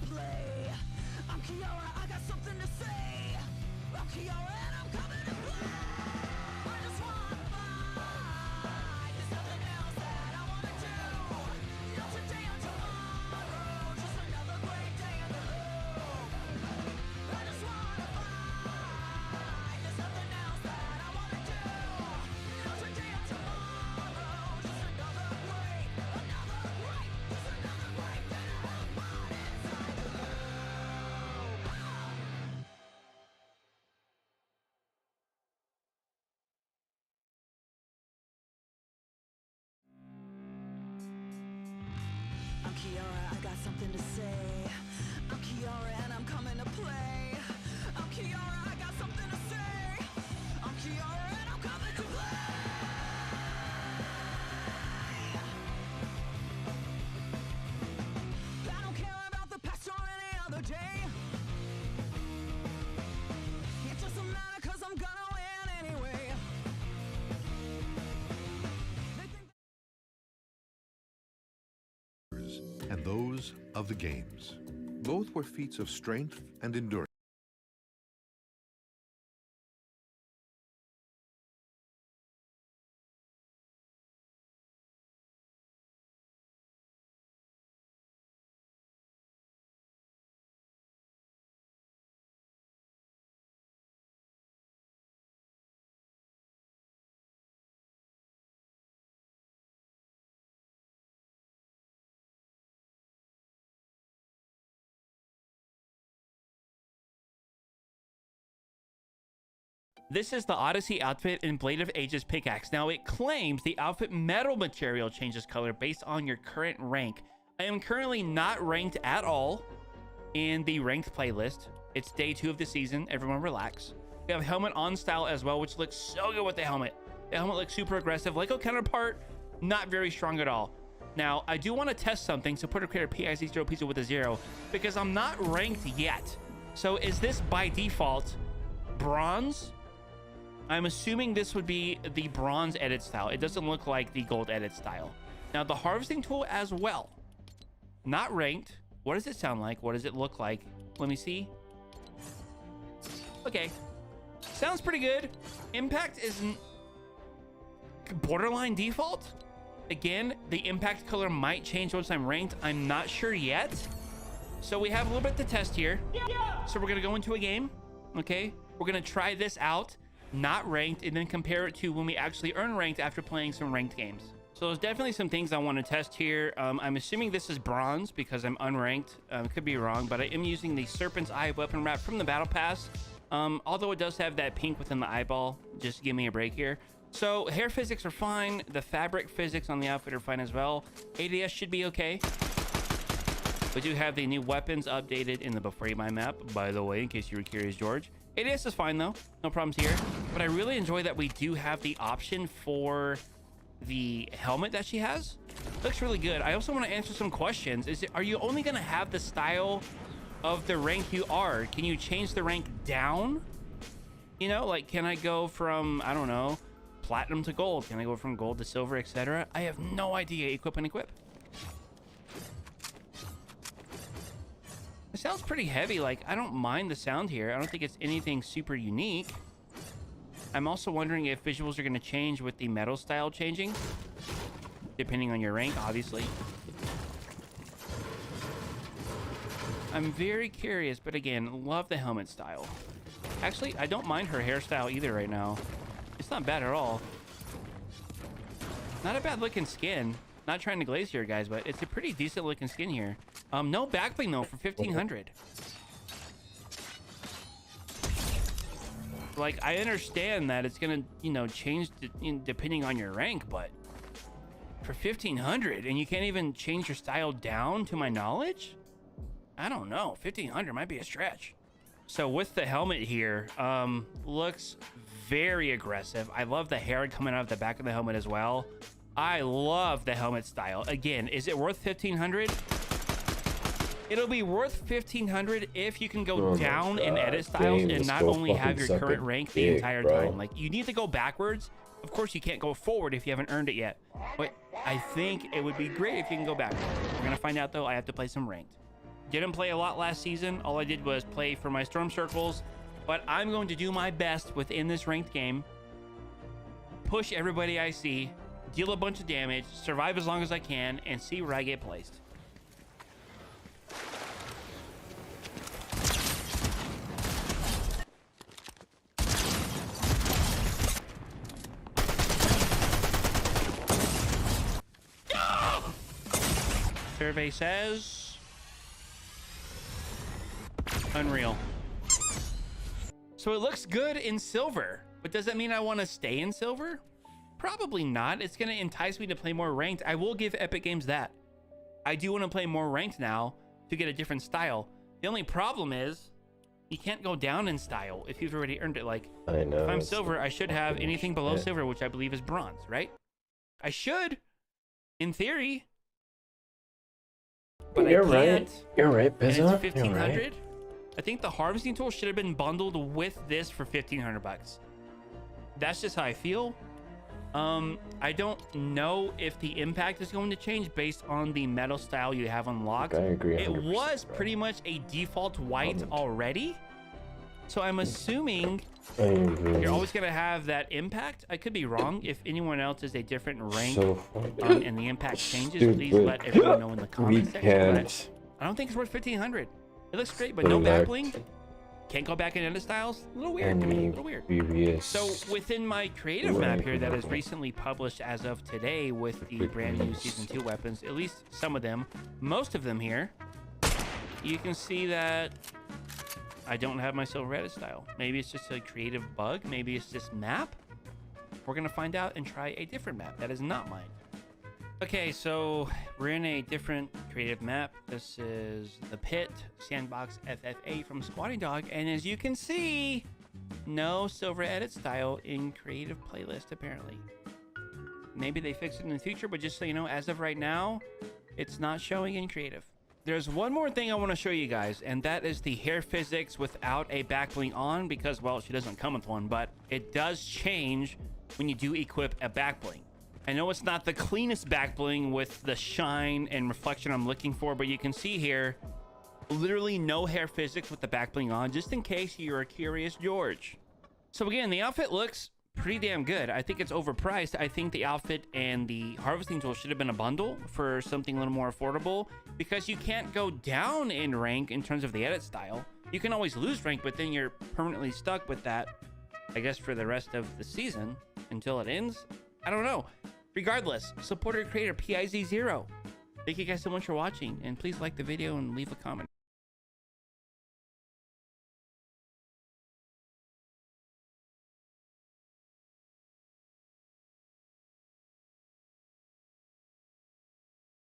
Speaker 15: play. I'm Kiara, I got something to say. I'm Kiara and I'm coming to play. I just wanna fight. There's nothing else that I wanna do. Not today or tomorrow, just another great day in the loop. I just wanna fight. There's nothing else that I wanna do. Not today or tomorrow, just another great, just another great day to have fun inside the loop. I'm Kiara, I got something to say. I'm Kiara and I'm coming to play. I'm Kiara, I got something to say. I'm Kiara and I'm coming to play. I don't care about the past or any other day. It doesn't matter 'cause I'm gonna win anyway.
Speaker 6: And those of the games. Both were feats of strength and endurance.
Speaker 12: This is the Odyssey outfit in Blade of Ages pickaxe. Now, it claims the outfit metal material changes color based on your current rank. I am currently not ranked at all in the ranked playlist. It's day 2 of the season. Everyone relax. We have helmet on style as well, which looks so good with the helmet. The helmet looks super aggressive. Lego counterpart, not very strong at all. Now, I do want to test something, so put a creator PIC0 pizza with a 0, because I'm not ranked yet. So is this by default bronze? I'm assuming this would be the bronze edit style. It doesn't look like the gold edit style. Now, the harvesting tool as well. Not ranked. What does it sound like? What does it look like? Let me see. Okay. Sounds pretty good. Impact isn't borderline default. Again, the impact color might change once I'm ranked. I'm not sure yet. So we have a little bit to test here. So we're going to go into a game. Okay. We're going to try this out. Not ranked, and then compare it to when we actually earn ranked after playing some ranked games. So there's definitely some things I want to test here. I'm assuming this is bronze because I'm unranked. Could be wrong, but I am using the Serpent's Eye weapon wrap from the Battle Pass. Although it does have that pink within the eyeball. Just give me a break here. So hair physics are fine. The fabric physics on the outfit are fine as well. ADS should be okay. We do have the new weapons updated in the Before You Buy map, by the way, in case you were curious, George. ADS is fine though, no problems here. But I really enjoy that we do have the option for the helmet that she has. Looks really good. I also want to answer some questions. Are you only going to have the style of the rank you are? Can you change the rank down? You know, like, can I go from, I don't know, platinum to gold? Can I go from gold to silver, etc.? I have no idea. Equip and equip. It sounds pretty heavy. Like, I don't mind the sound here. I don't think it's anything super unique. I'm also wondering if visuals are going to change with the metal style changing, depending on your rank, obviously. I'm very curious, but again, love the helmet style. Actually, I don't mind her hairstyle either right now. It's not bad at all. Not a bad looking skin. Not trying to glaze here, guys, but it's a pretty decent looking skin here. No back bling though for 1500. Like, I understand that it's gonna, you know, change depending on your rank, but for 1500 and you can't even change your style down, to my knowledge, I don't know. 1500 might be a stretch. So with the helmet here, looks very aggressive. I love the hair coming out of the back of the helmet as well. I love the helmet style. Again, is it worth 1500? It'll be worth 1500 if you can go down in edit styles and not only have your current rank the entire time. Like, you need to go backwards. Of course, you can't go forward if you haven't earned it yet. But I think it would be great if you can go backwards. We're gonna find out though. I have to play some ranked. Didn't play a lot last season. All I did was play for my storm circles, but I'm going to do my best within this ranked game. Push everybody I see, deal a bunch of damage, survive as long as I can, and see where I get placed. Survey says unreal. So it looks good in silver, but does that mean I want to stay in silver? Probably not. It's going to entice me to play more ranked. I will give Epic Games that. I do want to play more ranked now to get a different style. The only problem is you can't go down in style if you've already earned it. Like,
Speaker 10: I know,
Speaker 12: if I'm silver, I should have anything below
Speaker 10: shit.
Speaker 12: silver, which I believe is bronze, right? I should, in theory. But
Speaker 10: You're
Speaker 12: I can't.
Speaker 10: right. You're right,
Speaker 12: And it's
Speaker 10: Bizarre.
Speaker 12: 1,500.
Speaker 10: You're right.
Speaker 12: I think the harvesting tool should have been bundled with this for 1,500 bucks. That's just how I feel. I don't know if the impact is going to change based on the metal style you have unlocked.
Speaker 10: I agree.
Speaker 12: It
Speaker 10: 100%,
Speaker 12: was
Speaker 10: bro.
Speaker 12: pretty much a default white already. So I'm assuming
Speaker 10: I agree.
Speaker 12: you're always going to have that impact. I could be wrong. If anyone else is a different rank
Speaker 10: So funny.
Speaker 12: and the impact changes,
Speaker 10: Stupid.
Speaker 12: please let everyone know in the comment
Speaker 10: We
Speaker 12: section. But
Speaker 10: can't.
Speaker 12: I don't think it's worth 1,500. It looks great, but
Speaker 10: Put
Speaker 12: no
Speaker 10: it back.
Speaker 12: backbling. Can't go back in edit styles. A little weird to me. A little weird.
Speaker 10: Furious.
Speaker 12: So within my creative map here that is recently published as of today with the brand new Season 2 weapons, at least some of them, most of them here, you can see that I don't have my silver edit style. Maybe it's just a creative bug. Maybe it's just map. We're going to find out and try a different map. That is not mine. Okay, so we're in a different creative map. This is the Pit Sandbox FFA from Squatty Dog, and as you can see, no silver edit style in creative playlist apparently. Maybe they fix it in the future, but just so you know, as of right now, it's not showing in creative. There's one more thing I want to show you guys, and that is the hair physics without a back bling on, because, well, she doesn't come with one, but it does change when you do equip a back bling. I know it's not the cleanest back bling with the shine and reflection I'm looking for, but you can see here, literally no hair physics with the back bling on, just in case you're a curious George. So again, the outfit looks pretty damn good. I think it's overpriced. I think the outfit and the harvesting tool should have been a bundle for something a little more affordable, because you can't go down in rank in terms of the edit style. You can always lose rank, but then you're permanently stuck with that, I guess, for the rest of the season until it ends. I don't know. Regardless, supporter creator PIZ0. Thank you guys so much for watching, and please like the video and leave a comment.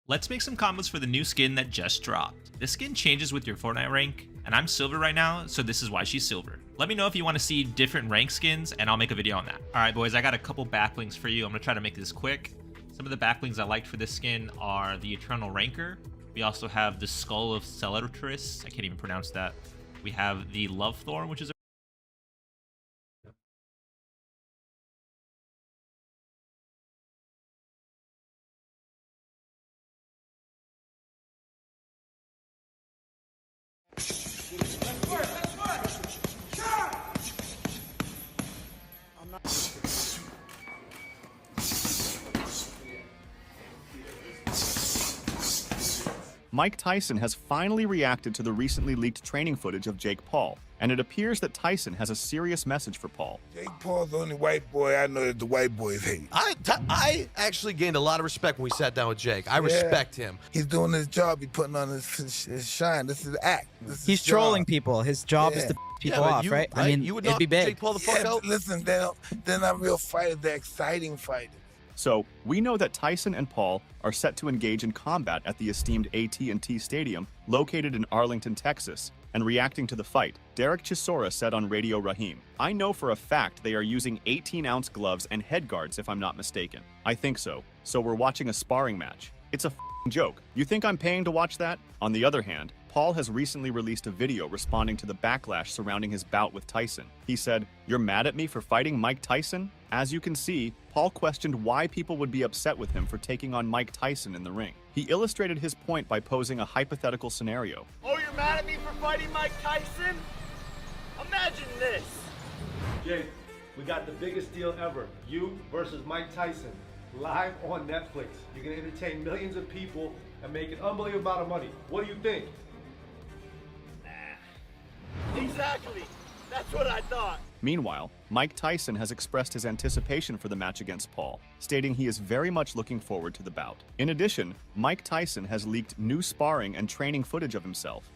Speaker 1: Let's make some combos for the new skin that just dropped. This skin changes with your Fortnite rank, and I'm silver right now, so this is why she's silver. Let me know if you want to see different rank skins, and I'll make a video on that. Alright boys, I got a couple backblings for you. I'm going to try to make this quick. Some of the backblings I liked for this skin are the Eternal Ranker. We also have the Skull of Celeritris. I can't even pronounce that. We have the Love Thorn, which is a
Speaker 20: Mike Tyson has finally reacted to the recently leaked training footage of Jake Paul, and it appears that Tyson has a serious message for Paul.
Speaker 22: Jake Paul's the only white boy I know that the white boys hate.
Speaker 23: I actually gained a lot of respect when we sat down with Jake. I respect him.
Speaker 22: He's doing his job. He's putting on his shine. This is act. This is
Speaker 24: He's
Speaker 22: his
Speaker 24: trolling
Speaker 22: job.
Speaker 24: people. His job is to people off, right? I mean,
Speaker 23: you would
Speaker 24: it'd
Speaker 23: knock
Speaker 24: be big.
Speaker 23: Jake Paul the fuck out?
Speaker 22: Listen, they're not real fighters. They're exciting fighters.
Speaker 20: So, we know that Tyson and Paul are set to engage in combat at the esteemed AT&T Stadium, located in Arlington, Texas. And reacting to the fight, Derek Chisora said on Radio Raheem, "I know for a fact they are using 18-ounce gloves and head guards if I'm not mistaken. I think so. So we're watching a sparring match. It's a f***ing joke. You think I'm paying to watch that?" On the other hand, Paul has recently released a video responding to the backlash surrounding his bout with Tyson. He said, "You're mad at me for fighting Mike Tyson?" As you can see, Paul questioned why people would be upset with him for taking on Mike Tyson in the ring. He illustrated his point by posing a hypothetical scenario.
Speaker 4: Oh, you're mad at me for fighting Mike Tyson? Imagine this.
Speaker 5: Jake, we got the biggest deal ever. You versus Mike Tyson, live on Netflix. You're gonna entertain millions of people and make an unbelievable amount of money. What do you think?
Speaker 4: Exactly. That's what I thought.
Speaker 20: Meanwhile, Mike Tyson has expressed his anticipation for the match against Paul, stating he is very much looking forward to the bout. In addition, Mike Tyson has leaked new sparring and training footage of himself.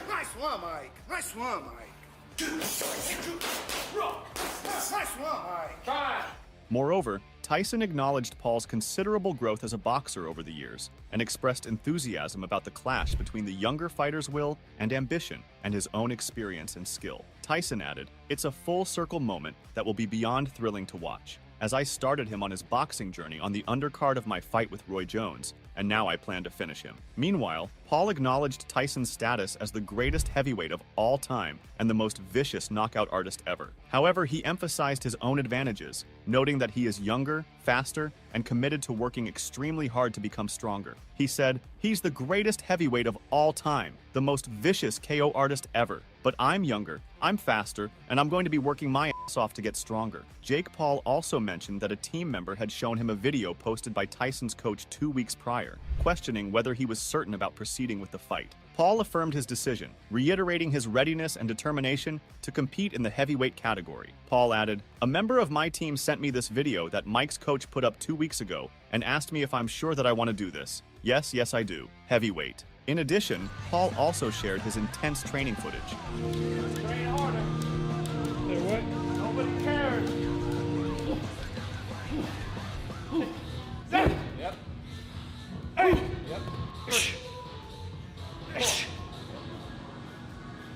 Speaker 4: Nice one, Mike. Nice one, Mike. Nice one, Mike.
Speaker 20: Moreover, Tyson acknowledged Paul's considerable growth as a boxer over the years and expressed enthusiasm about the clash between the younger fighter's will and ambition and his own experience and skill. Tyson added, "It's a full circle moment that will be beyond thrilling to watch, as I started him on his boxing journey on the undercard of my fight with Roy Jones, and now I plan to finish him." Meanwhile, Paul acknowledged Tyson's status as the greatest heavyweight of all time and the most vicious knockout artist ever. However, he emphasized his own advantages, noting that he is younger, faster, and committed to working extremely hard to become stronger. He said, "He's the greatest heavyweight of all time, the most vicious KO artist ever. But I'm younger, I'm faster, and I'm going to be working my ass off to get stronger." Jake Paul also mentioned that a team member had shown him a video posted by Tyson's coach 2 weeks prior, questioning whether he was certain about proceeding with the fight. Paul affirmed his decision, reiterating his readiness and determination to compete in the heavyweight category. Paul added, "A member of my team sent me this video that Mike's coach put up 2 weeks ago and asked me if I'm sure that I want to do this. Yes, I do. Heavyweight." In addition, Paul also shared his intense training footage.
Speaker 4: Train harder. Say what? Nobody cares. Yep. Hey. Yep.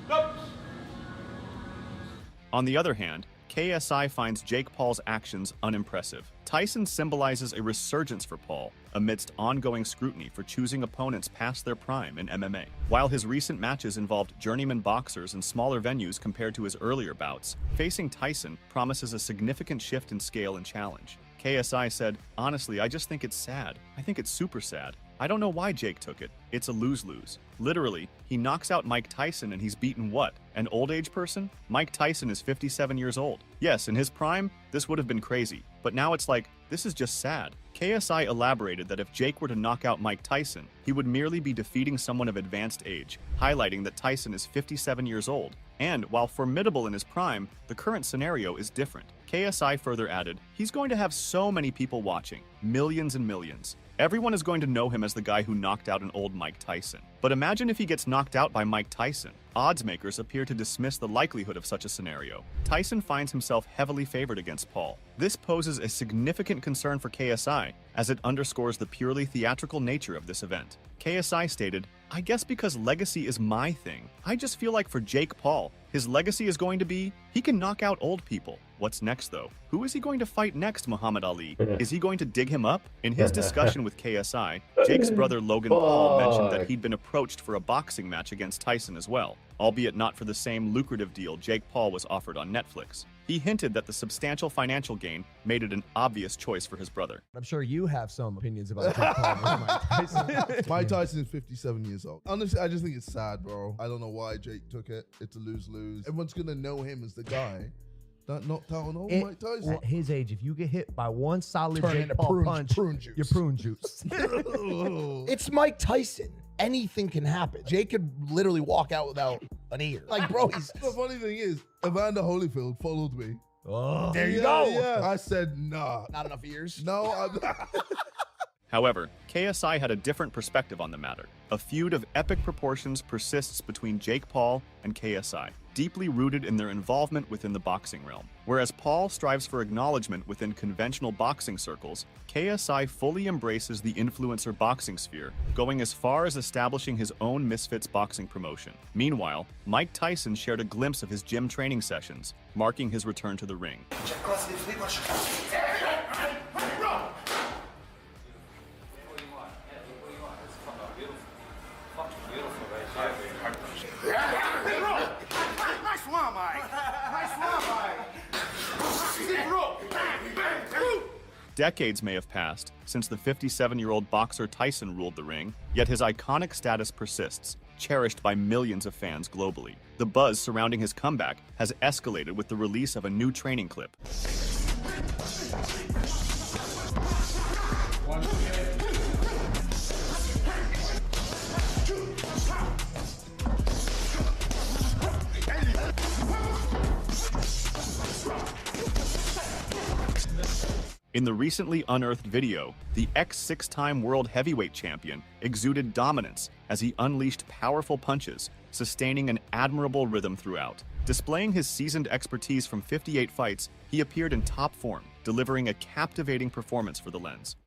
Speaker 4: Nope.
Speaker 20: On the other hand, KSI finds Jake Paul's actions unimpressive. Tyson symbolizes a resurgence for Paul amidst ongoing scrutiny for choosing opponents past their prime in MMA. While his recent matches involved journeyman boxers in smaller venues compared to his earlier bouts, facing Tyson promises a significant shift in scale and challenge. KSI said, "Honestly, I just think it's sad. I think it's super sad. I don't know why Jake took it. It's a lose-lose. Literally, he knocks out Mike Tyson and he's beaten what? An old age person? Mike Tyson is 57 years old. Yes, in his prime, this would have been crazy. But now it's like, this is just sad." KSI elaborated that if Jake were to knock out Mike Tyson, he would merely be defeating someone of advanced age, highlighting that Tyson is 57 years old. And while formidable in his prime, the current scenario is different. KSI further added, "He's going to have so many people watching, millions and millions. Everyone is going to know him as the guy who knocked out an old Mike Tyson. But imagine if he gets knocked out by Mike Tyson. Odds makers appear to dismiss the likelihood of such a scenario. Tyson finds himself heavily favored against Paul. This poses a significant concern for KSI, as it underscores the purely theatrical nature of this event. KSI stated, "I guess because legacy is my thing. I just feel like for Jake Paul, his legacy is going to be, he can knock out old people. What's next though? Who is he going to fight next, Muhammad Ali? Is he going to dig him up?" In his discussion with KSI, Jake's brother Logan Paul mentioned that he'd been approached for a boxing match against Tyson as well, albeit not for the same lucrative deal Jake Paul was offered on Netflix. He hinted that the substantial financial gain made it an obvious choice for his brother.
Speaker 7: I'm sure you have some opinions about Jake Paul versus Mike Tyson.
Speaker 8: Mike Tyson is 57 years old. Honestly, I just think it's sad, bro. I don't know why Jake took it. It's a lose-lose. Everyone's going to know him as the guy that knocked out on old Mike Tyson.
Speaker 7: At his age, if you get hit by one solid
Speaker 8: Turn
Speaker 7: Jake
Speaker 8: into
Speaker 7: Paul punch,
Speaker 8: prune juice.
Speaker 7: you're prune juice.
Speaker 11: It's Mike Tyson. Anything can happen. Jake could literally walk out without an ear. Like, bro, he's...
Speaker 8: The funny thing is, Evander Holyfield followed me.
Speaker 7: Oh,
Speaker 11: there you go.
Speaker 8: Yeah. I said, nah.
Speaker 11: Not enough ears?
Speaker 8: No.
Speaker 20: However, KSI had a different perspective on the matter. A feud of epic proportions persists between Jake Paul and KSI. deeply rooted in their involvement within the boxing realm. Whereas Paul strives for acknowledgement within conventional boxing circles, KSI fully embraces the influencer boxing sphere, going as far as establishing his own Misfits boxing promotion. Meanwhile, Mike Tyson shared a glimpse of his gym training sessions, marking his return to the ring.
Speaker 4: Nice one, Mike. Nice one, Mike.
Speaker 20: Decades may have passed since the 57-year-old boxer Tyson ruled the ring, yet his iconic status persists, cherished by millions of fans globally. The buzz surrounding his comeback has escalated with the release of a new training clip. In the recently unearthed video, the ex-6-time world heavyweight champion exuded dominance as he unleashed powerful punches, sustaining an admirable rhythm throughout. Displaying his seasoned expertise from 58 fights, he appeared in top form, delivering a captivating performance for the lens.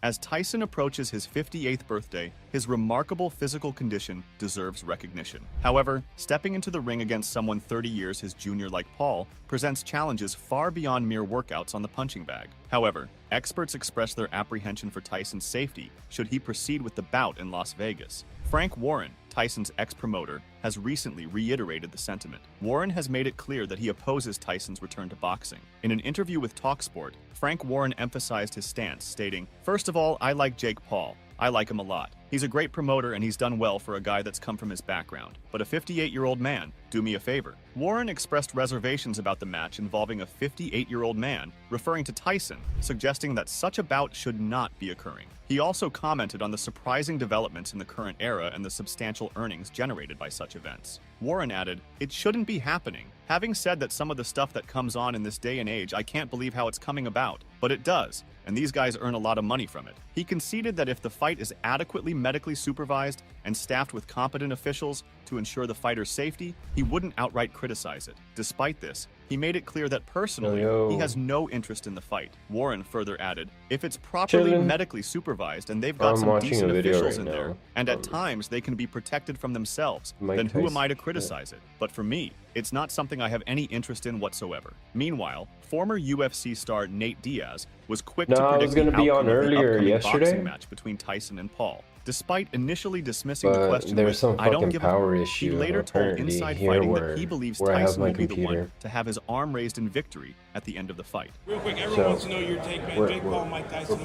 Speaker 20: As Tyson approaches his 58th birthday, his remarkable physical condition deserves recognition. However, stepping into the ring against someone 30 years his junior like Paul presents challenges far beyond mere workouts on the punching bag. However, experts express their apprehension for Tyson's safety should he proceed with the bout in Las Vegas. Frank Warren, Tyson's ex-promoter, has recently reiterated the sentiment. Warren has made it clear that he opposes Tyson's return to boxing. In an interview with TalkSport, Frank Warren emphasized his stance, stating, "First of all, I like Jake Paul. I like him a lot. He's a great promoter and he's done well for a guy that's come from his background. But a 58-year-old man, do me a favor." Warren expressed reservations about the match involving a 58-year-old man, referring to Tyson, suggesting that such a bout should not be occurring. He also commented on the surprising developments in the current era and the substantial earnings generated by such events. Warren added, "It shouldn't be happening. Having said that some of the stuff that comes on in this day and age, I can't believe how it's coming about. But it does, and these guys earn a lot of money from it." He conceded that if the fight is adequately medically supervised and staffed with competent officials to ensure the fighter's safety, he wouldn't outright criticize it. Despite this, he made it clear that personally, he has no interest in the fight. Warren further added, "If it's properly medically supervised and they've got some decent officials in there, and at times they can be protected from themselves, then who am I to criticize it? But for me, it's not something I have any interest in whatsoever." Meanwhile, former UFC star Nate Diaz was quick to predict the outcome of the upcoming boxing match between Tyson and Paul. Despite initially dismissing the question with, "I don't give a fuck," he later told Inside Fighting that he believes Tyson will be the one to have his arm raised in victory at the end of the fight.
Speaker 3: Real quick, everyone wants to know your take, man. Jake Paul, Mike Tyson.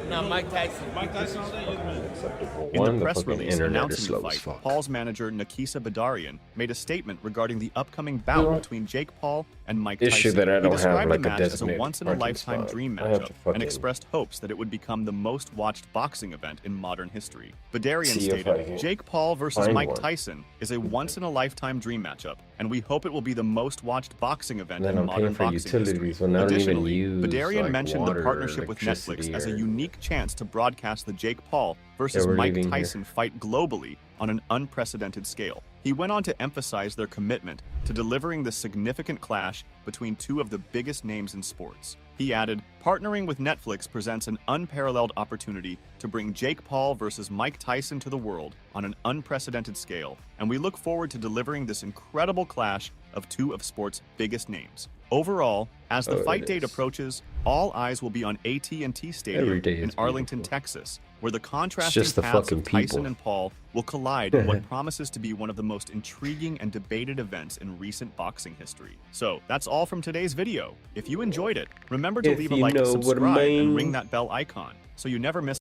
Speaker 4: No, Mike Tyson.
Speaker 3: Mike Tyson all day.
Speaker 20: In the press release announcing the fight, Paul's manager Nakisa Badarian made a statement regarding the upcoming bout between Jake Paul and Mike Tyson.
Speaker 10: Issue that I don't
Speaker 20: he described
Speaker 10: have, like,
Speaker 20: the
Speaker 10: a
Speaker 20: match as a
Speaker 10: designated
Speaker 20: once-in-a-lifetime
Speaker 10: parking
Speaker 20: dream
Speaker 10: spot. I have
Speaker 20: matchup
Speaker 10: to fucking
Speaker 20: and expressed hopes that it would become the most-watched boxing event in modern history. Badarian
Speaker 10: See if I
Speaker 20: stated,
Speaker 10: can
Speaker 20: "Jake Paul versus
Speaker 10: find
Speaker 20: Mike
Speaker 10: one.
Speaker 20: Tyson is a once-in-a-lifetime dream matchup, and we hope it will be the most-watched boxing event
Speaker 10: Then
Speaker 20: in
Speaker 10: I'm
Speaker 20: modern
Speaker 10: paying for
Speaker 20: boxing history."
Speaker 10: utilities when I don't even
Speaker 20: Additionally,
Speaker 10: use,
Speaker 20: Badarian
Speaker 10: like,
Speaker 20: mentioned
Speaker 10: water
Speaker 20: the
Speaker 10: or
Speaker 20: partnership with Netflix
Speaker 10: electricity
Speaker 20: as a
Speaker 10: or-
Speaker 20: unique chance to broadcast the Jake Paul versus
Speaker 10: we're
Speaker 20: Mike
Speaker 10: leaving here.
Speaker 20: Tyson fight globally on an unprecedented scale. He went on to emphasize their commitment to delivering the significant clash between two of the biggest names in sports. He added, "Partnering with Netflix presents an unparalleled opportunity to bring Jake Paul versus Mike Tyson to the world on an unprecedented scale, and we look forward to delivering this incredible clash of two of sport's biggest names. Overall, as the fight date approaches, all eyes will be on AT&T Stadium
Speaker 10: Every day
Speaker 20: in
Speaker 10: is
Speaker 20: Arlington, Texas, where the contrasting
Speaker 10: just the
Speaker 20: paths
Speaker 10: fucking
Speaker 20: of Tyson
Speaker 10: people.
Speaker 20: and Paul will collide in what promises to be one of the most intriguing and debated events in recent boxing history." So, that's all from today's video. If you enjoyed it, remember to
Speaker 10: If
Speaker 20: leave a
Speaker 10: you
Speaker 20: like,
Speaker 10: know what I
Speaker 20: subscribe, and
Speaker 10: mean.
Speaker 20: ring that bell icon so you never miss.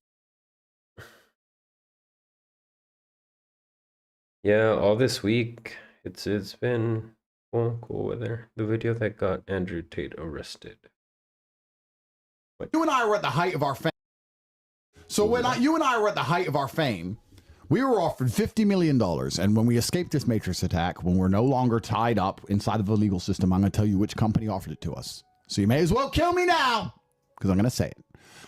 Speaker 10: Yeah, all this week it's been cool weather. The video that got Andrew Tate arrested.
Speaker 9: You and I were at the height of our
Speaker 2: So when you and I were at the height of our fame, we were offered $50 million. And when we escaped this Matrix attack, when we're no longer tied up inside of the legal system, I'm going to tell you which company offered it to us. So you may as well kill me now, because I'm going to say it.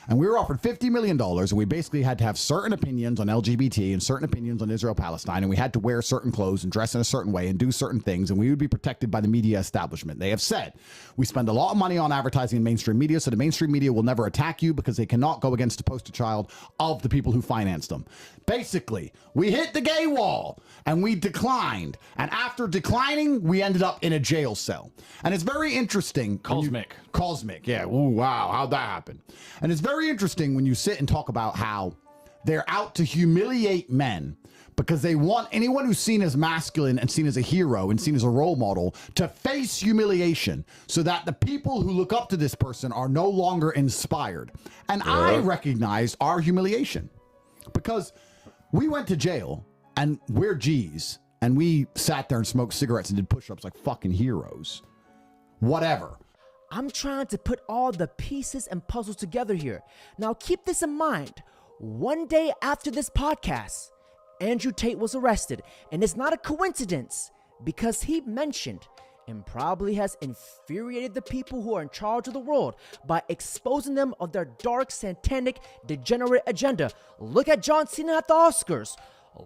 Speaker 2: And we were offered $50 million, and we basically had to have certain opinions on LGBT and certain opinions on Israel-Palestine, and we had to wear certain clothes and dress in a certain way and do certain things, and we would be protected by the media establishment. They have said, we spend a lot of money on advertising in mainstream media, so the mainstream media will never attack you because they cannot go against the poster child of the people who financed them. Basically, we hit the gay wall, and we declined, and after declining, we ended up in a jail cell. And it's very interesting. Cosmic, yeah. Ooh, wow, how'd that happen? And it's very interesting when you sit and talk about how they're out to humiliate men because they want anyone who's seen as masculine and seen as a hero and seen as a role model to face humiliation so that the people who look up to this person are no longer inspired. And I recognized our humiliation because we went to jail and we're G's and we sat there and smoked cigarettes and did push-ups like fucking heroes. Whatever.
Speaker 9: I'm trying to put all the pieces and puzzles together here. Now keep this in mind. One day after this podcast, Andrew Tate was arrested. And it's not a coincidence because he mentioned and probably has infuriated the people who are in charge of the world by exposing them of their dark, satanic, degenerate agenda. Look at John Cena at the Oscars.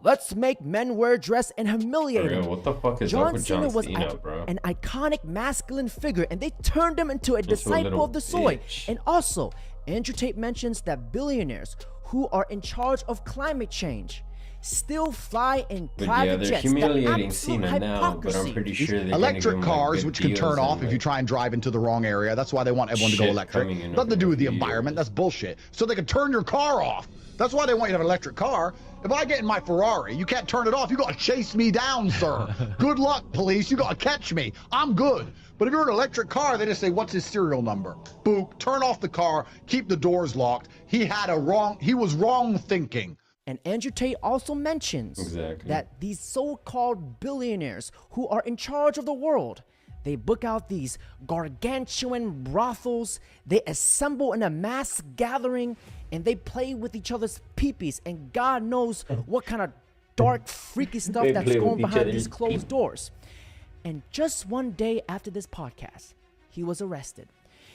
Speaker 9: Let's make men wear dress and humiliate him.
Speaker 10: What the fuck is
Speaker 9: John
Speaker 10: up with
Speaker 9: Cena
Speaker 10: John
Speaker 9: was
Speaker 10: Cena, bro?
Speaker 9: an iconic masculine figure, and they turned him into a
Speaker 10: Just a
Speaker 9: disciple
Speaker 10: little
Speaker 9: of the soy.
Speaker 10: bitch.
Speaker 9: And also, Andrew Tate mentions that billionaires who are in charge of climate change still fly in
Speaker 10: But
Speaker 9: private
Speaker 10: yeah, they're
Speaker 9: jets.
Speaker 10: humiliating
Speaker 9: The
Speaker 10: Cena
Speaker 9: absolute
Speaker 10: now, but I'm
Speaker 9: hypocrisy.
Speaker 10: pretty sure they're gonna
Speaker 2: Electric
Speaker 10: give him, like,
Speaker 2: cars,
Speaker 10: good
Speaker 2: which can
Speaker 10: deals
Speaker 2: turn
Speaker 10: and,
Speaker 2: off if
Speaker 10: like,
Speaker 2: you try and drive into the wrong area. That's why they want everyone to go
Speaker 10: shit
Speaker 2: electric.
Speaker 10: coming in
Speaker 2: Nothing to
Speaker 10: over
Speaker 2: do with the
Speaker 10: the
Speaker 2: environment. That's bullshit. So they can turn your car off. That's why they want you to have an electric car. If I get in my Ferrari, you can't turn it off. You got to chase me down, sir. Good luck, police. You got to catch me. I'm good. But if you're an electric car, they just say, what's his serial number? Boop. Turn off the car. Keep the doors locked. He was wrong thinking.
Speaker 9: And Andrew Tate also mentions that these so-called billionaires who are in charge of the world, they book out these gargantuan brothels, they assemble in a mass gathering, and they play with each other's peepees, and God knows what kind of dark, freaky stuff that's going behind these closed doors. And just one day after this podcast, he was arrested.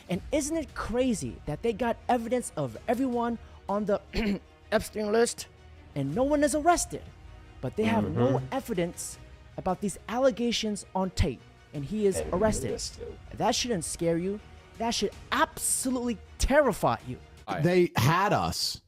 Speaker 9: And isn't it crazy that they got evidence of everyone on the Epstein list, and no one is arrested, but they have no evidence about these allegations on Tate, and he is arrested. That shouldn't scare you. That should absolutely terrify you.
Speaker 2: They had us,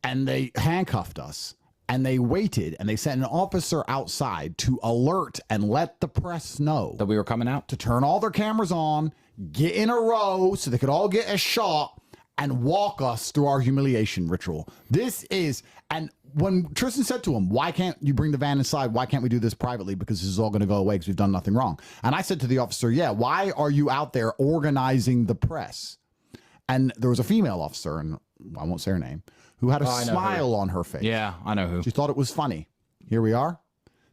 Speaker 2: and they handcuffed us, and they waited, and they sent an officer outside to alert and let the press know
Speaker 14: that we were coming out,
Speaker 2: to turn all their cameras on, get in a row so they could all get a shot, and walk us through our humiliation ritual. This is, and when Tristan said to him, why can't you bring the van inside? Why can't we do this privately? Because this is all going to go away because we've done nothing wrong. And I said to the officer, yeah, why are you out there organizing the press? And there was a female officer, and I won't say her name, who had a smile on her face.
Speaker 14: Yeah, I know who.
Speaker 2: She thought it was funny. Here we are.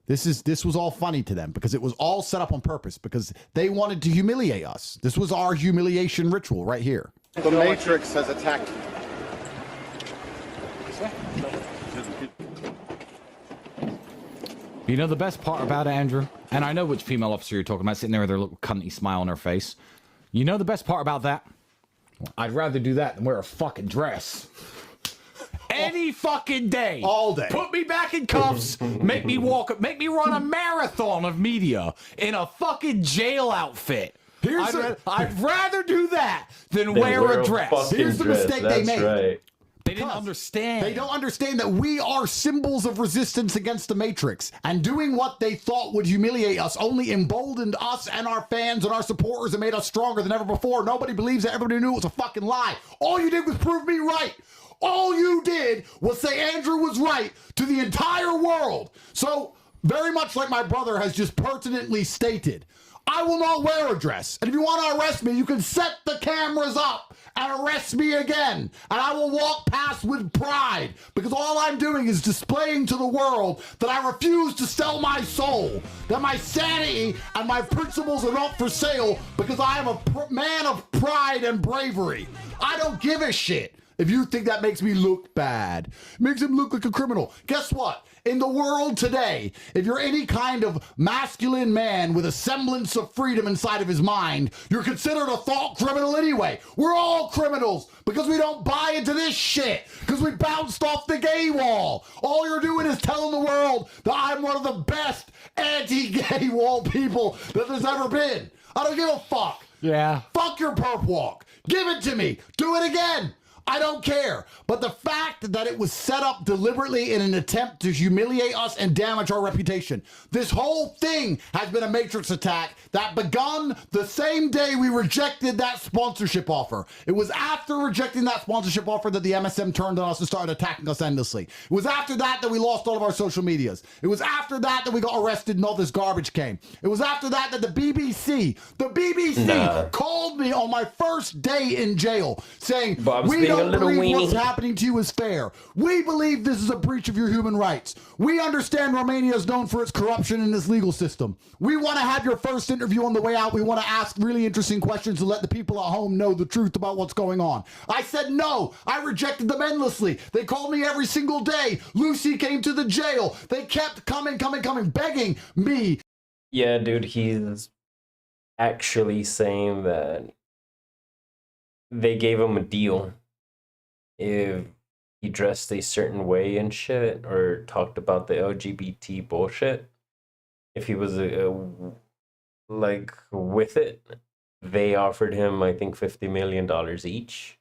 Speaker 2: This was all funny to them because it was all set up on purpose because they wanted to humiliate us. This was our humiliation ritual right here.
Speaker 18: The Matrix has attacked you.
Speaker 14: You know the best part about it, Andrew? And I know which female officer you're talking about, sitting there with her little cunty smile on her face. You know the best part about that?
Speaker 2: I'd rather do that than wear a fucking dress.
Speaker 14: Any fucking day.
Speaker 2: All day.
Speaker 14: Put me back in cuffs, make me run a marathon of media in a fucking jail outfit. I'd rather do that than wear a dress.
Speaker 2: Here's the mistake they made.
Speaker 10: Right.
Speaker 14: They didn't understand.
Speaker 2: They don't understand that we are symbols of resistance against the Matrix. And doing what they thought would humiliate us only emboldened us and our fans and our supporters and made us stronger than ever before. Nobody believes it. Everybody knew it was a fucking lie. All you did was prove me right. All you did was say Andrew was right to the entire world. So, very much like my brother has just pertinently stated, I will not wear a dress. And if you want to arrest me, you can set the cameras up and arrest me again. And I will walk past with pride because all I'm doing is displaying to the world that I refuse to sell my soul, that my sanity and my principles are not for sale because I am a man of pride and bravery. I don't give a shit. If you think that makes me look bad, makes him look like a criminal. Guess what? In the world today, if you're any kind of masculine man with a semblance of freedom inside of his mind, you're considered a thought criminal anyway. We're all criminals because we don't buy into this shit, because we bounced off the gay wall. All you're doing is telling the world that I'm one of the best anti-gay wall people that there's ever been. I don't give a fuck.
Speaker 14: Yeah.
Speaker 2: Fuck your perp walk. Give it to me. Do it again. I don't care. But the fact that it was set up deliberately in an attempt to humiliate us and damage our reputation. This whole thing has been a Matrix attack that begun the same day we rejected that sponsorship offer. It was after rejecting that sponsorship offer that the MSM turned on us and started attacking us endlessly. It was after that that we lost all of our social medias. It was after that that we got arrested and all this garbage came. It was after that that the BBC called me on my first day in jail saying, we don't believe what's happening to you is fair. We believe this is a breach of your human rights. We understand Romania is known for its corruption in its legal system. We want to have your first interview on the way out. We want to ask really interesting questions to let the people at home know the truth about what's going on. I said no. I rejected them endlessly. They called me every single day. Lucy came to the jail. They kept coming, begging me.
Speaker 10: Yeah, dude, he's actually saying that they gave him a deal if he dressed a certain way and shit, or talked about the LGBT bullshit. If he was like with it, they offered him, I think, $50 million each.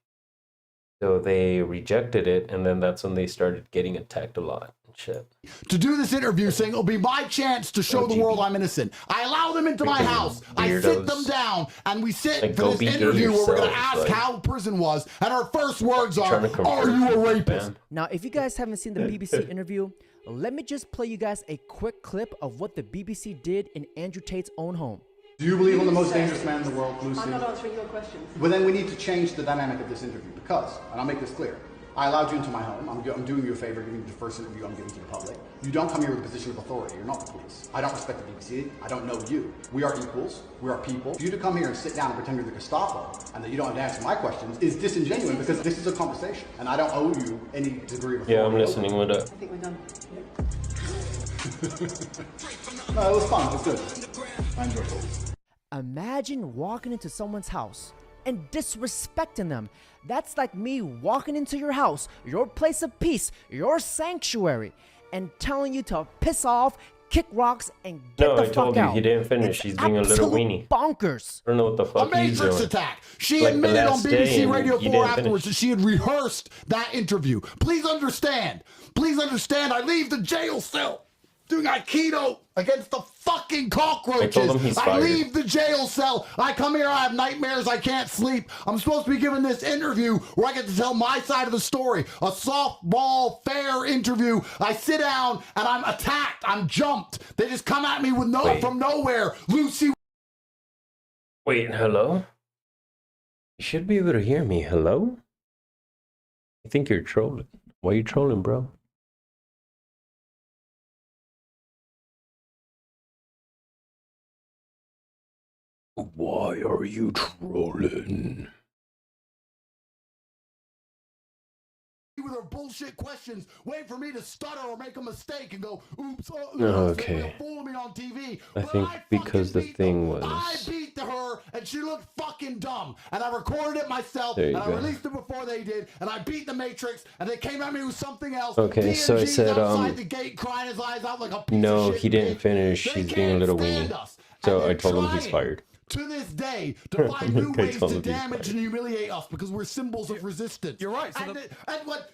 Speaker 10: So they rejected it, and then that's when they started getting attacked a lot. Shit.
Speaker 2: To do this interview saying it'll be my chance to show the world I'm innocent. I allow them into my house. I sit them down and we sit for this interview where we're going to ask how prison was. And our first words are you a rapist?
Speaker 9: Now, if you guys haven't seen the BBC interview, let me just play you guys a quick clip of what the BBC did in Andrew Tate's own home.
Speaker 2: Do you believe I'm the most dangerous man in the world, Lucy?
Speaker 13: I'm not answering your questions.
Speaker 2: Well, then we need to change the dynamic of this interview because, and I'll make this clear, I allowed you into my home. I'm doing you a favor, giving you the first interview I'm giving to the public. You don't come here with a position of authority. You're not the police. I don't respect the BBC. I don't know you. We are equals. We are people. For you to come here and sit down and pretend you're the Gestapo and that you don't have to answer my questions is disingenuous because this is a conversation and I don't owe you any degree of authority.
Speaker 10: Yeah, I'm listening. What up?
Speaker 13: I think we're done.
Speaker 2: No, it was fun. It was good. I enjoyed it.
Speaker 9: Imagine walking into someone's house and disrespecting them. That's like me walking into your house, your place of peace, your sanctuary, and telling you to piss off, kick rocks, and get the fuck out.
Speaker 10: No, I told you he didn't finish. He's being a little weenie.
Speaker 9: Bonkers.
Speaker 10: I don't know what the fuck he's doing.
Speaker 2: A Matrix attack. She admitted on BBC Radio 4 afterwards that she had rehearsed that interview. Please understand. Please understand. I leave the jail cell doing Aikido against the fucking cockroaches.
Speaker 10: I told him he's fired.
Speaker 2: I leave the jail cell. I come here, I have nightmares, I can't sleep. I'm supposed to be giving this interview where I get to tell my side of the story. A softball, fair interview. I sit down and I'm attacked. I'm jumped. They just come at me with from nowhere. Lucy.
Speaker 10: Wait, hello? You should be able to hear me. Hello? I think you're trolling. Why are you trolling, bro? Why are you trolling?
Speaker 2: With her bullshit questions, waiting for me to stutter or make a mistake and go, oops,
Speaker 10: okay.
Speaker 2: fooling me on TV.
Speaker 10: I think because the thing was...
Speaker 2: I beat her and she looked fucking dumb. And I recorded it myself
Speaker 10: and
Speaker 2: I released it before they did. And I beat the Matrix and they came at me with something else.
Speaker 10: Okay, so I said,
Speaker 2: outside the gate crying his eyes out like a piece
Speaker 10: no,
Speaker 2: of shit
Speaker 10: he didn't finish. He's being a little weenie. So I told him he's fired.
Speaker 2: To this day, to find new ways to damage and humiliate us because we're symbols of resistance.
Speaker 14: You're right. So
Speaker 2: and what?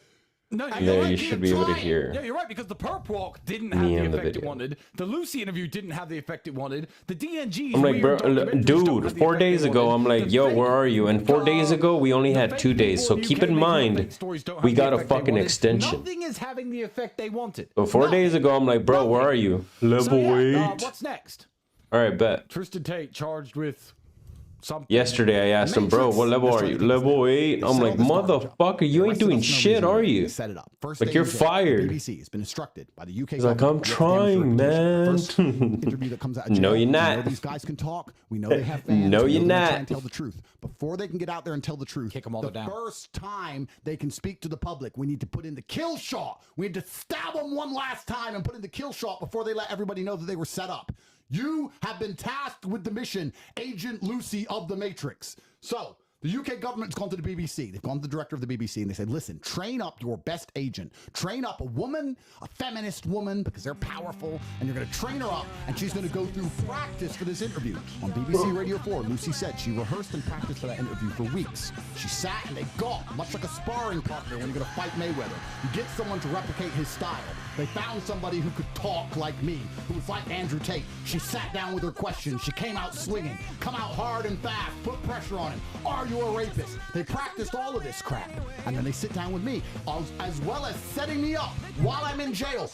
Speaker 14: No,
Speaker 10: there you should be able to hear.
Speaker 14: Yeah, you're right, because the perp walk didn't have the effect it wanted. The Lucy interview didn't have the effect it wanted. The DNG's
Speaker 10: I'm like, bro, dude, 4 days ago, I'm like, yo, where are you? And 4 days ago, we only had 2 days. So keep in mind, we got a fucking extension.
Speaker 14: Nothing is having the effect they wanted.
Speaker 10: But 4 days ago, I'm like, bro, where are you? Level 8.
Speaker 14: What's next?
Speaker 10: All right, bet.
Speaker 14: Tristan Tate charged with
Speaker 10: Yesterday, I asked him, bro, what level are you? Level 8. I'm like, motherfucker, you ain't doing shit, are you?
Speaker 2: Set it up. First
Speaker 10: Like,
Speaker 2: day
Speaker 10: you're
Speaker 2: in jail,
Speaker 10: fired.
Speaker 2: The BBC has been instructed by the UK.
Speaker 10: He's like, I'm trying, man.
Speaker 2: First interview that comes out of jail.
Speaker 10: No, you're
Speaker 2: We know
Speaker 10: not.
Speaker 2: these guys can talk. We know they have fans.
Speaker 10: No,
Speaker 2: we know
Speaker 10: you're
Speaker 2: they're gonna try
Speaker 10: not.
Speaker 2: and tell the truth. Before they can get out there and tell the truth,
Speaker 14: Kick 'em all
Speaker 2: the
Speaker 14: down.
Speaker 2: first time they can speak to the public, we need to put in the kill shot. We need to stab them one last time and put in the kill shot before they let everybody know that they were set up. You have been tasked with the mission, Agent Lucy of the Matrix. So, the UK government's gone to the BBC. They've gone to the director of the BBC and they said, listen, train up your best agent. Train up a woman, a feminist woman, because they're powerful, and you're going to train her up, and she's going to go through practice for this interview. On BBC Radio 4, Lucy said she rehearsed and practiced for that interview for weeks. She sat and they got, much like a sparring partner when you're going to fight Mayweather. You get someone to replicate his style. They found somebody who could talk like me, who was like Andrew Tate. She sat down with her questions. She came out swinging. Come out hard and fast. Put pressure on him. Are you a rapist? They practiced all of this crap. And then they sit down with me, as well as setting me up while I'm in jail,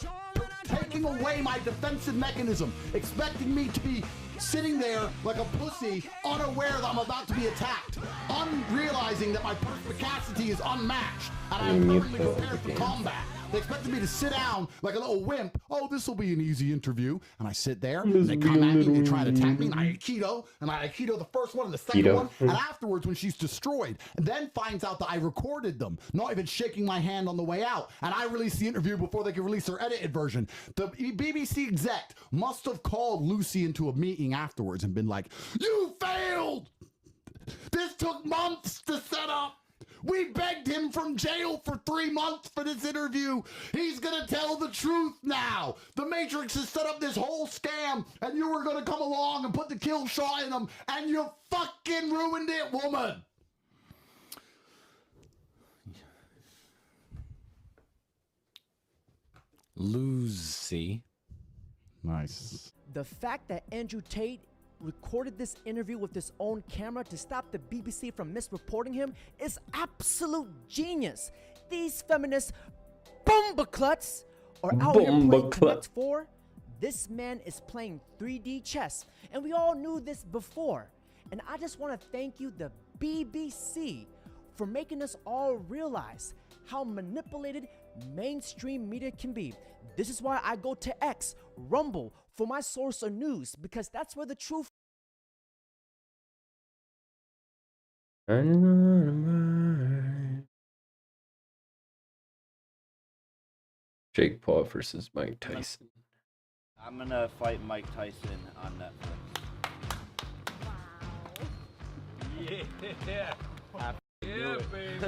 Speaker 2: taking away my defensive mechanism, expecting me to be sitting there like a pussy, unaware that I'm about to be attacked, unrealizing that my perspicacity is unmatched, and I am perfectly prepared for combat. They expected me to sit down like a little wimp. Oh, this will be an easy interview. And I sit there, and they come at me, and they try to attack me, and I Aikido, the first one and the second one, and afterwards when she's destroyed, and then finds out that I recorded them, not even shaking my hand on the way out, and I released the interview before they could release their edited version. The BBC exec must have called Lucy into a meeting afterwards and been like, you failed! This took months to set up! We begged him from jail for 3 months for this interview. He's gonna tell the truth now. The Matrix has set up this whole scam, and you were gonna come along and put the kill shot in him, and you fucking ruined it, woman.
Speaker 14: Lucy.
Speaker 2: Nice.
Speaker 9: The fact that Andrew Tate recorded this interview with his own camera to stop the BBC from misreporting him is absolute genius. These feminist bumbacluts are out here playing Connect 4. This man is playing 3D chess, and we all knew this before. And I just want to thank you, the BBC, for making us all realize how manipulated mainstream media can be. This is why I go to X, Rumble, for my source of news, because that's where the truth.
Speaker 10: Jake Paul versus Mike Tyson.
Speaker 4: I'm gonna fight Mike Tyson on Netflix.
Speaker 3: Yeah. Yeah, baby.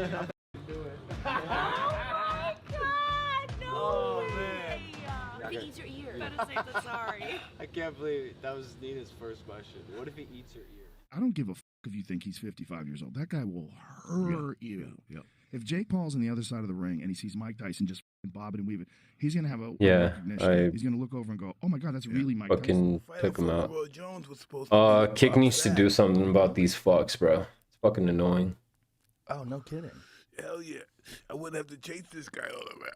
Speaker 3: Do it.
Speaker 15: Oh my god! No
Speaker 3: Oh,
Speaker 15: way!
Speaker 3: man.
Speaker 15: If he eats your ear, better safe than sorry.
Speaker 3: I can't believe that was Nina's first question. What if he eats your ear?
Speaker 13: I don't give a fuck if you think he's 55 years old. That guy will hurt you. Yeah. If Jake Paul's on the other side of the ring and he sees Mike Tyson just bobbing and weaving, he's gonna have a recognition. He's gonna look over and go, "Oh my god, that's really Mike Tyson."
Speaker 10: Fucking took him out. Kick needs to do something about these fucks, bro. It's fucking annoying.
Speaker 11: Oh, no kidding.
Speaker 22: Hell yeah. I wouldn't have to chase this guy all around.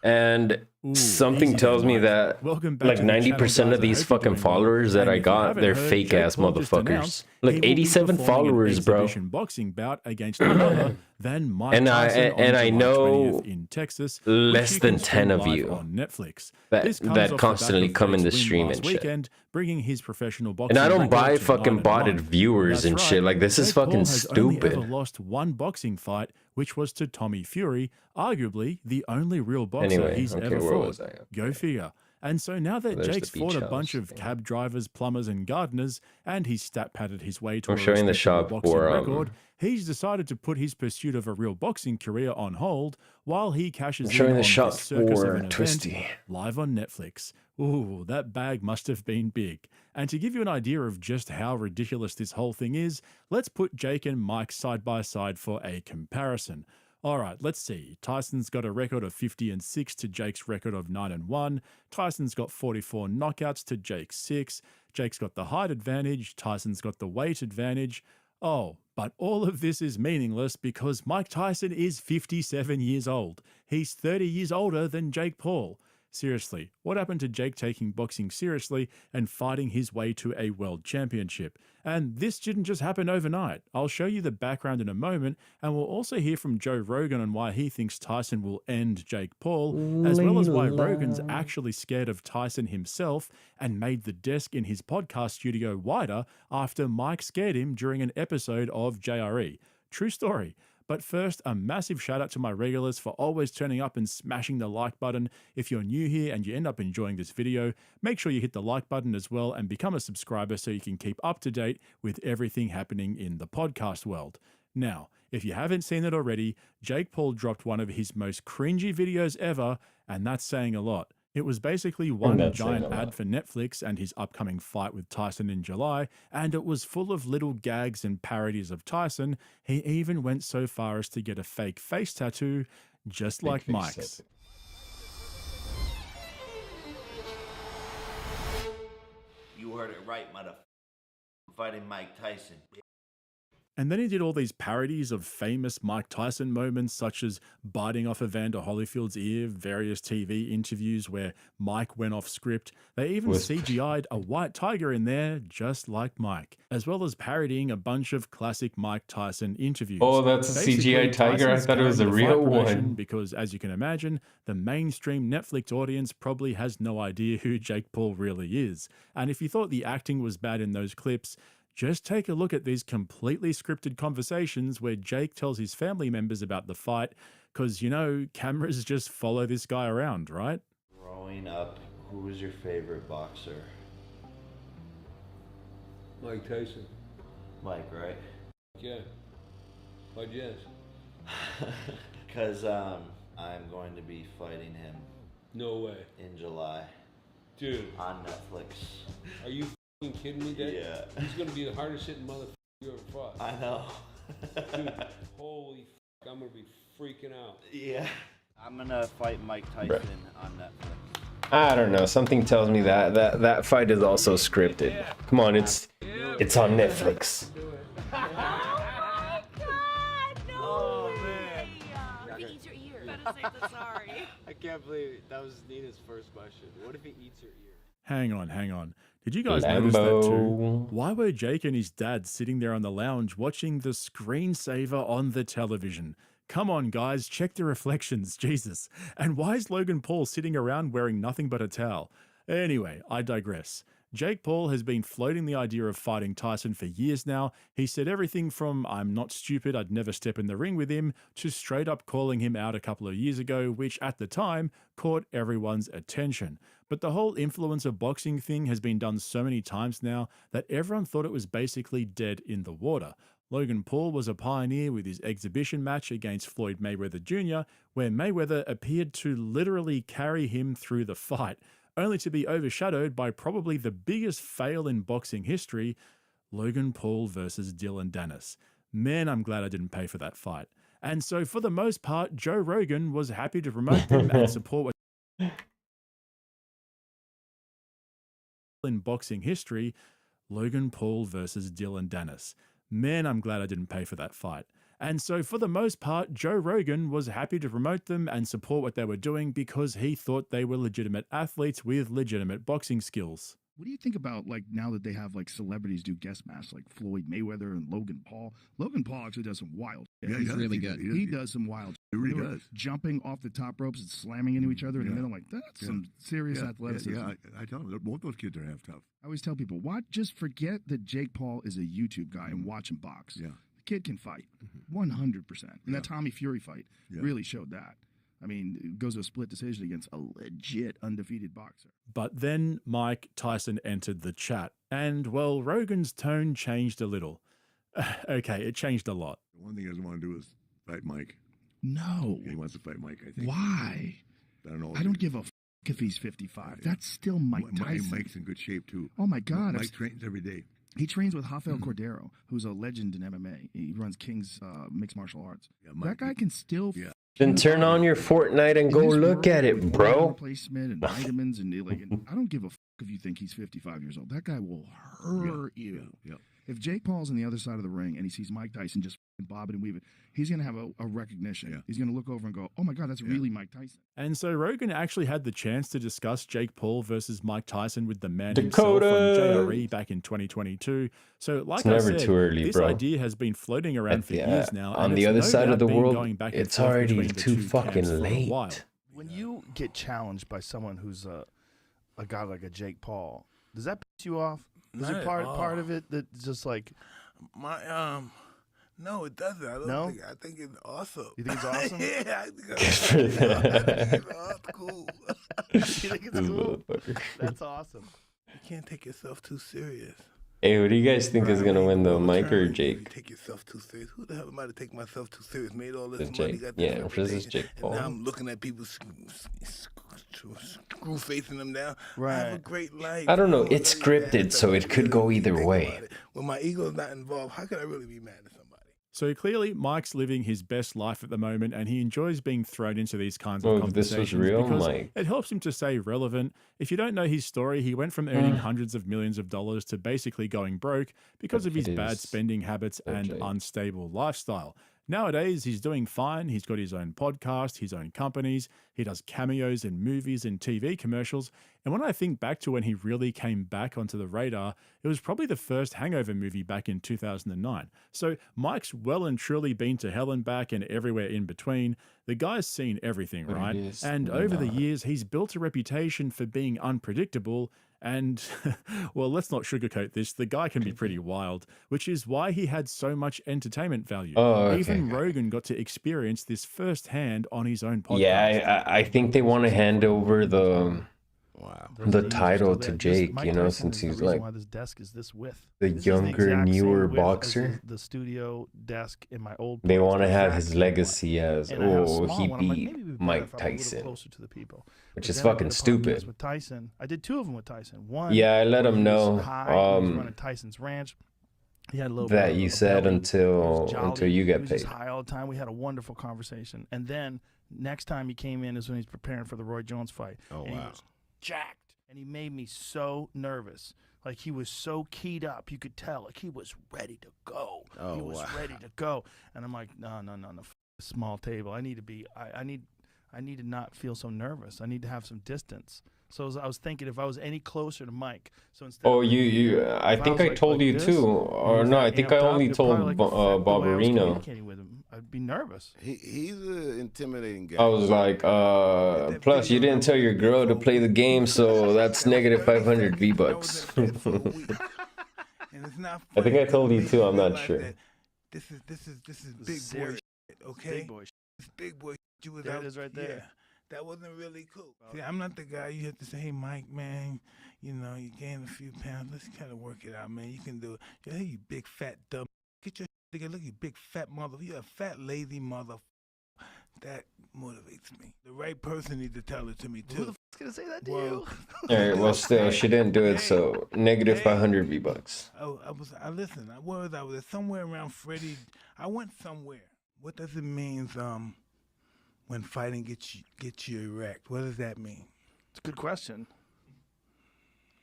Speaker 10: And something tells me that like 90% of these fucking followers that I got, they're fake ass motherfuckers. Like 87 followers, bro.
Speaker 16: Boxing bout against another than Mike
Speaker 10: And I know
Speaker 16: in Texas,
Speaker 10: less than 10 of
Speaker 16: live
Speaker 10: you
Speaker 16: on Netflix.
Speaker 10: that constantly come in the stream and shit.
Speaker 16: Weekend, bringing his professional boxing
Speaker 10: And I don't buy
Speaker 16: record to
Speaker 10: fucking
Speaker 16: 9-1.
Speaker 10: botted viewers and shit. Like, this is
Speaker 16: Jake Paul
Speaker 10: fucking
Speaker 16: has only
Speaker 10: stupid.
Speaker 16: ever lost one boxing fight, which was to Tommy Fury, arguably the only real boxer
Speaker 10: Anyway,
Speaker 16: he's
Speaker 10: okay,
Speaker 16: ever
Speaker 10: where
Speaker 16: fought.
Speaker 10: was I?
Speaker 16: Go figure. And so now that
Speaker 10: There's
Speaker 16: Jake's
Speaker 10: the
Speaker 16: fought
Speaker 10: beach
Speaker 16: a bunch
Speaker 10: house,
Speaker 16: of cab drivers, plumbers, and gardeners, and he's stat-padded his way to
Speaker 10: I'm
Speaker 16: a
Speaker 10: showing the
Speaker 16: respectable
Speaker 10: shop
Speaker 16: boxing
Speaker 10: for,
Speaker 16: record, he's decided to put his pursuit of a real boxing career on hold while he cashes
Speaker 10: I'm
Speaker 16: in
Speaker 10: showing
Speaker 16: on
Speaker 10: the
Speaker 16: this
Speaker 10: shop
Speaker 16: circus of
Speaker 10: for
Speaker 16: an
Speaker 10: Twisty.
Speaker 16: event live on Netflix. Ooh, that bag must have been big. And to give you an idea of just how ridiculous this whole thing is, let's put Jake and Mike side by side for a comparison. All right, let's see. Tyson's got a record of 50-6 to Jake's record of 9-1. Tyson's got 44 knockouts to Jake's 6. Jake's got the height advantage. Tyson's got the weight advantage. Oh, but all of this is meaningless because Mike Tyson is 57 years old. He's 30 years older than Jake Paul. Seriously, what happened to Jake taking boxing seriously and fighting his way to a world championship? And this didn't just happen overnight. I'll show you the background in a moment, and we'll also hear from Joe Rogan on why he thinks Tyson will end Jake Paul, as well as why Rogan's actually scared of Tyson himself and made the desk in his podcast studio wider after Mike scared him during an episode of JRE. True story. But first, a massive shout out to my regulars for always turning up and smashing the like button. If you're new here and you end up enjoying this video, make sure you hit the like button as well and become a subscriber so you can keep up to date with everything happening in the podcast world. Now, if you haven't seen it already, Jake Paul dropped one of his most cringy videos ever, and that's saying a lot. It was basically one giant ad for Netflix and his upcoming fight with Tyson in July, and it was full of little gags and parodies of Tyson. He even went so far as to get a fake face tattoo, just like Mike's.
Speaker 6: You heard it right, motherfucker. I'm fighting Mike Tyson.
Speaker 16: And then he did all these parodies of famous Mike Tyson moments, such as biting off Evander Holyfield's ear, various TV interviews where Mike went off script. They even CGI'd a white tiger in there, just like Mike, as well as parodying a bunch of classic Mike Tyson interviews.
Speaker 10: Oh, that's a CGI tiger? I thought it was a real one.
Speaker 16: Because, as you can imagine, the mainstream Netflix audience probably has no idea who Jake Paul really is. And if you thought the acting was bad in those clips, just take a look at these completely scripted conversations where Jake tells his family members about the fight, because, you know, cameras just follow this guy around, right?
Speaker 6: Growing up, who was your favorite boxer?
Speaker 17: Mike Tyson.
Speaker 6: Mike, right?
Speaker 17: Yeah. Why'd you ask?
Speaker 6: Because I'm going to be fighting him.
Speaker 17: No way.
Speaker 6: In July.
Speaker 17: Dude.
Speaker 6: On Netflix.
Speaker 17: Are you kidding me, Dad?
Speaker 6: Yeah.
Speaker 17: He's gonna be the hardest hitting motherfucker you ever fought.
Speaker 6: I know.
Speaker 17: Dude, holy I'm gonna be freaking out.
Speaker 6: Yeah. I'm gonna fight Mike Tyson on Netflix.
Speaker 10: I don't know. Something tells me that fight is also scripted. Come on, it's on Netflix.
Speaker 3: I can't believe that was Nina's first question. What if he eats your ear?
Speaker 16: Hang on. Did you guys notice that too? Why were Jake and his dad sitting there on the lounge watching the screensaver on the television? Come on, guys, check the reflections, Jesus. And why is Logan Paul sitting around wearing nothing but a towel? Anyway, I digress. Jake Paul has been floating the idea of fighting Tyson for years now. He said everything from "I'm not stupid, I'd never step in the ring with him" to straight up calling him out a couple of years ago, which at the time caught everyone's attention. But the whole influencer boxing thing has been done so many times now that everyone thought it was basically dead in the water. Logan Paul was a pioneer with his exhibition match against Floyd Mayweather Jr., where Mayweather appeared to literally carry him through the fight, only to be overshadowed by probably the biggest fail in boxing history, Logan Paul versus Dylan Dennis. Man, I'm glad I didn't pay for that fight. And so for the most part, Joe Rogan was happy to promote them and support what in boxing history, Logan Paul versus Dylan Dennis. Man, I'm glad I didn't pay for that fight. And so for the most part, Joe Rogan was happy to promote them and support what they were doing because he thought they were legitimate athletes with legitimate boxing skills.
Speaker 13: What do you think about, like, now that they have, like, celebrities do guest masks, like Floyd Mayweather and Logan Paul? Logan Paul actually does some wild.
Speaker 19: Yeah, he's really good.
Speaker 13: He does some wild.
Speaker 19: He really does.
Speaker 13: Jumping off the top ropes and slamming into each other in the middle, like, that's some serious athleticism.
Speaker 19: Yeah, I tell them, both those kids are half tough.
Speaker 13: I always tell people, just forget that Jake Paul is a YouTube guy and watch him box.
Speaker 19: Yeah.
Speaker 13: The kid can fight, 100%. And that Tommy Fury fight really showed that. I mean, it goes to a split decision against a legit undefeated boxer.
Speaker 16: But then Mike Tyson entered the chat, and, well, Rogan's tone changed a little. Okay, it changed a lot.
Speaker 19: The one thing he doesn't want to do is fight Mike.
Speaker 13: No.
Speaker 19: He wants to fight Mike, I think.
Speaker 13: Why?
Speaker 19: I don't know.
Speaker 13: I don't give a if he's 55. That's still Mike Tyson.
Speaker 19: Mike's in good shape, too.
Speaker 13: Oh, my God.
Speaker 19: Mike trains every day.
Speaker 13: He trains with Rafael Cordero, who's a legend in MMA. He runs King's Mixed Martial Arts.
Speaker 19: Yeah,
Speaker 13: that guy can still...
Speaker 10: Then turn on your Fortnite and go look at it, bro.
Speaker 13: Replacement and vitamins and like, I don't give a if you think he's 55 years old. That guy will hurt you.
Speaker 19: Yeah.
Speaker 13: If Jake Paul's on the other side of the ring and he sees Mike Tyson just bobbing and weaving, he's going to have a recognition. Yeah. He's going to look over and go, oh my God, that's really Mike Tyson.
Speaker 16: And so Rogan actually had the chance to discuss Jake Paul versus Mike Tyson with the man
Speaker 10: Dakota.
Speaker 16: himself on JRE back in 2022. So like
Speaker 10: It's
Speaker 16: I
Speaker 10: never
Speaker 16: said,
Speaker 10: too early,
Speaker 16: this
Speaker 10: bro.
Speaker 16: idea has been floating around for years now.
Speaker 10: On
Speaker 16: and
Speaker 10: the
Speaker 16: it's
Speaker 10: other
Speaker 16: no
Speaker 10: side of
Speaker 16: doubt
Speaker 10: the
Speaker 16: been
Speaker 10: world,
Speaker 16: going back and
Speaker 10: it's
Speaker 16: forth
Speaker 10: already
Speaker 16: between the
Speaker 10: too
Speaker 16: two
Speaker 10: fucking
Speaker 16: camps for a
Speaker 10: late.
Speaker 16: while.
Speaker 11: When you get challenged by someone who's a guy like a Jake Paul, does that piss you off? Is
Speaker 1: Not
Speaker 11: it
Speaker 1: at
Speaker 11: part
Speaker 1: all.
Speaker 11: of it that's just like
Speaker 1: no, it doesn't. I don't
Speaker 11: No?
Speaker 1: think. I think it's awesome.
Speaker 11: You think it's awesome?
Speaker 1: Yeah, I think
Speaker 10: Good for that.
Speaker 1: it's cool.
Speaker 11: You think it's cool? That's awesome.
Speaker 1: You can't take yourself too serious.
Speaker 10: Hey, what do you guys think is gonna win though, Mike or
Speaker 1: You
Speaker 10: Jake?
Speaker 1: take yourself too serious. Who the hell am I to take myself too serious? Made all this
Speaker 10: It's
Speaker 1: money,
Speaker 10: Jake.
Speaker 1: got this
Speaker 10: Yeah, versus Jake
Speaker 1: and
Speaker 10: Paul.
Speaker 1: now I'm looking at people screw facing them down. I
Speaker 11: Right.
Speaker 1: have a great life.
Speaker 10: I don't know. It's scripted, so it could go either way.
Speaker 1: When my ego's not involved, how can I really be mad at somebody?
Speaker 16: So clearly, Mike's living his best life at the moment, and he enjoys being thrown into these kinds
Speaker 10: Oh,
Speaker 16: of
Speaker 10: if this was
Speaker 16: conversations
Speaker 10: real,
Speaker 16: because
Speaker 10: Mike.
Speaker 16: it helps him to stay relevant. If you don't know his story, he went from earning hundreds of millions of dollars to basically going broke because of his
Speaker 10: It
Speaker 16: bad
Speaker 10: is
Speaker 16: spending habits and
Speaker 10: okay.
Speaker 16: unstable lifestyle. Nowadays, he's doing fine. He's got his own podcast, his own companies. He does cameos in movies and TV commercials. And when I think back to when he really came back onto the radar, it was probably the first Hangover movie back in 2009. So Mike's well and truly been to hell and back and everywhere in between. The guy's seen everything,
Speaker 10: But
Speaker 16: right?
Speaker 10: he is
Speaker 16: And over the
Speaker 10: not.
Speaker 16: years, he's built a reputation for being unpredictable. And, well, let's not sugarcoat this. The guy can be pretty wild, which is why he had so much entertainment value.
Speaker 10: Oh, okay.
Speaker 16: Even Rogan got to experience this firsthand on his own podcast.
Speaker 10: Yeah, I think they want to hand over the title to Jake,
Speaker 11: Mike
Speaker 10: you know,
Speaker 11: Tyson
Speaker 10: since
Speaker 11: is the
Speaker 10: he's
Speaker 11: reason
Speaker 10: like
Speaker 11: why this desk is this width.
Speaker 10: the
Speaker 11: This is
Speaker 10: younger,
Speaker 11: exact same
Speaker 10: newer
Speaker 11: width as
Speaker 10: boxer.
Speaker 11: the studio desk in my old.
Speaker 10: They
Speaker 11: place.
Speaker 10: want to
Speaker 11: The
Speaker 10: have
Speaker 11: exact
Speaker 10: his
Speaker 11: same
Speaker 10: legacy as,
Speaker 11: one. And I have a
Speaker 10: oh,
Speaker 11: small
Speaker 10: he
Speaker 11: one. I'm like,
Speaker 10: beat
Speaker 11: maybe it'd be better
Speaker 10: Mike
Speaker 11: if I were a little
Speaker 10: Tyson,
Speaker 11: closer to the people.
Speaker 10: which
Speaker 11: But
Speaker 10: is
Speaker 11: then I
Speaker 10: fucking
Speaker 11: did a podcast
Speaker 10: stupid.
Speaker 11: With Tyson, I did 2 of them with Tyson. One,
Speaker 10: Yeah, I let
Speaker 11: where
Speaker 10: him
Speaker 11: he was
Speaker 10: know,
Speaker 11: high, he was running Tyson's Ranch. He had a little bit
Speaker 10: that
Speaker 11: of
Speaker 10: you
Speaker 11: a
Speaker 10: said
Speaker 11: belly.
Speaker 10: until
Speaker 11: He was
Speaker 10: until
Speaker 11: jolly.
Speaker 10: you
Speaker 11: He
Speaker 10: get
Speaker 11: was
Speaker 10: paid.
Speaker 11: just high all the time. We had a wonderful conversation. And then next time he came in is when he's preparing for the Roy Jones fight.
Speaker 14: Oh,
Speaker 11: and
Speaker 14: wow.
Speaker 11: He was jacked. And he made me so nervous. Like he was so keyed up. You could tell. Like he was ready to go.
Speaker 14: Oh,
Speaker 11: he was
Speaker 14: wow.
Speaker 11: ready to go. And I'm like, no. F this small table. I need to be. I need to not feel so nervous. I need to have some distance. So I was thinking if I was any closer to Mike. So instead.
Speaker 10: Oh,
Speaker 11: of
Speaker 10: you. I
Speaker 11: if
Speaker 10: think
Speaker 11: was
Speaker 10: I told
Speaker 11: like
Speaker 10: you
Speaker 11: this,
Speaker 10: too,
Speaker 11: and he
Speaker 10: or
Speaker 11: was
Speaker 10: no?
Speaker 11: that
Speaker 10: I think I
Speaker 11: amped up,
Speaker 10: only
Speaker 11: it'd
Speaker 10: told
Speaker 11: probably, like, affect the way I was
Speaker 10: Barbarino.
Speaker 11: communicating with him. I'd be nervous.
Speaker 18: He's an intimidating guy.
Speaker 10: I was like, plus you didn't tell your girl to play the game, so that's negative 500 V-Bucks.
Speaker 1: And it's not
Speaker 10: I think I
Speaker 1: funny,
Speaker 10: told
Speaker 1: it
Speaker 10: you
Speaker 1: makes
Speaker 10: too, I'm not
Speaker 1: realize
Speaker 10: sure.
Speaker 1: that This is big boy
Speaker 11: serious.
Speaker 1: shit, okay?
Speaker 11: Big boy shit.
Speaker 1: This big boy shit you was
Speaker 11: There
Speaker 1: out.
Speaker 11: it is right there.
Speaker 1: Yeah, that wasn't really cool. See, I'm not the guy you have to say, hey, Mike, man, you know, you gained a few pounds. Let's kind of work it out, man. You can do it. Hey, you big fat dumb. Get your shit together. Look, you big fat mother. You're a fat, lazy mother. That motivates me. The right person needs to tell it to me, too.
Speaker 11: Who the fuck's gonna say that to
Speaker 1: Well,
Speaker 11: you?
Speaker 10: All right, well, still, she didn't do it, so negative 500 V-Bucks.
Speaker 1: I listened. Where was I? Was it somewhere around Freddie? I went somewhere. What does it mean, when fighting gets you erect? What does that mean?
Speaker 11: It's a good question.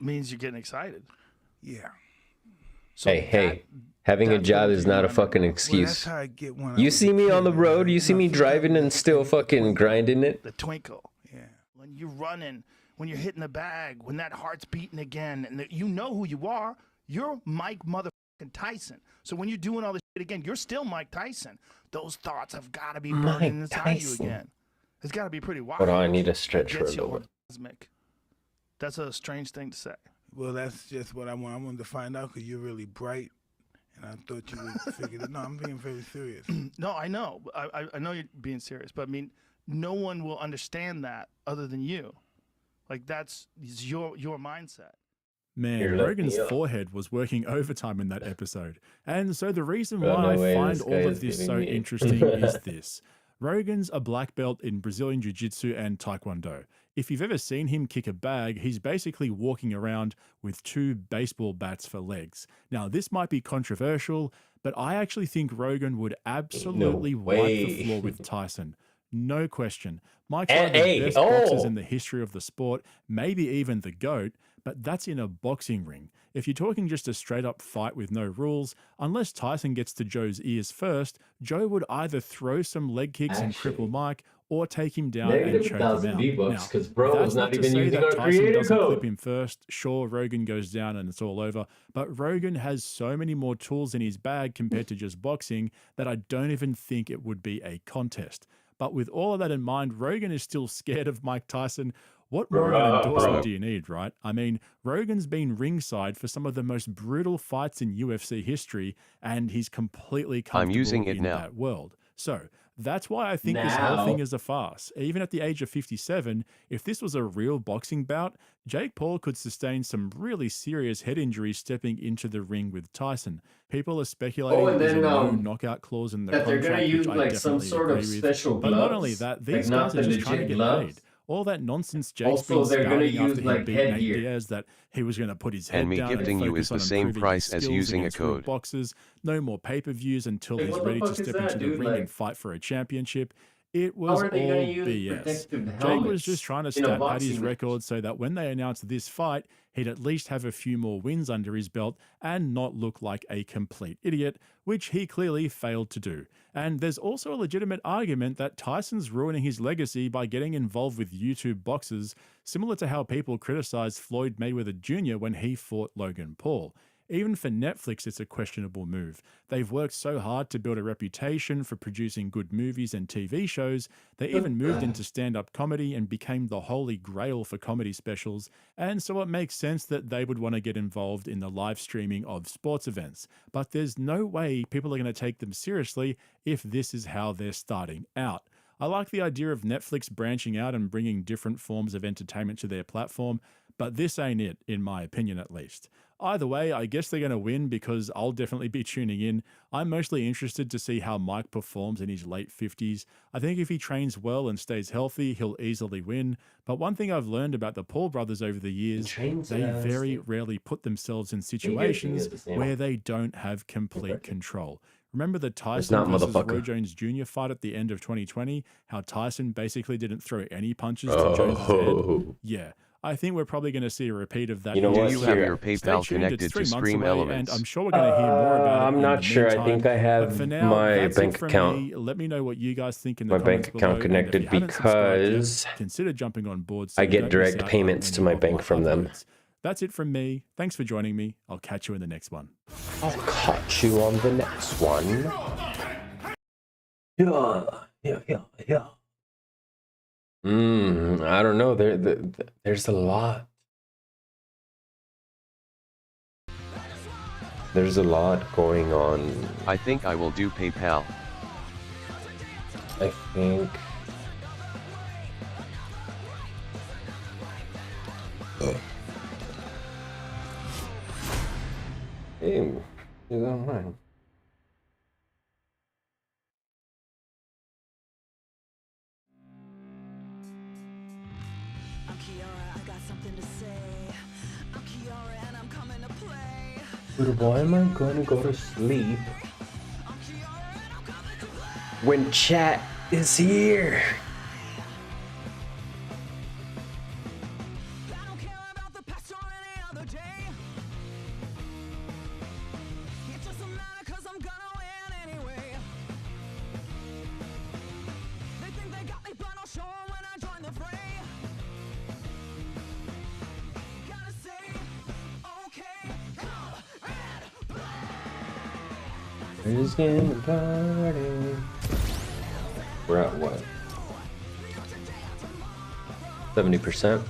Speaker 11: Means you're getting excited.
Speaker 1: Yeah.
Speaker 11: So
Speaker 10: Hey, having a job is not a fucking excuse.
Speaker 1: how I get when I
Speaker 10: You
Speaker 1: was
Speaker 10: see
Speaker 1: a
Speaker 10: me on the
Speaker 1: kid,
Speaker 10: road, you see me driving and still fucking grinding it.
Speaker 11: The twinkle.
Speaker 1: Yeah.
Speaker 11: When you're running, when you're hitting the bag, when that heart's beating again, and you know who you are. You're Mike motherfucking Tyson. So when you're doing all this shit again, you're still Mike Tyson. Those thoughts have got to be burning
Speaker 10: Mike
Speaker 11: inside you
Speaker 10: Tyson.
Speaker 11: again. It's got to be pretty wild.
Speaker 10: Hold on, I need to stretch
Speaker 11: It
Speaker 10: for a
Speaker 11: gets you
Speaker 10: little bit.
Speaker 11: orgasmic. That's a strange thing to say.
Speaker 1: Well, that's just what I want. I wanted to find out because you're really bright, and I thought you would figure it. No, I'm being very serious.
Speaker 11: No, I know. I know you're being serious, but I mean, no one will understand that other than you. Like that's your mindset.
Speaker 16: Man,
Speaker 10: Here, let
Speaker 16: Rogan's
Speaker 10: me up.
Speaker 16: forehead was working overtime in that episode. And so the reason
Speaker 10: Bro,
Speaker 16: why
Speaker 10: no way
Speaker 16: I find
Speaker 10: this guy
Speaker 16: all
Speaker 10: is
Speaker 16: of this
Speaker 10: giving
Speaker 16: so
Speaker 10: me-
Speaker 16: interesting is this. Rogan's a black belt in Brazilian Jiu-Jitsu and Taekwondo. If you've ever seen him kick a bag, he's basically walking around with 2 baseball bats for legs. Now, this might be controversial, but I actually think Rogan would absolutely wipe the
Speaker 10: way.
Speaker 16: floor with Tyson. no question. Mike's one of the best boxers in the history of the sport, maybe even the GOAT, but that's in a boxing ring. If you're talking just a straight-up fight with no rules, unless Tyson gets to Joe's ears first, Joe would either throw some leg kicks and cripple Mike, or take him down and choke him out.
Speaker 10: V-Bucks,
Speaker 16: Now, that's not to say that Tyson doesn't clip him first. Sure, Rogan goes down and it's all over, but Rogan has so many more tools in his bag compared to just boxing that I don't even think it would be a contest. But with all of that in mind, Rogan is still scared of Mike Tyson. What more of an endorsement do you need, right? I mean, Rogan's been ringside for some of the most brutal fights in UFC history, and he's completely comfortable in that world. So that's why I think this whole thing is a farce. Even at the age of 57, if this was a real boxing bout, Jake Paul could sustain some really serious head injuries stepping into the ring with Tyson. People are speculating there's a no knockout clause in the contract,
Speaker 10: they're gonna use
Speaker 16: which I
Speaker 10: like
Speaker 16: definitely
Speaker 10: some sort of
Speaker 16: agree with.
Speaker 10: special
Speaker 16: But
Speaker 10: gloves,
Speaker 16: not only that, these
Speaker 10: like
Speaker 16: guys are just trying to get paid. All that nonsense Jake's been spouting after he beat Nate Diaz that he was going to put his head
Speaker 12: and me
Speaker 16: down
Speaker 12: gifting
Speaker 16: and
Speaker 12: you is
Speaker 16: focus
Speaker 12: the
Speaker 16: on
Speaker 12: same
Speaker 16: improving
Speaker 12: price
Speaker 16: his
Speaker 12: as
Speaker 16: skills
Speaker 12: using a
Speaker 16: against real
Speaker 12: code.
Speaker 16: boxers, no more pay-per-views until
Speaker 10: Hey,
Speaker 16: he's
Speaker 10: what the
Speaker 16: ready to
Speaker 10: fuck is
Speaker 16: step
Speaker 10: that,
Speaker 16: into the
Speaker 10: dude?
Speaker 16: ring
Speaker 10: Like-
Speaker 16: and fight for a championship. It
Speaker 10: How
Speaker 16: was
Speaker 10: are
Speaker 16: all
Speaker 10: they gonna use
Speaker 16: BS.
Speaker 10: protective
Speaker 16: Jake was
Speaker 10: helmets
Speaker 16: just trying to
Speaker 10: in a
Speaker 16: stat pad
Speaker 10: boxing
Speaker 16: his
Speaker 10: match?
Speaker 16: record so that when they announced this fight, he'd at least have a few more wins under his belt and not look like a complete idiot, which he clearly failed to do. And there's also a legitimate argument that Tyson's ruining his legacy by getting involved with YouTube boxers, similar to how people criticized Floyd Mayweather Jr. when he fought Logan Paul. Even for Netflix, it's a questionable move. They've worked so hard to build a reputation for producing good movies and TV shows, they even moved into stand-up comedy and became the holy grail for comedy specials, and so it makes sense that they would want to get involved in the live streaming of sports events. But there's no way people are going to take them seriously if this is how they're starting out. I like the idea of Netflix branching out and bringing different forms of entertainment to their platform, but this ain't it, in my opinion at least. Either way, I guess they're going to win because I'll definitely be tuning in. I'm mostly interested to see how Mike performs in his late 50s. I think if he trains well and stays healthy, he'll easily win. But one thing I've learned about the Paul brothers over the years, they very rarely put themselves in situations where they don't have complete control. Remember the Tyson versus Roy Jones Jr. fight at the end of 2020? How Tyson basically didn't throw any punches to Jones' head? Yeah. I think we're probably going to see a repeat of that.
Speaker 12: You know what? Do you have your PayPal connected to Stream Elements?
Speaker 16: And I'm sure we're going to hear more about it.
Speaker 10: I'm not sure. I think I have
Speaker 16: But for now,
Speaker 10: my
Speaker 16: that's it
Speaker 10: bank
Speaker 16: from
Speaker 10: account.
Speaker 16: me. Let me know what you guys think in the
Speaker 10: My bank
Speaker 16: comments
Speaker 10: account
Speaker 16: below. And if
Speaker 10: connected
Speaker 16: you haven't subscribed yet,
Speaker 10: because
Speaker 16: consider jumping on board so
Speaker 10: I
Speaker 16: you
Speaker 10: get
Speaker 16: don't miss
Speaker 10: direct
Speaker 16: out on
Speaker 10: payments
Speaker 16: any
Speaker 10: to my
Speaker 16: of
Speaker 10: bank from them.
Speaker 16: uploads. That's it from me. Thanks for joining me. I'll catch you in the next one.
Speaker 10: I'll catch you on the next one. Yeah. I don't know. There's a lot. There's a lot going on.
Speaker 12: I think I will do PayPal.
Speaker 10: I think. Hey, is that mine? But why am I gonna go to sleep when chat is here? Who's in the party? We're at what? 70%.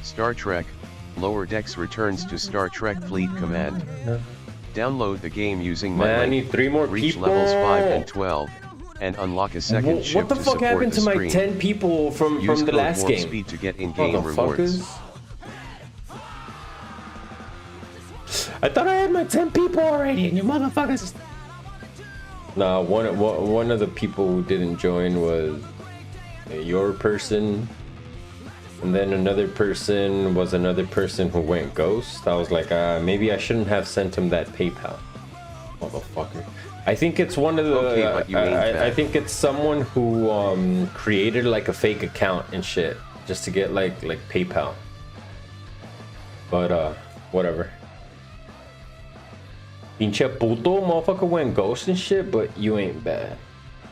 Speaker 12: Star Trek, Lower Decks returns to Star Trek Fleet Command. Download the game using my
Speaker 10: Man, I
Speaker 12: link,
Speaker 10: need 3 more
Speaker 12: reach
Speaker 10: people.
Speaker 12: levels 5 and 12, and unlock a second ship
Speaker 10: What the
Speaker 12: to
Speaker 10: fuck
Speaker 12: support
Speaker 10: happened
Speaker 12: the
Speaker 10: to my
Speaker 12: screen.
Speaker 10: 10 people from
Speaker 12: Use
Speaker 10: the
Speaker 12: code
Speaker 10: last
Speaker 12: Warp
Speaker 10: game?
Speaker 12: Speed to get in-game rewards.
Speaker 10: Motherfuckers. I thought I had my 10 people already, and you motherfuckers. Nah, one of the people who didn't join was your person, and then another person was another person who went ghost. I was like, maybe I shouldn't have sent him that PayPal, motherfucker. I think it's one of the.
Speaker 12: Okay, but you ain't
Speaker 10: I
Speaker 12: bad.
Speaker 10: think it's someone who created like a fake account and shit just to get like PayPal. But whatever. Pinche puto, motherfucker went ghost and shit, but you ain't bad.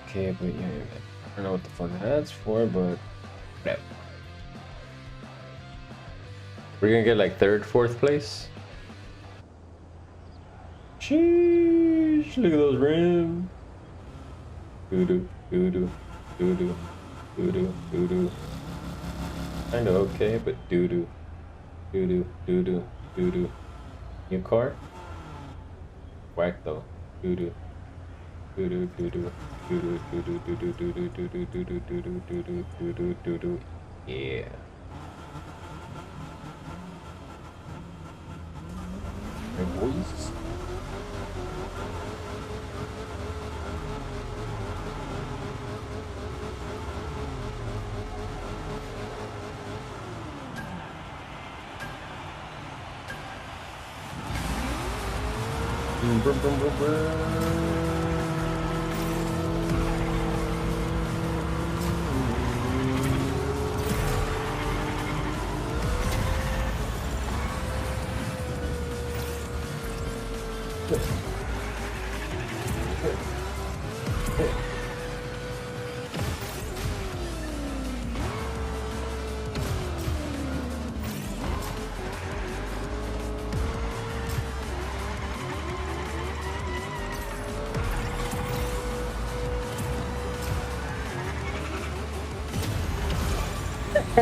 Speaker 10: Okay, but you ain't bad. I don't know what the fuck that's for, but whatever. We're gonna get like 3rd, 4th place. Sheesh, look at those rims. Doo-doo, doo-doo, doo-doo, doo-doo, doo-doo. Kinda okay, but doo-doo, doo-doo, doo-doo, doo-doo. Your car? Whack though. Doo-doo. Doo-doo, doo-doo, doo-doo, doo-doo, doo-doo, doo-doo, doo-doo, doo-doo, doo-doo, doo-doo, doo-doo, doo-doo. Yeah. My boys.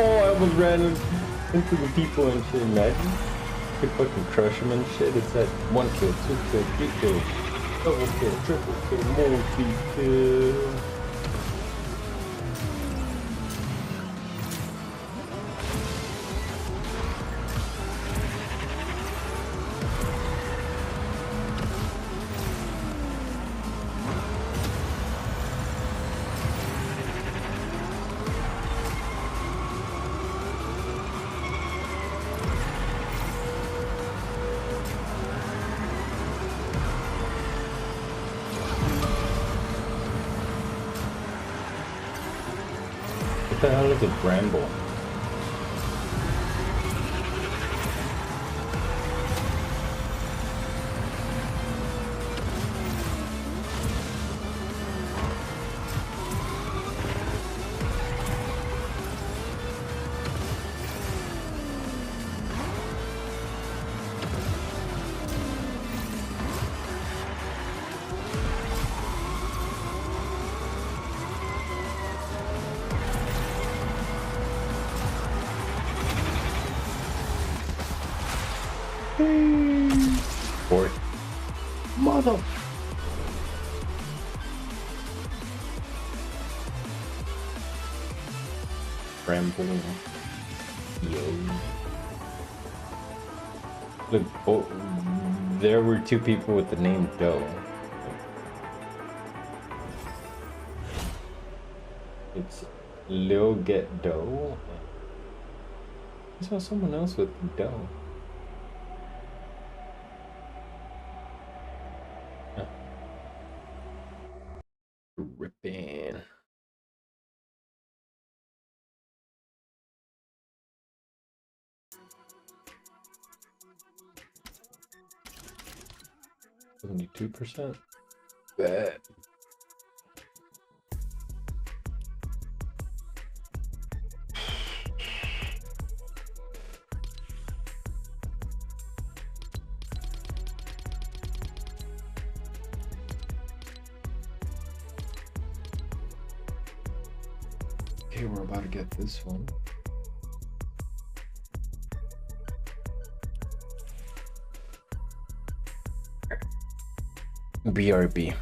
Speaker 10: Oh, I almost ran into the people and shit. Imagine. Could fucking crush them and shit. It's that 1 kill, 2 kill, 3 kill, double kill, triple kill, multi-kill. What the hell is a bramble? Fort. Mother. Bramble. Yo. Look, oh, there were 2 people with the name Doe. It's Lil Get Doe. I saw someone else with Doe. Ripping. $72%. Bet. Okay, we're about to get this one. BRB.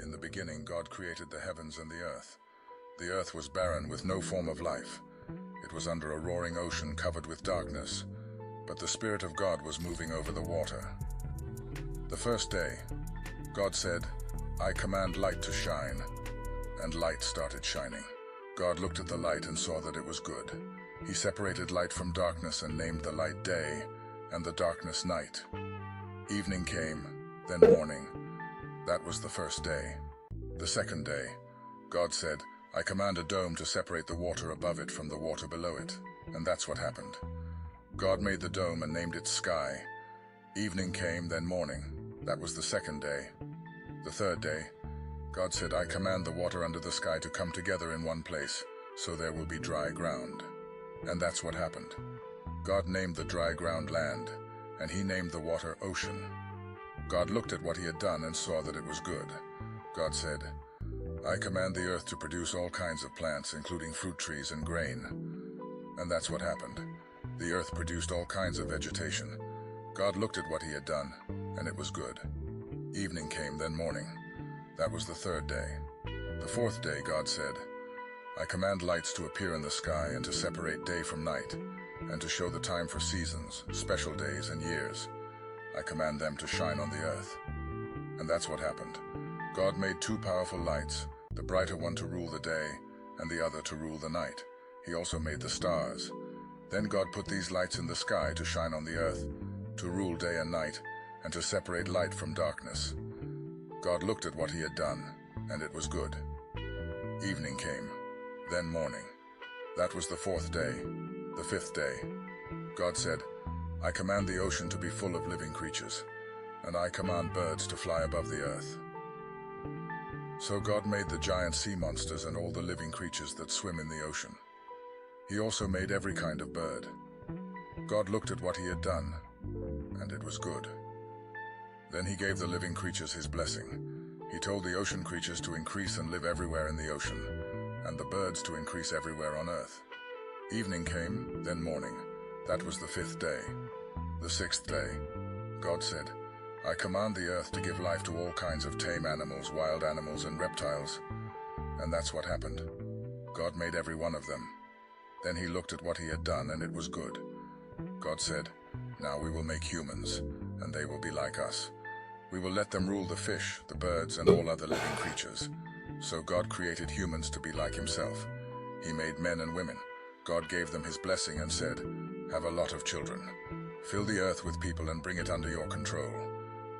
Speaker 5: In the beginning, God created the heavens and the earth. The earth was barren with no form of life. It was under a roaring ocean covered with darkness, but the Spirit of God was moving over the water. The first day, God said, "I command light to shine," and light started shining. God looked at the light and saw that it was good. He separated light from darkness and named the light day, and the darkness night. Evening came, then morning. That was the first day. The second day, God said, "I command a dome to separate the water above it from the water below it," and that's what happened. God made the dome and named it sky. Evening came, then morning. That was the second day. The third day, God said, "I command the water under the sky to come together in one place, so there will be dry ground." And that's what happened. God named the dry ground land, and he named the water ocean. God looked at what he had done and saw that it was good. God said, "I command the earth to produce all kinds of plants, including fruit trees and grain." And that's what happened. The earth produced all kinds of vegetation. God looked at what he had done, and it was good. Evening came, then morning. That was the third day. The fourth day, God said, "I command lights to appear in the sky and to separate day from night, and to show the time for seasons, special days, and years. I command them to shine on the earth." And that's what happened. God made two powerful lights, the brighter one to rule the day, and the other to rule the night. He also made the stars. Then God put these lights in the sky to shine on the earth, to rule day and night, and to separate light from darkness. God looked at what he had done, and it was good. Evening came, then morning. That was the fourth day. The fifth day, God said, "I command the ocean to be full of living creatures, and I command birds to fly above the earth." So God made the giant sea monsters and all the living creatures that swim in the ocean. He also made every kind of bird. God looked at what he had done, and it was good. Then he gave the living creatures his blessing. He told the ocean creatures to increase and live everywhere in the ocean, and the birds to increase everywhere on earth. Evening came, then morning. That was the fifth day. The sixth day, God said, "I command the earth to give life to all kinds of tame animals, wild animals, and reptiles." And that's what happened. God made every one of them. Then he looked at what he had done, and it was good. God said, "Now we will make humans, and they will be like us. We will let them rule the fish, the birds, and all other living creatures." So God created humans to be like himself. He made men and women. God gave them his blessing and said, "Have a lot of children. Fill the earth with people and bring it under your control.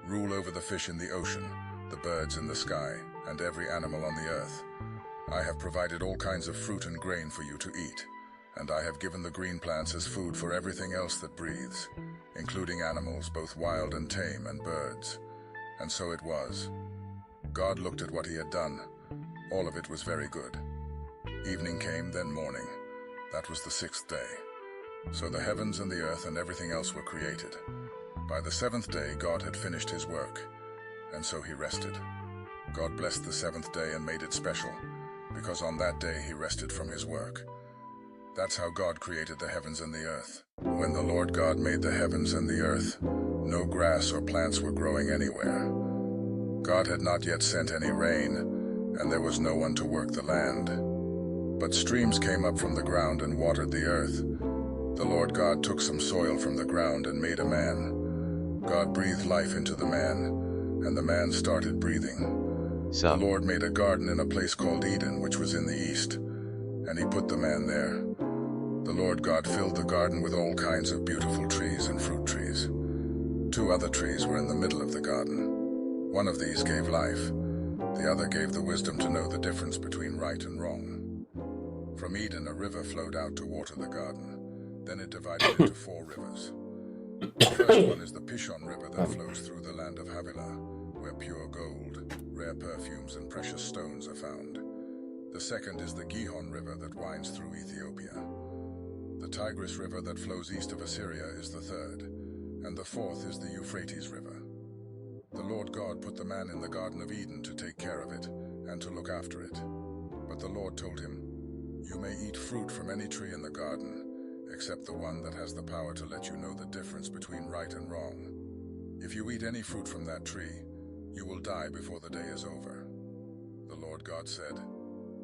Speaker 5: Rule over the fish in the ocean, the birds in the sky, and every animal on the earth. I have provided all kinds of fruit and grain for you to eat, and I have given the green plants as food for everything else that breathes, including animals, both wild and tame, and birds." And so it was. God looked at what he had done. All of it was very good. Evening came, then morning. That was the sixth day. So the heavens and the earth and everything else were created. By the seventh day, God had finished his work, and so he rested. God blessed the seventh day and made it special, because on that day he rested from his work. That's how God created the heavens and the earth. When the Lord God made the heavens and the earth, no grass or plants were growing anywhere. God had not yet sent any rain, and there was no one to work the land. But streams came up from the ground and watered the earth. The Lord God took some soil from the ground and made a man. God breathed life into the man, and the man started breathing. The Lord made a garden in a place called Eden, which was in the east, and he put the man there. The Lord God filled the garden with all kinds of beautiful trees and fruit trees. Two other trees were in the middle of the garden. One of these gave life. The other gave the wisdom to know the difference between right and wrong. From Eden, a river flowed out to water the garden. Then it divided into 4 rivers. The first one is the Pishon River that flows through the land of Havilah, where pure gold, rare perfumes, and precious stones are found. The second is the Gihon River that winds through Ethiopia. The Tigris River that flows east of Assyria is the third, and the fourth is the Euphrates River. The Lord God put the man in the Garden of Eden to take care of it and to look after it. But the Lord told him, "You may eat fruit from any tree in the garden, except the one that has the power to let you know the difference between right and wrong. If you eat any fruit from that tree, you will die before the day is over." Lord God said,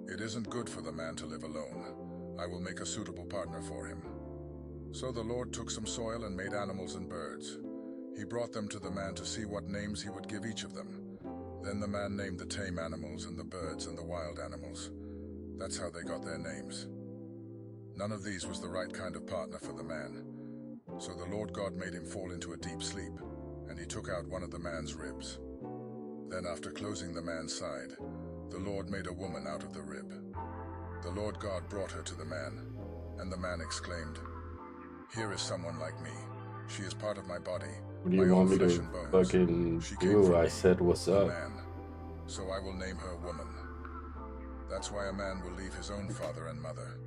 Speaker 5: "It isn't good for the man to live alone. I will make a suitable partner for him." So the Lord took some soil and made animals and birds. He brought them to the man to see what names he would give each of them. Then the man named the tame animals and the birds and the wild animals. That's how they got their names. None of these was the right kind of partner for the man. So the Lord God made him fall into a deep sleep, and he took out one of the man's ribs. Then after closing the man's side, the Lord made a woman out of the rib. The Lord God brought her to the man, and the man exclaimed, "Here is someone like me. She is part of my body,
Speaker 10: What do you
Speaker 5: my own
Speaker 10: want me
Speaker 5: flesh
Speaker 10: to
Speaker 5: and bones.
Speaker 10: fucking
Speaker 5: She came
Speaker 10: do?
Speaker 5: from
Speaker 10: I
Speaker 5: me,
Speaker 10: said, what's
Speaker 5: the
Speaker 10: up?
Speaker 5: man. So I will name her woman. That's why a man will leave his own father and mother.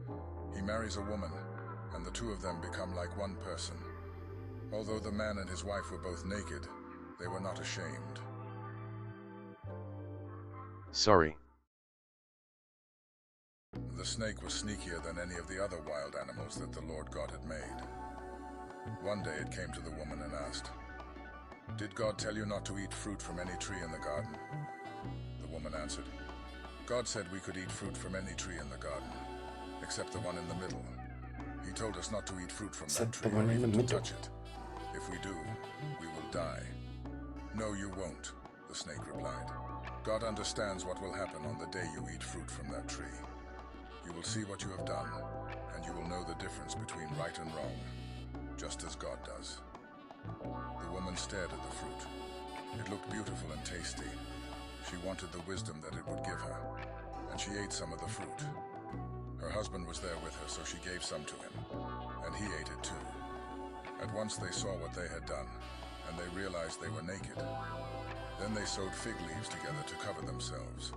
Speaker 5: He marries a woman, and the two of them become like one person. Although the man and his wife were both naked, they were not ashamed."
Speaker 12: Sorry.
Speaker 5: The snake was sneakier than any of the other wild animals that the Lord God had made. One day it came to the woman and asked, "Did God tell you not to eat fruit from any tree in the garden?" The woman answered, "God said we could eat fruit from any tree in the garden, except the one in the middle. He told us not to eat fruit from that tree or even to touch it. If we do, we will die." "No, you won't," the snake replied. "God understands what will happen on the day you eat fruit from that tree. You will see what you have done, and you will know the difference between right and wrong, just as God does." The woman stared at the fruit. It looked beautiful and tasty. She wanted the wisdom that it would give her, and she ate some of the fruit. Her husband was there with her, so she gave some to him, and he ate it too. At once they saw what they had done, and they realized they were naked. Then they sewed fig leaves together to cover themselves.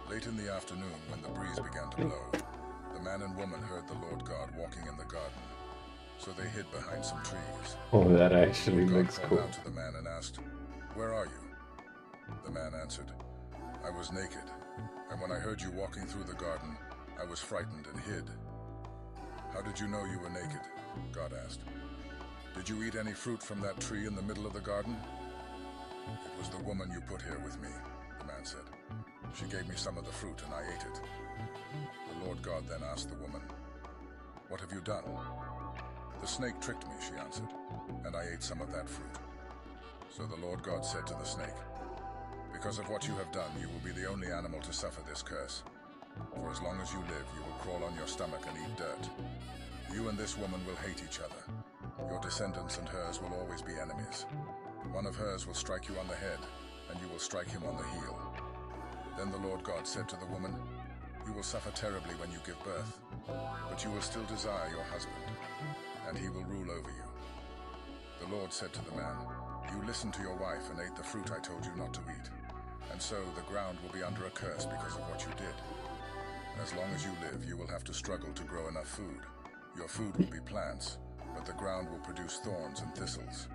Speaker 5: Late in the afternoon, when the breeze began to blow, the man and woman heard the Lord God walking in the garden, so they hid behind some trees.
Speaker 10: Oh, that actually
Speaker 5: The Lord
Speaker 10: looks
Speaker 5: God
Speaker 10: cool.
Speaker 5: called out to the man and asked, "Where are you?" The man answered, "I was naked, and when I heard you walking through the garden, I was frightened and hid." "How did you know you were naked?" God asked. "Did you eat any fruit from that tree in the middle of the garden?" "It was the woman you put here with me," the man said. "She gave me some of the fruit and I ate it." The Lord God then asked the woman, "What have you done?" "The snake tricked me," she answered, "and I ate some of that fruit." So the Lord God said to the snake, "Because of what you have done, you will be the only animal to suffer this curse. For as long as you live, you will crawl on your stomach and eat dirt. You and this woman will hate each other. Your descendants and hers will always be enemies. One of hers will strike you on the head, and you will strike him on the heel." Then the Lord God said to the woman, "You will suffer terribly when you give birth, but you will still desire your husband, and he will rule over you." The Lord said to the man, "You listened to your wife and ate the fruit I told you not to eat, and so the ground will be under a curse because of what you did. As long as you live, you will have to struggle to grow enough food. Your food will be plants, but the ground will produce thorns and thistles.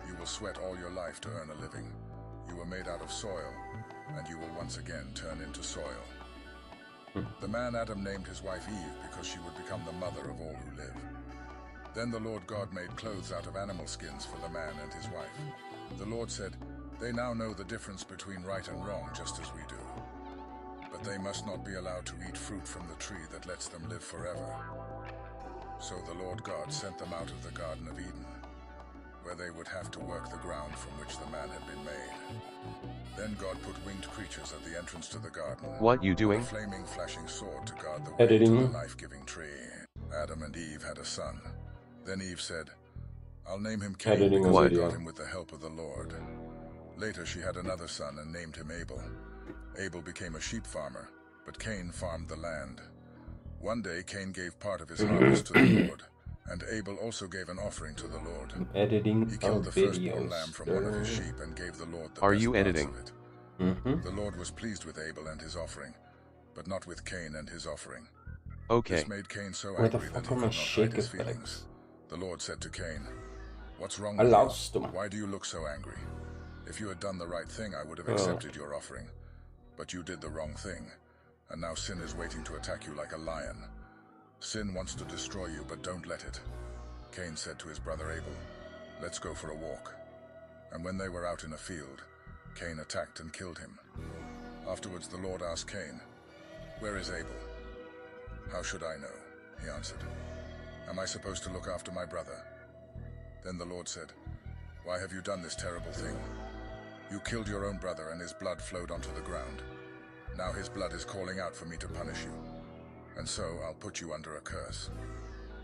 Speaker 5: You will sweat all your life to earn a living. You were made out of soil, and you will once again turn into soil." The man Adam named his wife Eve because she would become the mother of all who live. Then the Lord God made clothes out of animal skins for the man and his wife. The Lord said, "They now know the difference between right and wrong just as we do. But they must not be allowed to eat fruit from the tree that lets them live forever." So the Lord God sent them out of the Garden of Eden, where they would have to work the ground from which the man had been made. Then God put winged creatures at the entrance to the garden.
Speaker 12: What you
Speaker 5: and
Speaker 12: doing?
Speaker 5: a flaming, flashing sword to guard the way
Speaker 10: Editing.
Speaker 5: to the life-giving tree. Adam and Eve had a son. Then Eve said, "I'll name him Cain
Speaker 10: Editing
Speaker 5: because
Speaker 10: a
Speaker 5: I
Speaker 10: video.
Speaker 5: got him with the help of the Lord." Later she had another son and named him Abel. Abel became a sheep farmer, but Cain farmed the land. One day Cain gave part of his harvest to the Lord, and Abel also gave an offering to the Lord.
Speaker 10: Editing
Speaker 5: He killed
Speaker 10: a
Speaker 5: the firstborn
Speaker 10: video.
Speaker 5: lamb from one of his sheep and gave the Lord the
Speaker 12: Are
Speaker 5: best
Speaker 12: you
Speaker 5: parts
Speaker 12: editing?
Speaker 5: of it.
Speaker 10: Mm-hmm.
Speaker 5: The Lord was pleased with Abel and his offering, but not with Cain and his offering.
Speaker 12: Okay.
Speaker 5: This made Cain so
Speaker 10: Where the
Speaker 5: angry that
Speaker 10: fuck
Speaker 5: he
Speaker 10: are
Speaker 5: could
Speaker 10: my
Speaker 5: not hide
Speaker 10: shake
Speaker 5: his
Speaker 10: effects?
Speaker 5: feelings. The Lord said to Cain, "What's wrong
Speaker 10: I
Speaker 5: with
Speaker 10: lost
Speaker 5: you?
Speaker 10: them.
Speaker 5: Why do you look so angry? If you had done the right thing, I would have
Speaker 10: Oh.
Speaker 5: accepted your offering. But you did the wrong thing, and now sin is waiting to attack you like a lion. Sin wants to destroy you, but don't let it." Cain said to his brother Abel, "Let's go for a walk." And when they were out in a field, Cain attacked and killed him. Afterwards, the Lord asked Cain, "Where is Abel?" "How should I know?" he answered. "Am I supposed to look after my brother?" Then the Lord said, "Why have you done this terrible thing? You killed your own brother and his blood flowed onto the ground. Now his blood is calling out for me to punish you. And so I'll put you under a curse.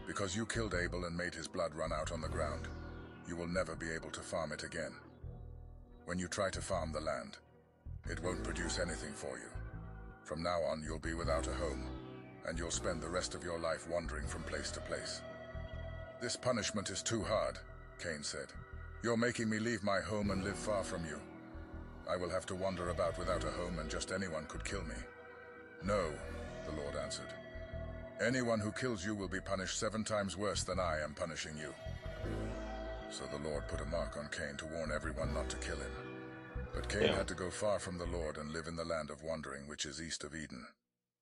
Speaker 5: Because you killed Abel and made his blood run out on the ground, you will never be able to farm it again. When you try to farm the land, it won't produce anything for you. From now on, you'll be without a home, and you'll spend the rest of your life wandering from place to place." "This punishment is too hard," Cain said. "You're making me leave my home and live far from you. I will have to wander about without a home, and just anyone could kill me." "No," the Lord answered. "Anyone who kills you will be punished 7 times worse than I am punishing you." So the Lord put a mark on Cain to warn everyone not to kill him. But Cain had to go far from the Lord and live in the land of wandering, which is east of Eden.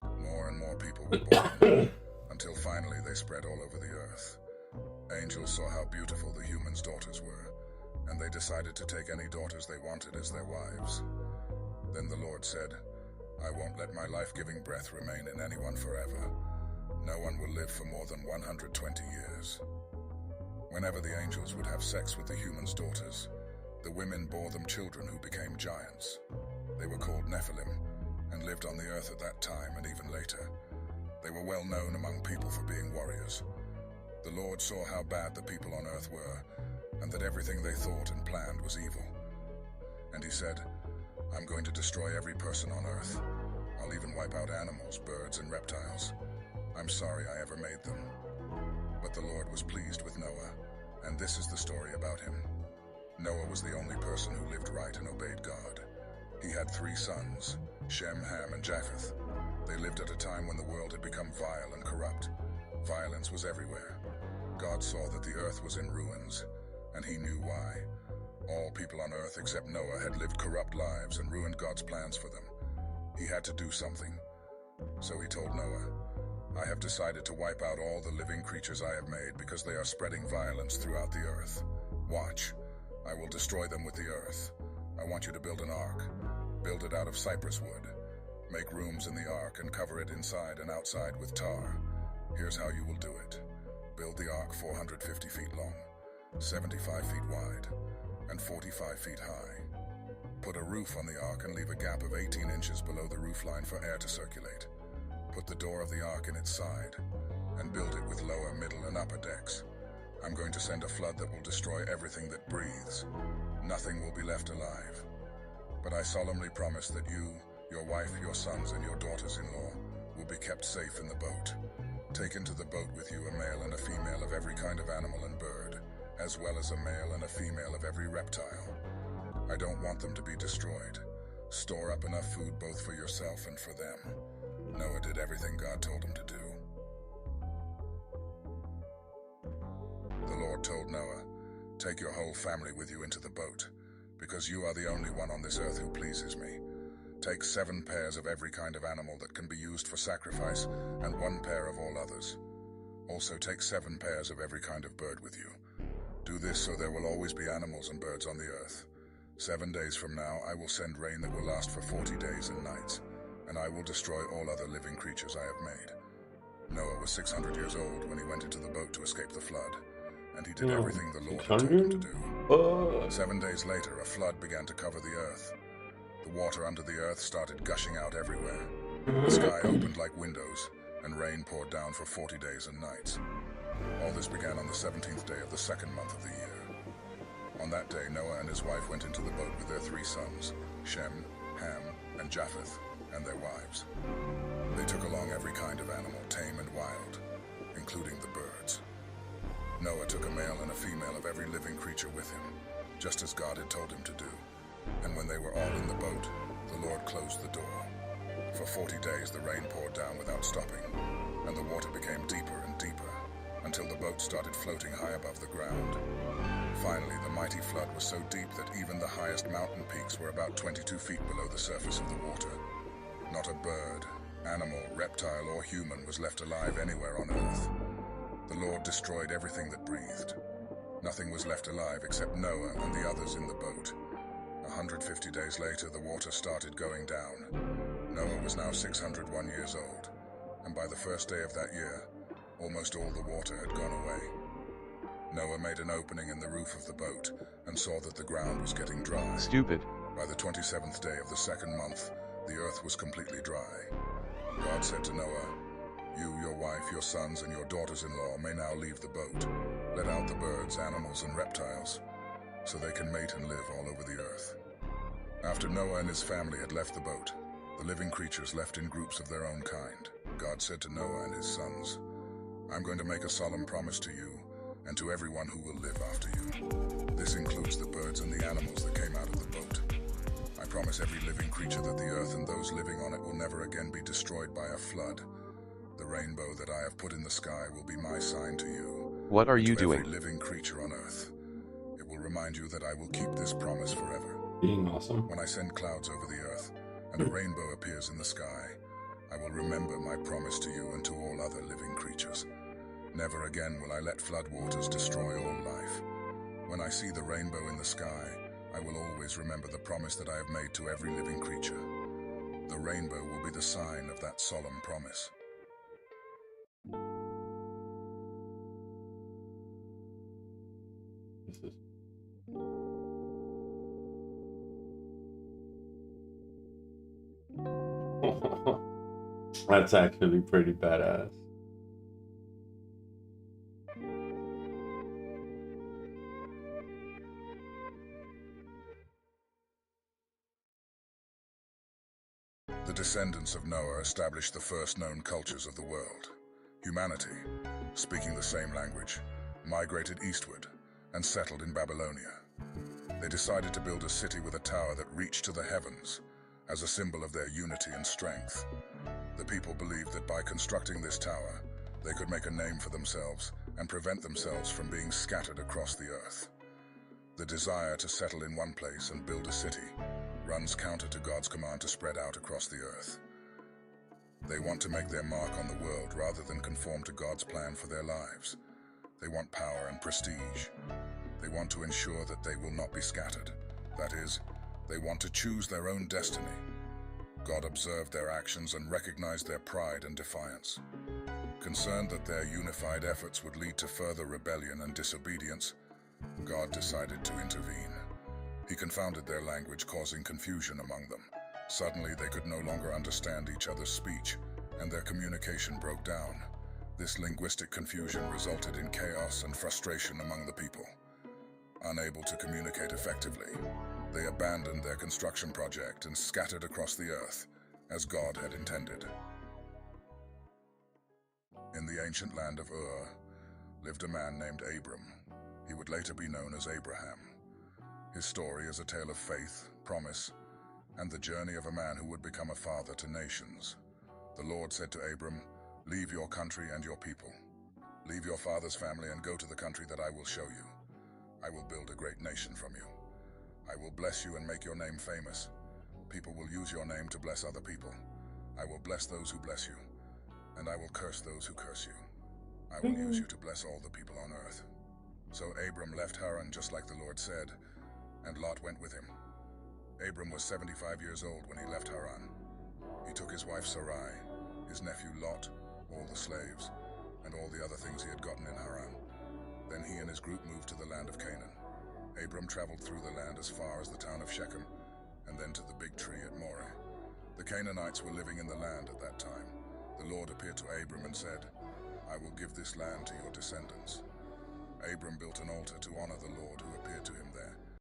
Speaker 5: More and more people were born, until finally they spread all over the earth. Angels saw how beautiful the humans' daughters were, and they decided to take any daughters they wanted as their wives. Then the Lord said, "I won't let my life-giving breath remain in anyone forever. No one will live for more than 120 years. Whenever the angels would have sex with the humans' daughters, the women bore them children who became giants. They were called Nephilim, and lived on the earth at that time and even later. They were well known among people for being warriors. The Lord saw how bad the people on earth were, and that everything they thought and planned was evil. And he said, "I'm going to destroy every person on earth. I'll even wipe out animals, birds, and reptiles. I'm sorry I ever made them." But the Lord was pleased with Noah, and this is the story about him. Noah was the only person who lived right and obeyed God. He had 3 sons, Shem, Ham, and Japheth. They lived at a time when the world had become vile and corrupt. Violence was everywhere. God saw that the earth was in ruins, and he knew why. All people on earth except Noah had lived corrupt lives and ruined God's plans for them. He had to do something. So he told Noah, "I have decided to wipe out all the living creatures I have made because they are spreading violence throughout the earth. Watch. I will destroy them with the earth. I want you to build an ark. Build it out of cypress wood. Make rooms in the ark and cover it inside and outside with tar. Here's how you will do it. Build the ark 450 feet long, 75 feet wide, and 45 feet high. Put a roof on the ark and leave a gap of 18 inches below the roof line for air to circulate. Put the door of the ark in its side, and build it with lower, middle, and upper decks. I'm going to send a flood that will destroy everything that breathes. Nothing will be left alive. But I solemnly promise that you, your wife, your sons, and your daughters-in-law will be kept safe in the boat. Take into the boat with you a male and a female of every kind of animal and bird, as well as a male and a female of every reptile. I don't want them to be destroyed. Store up enough food both for yourself and for them." Noah did everything God told him to do. The Lord told Noah, "Take your whole family with you into the boat, because you are the only one on this earth who pleases me. Take 7 pairs of every kind of animal that can be used for sacrifice, and 1 pair of all others. Also take 7 pairs of every kind of bird with you. Do this so there will always be animals and birds on the earth. 7 days from now, I will send rain that will last for 40 days and nights, and I will destroy all other living creatures I have made." Noah was 600 years old when he went into the boat to escape the flood, and he did everything the Lord had told him to do. 7 days later, a flood began to cover the earth. The water under the earth started gushing out everywhere. The sky opened like windows, and rain poured down for 40 days and nights. All this began on the 17th day of the 2nd month of the year. On that day, Noah and his wife went into the boat with their 3 sons, Shem, Ham, and Japheth, and their wives. They took along every kind of animal, tame and wild, including the birds. Noah took a male and a female of every living creature with him, just as God had told him to do. And when they were all in the boat, the Lord closed the door. For 40 days the rain poured down without stopping, and the water became deeper and deeper, until the boat started floating high above the ground. Finally, the mighty flood was so deep that even the highest mountain peaks were about 22 feet below the surface of the water. Not a bird, animal, reptile, or human was left alive anywhere on earth. The Lord destroyed everything that breathed. Nothing was left alive except Noah and the others in the boat. 150 days later, the water started going down. Noah was now 601 years old, and by the first day of that year, almost all the water had gone away. Noah made an opening in the roof of the boat and saw that the ground was getting dry.
Speaker 12: Stupid.
Speaker 5: By the 27th day of the second month, the earth was completely dry. God said to Noah, "You, your wife, your sons, and your daughters-in-law may now leave the boat. Let out the birds, animals, and reptiles, so they can mate and live all over the earth." After Noah and his family had left the boat, the living creatures left in groups of their own kind. God said to Noah and his sons, "I'm going to make a solemn promise to you and to everyone who will live after you. This includes the birds and the animals that came out of the boat. I promise every living creature that the earth and those living on it will never again be destroyed by a flood. The rainbow that I have put in the sky will be my sign to you.
Speaker 12: What are
Speaker 5: and
Speaker 12: you
Speaker 5: to
Speaker 12: doing?
Speaker 5: every living creature on earth. It will remind you that I will keep this promise forever.
Speaker 10: Being awesome.
Speaker 5: When I send clouds over the earth and a rainbow appears in the sky, I will remember my promise to you and to all other living creatures. Never again will I let floodwaters destroy all life. When I see the rainbow in the sky, I will always remember the promise that I have made to every living creature. The rainbow will be the sign of that solemn promise."
Speaker 10: This is... That's actually pretty badass.
Speaker 5: The descendants of Noah established the first known cultures of the world. Humanity, speaking the same language, migrated eastward and settled in Babylonia. They decided to build a city with a tower that reached to the heavens as a symbol of their unity and strength. The people believed that by constructing this tower, they could make a name for themselves and prevent themselves from being scattered across the earth. The desire to settle in one place and build a city runs counter to God's command to spread out across the earth. They want to make their mark on the world rather than conform to God's plan for their lives. They want power and prestige. They want to ensure that they will not be scattered. That is, they want to choose their own destiny. God observed their actions and recognized their pride and defiance. Concerned that their unified efforts would lead to further rebellion and disobedience, God decided to intervene. He confounded their language, causing confusion among them. Suddenly, they could no longer understand each other's speech, and their communication broke down. This linguistic confusion resulted in chaos and frustration among the people. Unable to communicate effectively, they abandoned their construction project and scattered across the earth, as God had intended. In the ancient land of Ur lived a man named Abram. He would later be known as Abraham. His story is a tale of faith, promise, and the journey of a man who would become a father to nations. The Lord said to Abram, "Leave your country and your people. Leave your father's family and go to the country that I will show you. I will build a great nation from you. I will bless you and make your name famous. People will use your name to bless other people. I will bless those who bless you, and I will curse those who curse you. I will use you to bless all the people on earth." So Abram left Haran just like the Lord said, and Lot went with him. Abram was 75 years old when he left Haran. He took his wife Sarai, his nephew Lot, all the slaves, and all the other things he had gotten in Haran. Then he and his group moved to the land of Canaan. Abram traveled through the land as far as the town of Shechem, and then to the big tree at Moreh. The Canaanites were living in the land at that time. The Lord appeared to Abram and said, "I will give this land to your descendants." Abram built an altar to honor the Lord who appeared to him there.